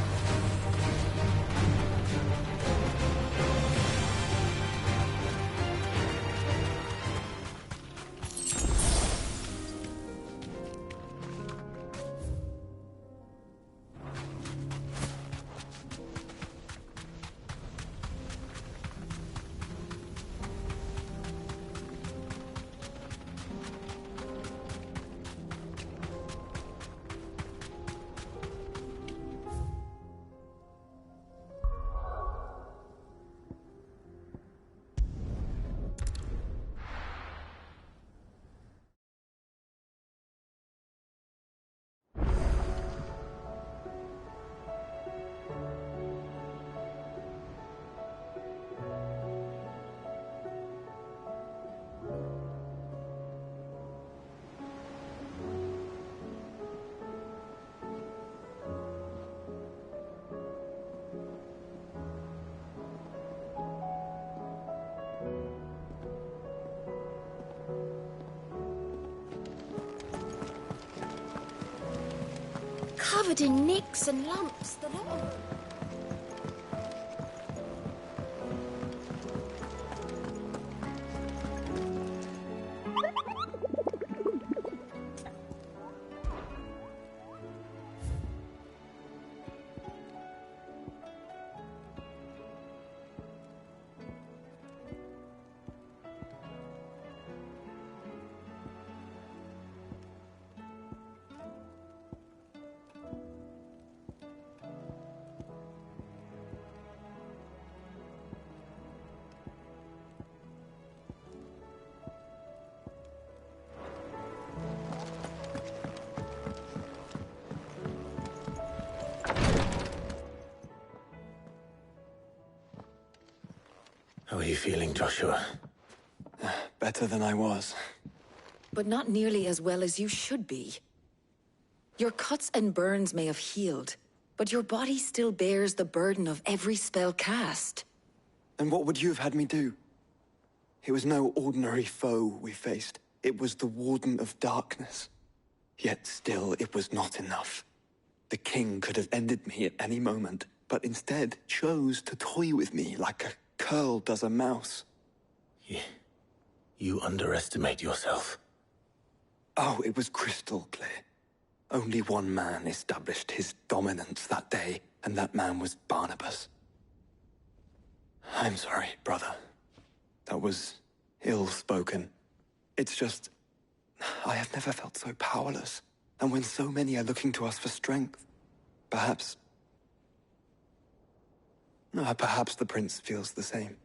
Covered in nicks and lumps, the lot of them. How are you feeling, Joshua? Better than I was. But not nearly as well as you should be. Your cuts and burns may have healed, but your body still bears the burden of every spell cast. And what would you have had me do? It was no ordinary foe we faced. It was the Warden of Darkness. Yet still, it was not enough. The king could have ended me at any moment, but instead chose to toy with me like a curl does a mouse. You underestimate yourself. Oh, it was crystal clear. Only one man established his dominance that day, and that man was Barnabas. I'm sorry, brother. That was ill-spoken. It's just, I have never felt so powerless, and when so many are looking to us for strength. Perhaps... perhaps the prince feels the same.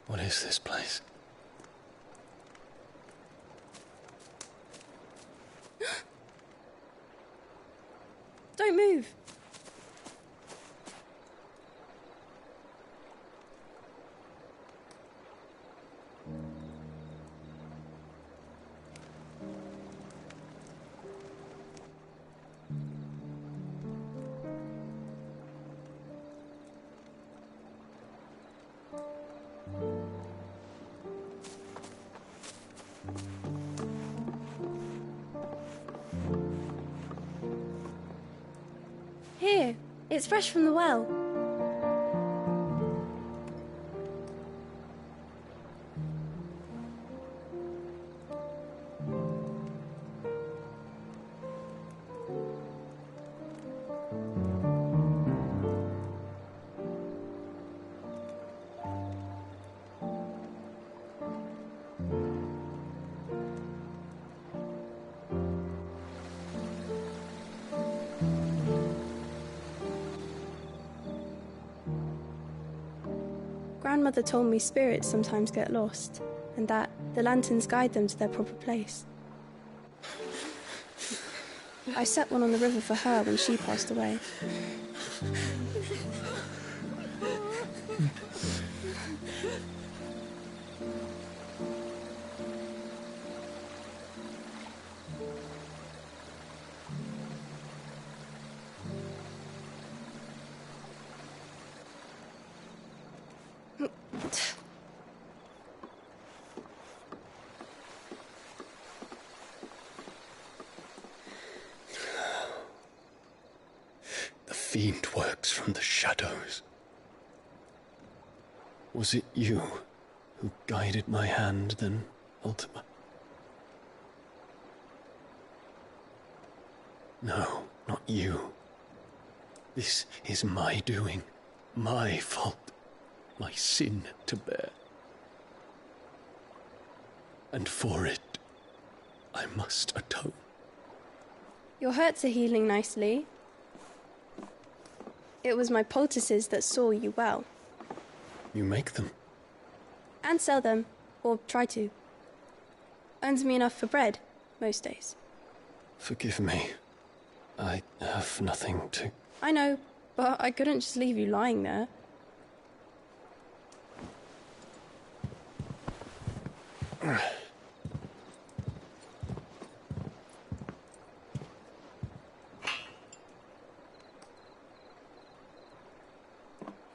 What is this place? Don't move. Here, it's fresh from the well. Grandmother told me spirits sometimes get lost, and that the lanterns guide them to their proper place. I set one on the river for her when she passed away. The fiend works from the shadows. Was it you who guided my hand then, Ultima? No, not you. This is my doing, my fault, my sin to bear. And for it, I must atone. Your hurts are healing nicely. It was my poultices that saw you well. You make them? And sell them, or try to. Earns me enough for bread, most days. Forgive me. I have nothing to... I know, but I couldn't just leave you lying there.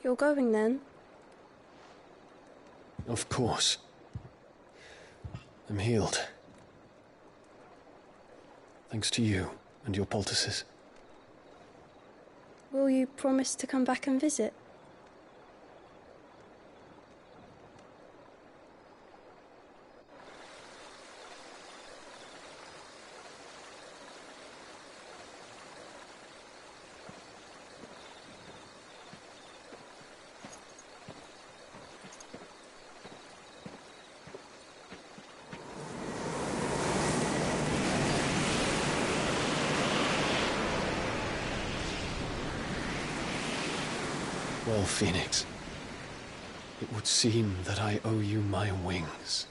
You're going then? Of course. I'm healed. Thanks to you and your poultices. Will you promise to come back and visit? Well, Phoenix, it would seem that I owe you my wings.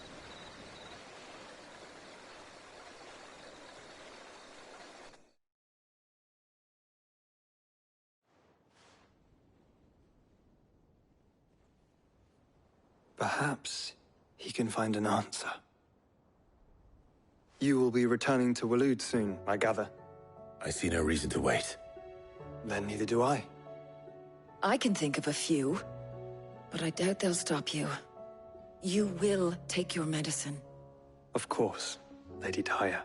Perhaps he can find an answer. You will be returning to Waloed soon, I gather. I see no reason to wait. Then neither do I. I can think of a few, but I doubt they'll stop you. You will take your medicine. Of course, Lady Daya.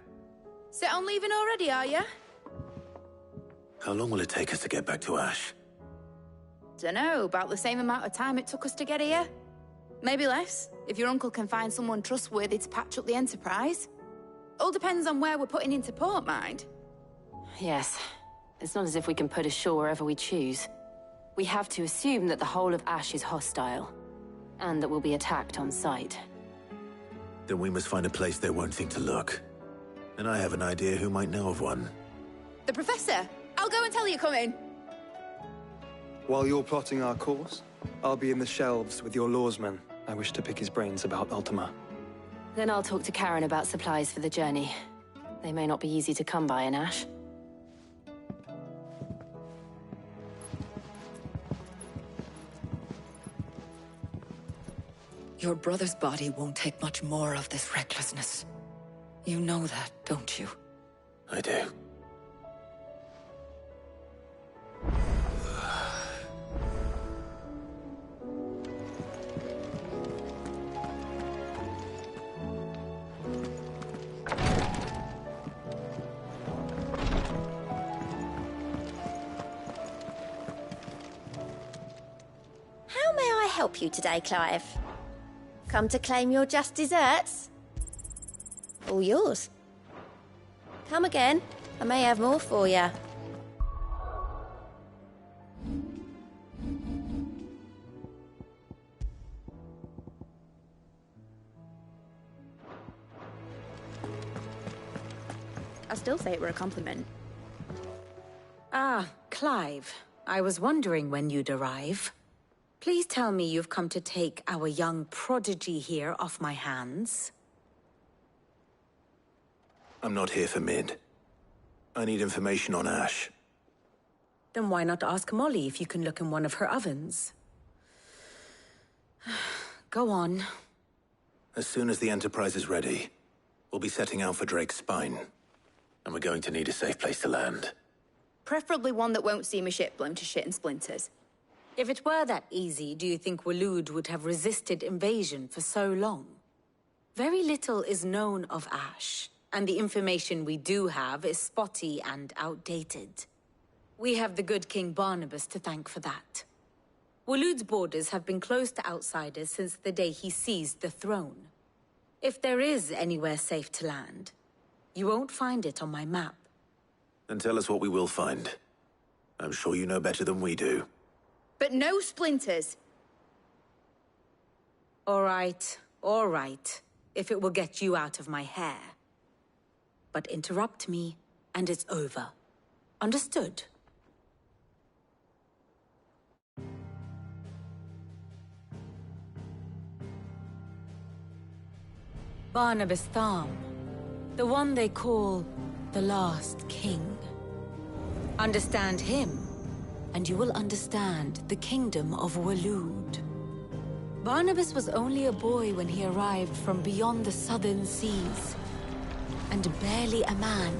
Set on leaving already, are you? How long will it take us to get back to Ash? Dunno, about the same amount of time it took us to get here. Maybe less, if your uncle can find someone trustworthy to patch up the Enterprise. All depends on where we're putting into port, mind. Yes. It's not as if we can put ashore wherever we choose. We have to assume that the whole of Ash is hostile, and that we'll be attacked on sight. Then we must find a place they won't think to look. And I have an idea who might know of one. The Professor! I'll go and tell you coming! While you're plotting our course, I'll be in the shelves with your lawsman. I wish to pick his brains about Ultima. Then I'll talk to Karen about supplies for the journey. They may not be easy to come by in Ash. Your brother's body won't take much more of this recklessness. You know that, don't you? I do. How may I help you today, Clive? Come to claim your just desserts? All yours. Come again. I may have more for you. I still say it were a compliment. Ah, Clive. I was wondering when you'd arrive. Please tell me you've come to take our young prodigy here off my hands. I'm not here for Mid. I need information on Ash. Then why not ask Molly if you can look in one of her ovens? Go on. As soon as the Enterprise is ready, we'll be setting out for Drake's Spine. And we're going to need a safe place to land. Preferably one that won't see my ship blown to shit and splinters. If it were that easy, do you think Waloed would have resisted invasion for so long? Very little is known of Ash, and the information we do have is spotty and outdated. We have the good King Barnabas to thank for that. Waloed's borders have been closed to outsiders since the day he seized the throne. If there is anywhere safe to land, you won't find it on my map. Then tell us what we will find. I'm sure you know better than we do. But no splinters! All right, if it will get you out of my hair. But interrupt me, and it's over. Understood? Barnabas Tharm, the one they call the Last King. Understand him, and you will understand the kingdom of Waloed. Barnabas was only a boy when he arrived from beyond the southern seas, and barely a man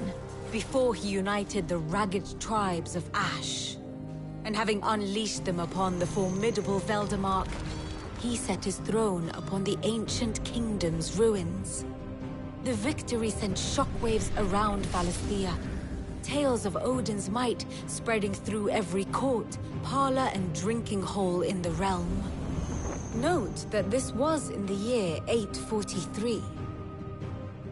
before he united the ragged tribes of Ash. And having unleashed them upon the formidable Veldamark, he set his throne upon the ancient kingdom's ruins. The victory sent shockwaves around Valisthea, tales of Odin's might spreading through every court, parlor, and drinking hole in the realm. Note that this was in the year 843,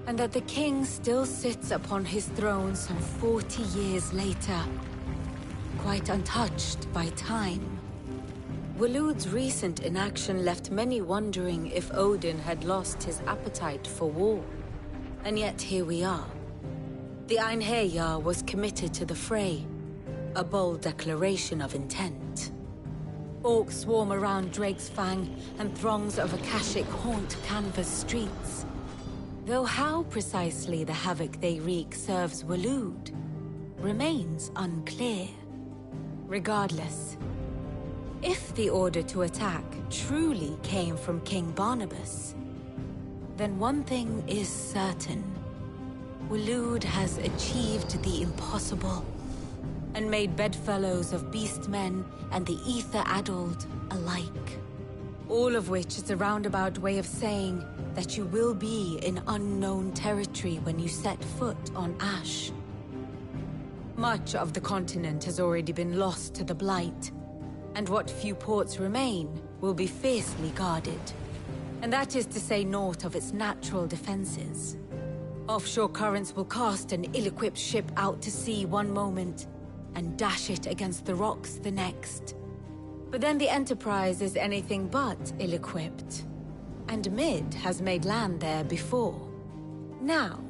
and that the king still sits upon his throne some 40 years later, quite untouched by time. Waloed's recent inaction left many wondering if Odin had lost his appetite for war. And yet here we are. The Einherjar was committed to the fray, a bold declaration of intent. Orcs swarm around Drake's Fang, and throngs of Akashic haunt Canvas streets. Though how precisely the havoc they wreak serves Waloed remains unclear. Regardless, If the order to attack truly came from King Barnabas, then one thing is certain. Waloed has achieved the impossible and made bedfellows of beastmen and the ether-addled alike. All of which is a roundabout way of saying that you will be in unknown territory when you set foot on Ash. Much of the continent has already been lost to the Blight, and what few ports remain will be fiercely guarded. And that is to say naught of its natural defenses. Offshore currents will cast an ill-equipped ship out to sea one moment, and dash it against the rocks the next. But then the Enterprise is anything but ill-equipped. And Mid has made land there before. Now,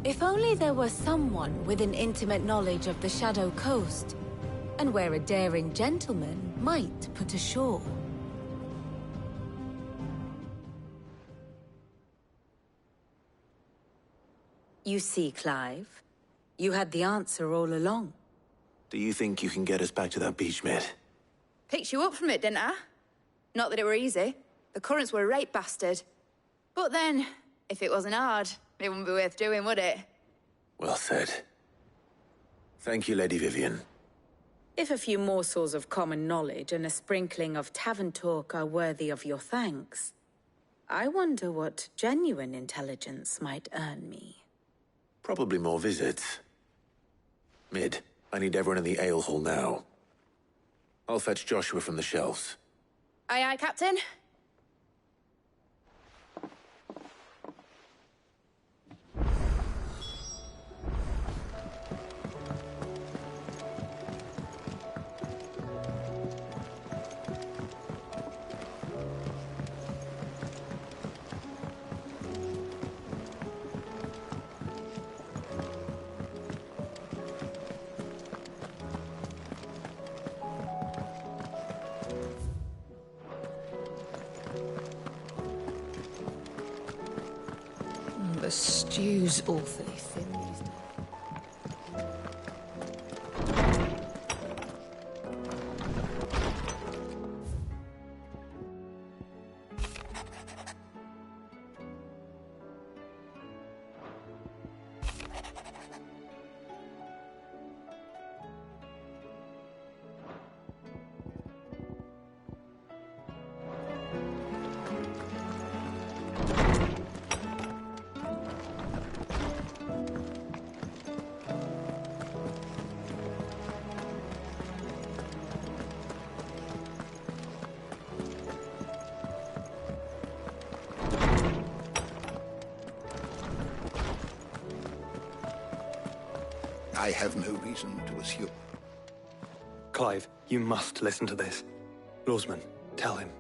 if only there were someone with an intimate knowledge of the Shadow Coast, and where a daring gentleman might put ashore. You see, Clive, you had the answer all along. Do you think you can get us back to that beach, Mid? Picked you up from it, didn't I? Not that it were easy. The currents were a right bastard. But then, if it wasn't hard, it wouldn't be worth doing, would it? Well said. Thank you, Lady Vivian. If a few morsels of common knowledge and a sprinkling of tavern talk are worthy of your thanks, I wonder what genuine intelligence might earn me. Probably more visits. Mid, I need everyone in the ale hall now. I'll fetch Joshua from the shelves. Aye, aye, Captain. The stew's awfully thin these days. I have no reason to assume. Clive, you must listen to this. Lawsman, tell him.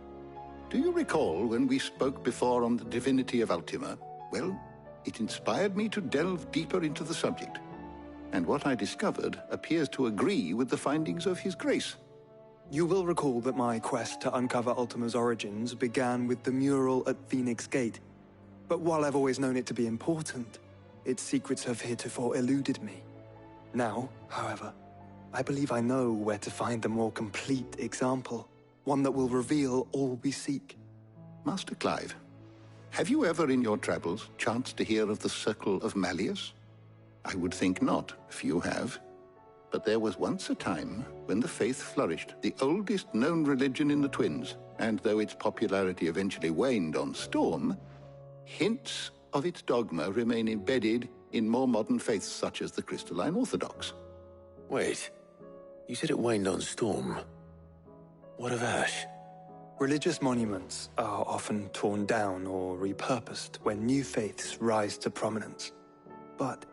Do you recall when we spoke before on the divinity of Ultima? Well, it inspired me to delve deeper into the subject. And what I discovered appears to agree with the findings of His Grace. You will recall that my quest to uncover Ultima's origins began with the mural at Phoenix Gate. But while I've always known it to be important, its secrets have heretofore eluded me. Now, however, I believe I know where to find the more complete example, one that will reveal all we seek. Master Clive, have you ever in your travels chanced to hear of the Circle of Malleus? I would think not, if you have. But there was once a time when the faith flourished, the oldest known religion in the Twins, and though its popularity eventually waned on Storm, hints of its dogma remain embedded in more modern faiths such as the Crystalline Orthodox. Wait, you said it waned on Storm. What of Ash? Religious monuments are often torn down or repurposed when new faiths rise to prominence. But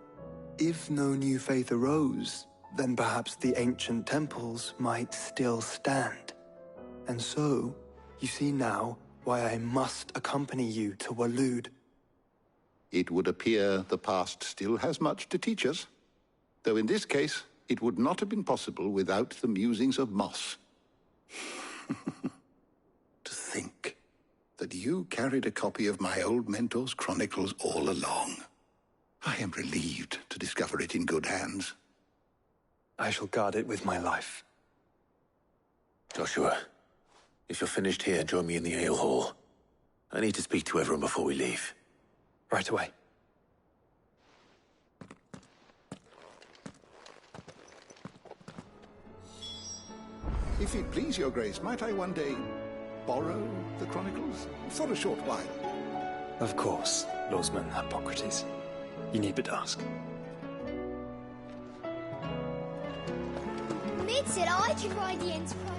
if no new faith arose, then perhaps the ancient temples might still stand. And so, you see now why I must accompany you to Waloed. It would appear the past still has much to teach us, though in this case, it would not have been possible without the musings of Moss. To think that you carried a copy of my old mentor's chronicles all along. I am relieved to discover it in good hands. I shall guard it with my life. Joshua, If you're finished here, join me in the ale hall. I need to speak to everyone before we leave. Right away. If it please your grace, might I one day borrow the Chronicles? For a short while. Of course, Lordsman Hippocrates. You need but ask. Mid said I could ride the Enterprise.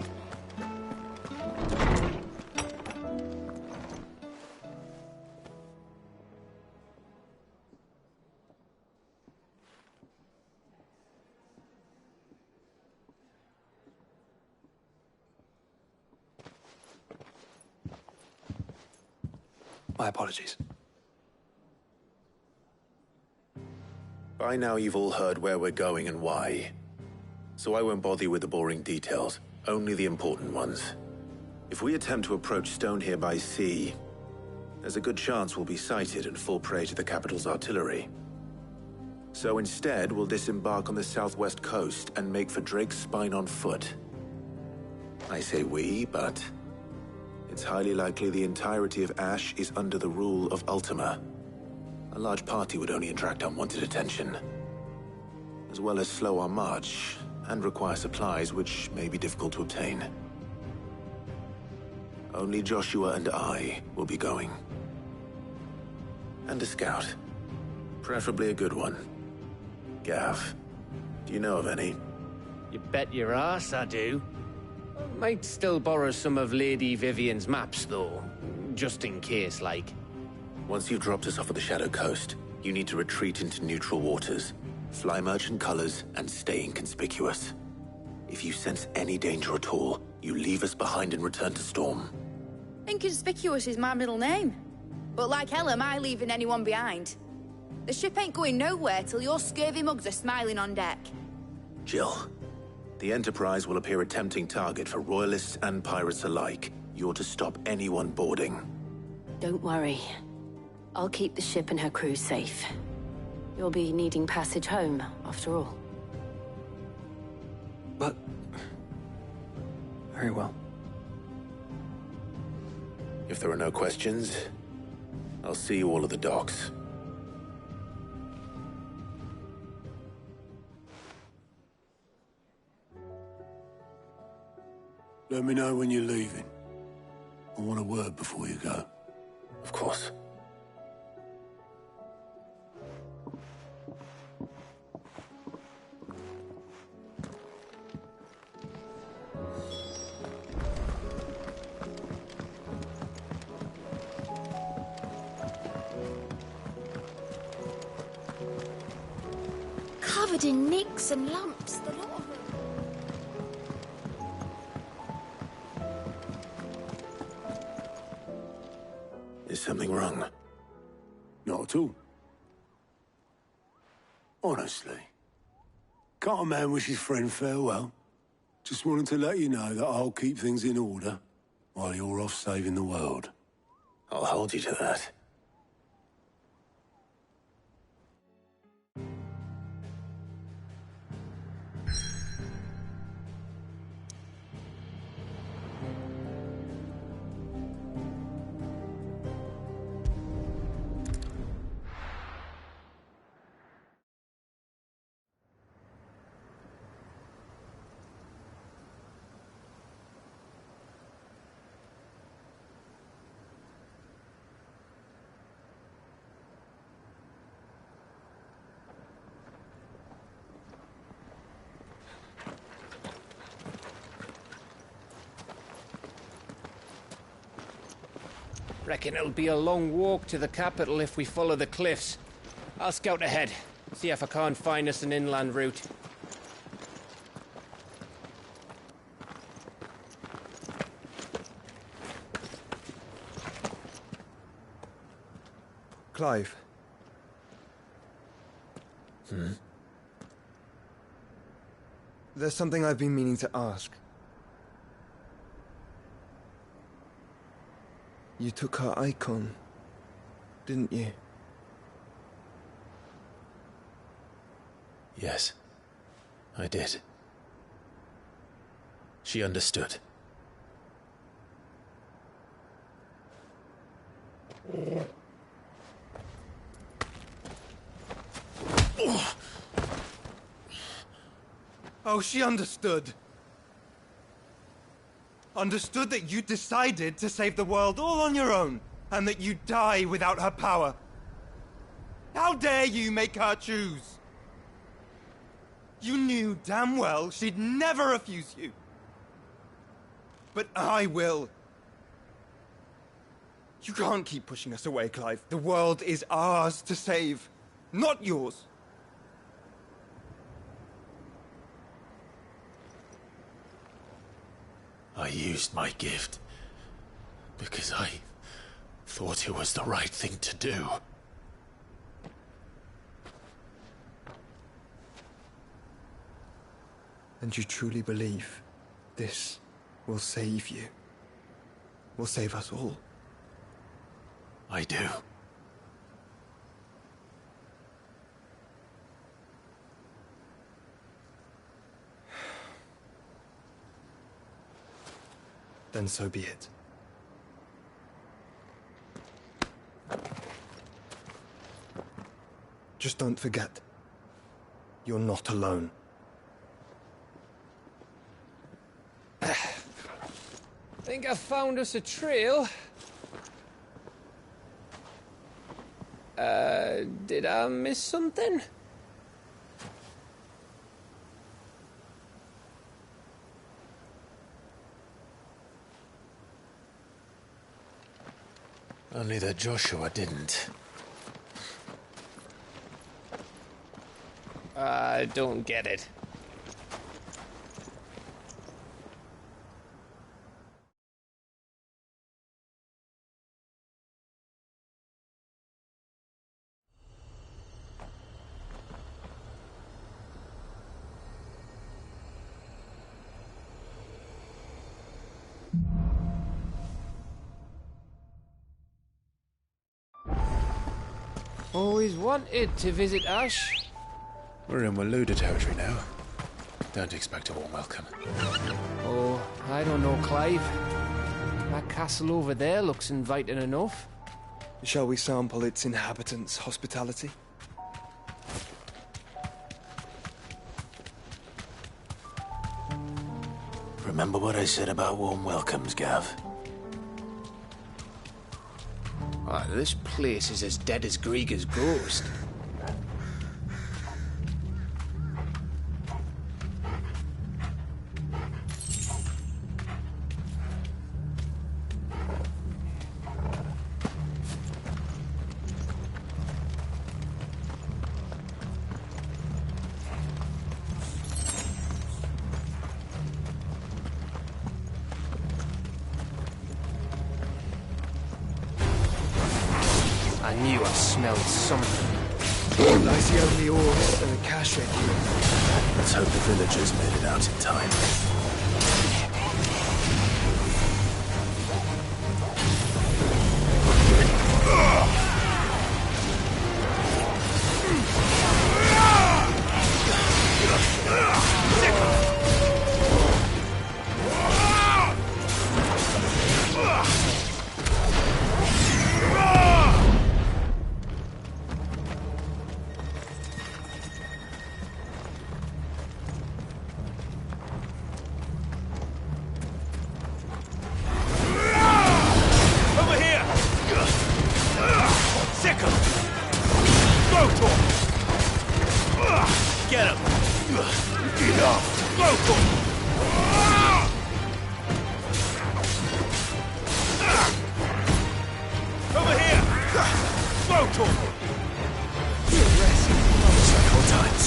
My apologies. By now you've all heard where we're going and why. So I won't bother you with the boring details, only the important ones. If we attempt to approach Stone here by sea, there's a good chance we'll be sighted and fall prey to the capital's artillery. So instead, we'll disembark on the southwest coast and make for Drake's Spine on foot. I say we, but it's highly likely the entirety of Ash is under the rule of Ultima. A large party would only attract unwanted attention, as well as slow our march and require supplies which may be difficult to obtain. Only Joshua and I will be going. And a scout. Preferably a good one. Gav, do you know of any? You bet your ass I do. Might still borrow some of Lady Vivian's maps, though. Just in case, like. Once you've dropped us off at the Shadow Coast, you need to retreat into neutral waters, fly merchant colors, and stay inconspicuous. If you sense any danger at all, you leave us behind and return to Storm. Inconspicuous is my middle name. But like hell am I leaving anyone behind. The ship ain't going nowhere till your scurvy mugs are smiling on deck. Jill, the Enterprise will appear a tempting target for royalists and pirates alike. You're to stop anyone boarding. Don't worry. I'll keep the ship and her crew safe. You'll be needing passage home, after all. But... very well. If there are no questions, I'll see you all at the docks. Let me know when you're leaving. I want a word before you go. Of course. Covered in nicks and lumps, the lot of them. Is something wrong? Not at all. Honestly. Can't a man wish his friend farewell? Just wanted to let you know that I'll keep things in order while you're off saving the world. I'll hold you to that. Reckon it'll be a long walk to the capital if we follow the cliffs. I'll scout ahead, see if I can't find us an inland route. Clive. There's something I've been meaning to ask. You took her icon, didn't you? Yes, I did. She understood. Oh, she understood. Understood that you decided to save the world all on your own, and that you'd die without her power. How dare you make her choose? You knew damn well she'd never refuse you. But I will. You can't keep pushing us away, Clive. The world is ours to save, not yours. I used my gift because I thought it was the right thing to do. And you truly believe this will save you? Will save us all? I do. Then so be it. Just don't forget, you're not alone. Think I found us a trail. Did I miss something? Only that Joshua didn't. I don't get it. Always wanted to visit Ash. We're in Waluda territory now. Don't expect a warm welcome. Oh, I don't know, Clive. That castle over there looks inviting enough. Shall we sample its inhabitants' hospitality? Remember what I said about warm welcomes, Gav? This place is as dead as Grieger's ghost. I knew I smelled something. I see only ores and a cash ready. Let's hope the villagers made it out in time. Get him! Enough! Go for it! Over here! Go to him! Several times.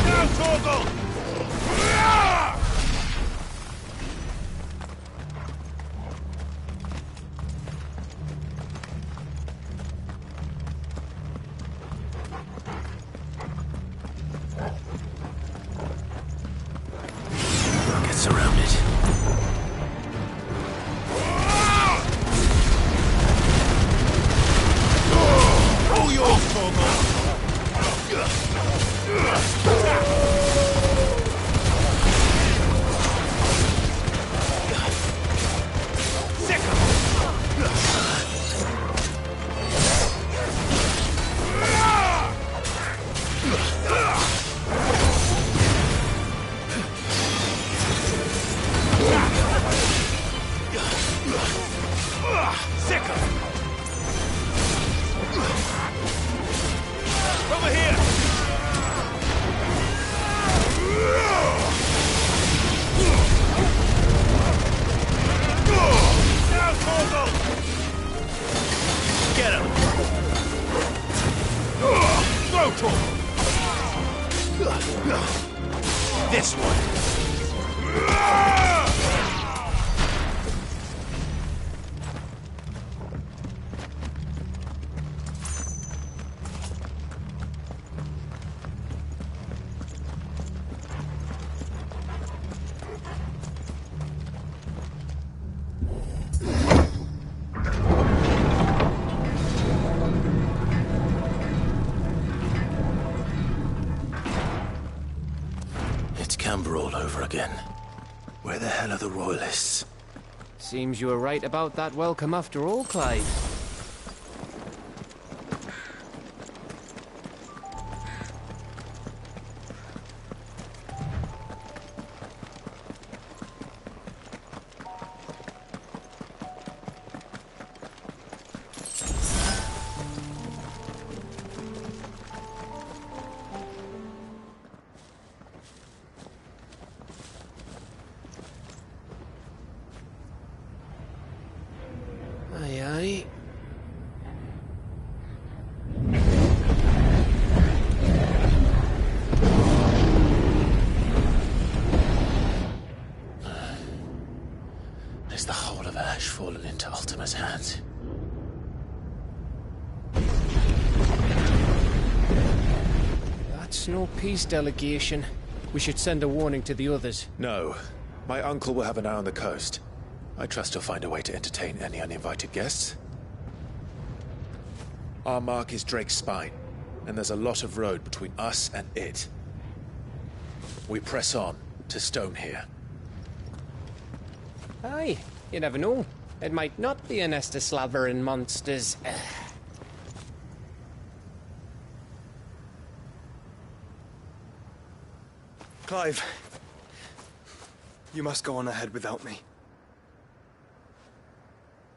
Down, Torgal! Get surrounded. All yours, Torgal! Sick of it! Over here! Now, Torgal! Get him! Go, Torgal! This one! All over again. Where the hell are the royalists? Seems you were right about that welcome after all, Clive. Aye, aye. Is the whole of Ash fallen into Ultima's hands? That's no peace delegation. We should send a warning to the others. No. My uncle will have an eye on the coast. I trust he'll find a way to entertain any uninvited guests. Our mark is Drake's Spine, and there's a lot of road between us and it. We press on to Stone here. Aye, you never know. It might not be a nest of slavering monsters. Clive, you must go on ahead without me.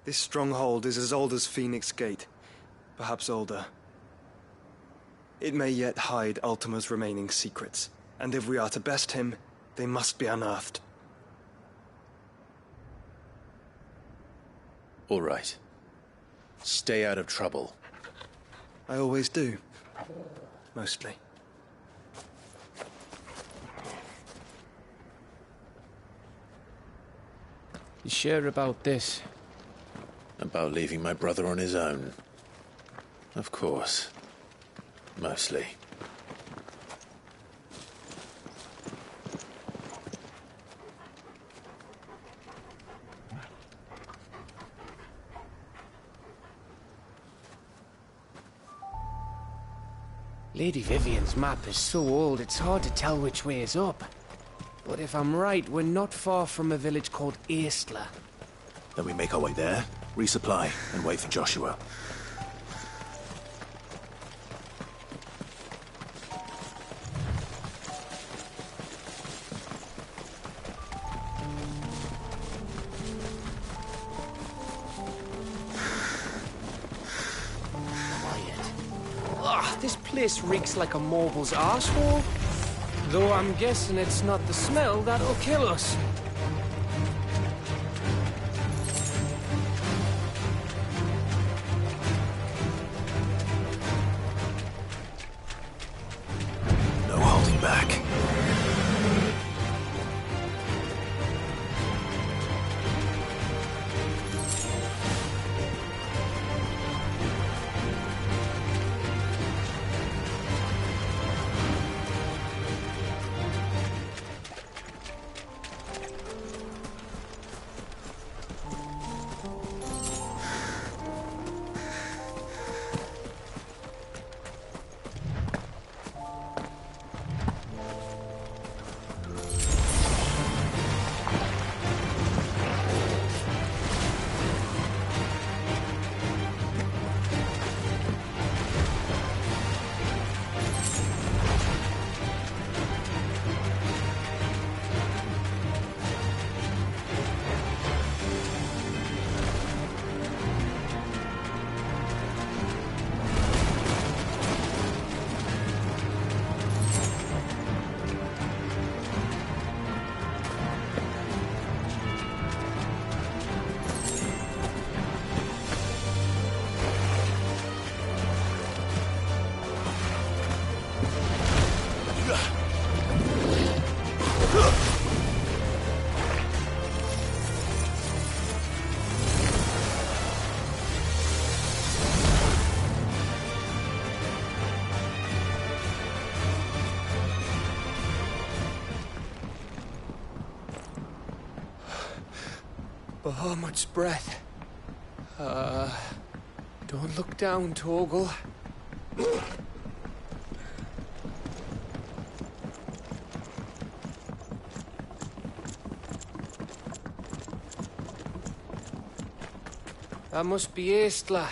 This stronghold is as old as Phoenix Gate, perhaps older. It may yet hide Ultima's remaining secrets, and if we are to best him, they must be unearthed. All right. Stay out of trouble. I always do. Mostly. You sure about this? About leaving my brother on his own. Of course. Mostly. Lady Vivian's map is so old it's hard to tell which way is up. But if I'm right, we're not far from a village called Aistla. Then we make our way there, resupply, and wait for Joshua. Ugh, this place reeks like a mobile's arsehole. Though I'm guessing it's not the smell that'll kill us. No holding back. Bahamut's breath. Don't look down, Torgal. That must be Aistla.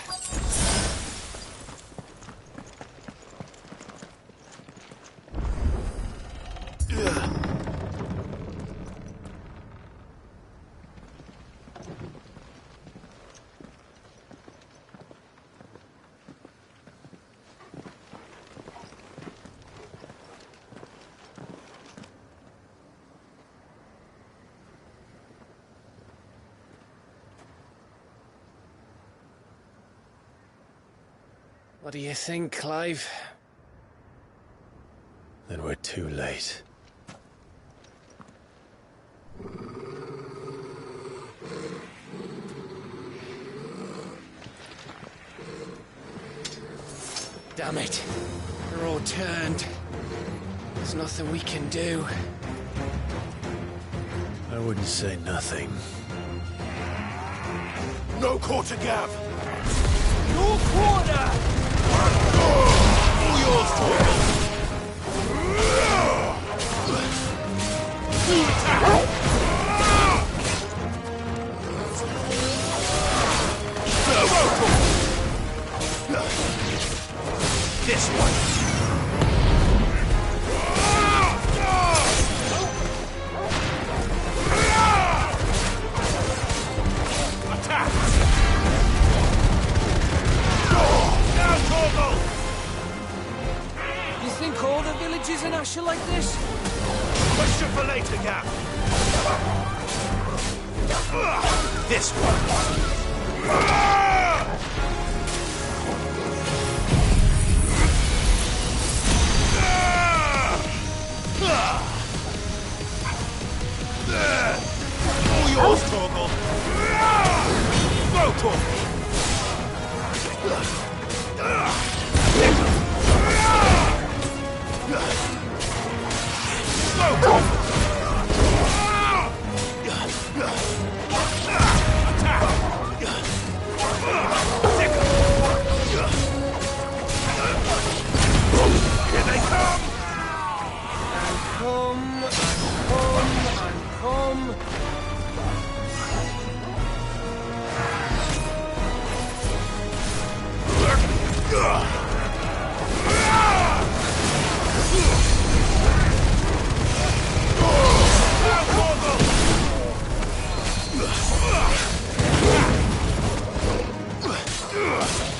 What do you think, Clive? Then we're too late. Damn it. They're all turned. There's nothing we can do. I wouldn't say nothing. No quarter, Gav! No quarter! All yours, Torgal! This one! Attack! Now, Torgal! You think all the villages in Ash are like this? Question for later, Gav. This one. All yours, Torgal. Go, Torgal. Here they come! Come.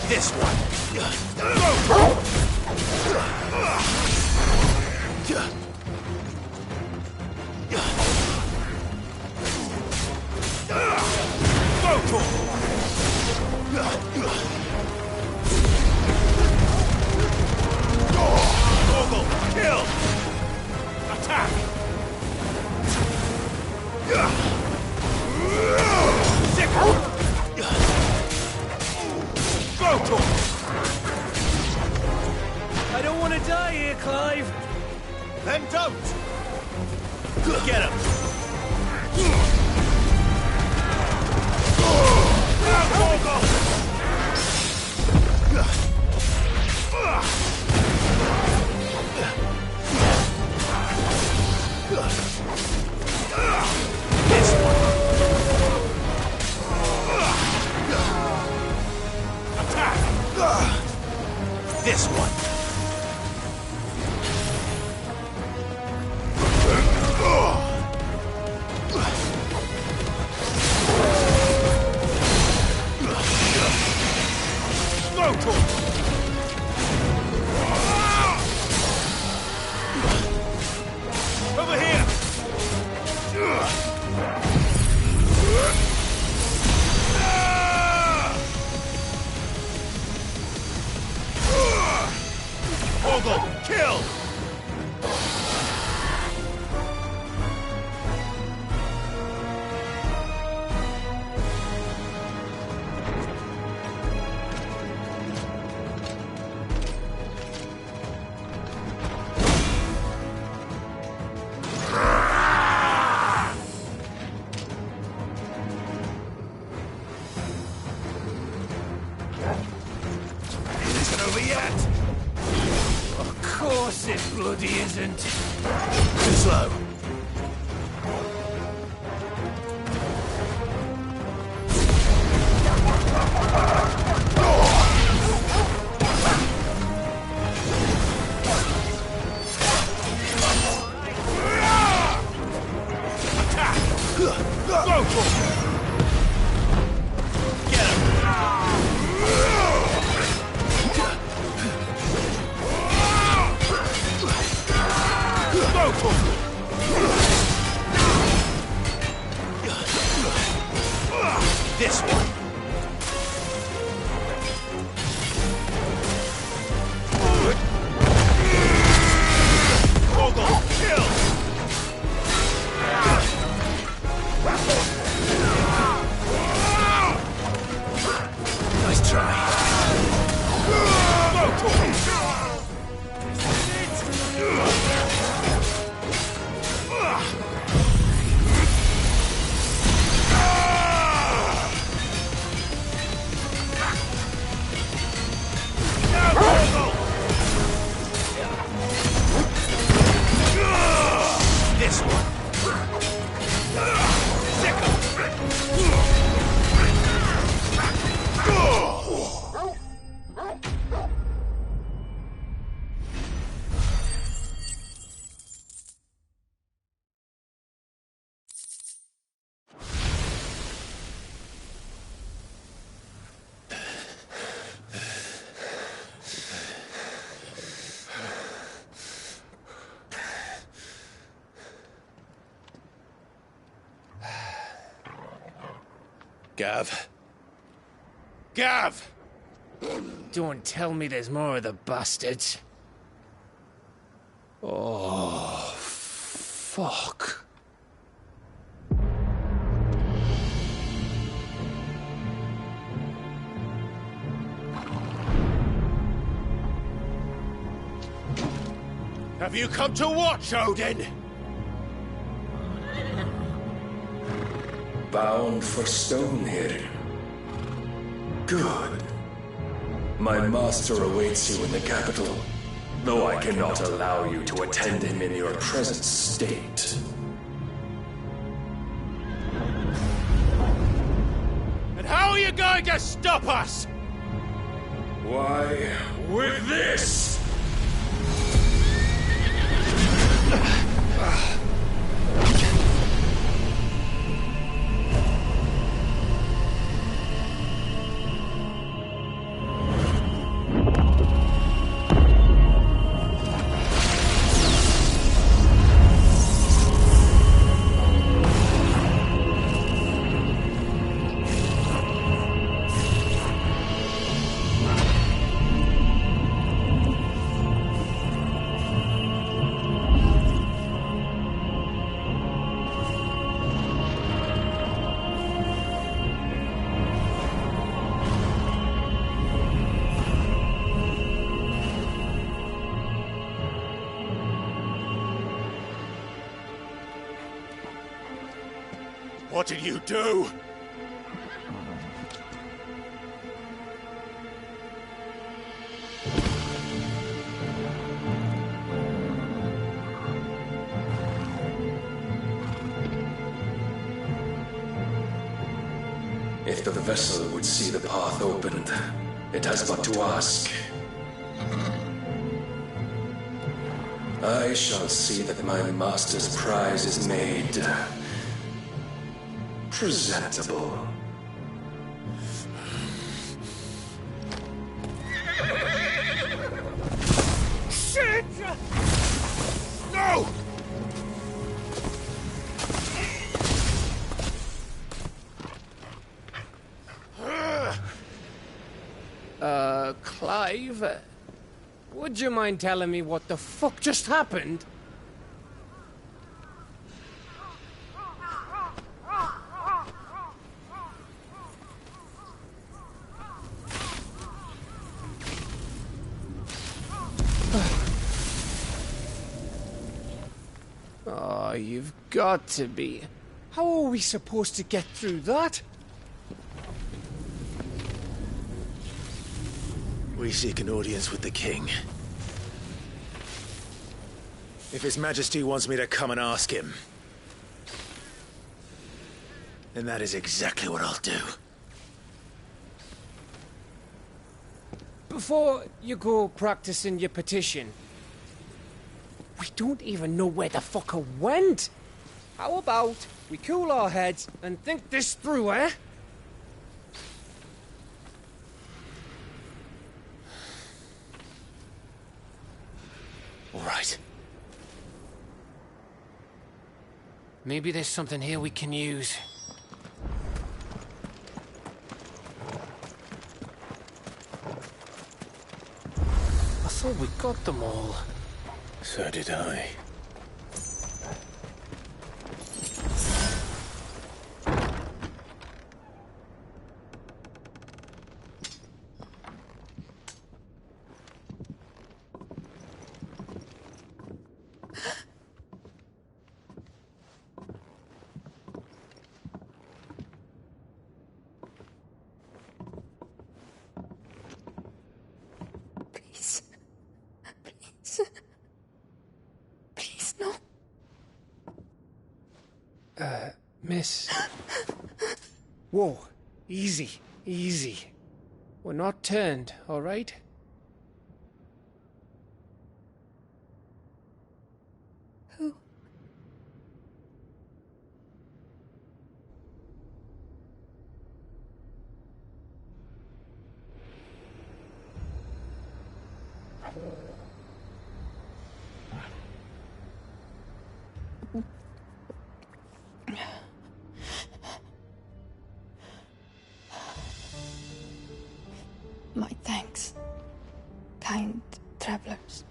This one. Torgal, kill! Attack! Sickle! Go, Torgal! I don't want to die here, Clive. Then don't! Get him! Now, Torgal! This one! Attack! This one! bloody isn't. Too slow. Go for it! Get him! Go for it! This one! Ogre, kill! Nice try. Go for it! This one. Gav. Gav! Don't tell me there's more of the bastards. Oh, fuck. Have you come to watch, Odin? Bound for Stonehill. Good. My master awaits you in the capital, though I cannot allow you to attend him in your present state. And how are you going to stop us? Why, with this! What did you do? If the vessel would see the path opened, it has but to ask. I shall see that my master's prize is made presentable. Shit! No! Clive? Would you mind telling me what the fuck just happened? Oh, you've got to be. How are we supposed to get through that? We seek an audience with the king. If His Majesty wants me to come and ask him, then that is exactly what I'll do. Before you go practicing your petition, we don't even know where the fucker went. How about we cool our heads and think this through, eh? All right. Maybe there's something here we can use. I thought we got them all. So did I. Please. Please. Please, no. Miss. Whoa. Easy. Easy. We're not turned, all right? Who? My thanks, kind travelers.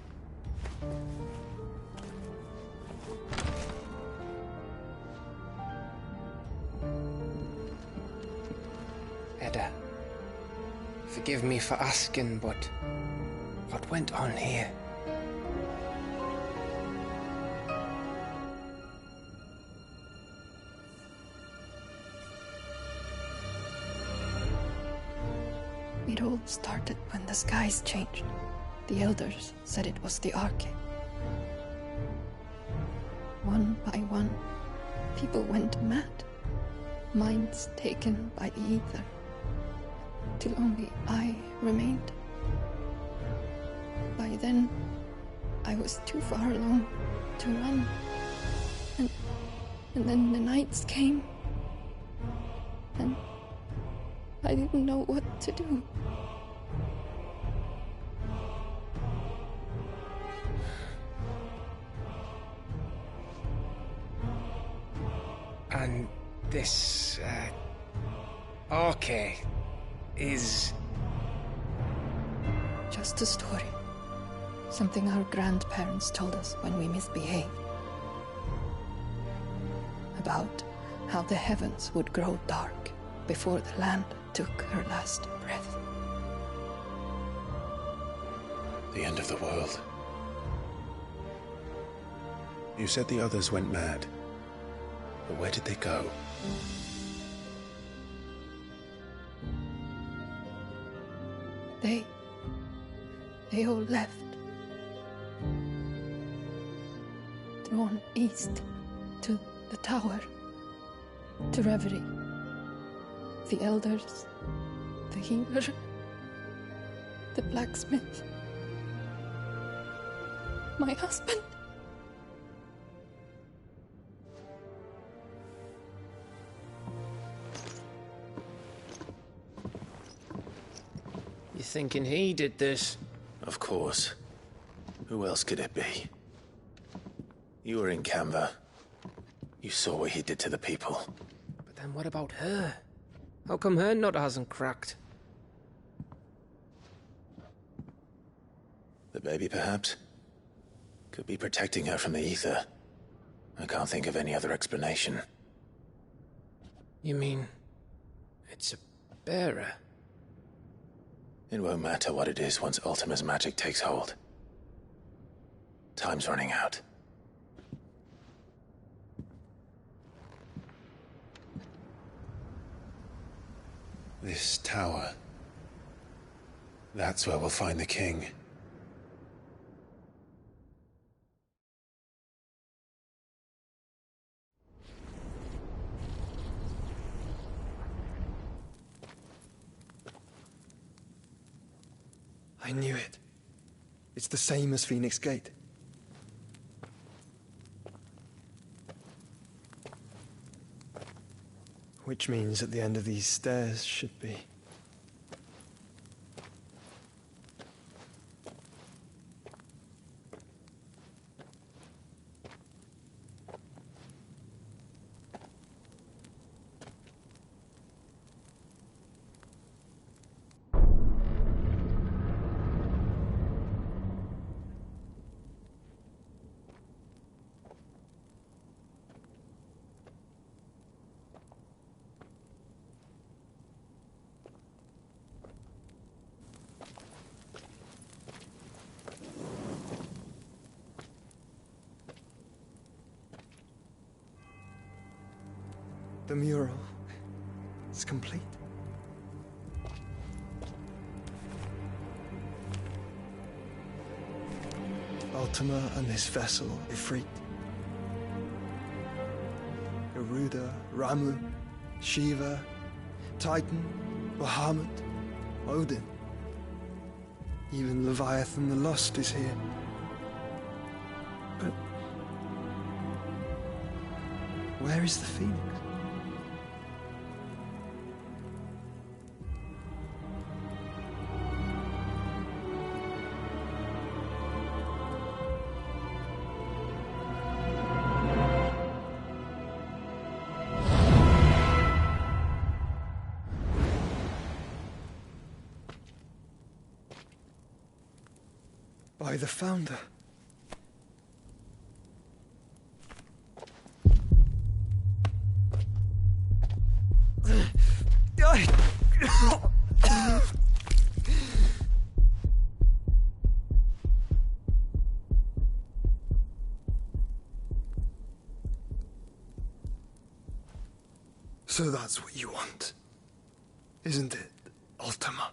Edda, forgive me for asking, but what went on here? It all started when the skies changed. The elders said it was the Arche. One by one, people went mad. Minds taken by the ether. Till only I remained. By then, I was too far along to run. And then the nights came. And I didn't know what to do. And this, Arche is... Just a story. Something our grandparents told us when we misbehaved. About how the heavens would grow dark before the land took her last breath. The end of the world. You said the others went mad. But where did they go? They all left. Drawn east to the tower, to reverie. The elders, the healer, the blacksmith, my husband. You thinking he did this? Of course. Who else could it be? You were in Canva. You saw what he did to the people. But then what about her? How come her nut hasn't cracked? The baby, perhaps? Could be protecting her from the ether. I can't think of any other explanation. You mean... it's a bearer? It won't matter what it is once Ultima's magic takes hold. Time's running out. This tower. That's where we'll find the king. I knew it. It's the same as Phoenix Gate. Which means at the end of these stairs should be... The mural is complete. Ultima and his vessel, Ifrit. Garuda, Ramu, Shiva, Titan, Bahamut, Odin. Even Leviathan the Lost is here. But where is the Phoenix? By the Founder. So that's what you want, isn't it, Ultima?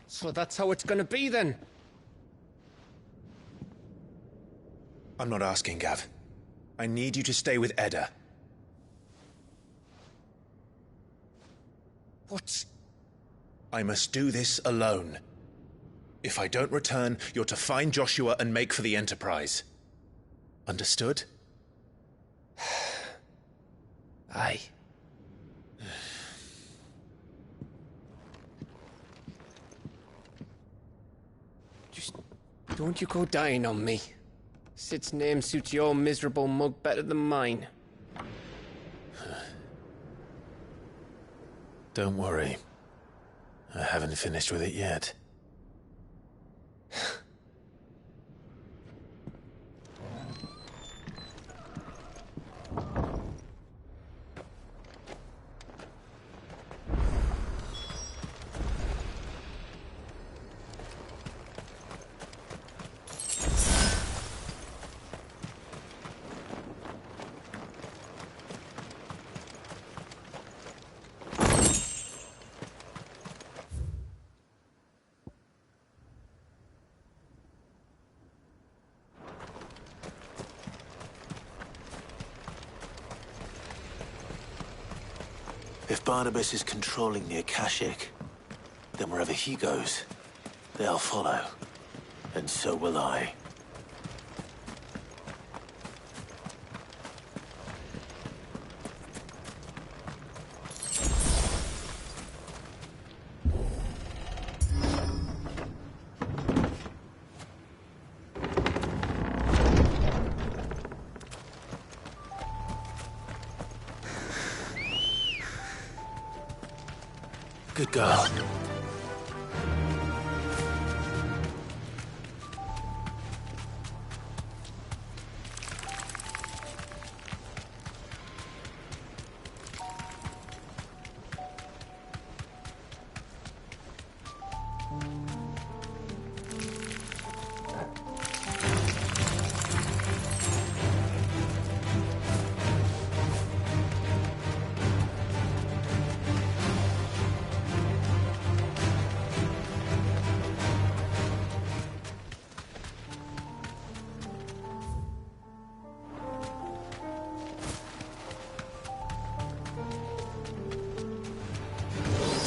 So that's how it's gonna be then? I'm not asking, Gav. I need you to stay with Edda. What? I must do this alone. If I don't return, you're to find Joshua and make for the Enterprise. Understood? Aye. Just don't you go dying on me. Sid's name suits your miserable mug better than mine. Don't worry. I haven't finished with it yet. If Barnabas is controlling the Akashic, then wherever he goes, they'll follow. And so will I. Good girl.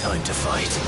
Time to fight.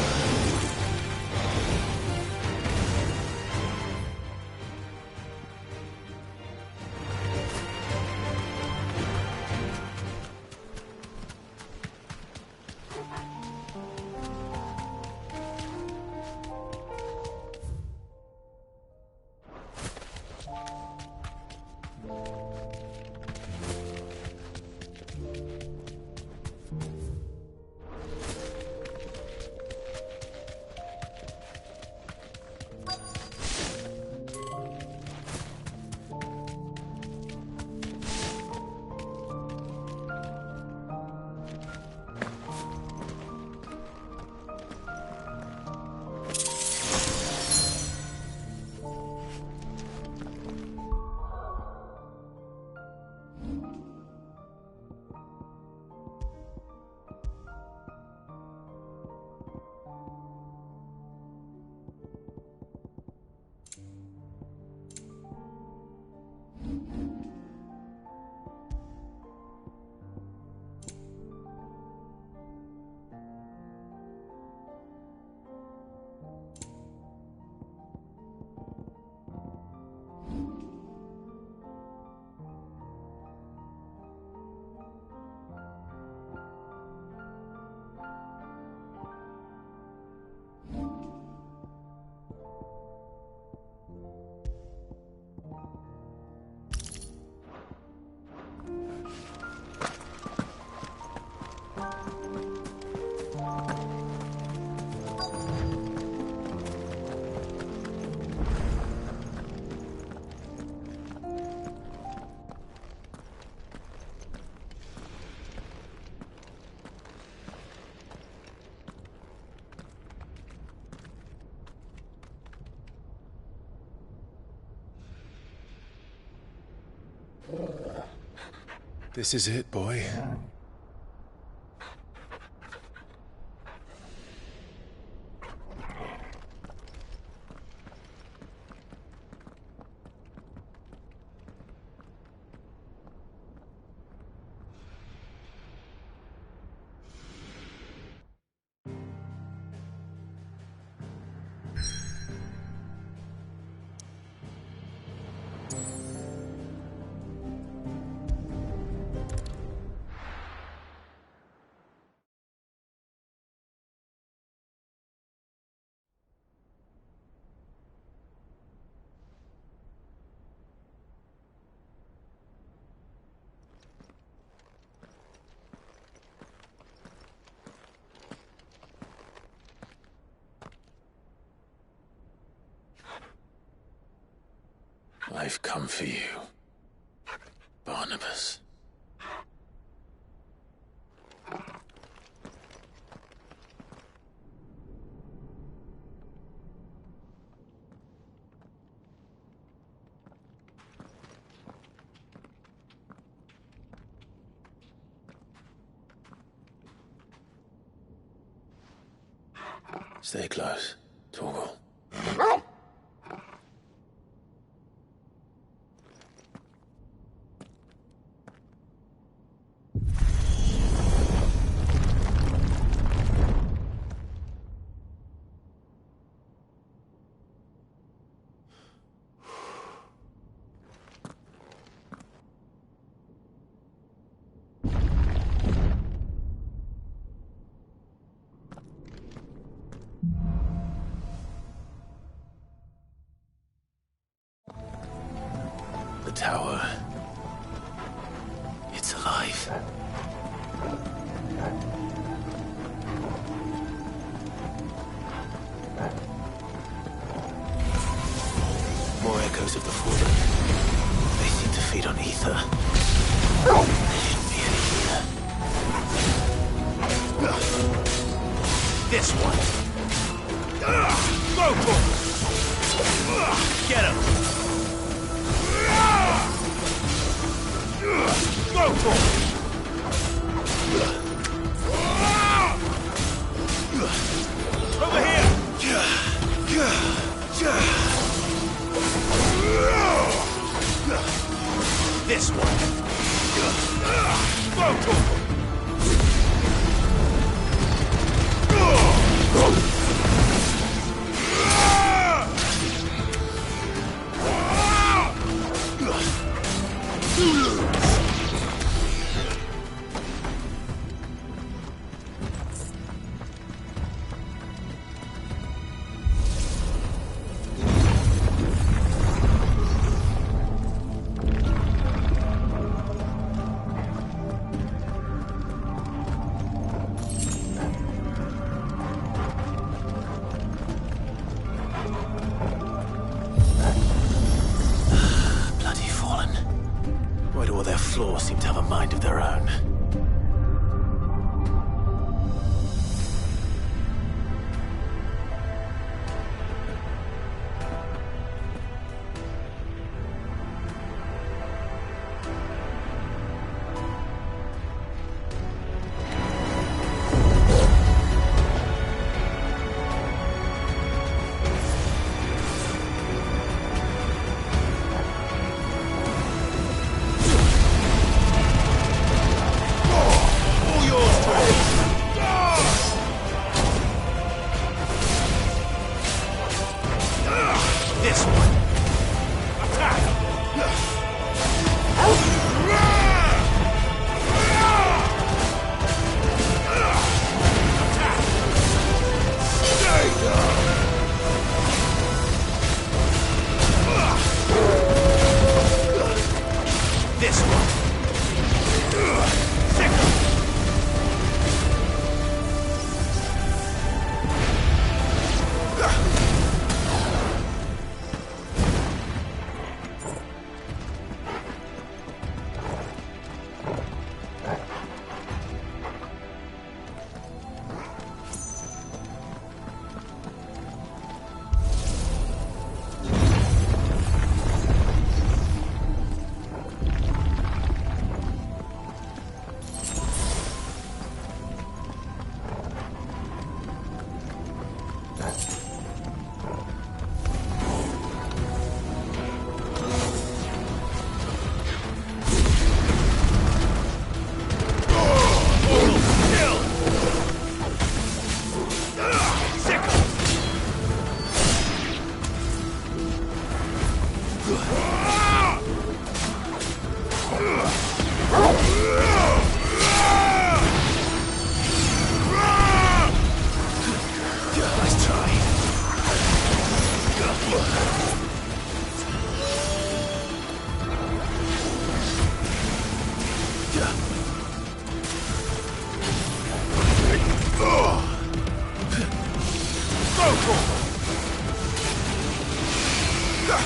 This is it, boy. I've come for you, Barnabas. Stay close, Torgal. The tower. It's alive. More echoes of the fallen. They seem to feed on ether. There shouldn't be any here. This one. Go for it! Get him! Go for it! Over here! This one! Go for it!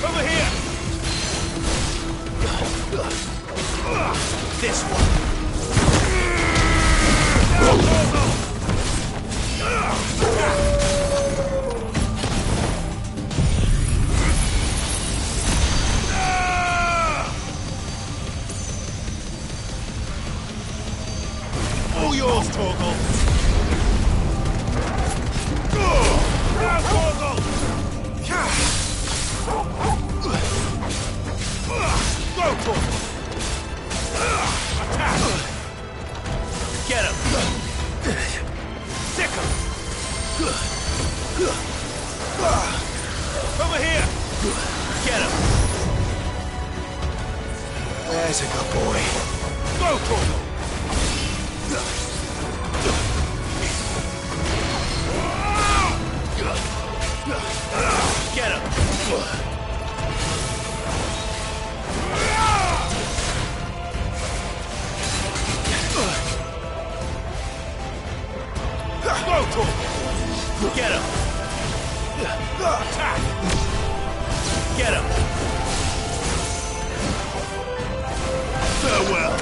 Over here! This one! All yours, Torgal! Now, Torgal! Go, Torgal! Attack! Get him! Sick him! Over here! Get him! There's a good boy. Go, Torgal! Get him! Go, Torgal! Get him! Attack! Get him! Farewell!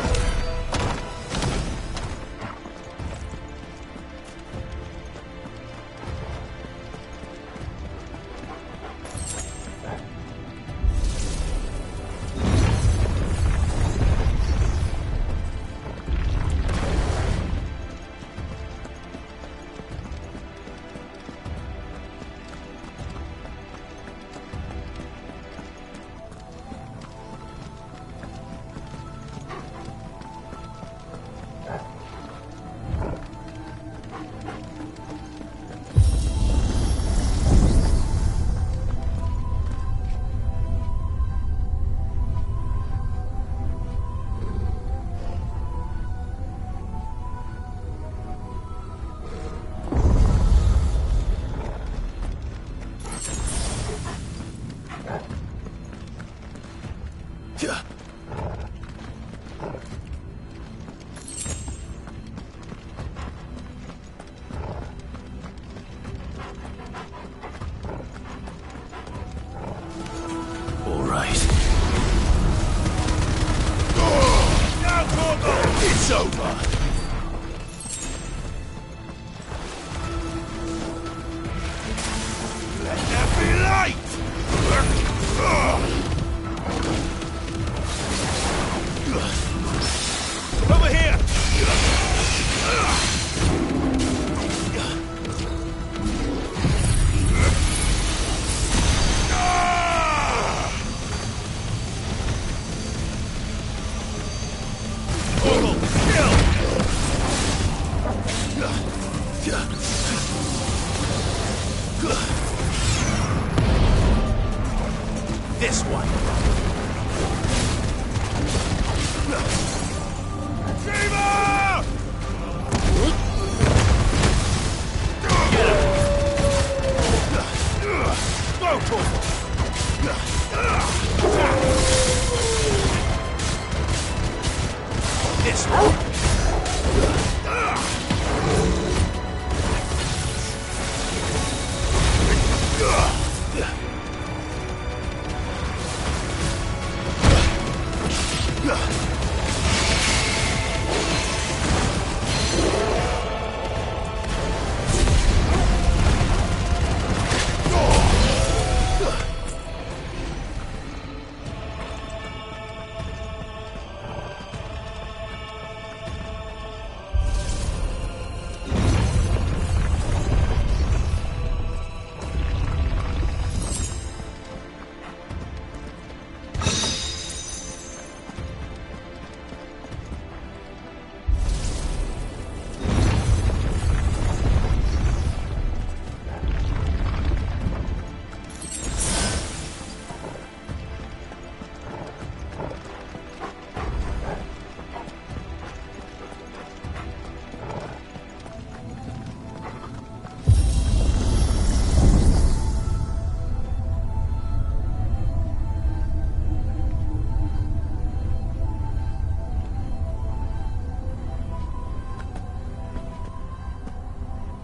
It's over! Let there be light! Over here! This one. Shiva! Get him! Go, Torgal! This one.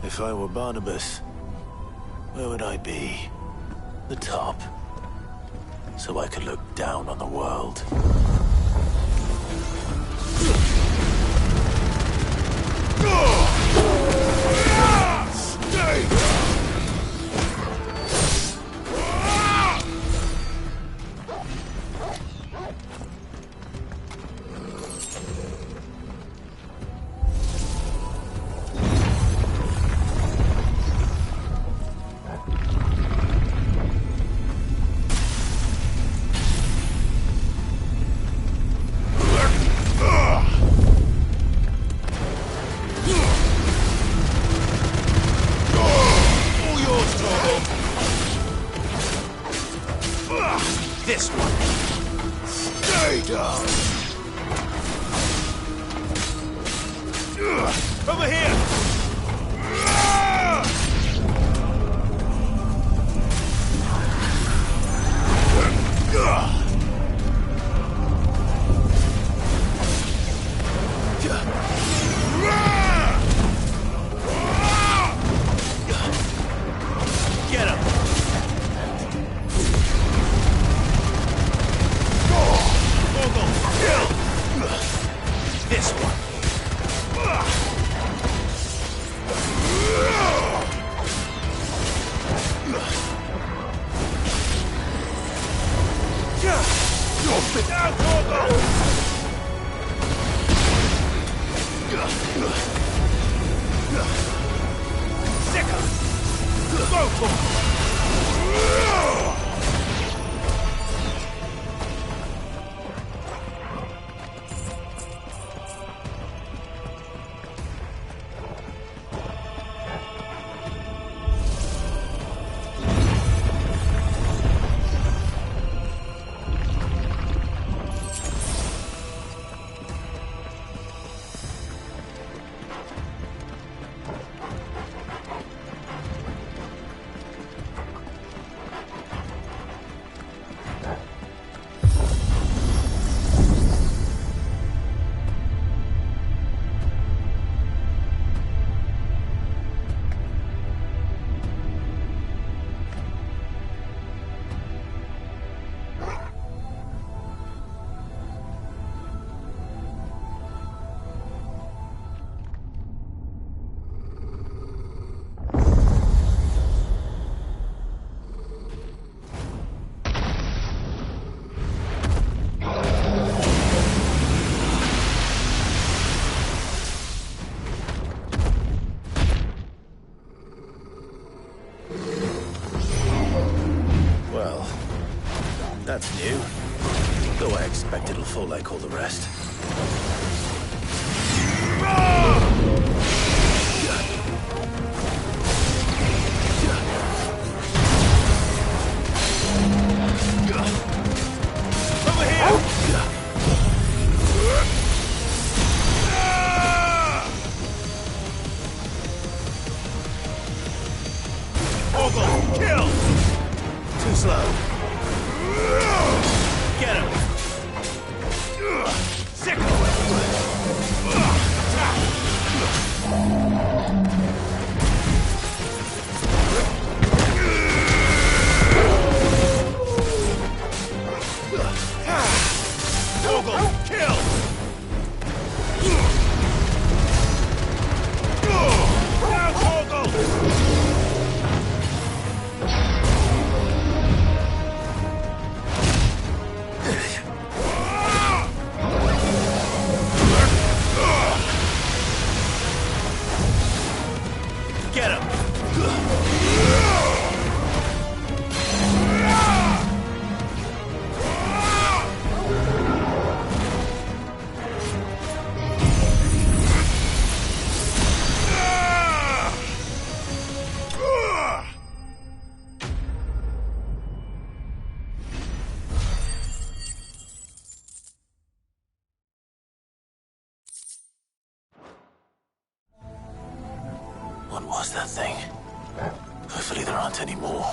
If I were Barnabas, Where would I be? The top. So I could look down on the world. This one. Stay down. Over here. Get him. This one. Now, Torgo! Sicker! Go for it! That's new. Though I expect it'll fall like all the rest. Over here! Ogle, kill! Too slow. Get him! Sick! Ogle, kill! Now, Ogle! Get him! What was that thing? Hopefully there aren't any more.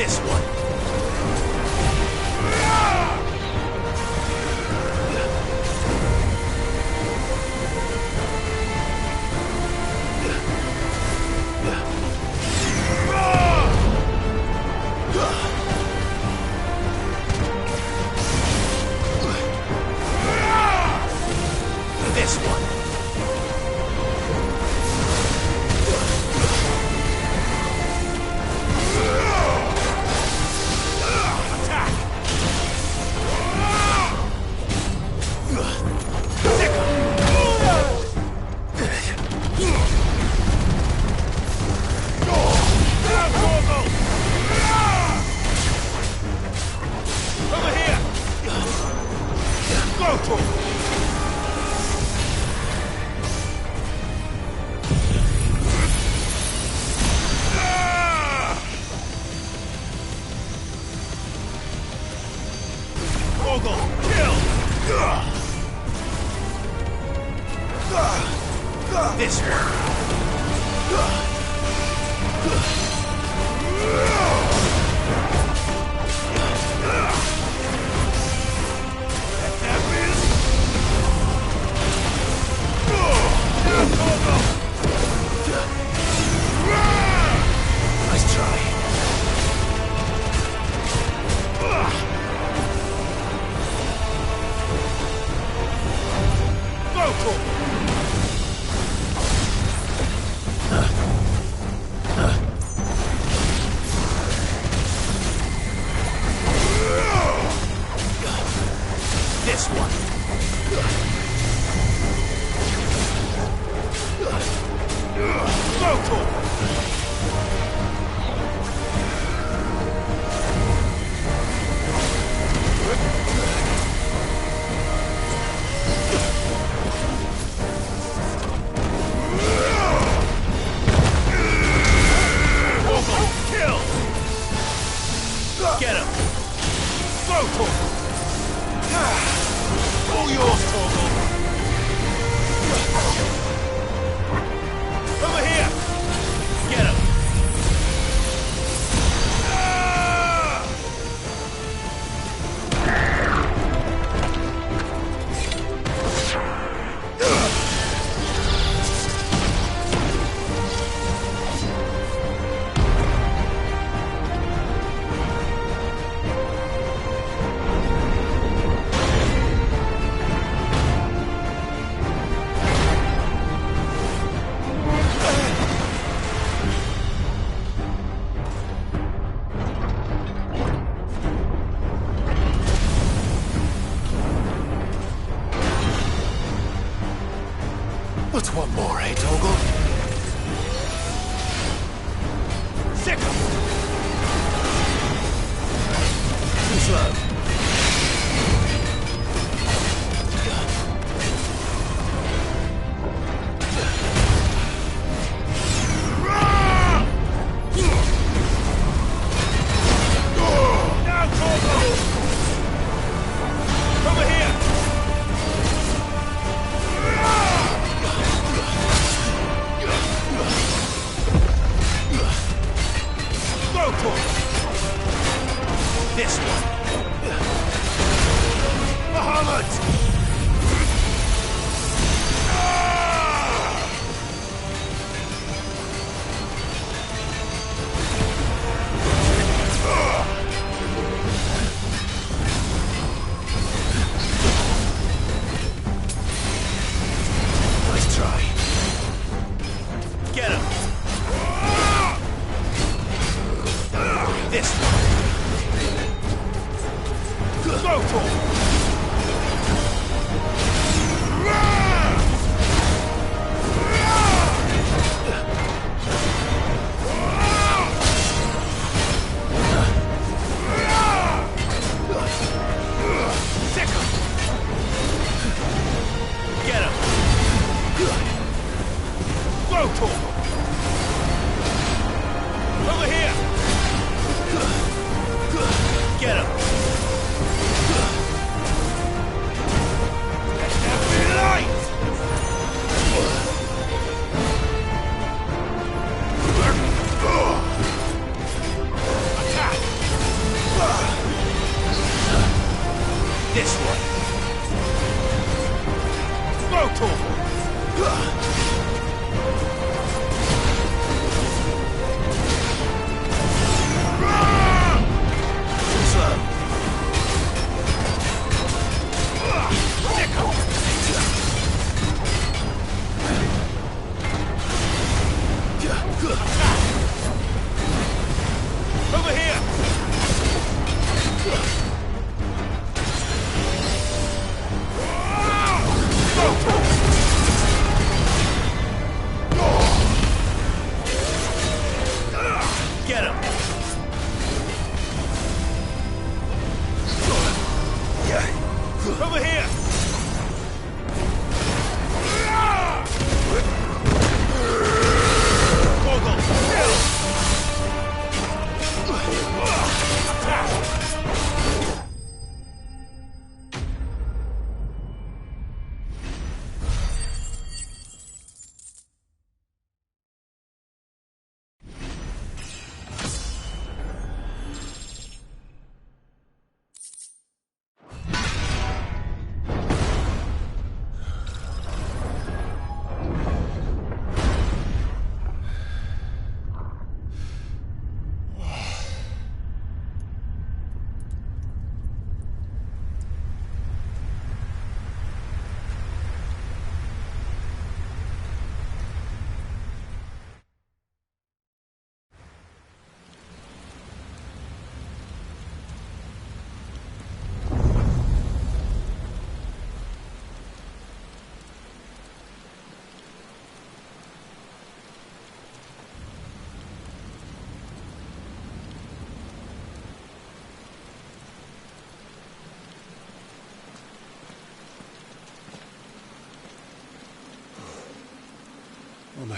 This one. This one. Attack! Over here! Go to him! Ogle, kill! This one. Nice try. Go for it. This one. Go for it. Kill! Get him! Go, Torgal! All yours, Torgal! Over here! Get him! What's one more, eh, Torgal? Sick 'em! Too slow. Now, Torgal! Over here! Go for it! This one. Muhammad! Nice try. Get him! This one.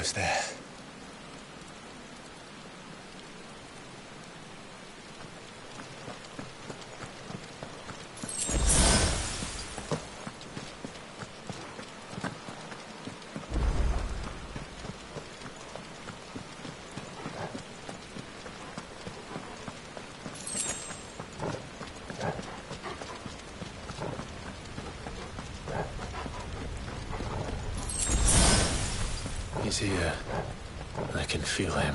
Almost there. He's here. I can feel him.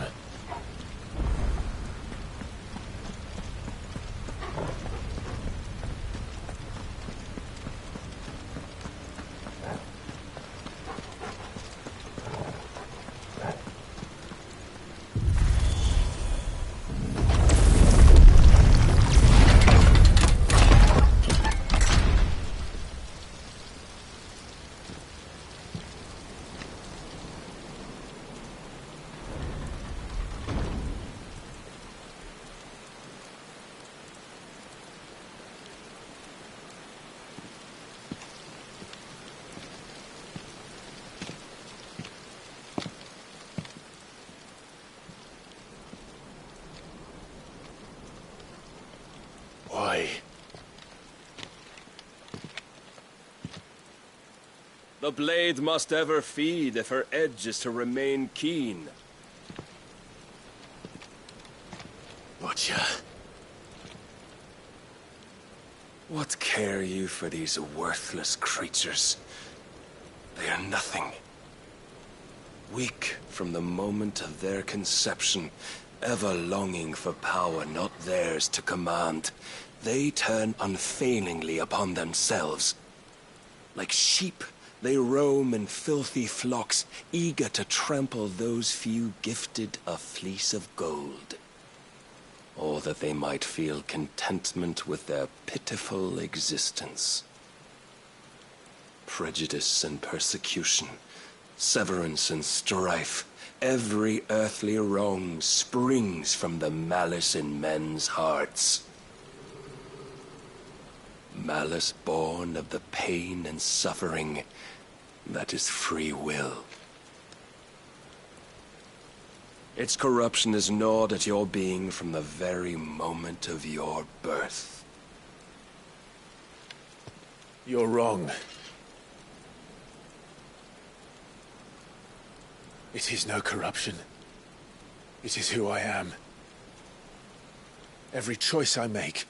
Why? The blade must ever feed if her edge is to remain keen. Butcher. What care you for these worthless creatures? They are nothing. Weak from the moment of their conception, ever longing for power not theirs to command, they turn unfailingly upon themselves. Like sheep, they roam in filthy flocks, eager to trample those few gifted a fleece of gold. Or that they might feel contentment with their pitiful existence. Prejudice and persecution, severance and strife, every earthly wrong springs from the malice in men's hearts. Malice born of the pain and suffering that is free will. Its corruption is gnawed at your being from the very moment of your birth. You're wrong. It is no corruption. It is who I am. Every choice I make,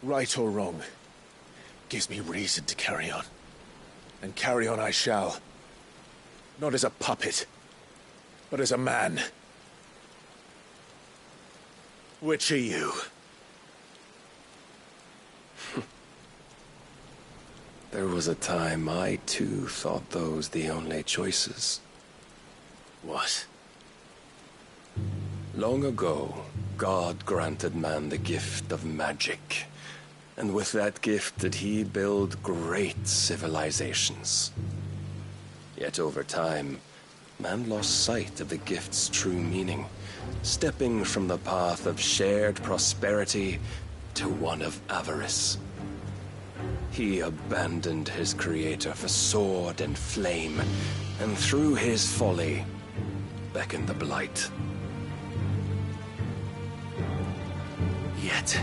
right or wrong, gives me reason to carry on. And carry on I shall. Not as a puppet, but as a man. Which are you? There was a time I too thought those the only choices. What? Long ago, God granted man the gift of magic. And with that gift did he build great civilizations. Yet over time, man lost sight of the gift's true meaning, stepping from the path of shared prosperity to one of avarice. He abandoned his creator for sword and flame, and through his folly, beckoned the blight. Yet,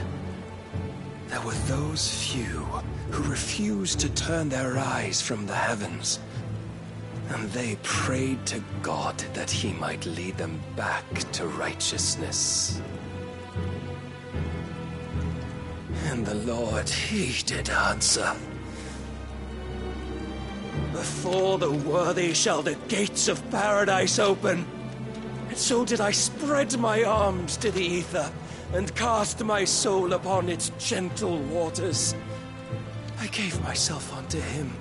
there were those few who refused to turn their eyes from the heavens, and they prayed to God that he might lead them back to righteousness. And the Lord, he did answer. Before the worthy shall the gates of paradise open. And so did I spread my arms to the ether, and cast my soul upon its gentle waters. I gave myself unto him.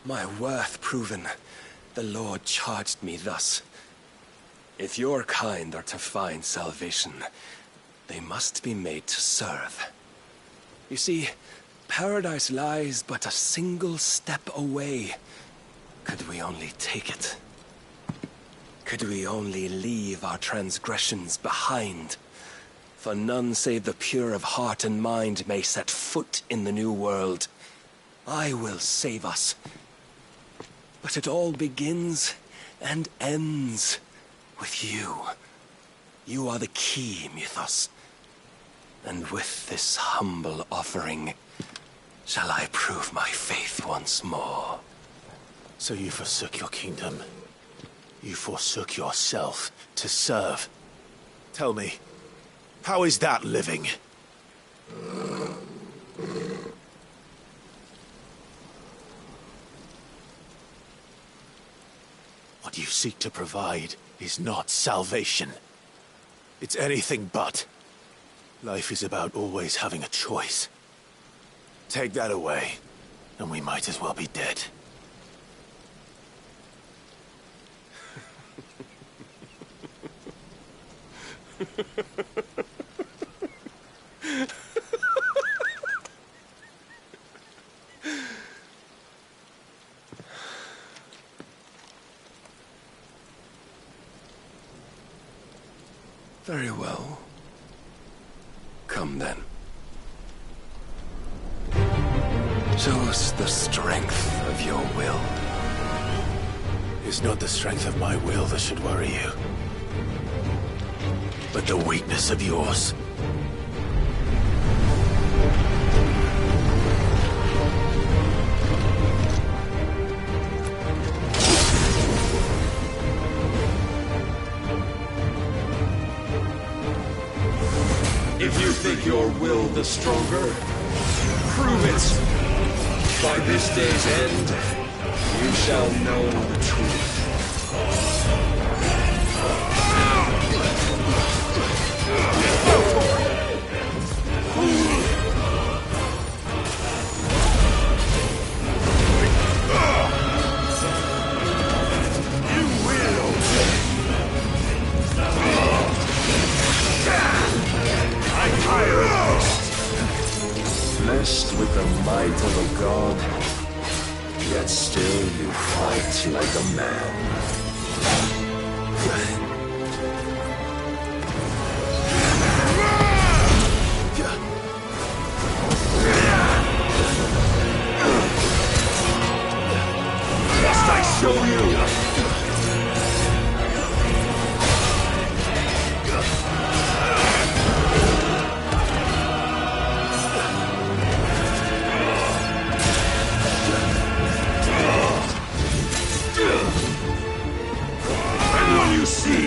My worth proven, the Lord charged me thus. If your kind are to find salvation, they must be made to serve. You see, paradise lies but a single step away. Could we only take it? Could we only leave our transgressions behind? For none save the pure of heart and mind may set foot in the new world. I will save us. But it all begins and ends with you. You are the key, Mythos. And with this humble offering, shall I prove my faith once more. So you forsook your kingdom. You forsook yourself to serve. Tell me, how is that living? What you seek to provide is not salvation. It's anything but. Life is about always having a choice. Take that away, and we might as well be dead. Very well. Come then. Show us the strength of your will. It's not the strength of my will that should worry you, but the weakness of yours. If you think your will the stronger, prove it. By this day's end, you shall know the truth. Blessed with the might of a god, yet still you fight like a man. Must I show you? See.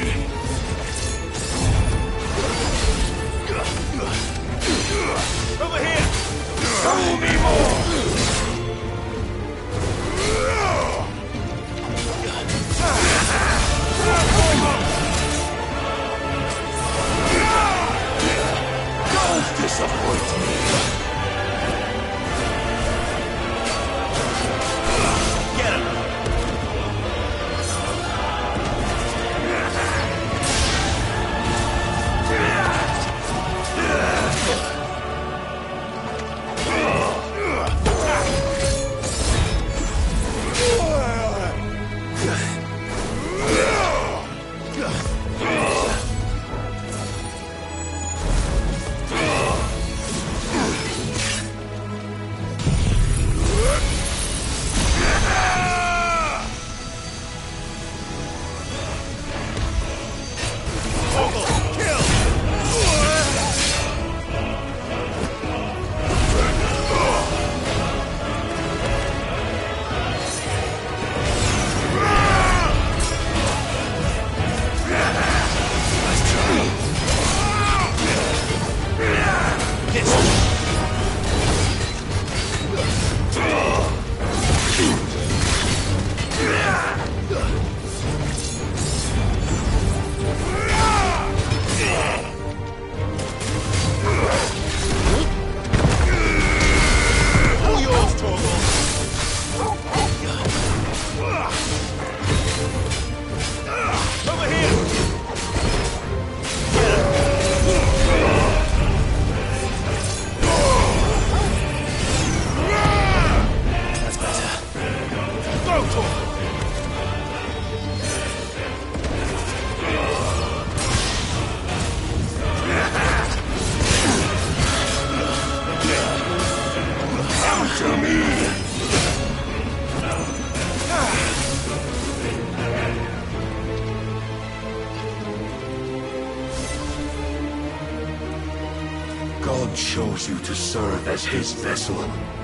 God chose you to serve as his vessel,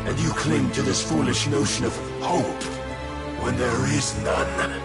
and you cling to this foolish notion of hope when there is none.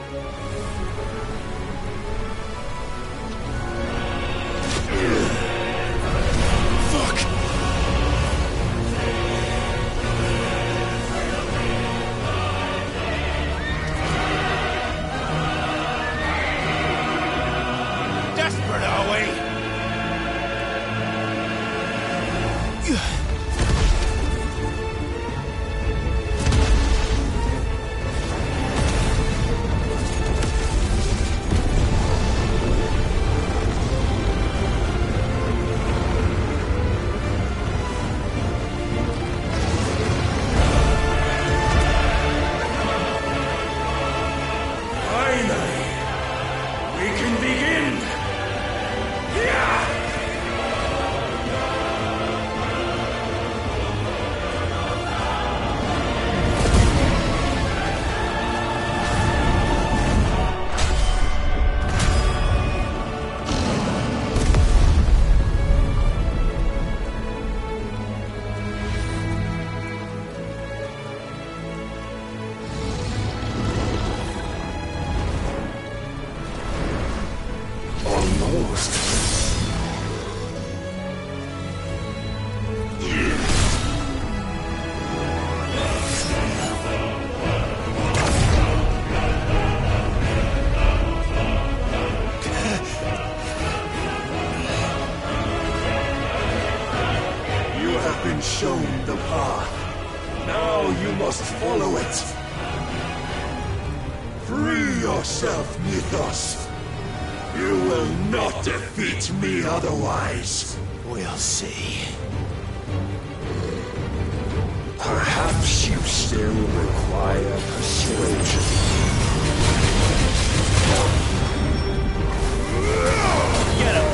Shown the path. Now you must follow it. Free yourself, Mythos. You will not defeat me otherwise. We'll see. Perhaps you still require persuasion. Get him!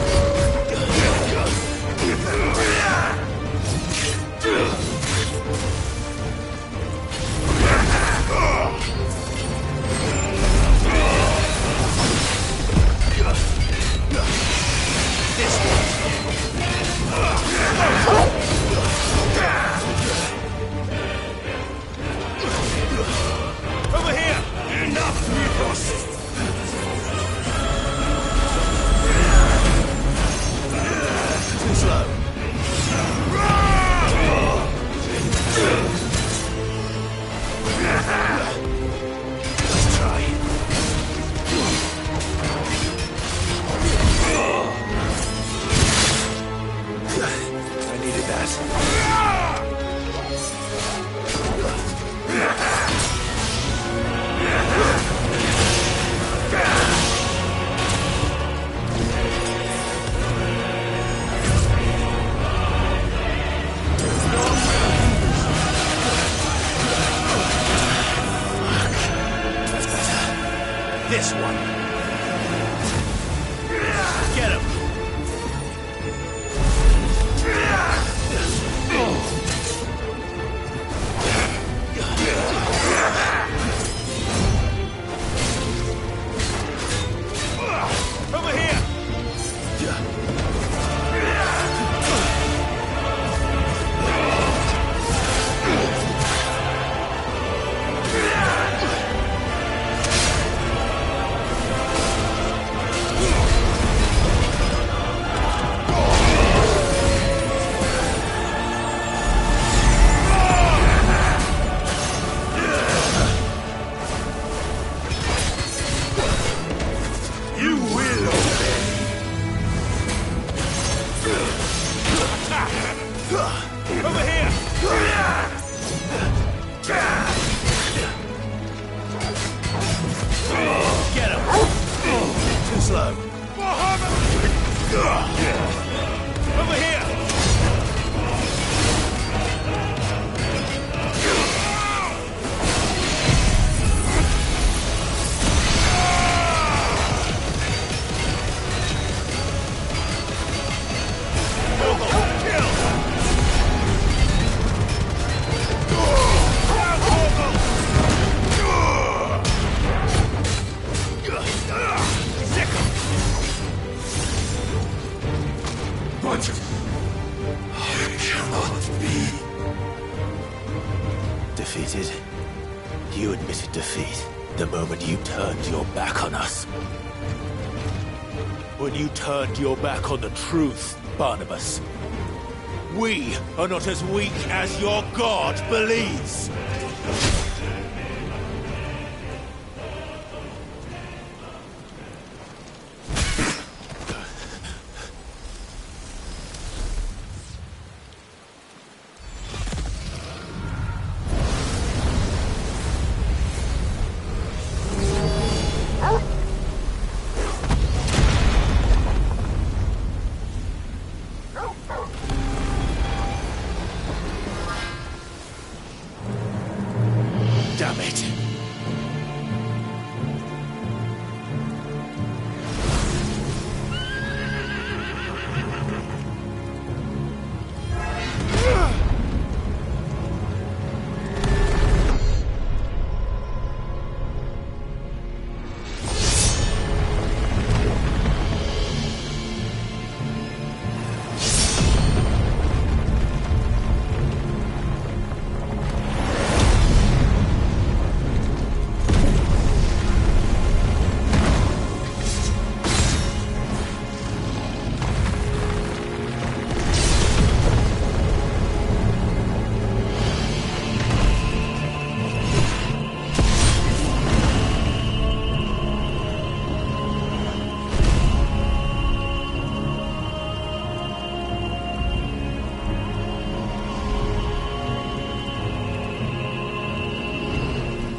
Over here! Enough, Mythos! Too slow. Let's try. I needed that. This one. Get him. Over here. Over here! Get him! Too slow. Over here! defeated. You admitted defeat the moment you turned your back on us. When you turned your back on the truth, Barnabas. We are not as weak as your god believes. Damn it!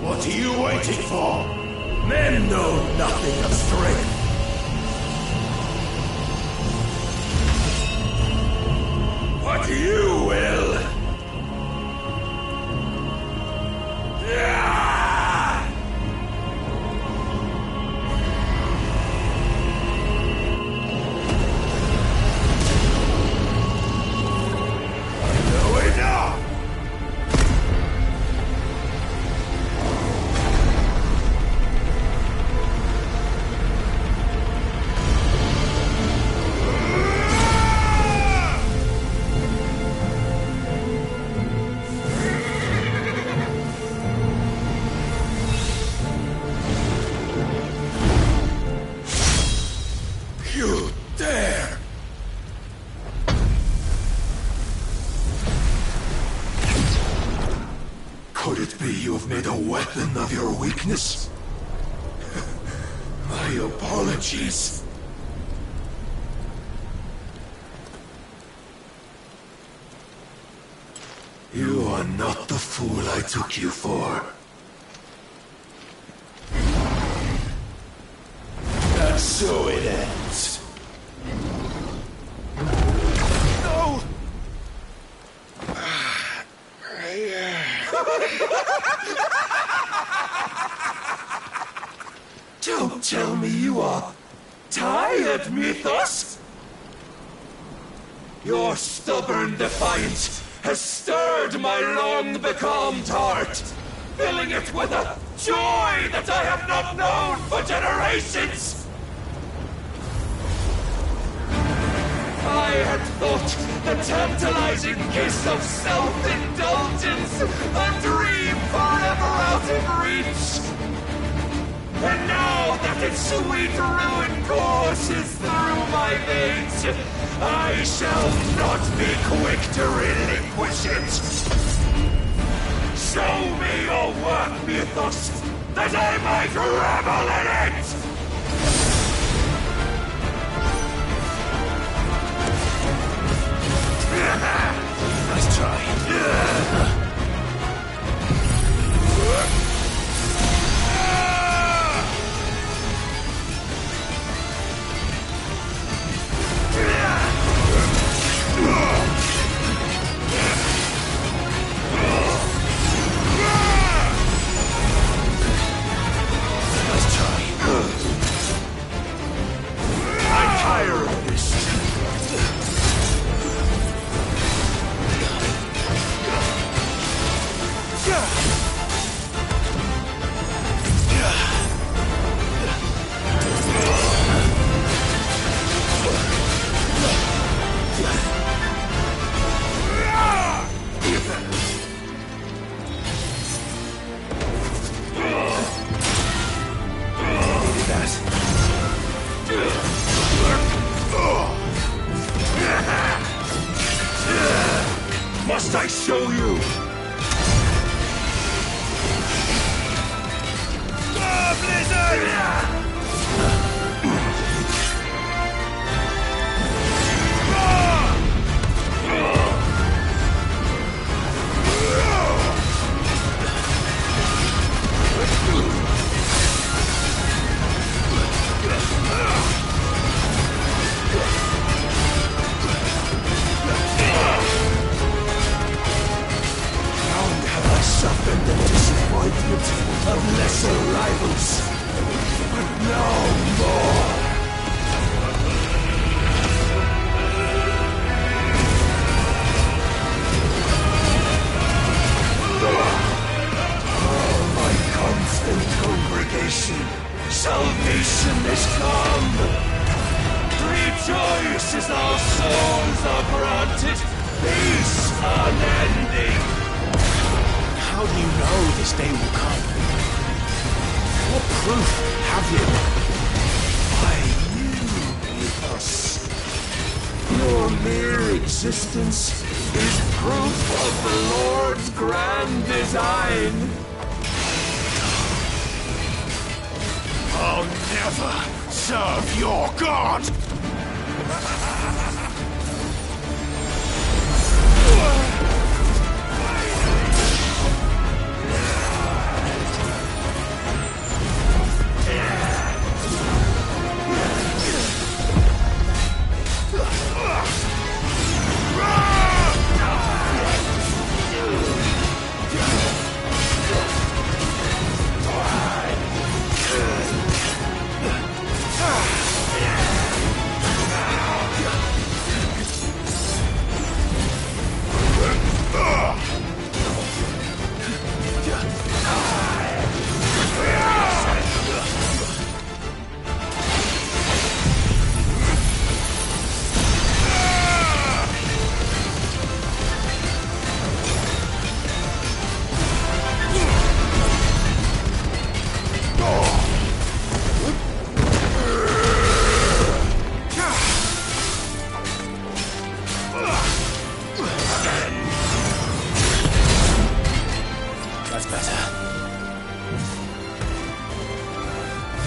What are you waiting for? Men know nothing of strength. But you will. You dare! Could it be you've made a weapon of your weakness? My apologies. You are not the fool I took you for. And so it ends. No! Don't tell me you are tired, Mythos! Your stubborn defiance has stirred my long-becalmed heart, filling it with a joy that I have not known for generations! I had thought the tantalizing kiss of self-indulgence a dream forever out of reach. And now that its sweet ruin courses through my veins, I shall not be quick to relinquish it. Show me your work, Mythos, that I might revel in it! Nice try. I'm tired of this. as I show you! Ah, Blizzard! Suffered the disappointment of lesser rivals, but now more. Oh, my constant congregation, salvation is come. Rejoice as our souls are granted peace unending. How do you know this day will come? What proof have you? By you, Ethos. Your mere existence is proof of the Lord's grand design. I'll never serve your god! That's better.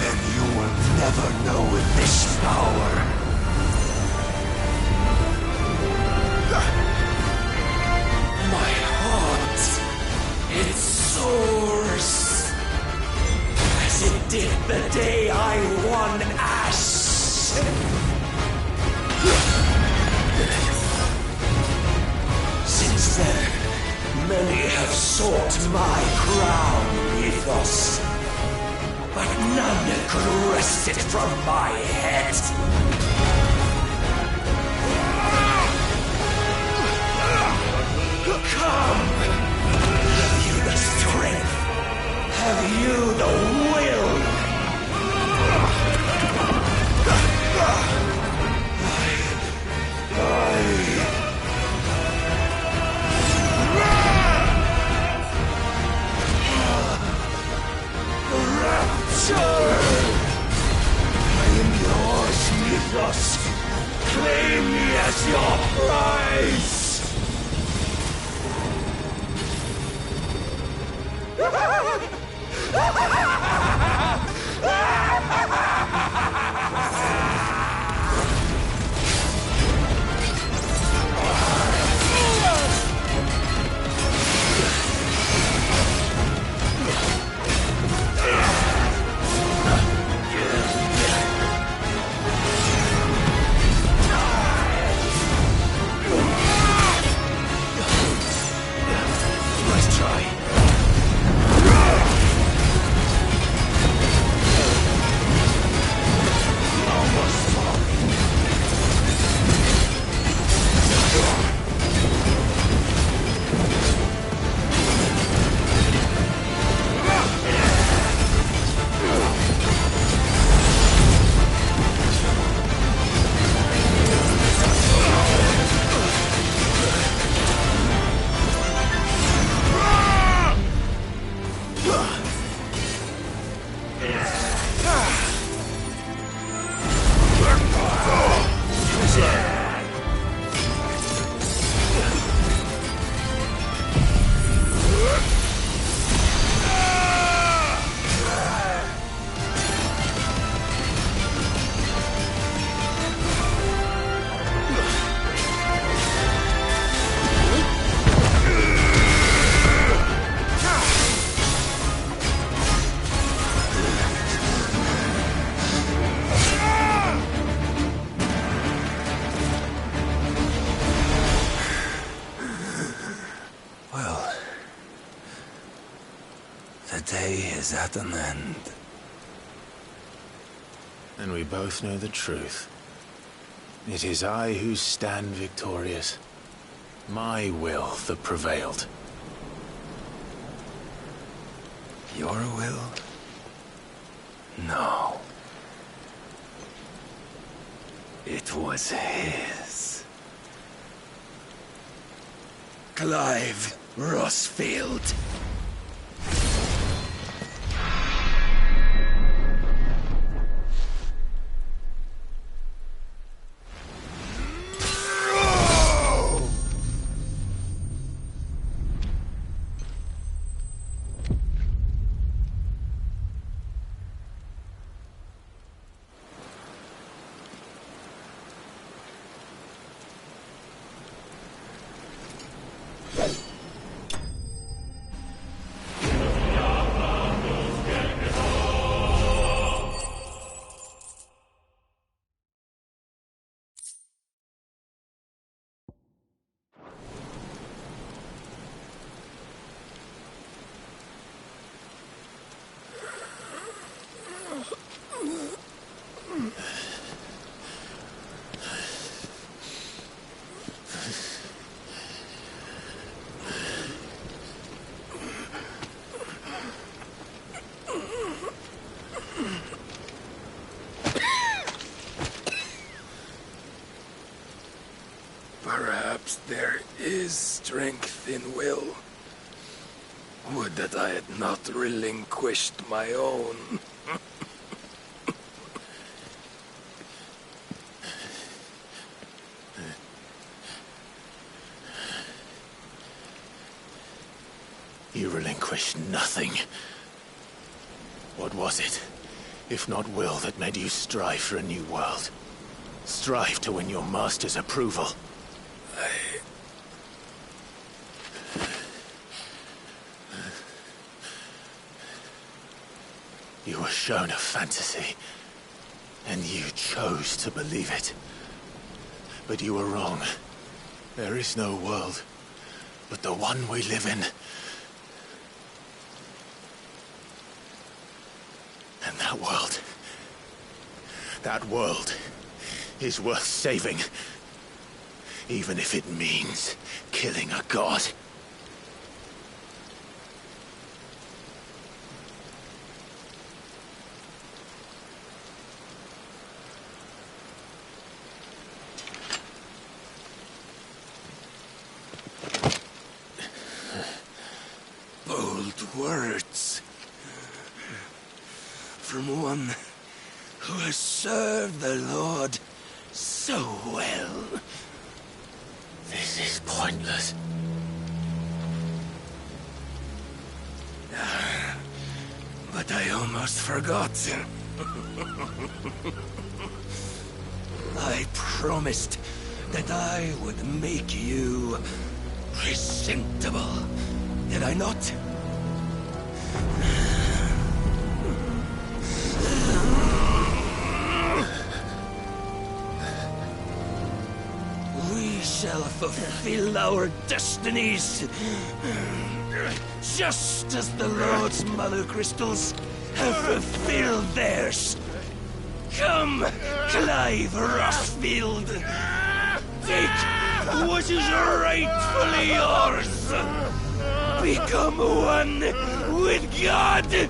Then you will never know this power. My heart, it soars, as it did the day I won Ash. Since then, many have sought my crown, Ethos, but none could wrest it from my head. Come! Have you the strength? Have you the will? I am yours, Ethos. Claim me as your prize. day is at an end. And we both know the truth. It is I who stand victorious. My will that prevailed. Your will? No. It was his. Clive Rossfield. Perhaps there is strength in will. Would that I had not relinquished my own. You relinquished nothing. What was it, if not will, that made you strive for a new world? Strive to win your master's approval? You were shown a fantasy, and you chose to believe it. But you were wrong. There is no world, but the one we live in. And that world is worth saving, even if it means killing a god. Bold words. From one who has served the Lord so well. This is pointless. But I almost forgot. I promised that I would make you presentable. Did I not? We shall fulfill our destinies, just as the Lord's Mother Crystals have fulfilled theirs. Come, Clive Rossfield. Take what is rightfully yours. Become one with God.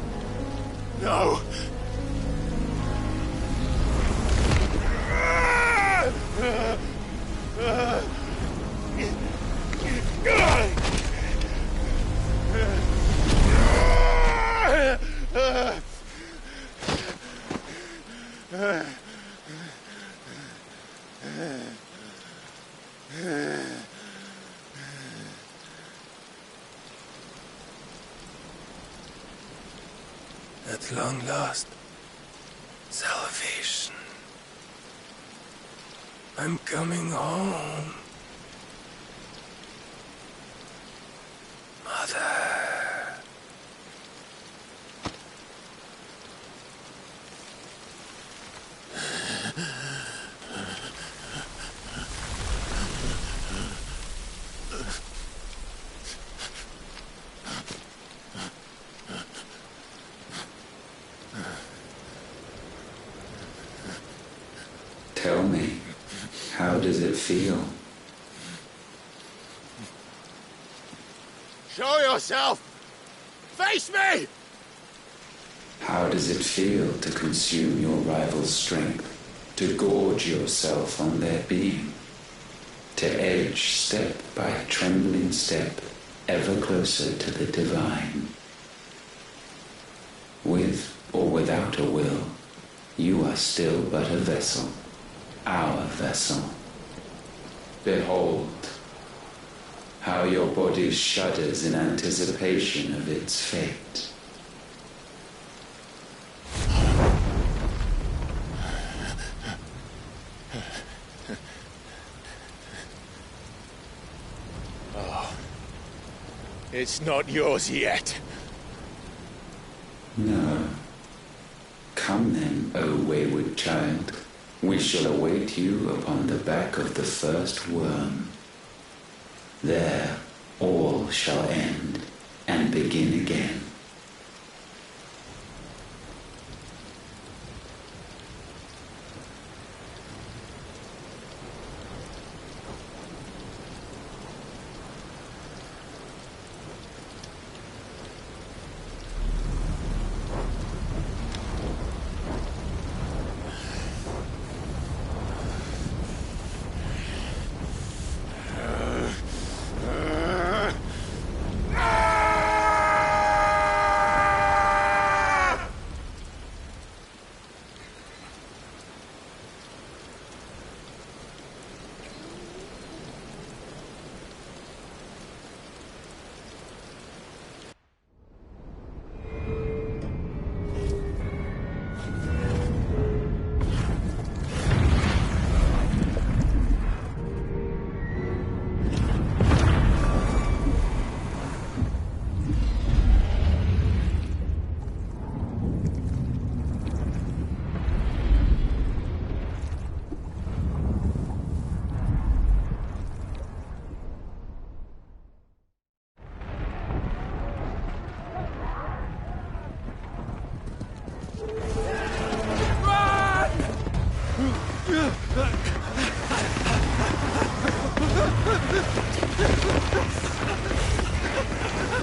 No. At long last, salvation. I'm coming home. Mother. How does it feel? Show yourself! Face me! How does it feel to consume your rival's strength? To gorge yourself on their being? To edge step by trembling step ever closer to the divine? With or without a will, you are still but a vessel, our vessel. Behold, how your body shudders in anticipation of its fate. Oh, it's not yours yet. No. Come then, O wayward child. We shall await you upon the back of the first worm. There all shall end and begin again.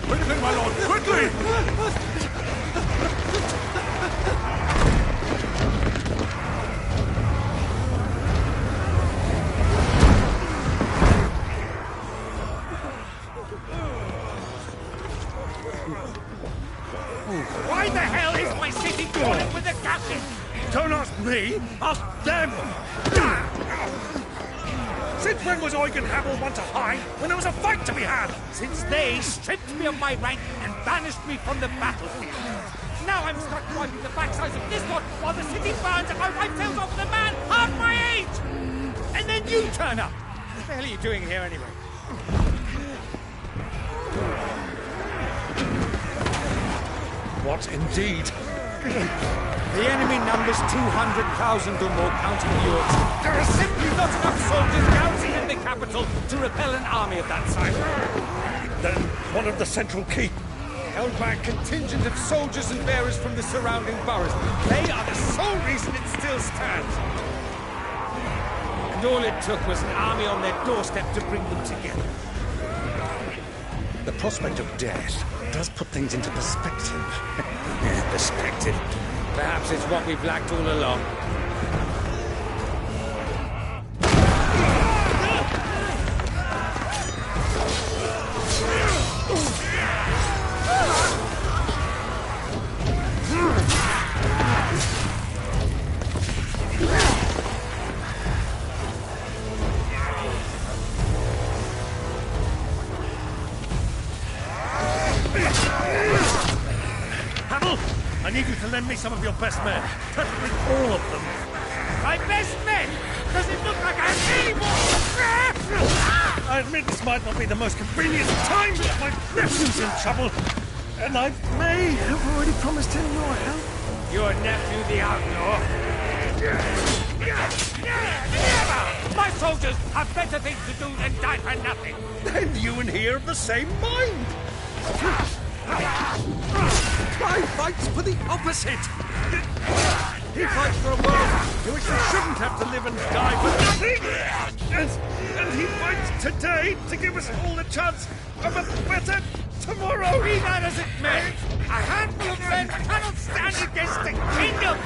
Quickly, my lord, quickly! Why the hell is my city crawling with the captain? Don't ask me, ask them! Since when was Eugen Hamel one to hide when there was a fight to be had? Since they stripped me of my rank and banished me from the battlefield. Now I'm stuck wiping the backsides of this lot while the city burns and my wife tells off the man half my age! And then you turn up! What the hell are you doing here anyway? What indeed? The enemy numbers 200,000 or more, counting yours. There are simply not enough soldiers garrisoned in the capital to repel an army of that size. Then one of the central keep. Held by a contingent of soldiers and bearers from the surrounding boroughs. They are the sole reason it still stands. And all it took was an army on their doorstep to bring them together. The prospect of death does put things into perspective. Perspective. Perhaps it's what we've lacked all along. Hamel, I need you to lend me some of your best men. Preferably all of them. My best men? Does it look like I have any more? I admit this might not be the most convenient time, but my nephew's in trouble. And I may have already promised him your help. Your nephew, the outlaw? Never! My soldiers have better things to do than die for nothing. Then you and he are of the same mind. Try fights for the opposite. He fights for a world in which we shouldn't have to live and die for nothing! And he fights today to give us all a chance of a better tomorrow! Be that as it may, a handful of men cannot stand against the kingdom!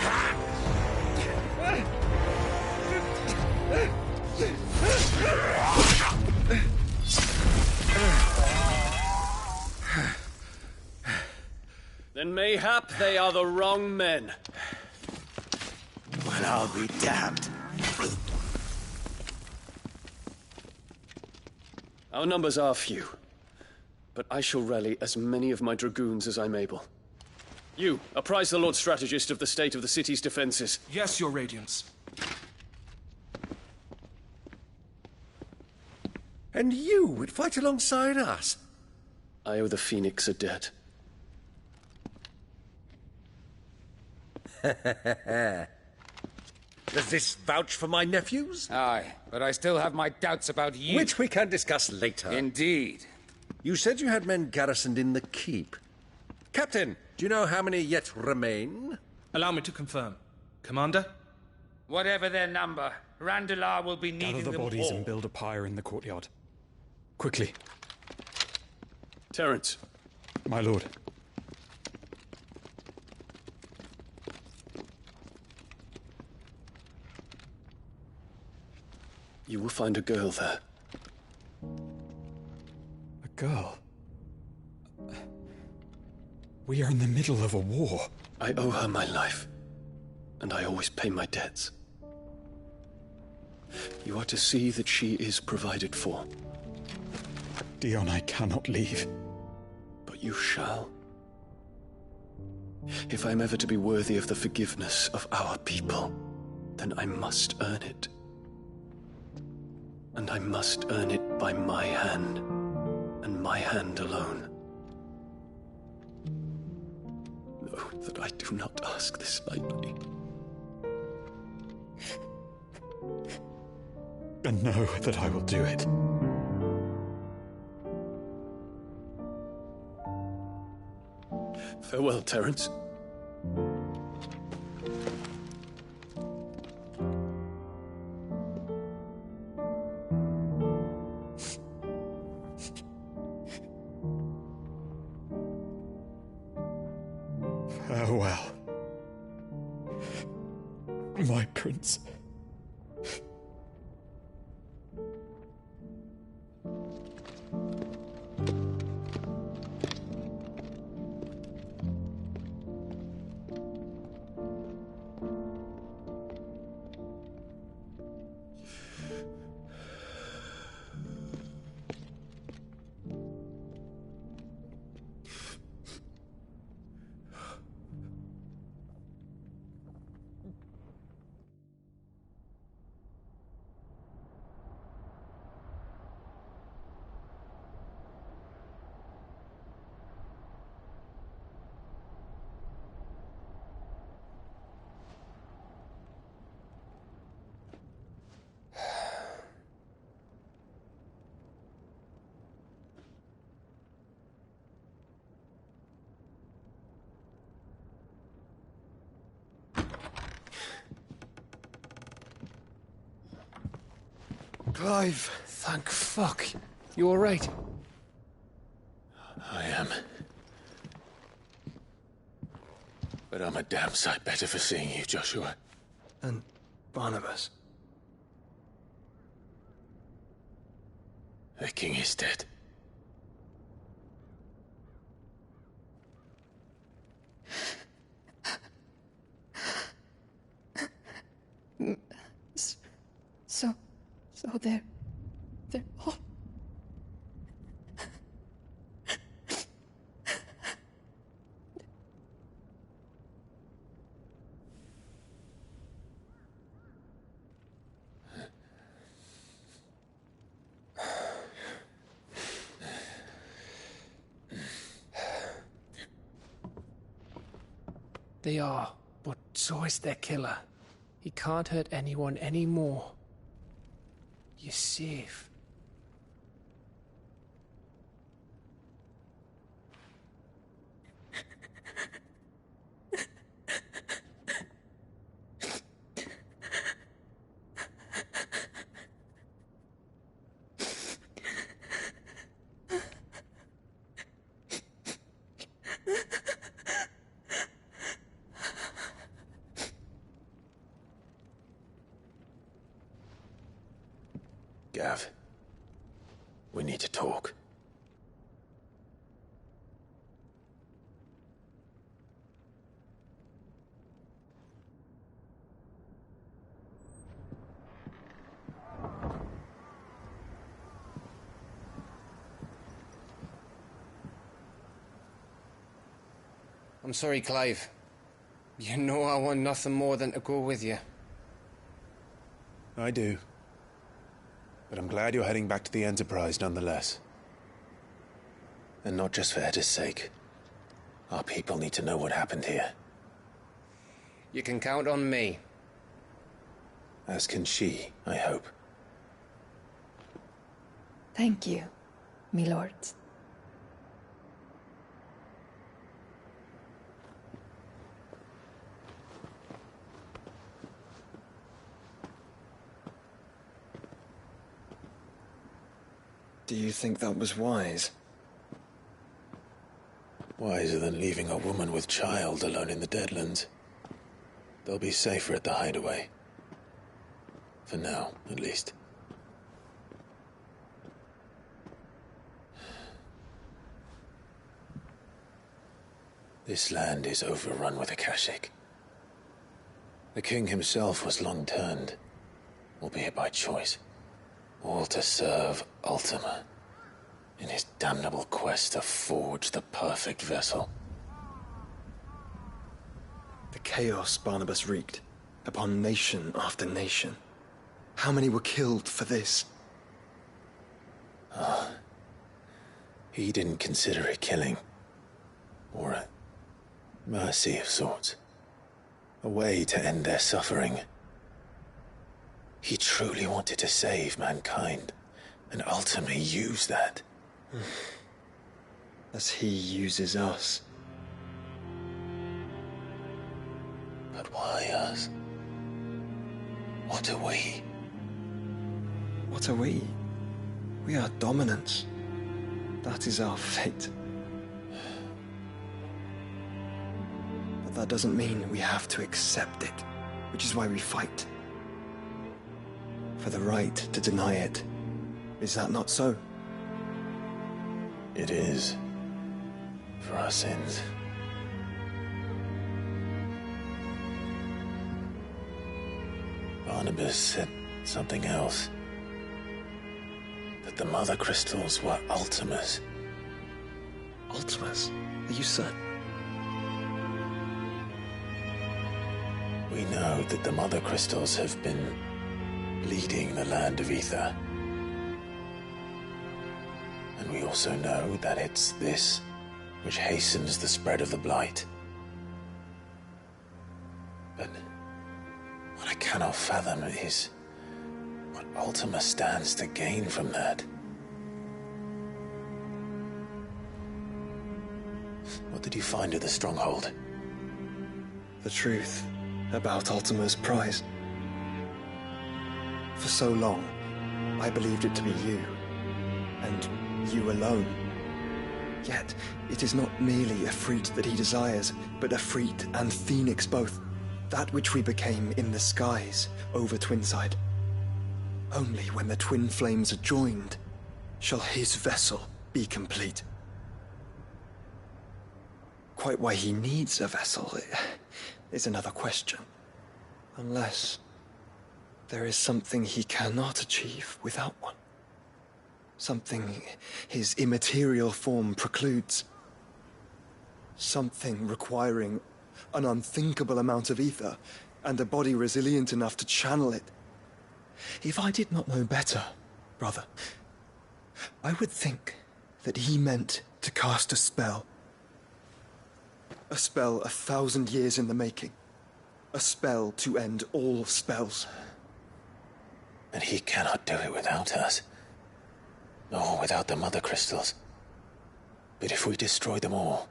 Then mayhap they are the wrong men. Well, I'll be damned. Our numbers are few, but I shall rally as many of my dragoons as I'm able. You, apprise the Lord Strategist of the state of the city's defenses. Yes, Your Radiance. And you would fight alongside us? I owe the Phoenix a debt. Does this vouch for my nephews? Aye, but I still have my doubts about you. Which we can discuss later. Indeed. You said you had men garrisoned in the keep. Captain, do you know how many yet remain? Allow me to confirm. Commander? Whatever their number, Randalar will be needing Gather the them bodies all. and build a pyre in the courtyard. Quickly. Terence. My lord. You will find a girl there. A girl? We are in the middle of a war. I owe her my life, and I always pay my debts. You are to see that she is provided for. Dion, I cannot leave. But you shall. If I am ever to be worthy of the forgiveness of our people, then I must earn it. And I must earn it by my hand, and my hand alone. Know that I do not ask this lightly. And know that I will do it. Farewell, Terence. Farewell, my prince. Clive, thank fuck. You alright? I am. But I'm a damn sight better for seeing you, Joshua. And Barnabas? The king is dead. So they're all... They are, but so is their killer. He can't hurt anyone anymore. You're safe. Gav. We need to talk. I'm sorry, Clive. You know I want nothing more than to go with you. I do. But I'm glad you're heading back to the Enterprise nonetheless. And not just for Edda's sake. Our people need to know what happened here. You can count on me. As can she, I hope. Thank you, my lords. Do you think that was wise? Wiser than leaving a woman with child alone in the Deadlands. They'll be safer at the hideaway. For now, at least. This land is overrun with Akashic. The king himself was long turned, albeit by choice, all to serve Ultima in his damnable quest to forge the perfect vessel. The chaos Barnabas wreaked upon nation after nation. How many were killed for this? He didn't consider it killing. Or a mercy of sorts. A way to end their suffering. He truly wanted to save mankind, and ultimately use that. As he uses us. But why us? What are we? What are we? We are dominance. That is our fate. But that doesn't mean we have to accept it, which is why we fight. For the right to deny it. Is that not so? It is. For our sins. Barnabas said something else. That the Mother Crystals were Ultimas. Ultimas? Are you certain? We know that the Mother Crystals have been leading the land of Ether. And we also know that it's this which hastens the spread of the Blight. But what I cannot fathom is what Ultima stands to gain from that. What did you find at the Stronghold? The truth about Ultima's prize. For so long, I believed it to be you, and you alone. Yet, it is not merely a freat that he desires, but a freat and phoenix both. That which we became in the skies over Twinside. Only when the twin flames are joined shall his vessel be complete. Quite why he needs a vessel is another question. Unless there is something he cannot achieve without one. Something his immaterial form precludes. Something requiring an unthinkable amount of ether and a body resilient enough to channel it. If I did not know better, brother, I would think that he meant to cast a spell. A spell 1,000 years in the making. A spell to end all spells. And he cannot do it without us. Nor without the Mother Crystals. But if we destroy them all,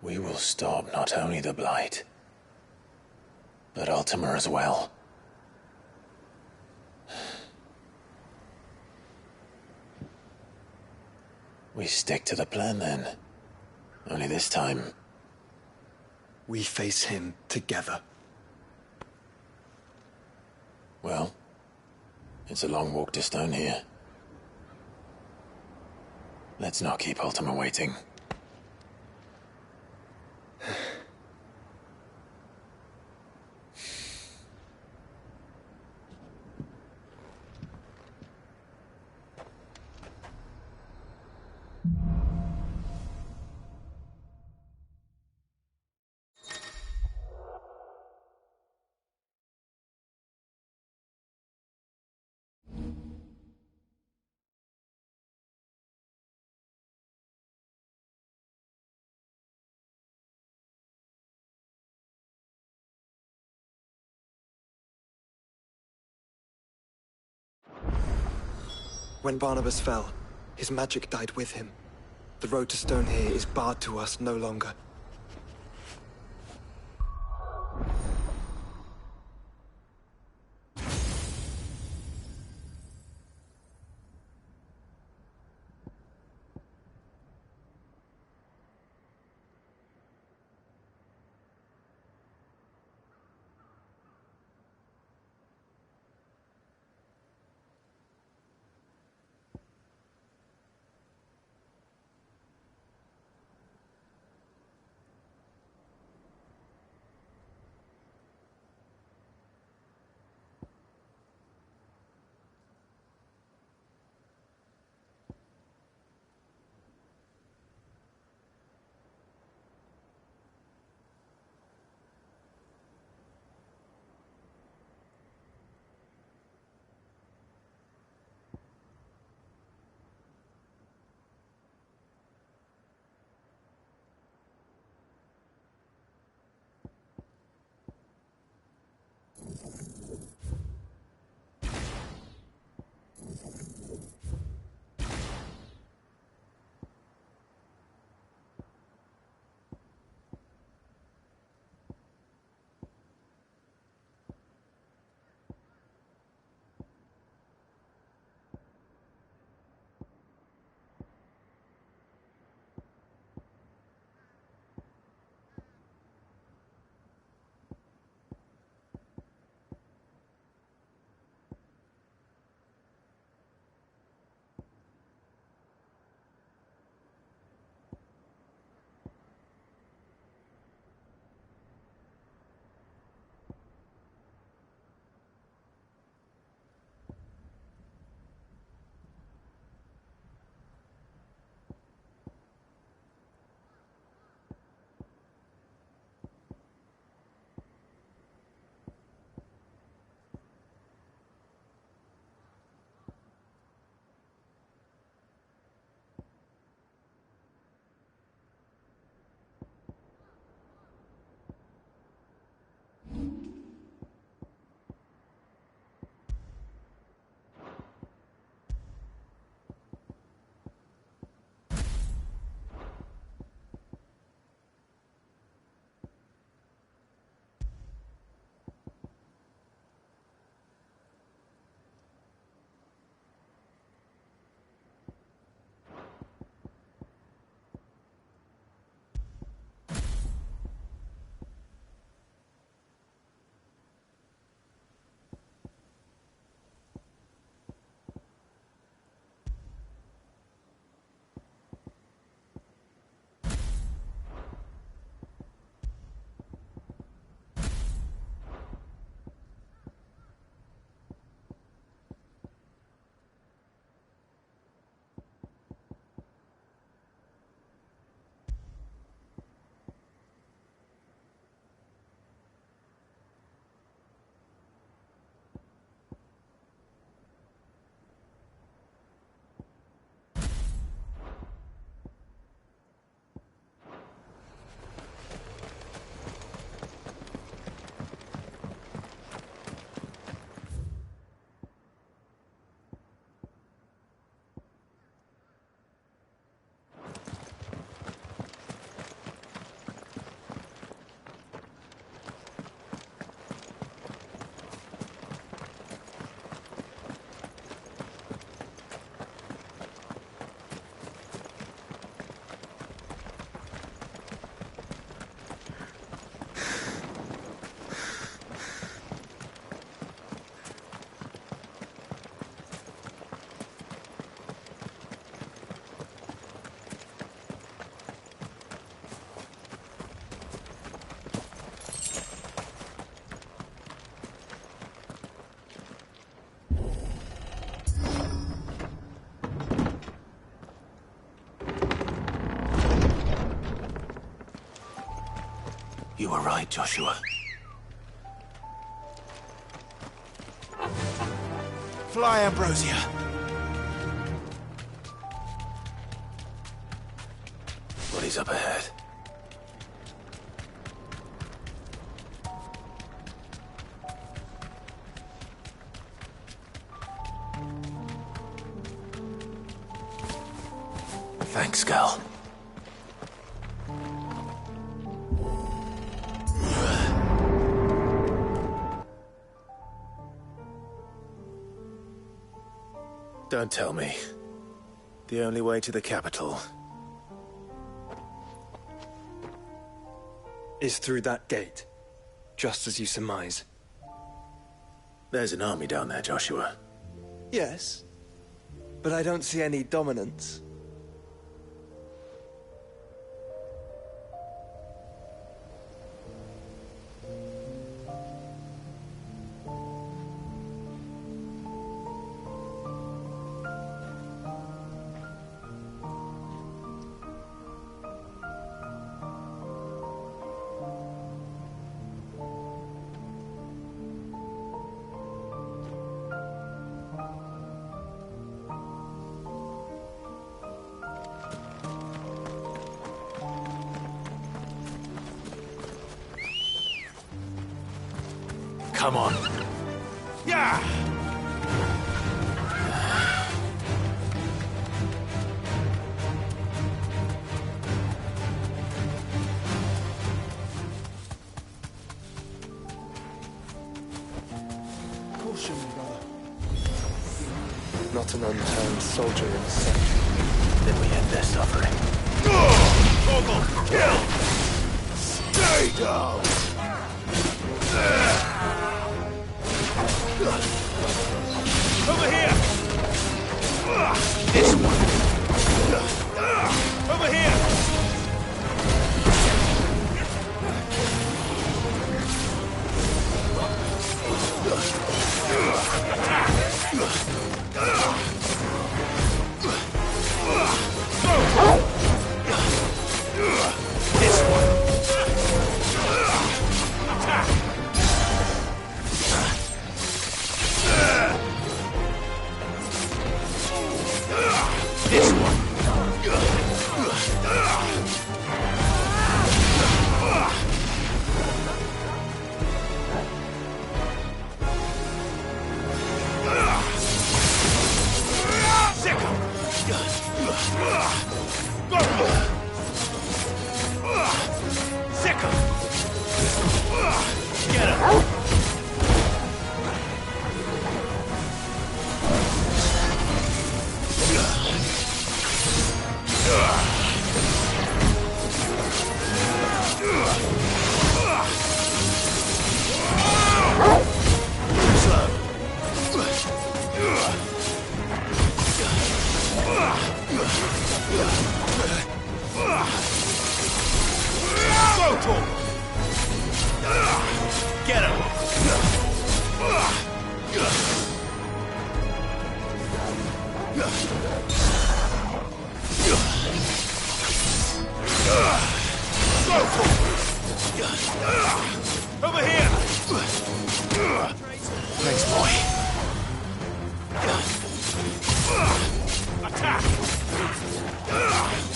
we will stop not only the Blight, but Ultima as well. We stick to the plan then. Only this time, we face him together. Well, It's a long walk to Stone here. Let's not keep Ultima waiting. When Barnabas fell, his magic died with him. The road to Stone here is barred to us no longer. You were right, Joshua. Fly, Ambrosia. What is up ahead? Thanks, Gal. Don't tell me. The only way to the capital is through that gate, just as you surmise. There's an army down there, Joshua. Yes, but I don't see any dominance. Come on. Yeah! Caution, brother. Not an unturned soldier in sight. Then we end their suffering. Goggle! Kill! Stay down! Over here! This one! Over here! This one! This one. Sick him. Get him. Get him! Over here! Thanks, boy. Attack!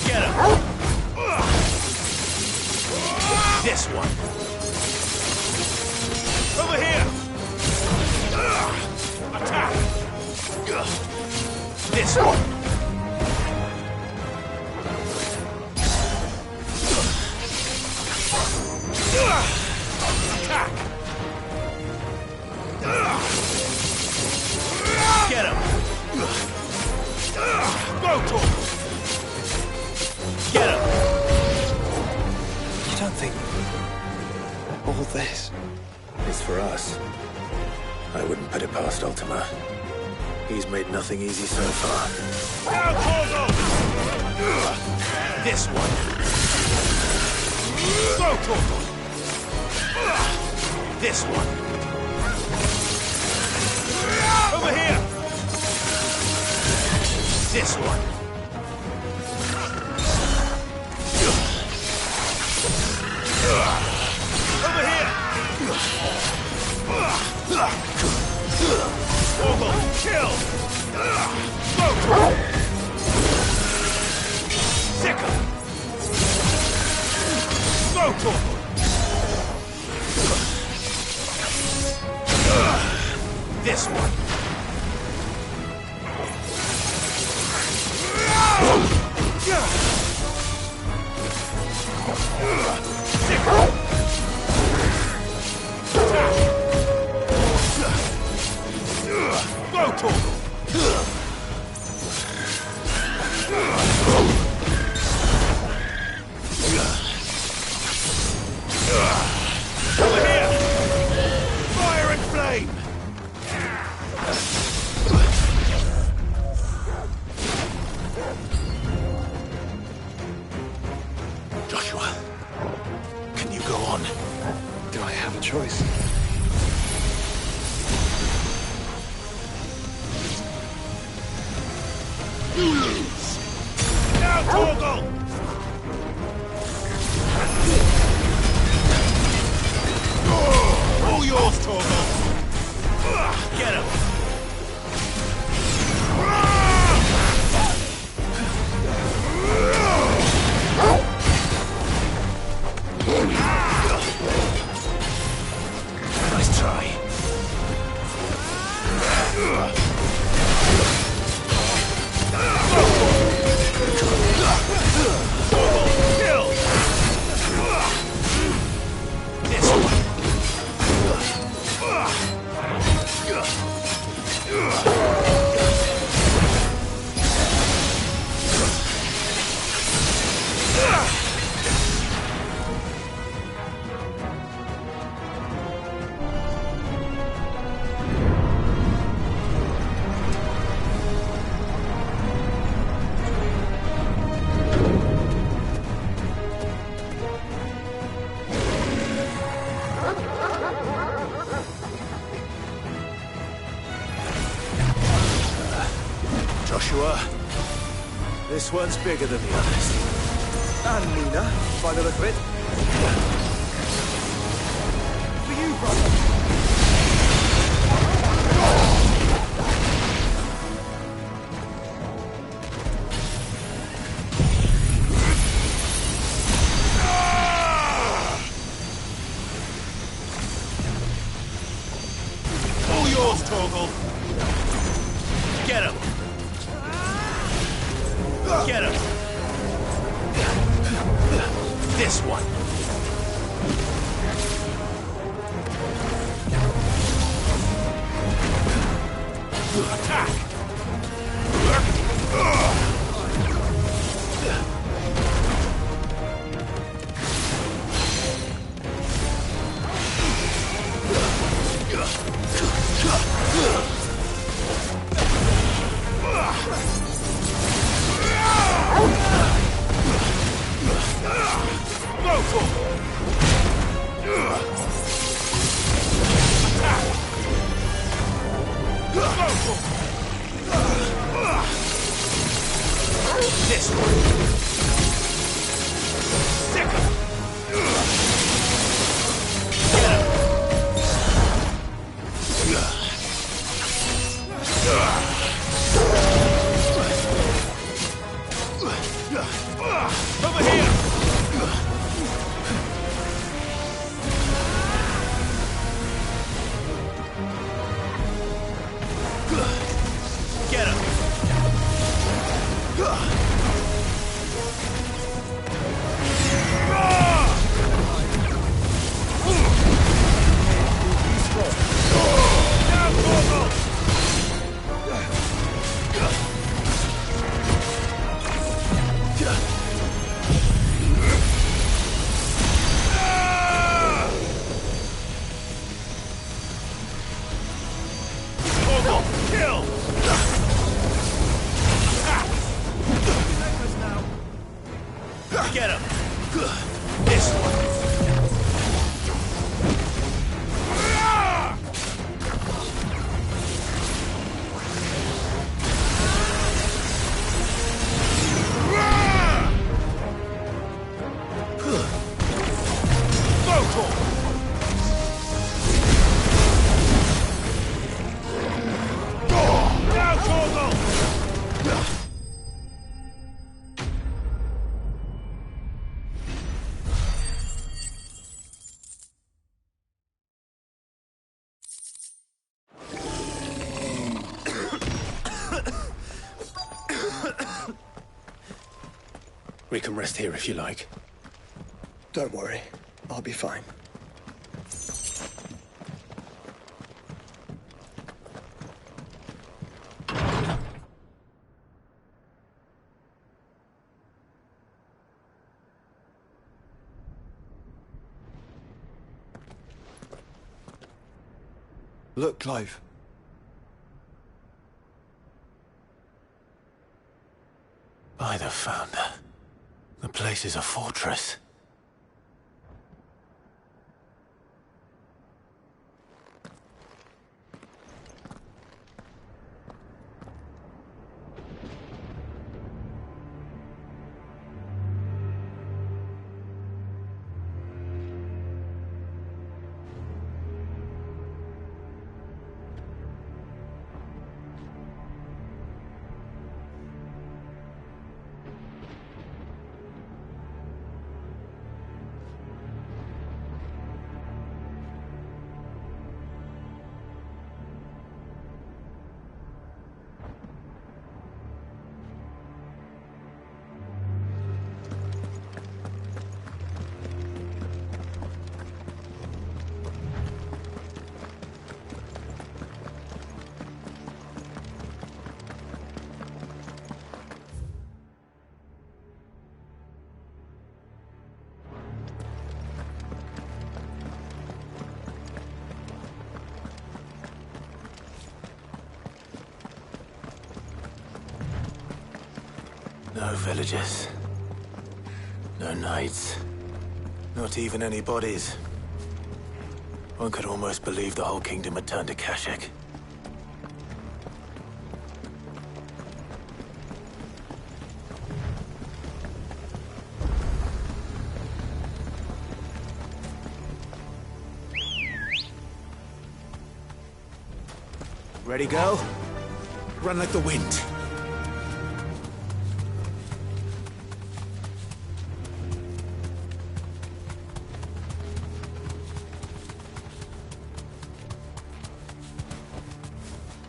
Get him! This one. Over here! Attack! This one. Attack! Get him! Go to him! Get him! You don't think all this is for us? I wouldn't put it past Ultima. He's made nothing easy so far. Now, Corvo! This one. Go, Corvo! This one. Over here! This one. Torgal, kill! Smoke! Sicker! Smoke Torgal! This one! Go, Torgal! Over here! Fire and flame! Joshua, can you go on? Do I have a choice? Now, Torgal! All yours, Torgal! Get him! Nice try. Kill! This one! Joshua, this one's bigger than the others. And Nina, by the look of it. For you, brother! All yours, Torgal! Get him! Get him! This one! Attack! This one. Sicker. Get him. Over here. Get him. Kill! Get him! This one! We can rest here if you like. Don't worry. I'll be fine. Look, Clive. By the Founder. The place is a fortress. No villagers. No knights. Not even any bodies. One could almost believe the whole kingdom had turned to Kashyyyk. Ready, go? Run like the wind.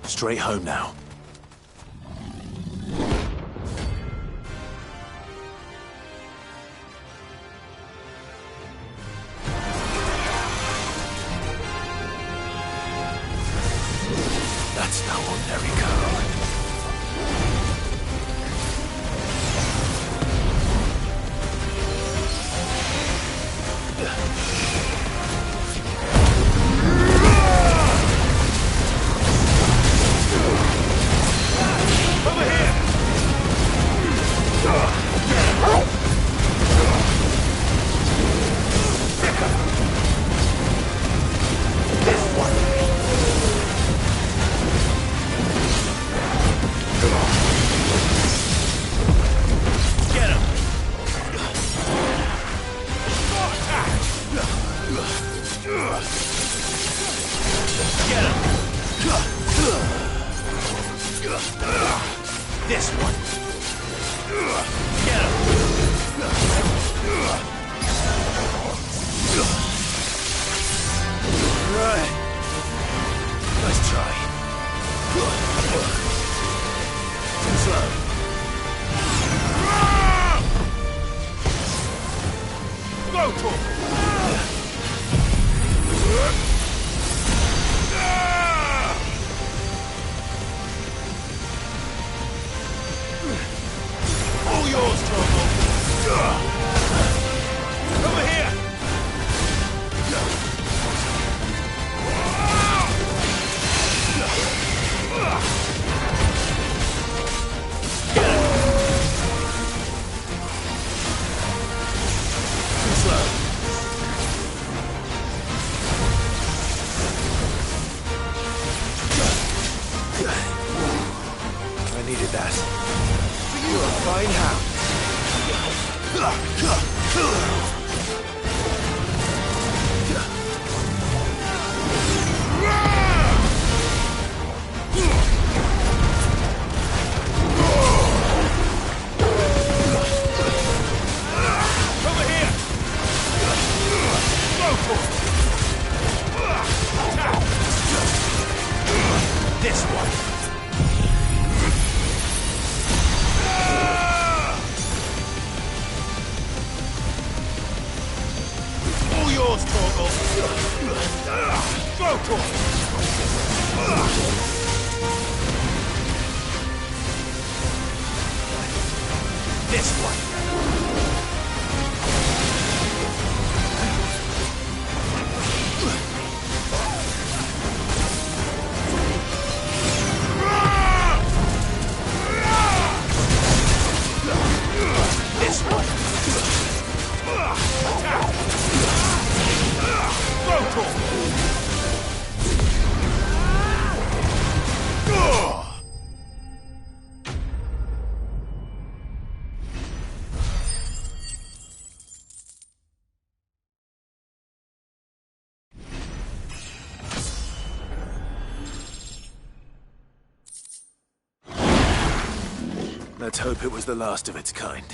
Straight home now. That's no ordinary girl. This one. Get him. Right. Nice try. Too slow. Go, Torque. All yours, Torque. Over here. Too slow. I needed that. You're a fine hound. Over here. Go for it. This one. This one. This one. Attack. Let's hope it was the last of its kind.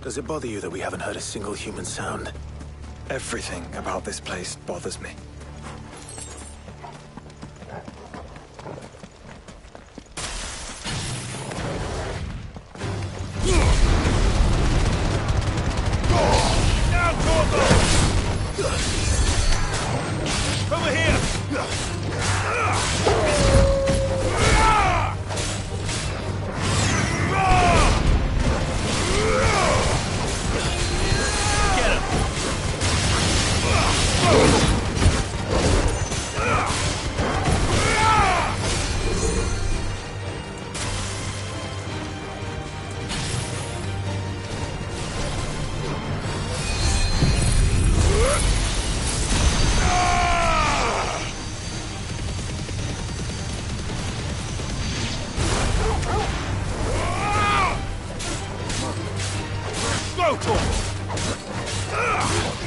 Does it bother you that we haven't heard a single human sound? Everything about this place bothers me. Over here!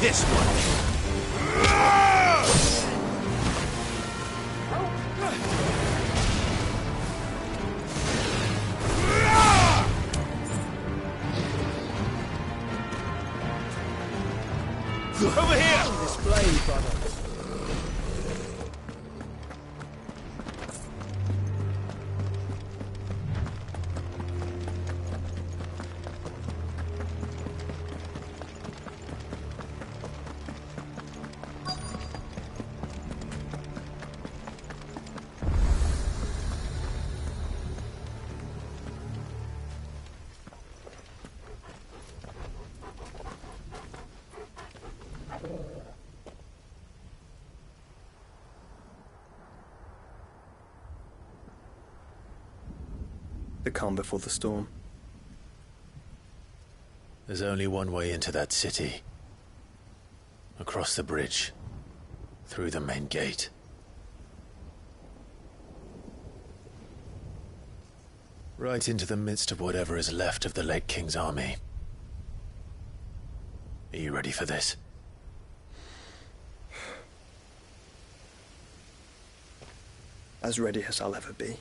This one. Over here! Display, brother. the calm before the storm. There's only one way into that city. Across the bridge. Through the main gate. Right into the midst of whatever is left of the late King's army. Are you ready for this? As ready as I'll ever be.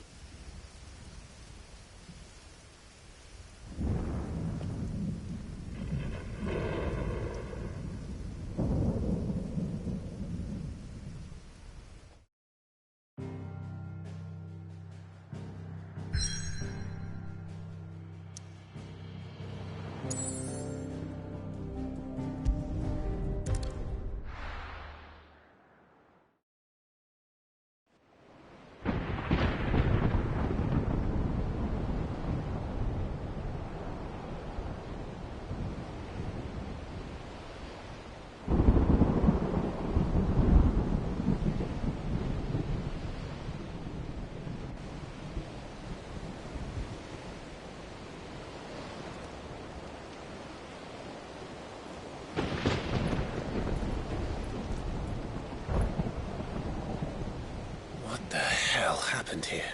What the hell happened here?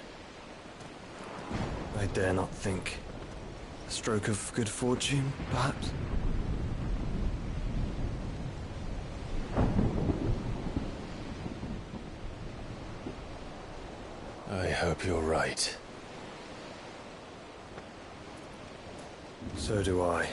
I dare not think. A stroke of good fortune, perhaps? I hope you're right. So do I.